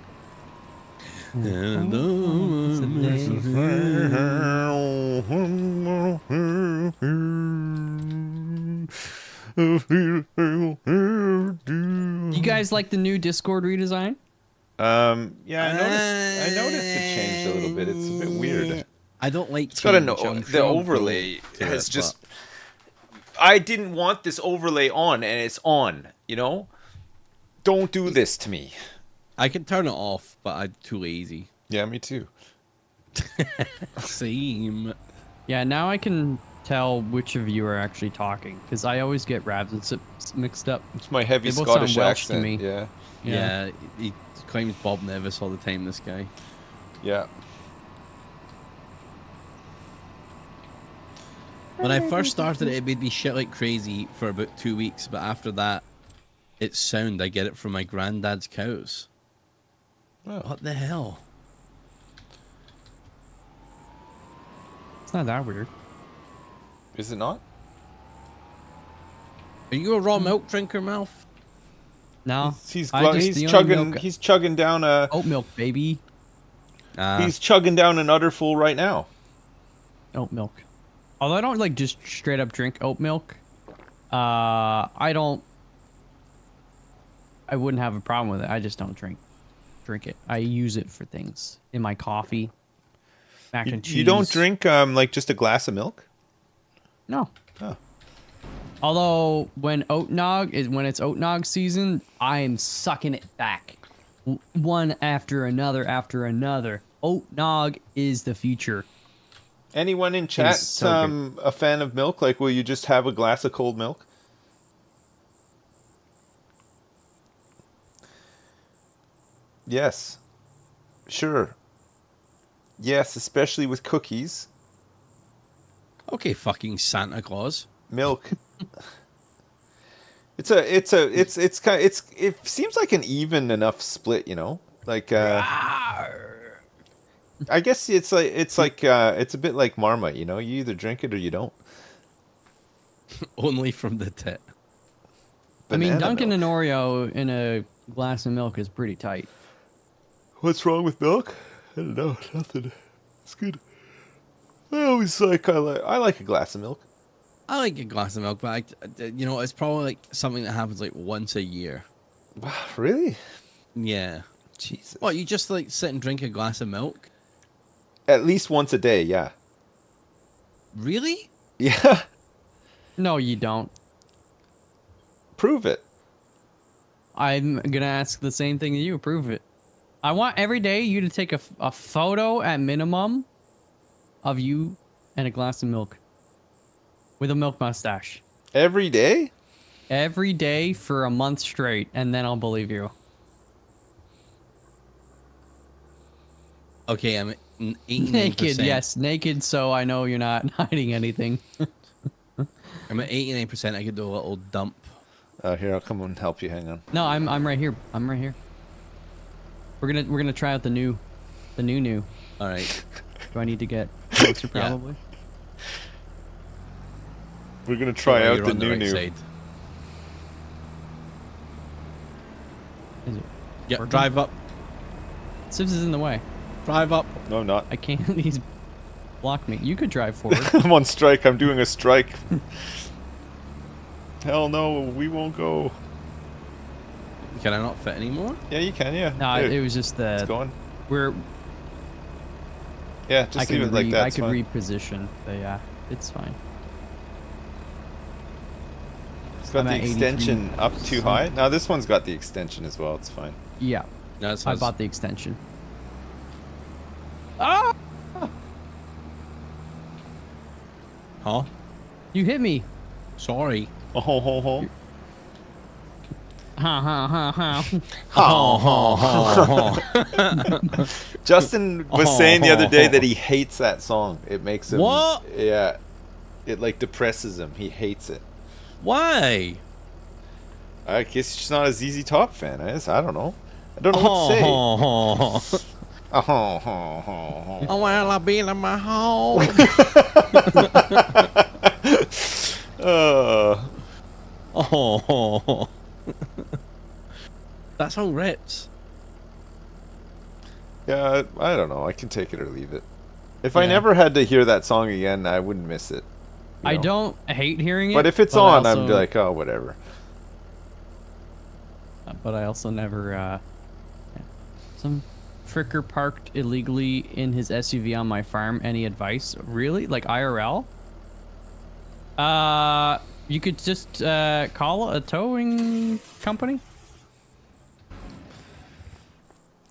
You guys like the new Discord redesign? Yeah, I noticed it changed a little bit. It's a bit weird. I don't like It's got a change. no, I'm the sure I'll overlay grow to has it, just. I didn't want this overlay on, and it's on. You know, don't do this to me. but I can turn it off, but I'm too lazy. Yeah, me too. Same. Yeah, now I can tell which of you are actually talking because I always get Ravs and Sips mixed up. It's my heavy They both Scottish sound Welsh to accent. me. Yeah, Yeah. He claims Bob Nevis all the time, this guy. yeah. When I first started it made me shit like crazy for about 2 weeks, but after that, it's sound. I get it from my granddad's cows. Oh. What the hell? It's not that weird. Is it not? Are you a raw milk drinker, Malf? No, He's I just- he's the only chugging milk- he's chugging down a oat milk, baby. Ah, he's chugging down an udderful right now. Oat milk. Although I don't like just straight up drink oat milk. I wouldn't have a problem with it. I just don't drink it. I use it for things in my coffee, mac and cheese. You don't drink like just a glass of milk? No. Oh. Although when it's oat nog season, I am sucking it back, one after another after another. Oat nog is the future. Anyone in chat so a fan of milk? Like, will you just have a glass of cold milk? Yes. Sure. Yes, especially with cookies. Okay, fucking Santa Claus. Milk. It seems like an even enough split, you know? Like I guess it's a bit like Marmite, you know? You either drink it or you don't. Only from the tit. I mean, Banana Dunkin' milk. an Oreo in a glass of milk is pretty tight. What's wrong with milk? I don't know. Nothing. It's good. I like a glass of milk. I like a glass of milk, but it's probably like something that happens like once a year. Wow, really? Yeah. Jesus. What, you just like sit and drink a glass of milk? At least once a day, yeah. Really? Yeah. No, you don't. Prove it. I'm gonna ask the same thing that you. Prove it. I want every day you to take a photo at minimum of you and a glass of milk with a milk mustache. Every day? Every day for a month straight, and then I'll believe you. Okay, I'm 89%. Naked, yes, naked, so I know you're not hiding anything. I'm at 89%. I could do a little dump. Here, I'll come and help you. Hang on. No, I'm right here. I'm right here. We're gonna try out the new. All right. Do I need to get closer? Yeah. Probably. We're gonna try out You're the on new right new. side. Is it? Yeah, working? drive up. Sibs is in the way. Drive up. No, I'm not. I can't. He's blocked me. You could drive forward. I'm on strike. I'm doing a strike. Hell no, we won't go. Can I not fit anymore? Yeah, you can. Yeah. No, Here, it was just it's the going. we're. Yeah, just I leave could it like that. I it's could fine. reposition, but yeah, it's fine. It's got I'm the at 83. extension up too high. Now this one's got the extension as well. It's fine. Yeah, No, it's I bought the extension. Ah! Huh? You hit me. Sorry. Oh, ho, ho. Ha ha ha ha. Justin was saying the other day that he hates that song. It makes him. What? Yeah. It like depresses him. He hates it. Why? I guess he's just not a ZZ Top fan. I don't know. I don't know what to say. Oh, ho, ho, ho. Oh, well, I'll be in my home. Oh. That song rips. Yeah, I don't know. I can take it or leave it. If I Yeah. never had to hear that song again, I wouldn't miss it. you I know? don't hate hearing it. But if it's I on, also- I'm like, oh, whatever. But I also never. Some fricker parked illegally in his SUV on my farm. Any advice? Really? Like IRL? You could just call a towing company.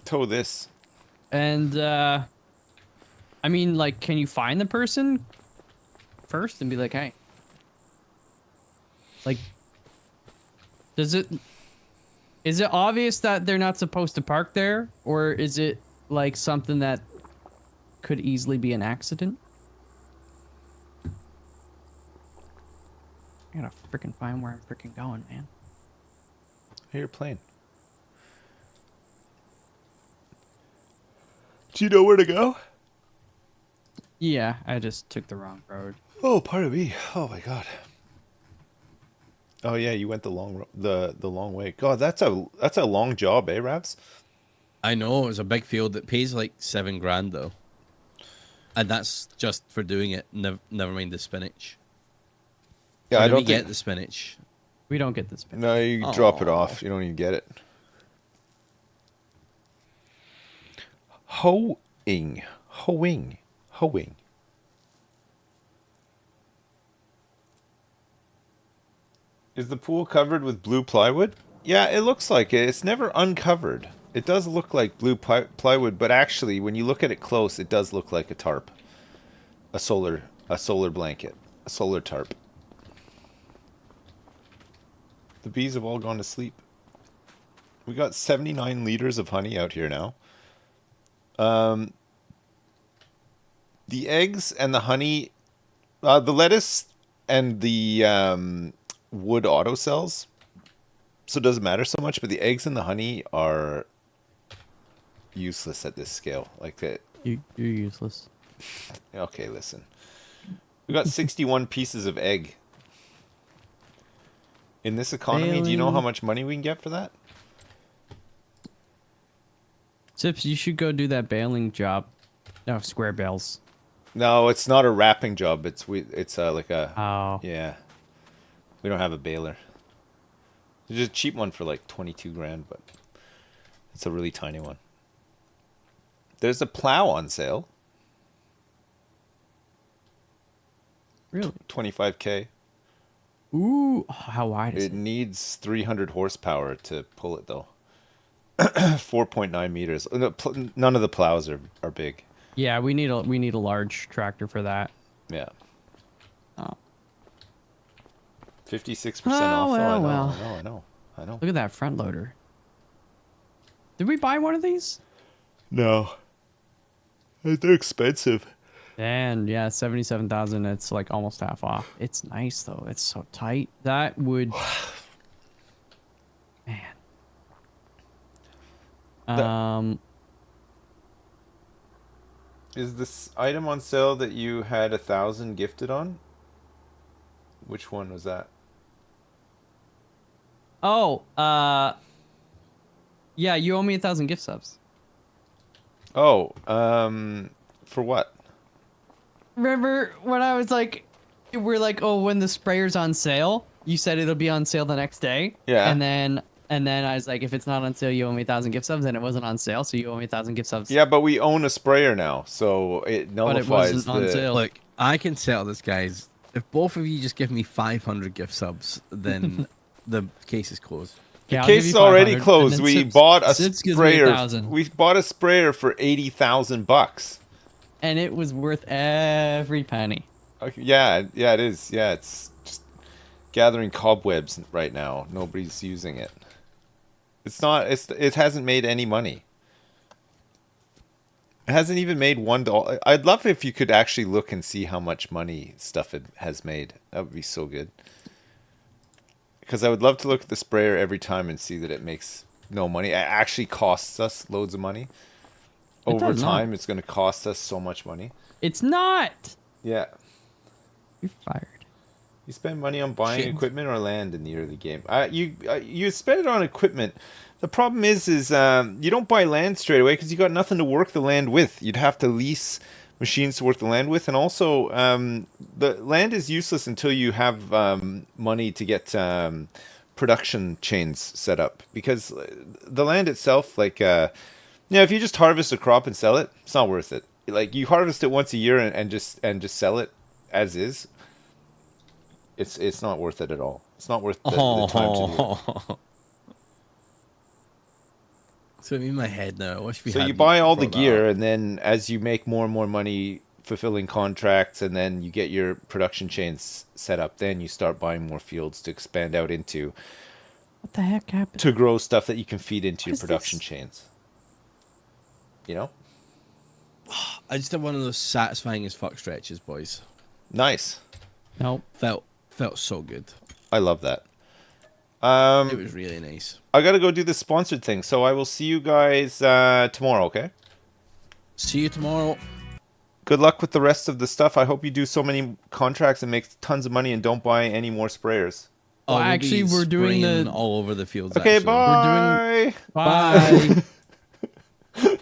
Tow this. And I mean, like, can you find the person first and be like, hey, like, is it obvious that they're not supposed to park there, or is it like something that could easily be an accident? I gotta freaking find where I'm freaking going, man. Hey, you're playing. Do you know where to go? Yeah, I just took the wrong road. Oh, pardon me. Oh my god. Oh yeah, you went the long the long way. God, that's a long job, eh, Ravs? I know, it was a big field that pays like $7,000 though. And that's just for doing it. Never mind the spinach. Yeah, Or I do we don't get think. the spinach. We don't get this. No, you drop it Aw. off. You don't even get it. Hoeing. Hoeing. Hoeing. Is the pool covered with blue plywood? Yeah, it looks like it. It's never uncovered. It does look like blue plywood, but actually, when you look at it close, it does look like a tarp. A solar blanket. A solar tarp. The bees have all gone to sleep. We got 79 liters of honey out here now. The eggs and the honey, the lettuce and the wood autocells, so it doesn't matter so much, but the eggs and the honey are useless at this scale. Like that. You're useless. Okay, listen. We got 61 pieces of egg. In this economy, do you know how Bailing. much money we can get for that? Sips, you should go do that baling job. No, square bales. No, it's not a wrapping job. It's like a Oh. yeah. We don't have a baler. There's a cheap one for like 22 grand, but it's a really tiny one. There's a plow on sale. Really? 25K. Ooh, how wide is It it? needs 300 horsepower to pull it though. 4.9 meters. None of the plows are big. Yeah, we need a large tractor for that. Yeah. Oh. 56% Oh, off. well, I know, well. I know. Look at that front loader. Did we buy one of these? No. They're expensive. And yeah, 77,000. It's like almost half off. It's nice though. It's so tight. That would. Man. Is this item on sale that you had 1,000 gifted on? Which one was that? Oh, yeah, you owe me 1,000 gift subs. Oh, for what? Remember when I was like, we're like, oh, when the sprayer's on sale, you said it'll be on sale the next day. Yeah. And then I was like, if it's not on sale, you owe me 1,000 gift subs, and it wasn't on sale, so you owe me 1,000 gift subs. Yeah, but we own a sprayer now, so it But nullifies it wasn't on the. sale. Look, I can settle this, guys. If both of you just give me 500 gift subs, then the case is closed. The Yeah, I'll give case you is already 500, and closed. then We Sips- bought a Sips gives me sprayer. 1,000. We bought a sprayer for 80,000 bucks. And it was worth every penny. Okay, yeah, it is. Yeah, it's just gathering cobwebs right now. Nobody's using it. It's not. It hasn't made any money. It hasn't even made $1. I'd love if you could actually look and see how much money stuff it has made. That would be so good. Because I would love to look at the sprayer every time and see that it makes no money. It actually costs us loads of money. It Over does not. time, it's going to cost us so much money. It's not. Yeah. You're fired. You spend money on buying Shit. equipment or land in the early game. You spend it on equipment. The problem is you don't buy land straight away because you got nothing to work the land with. You'd have to lease machines to work the land with, and also the land is useless until you have money to get production chains set up. Because the land itself, like, if you just harvest a crop and sell it, it's not worth it. Like you harvest it once a year and just sell it as is. It's not worth it at all. It's not worth the time to do it. So in my head now, I wish we So had you buy all the brought that gear, up. and then as you make more and more money fulfilling contracts, and then you get your production chains set up, then you start buying more fields to expand out into, What the heck happened? to grow stuff that you can feed into your is production this? chains. You know? I just had one of those satisfying as fuck stretches, boys. Nice. Nope. Felt so good. I love that. It was really nice. I gotta go do the sponsored thing, so I will see you guys tomorrow, okay? See you tomorrow. Good luck with the rest of the stuff. I hope you do so many contracts and make tons of money and don't buy any more sprayers. Well, we'll be actually, we're doing spraying the- all over the fields. Okay, actually. bye. Bye.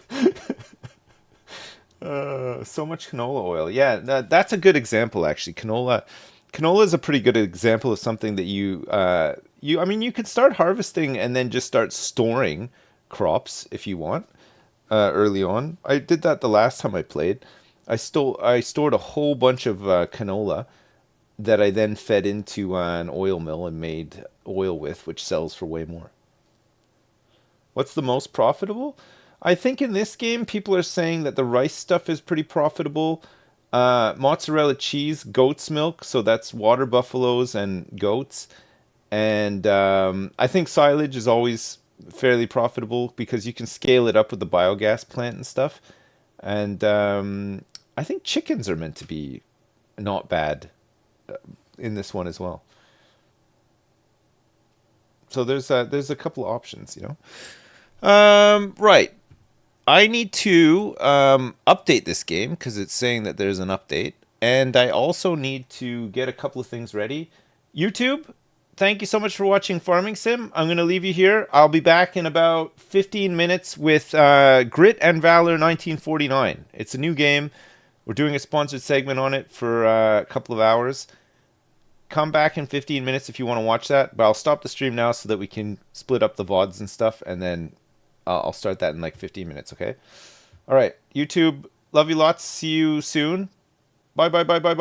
So much canola oil. Yeah, that's a good example actually. Canola is a pretty good example of something that I mean, you could start harvesting and then just start storing crops if you want early on. I did that the last time I played. I stored a whole bunch of canola that I then fed into an oil mill and made oil with, which sells for way more. What's the most profitable? I think in this game, people are saying that the rice stuff is pretty profitable. Mozzarella cheese, goat's milk, so that's water buffaloes and goats. And I think silage is always fairly profitable because you can scale it up with the biogas plant and stuff. And I think chickens are meant to be not bad in this one as well. So there's a couple of options, you know. Right. I need to update this game because it's saying that there's an update. And I also need to get a couple of things ready. YouTube, thank you so much for watching Farming Sim. I'm going to leave you here. I'll be back in about 15 minutes with Grit and Valor 1949. It's a new game. We're doing a sponsored segment on it for a couple of hours. Come back in 15 minutes if you want to watch that. But I'll stop the stream now so that we can split up the VODs and stuff. And then I'll start that in like 15 minutes, okay? All right, YouTube, love you lots. See you soon. Bye, bye, bye, bye, bye.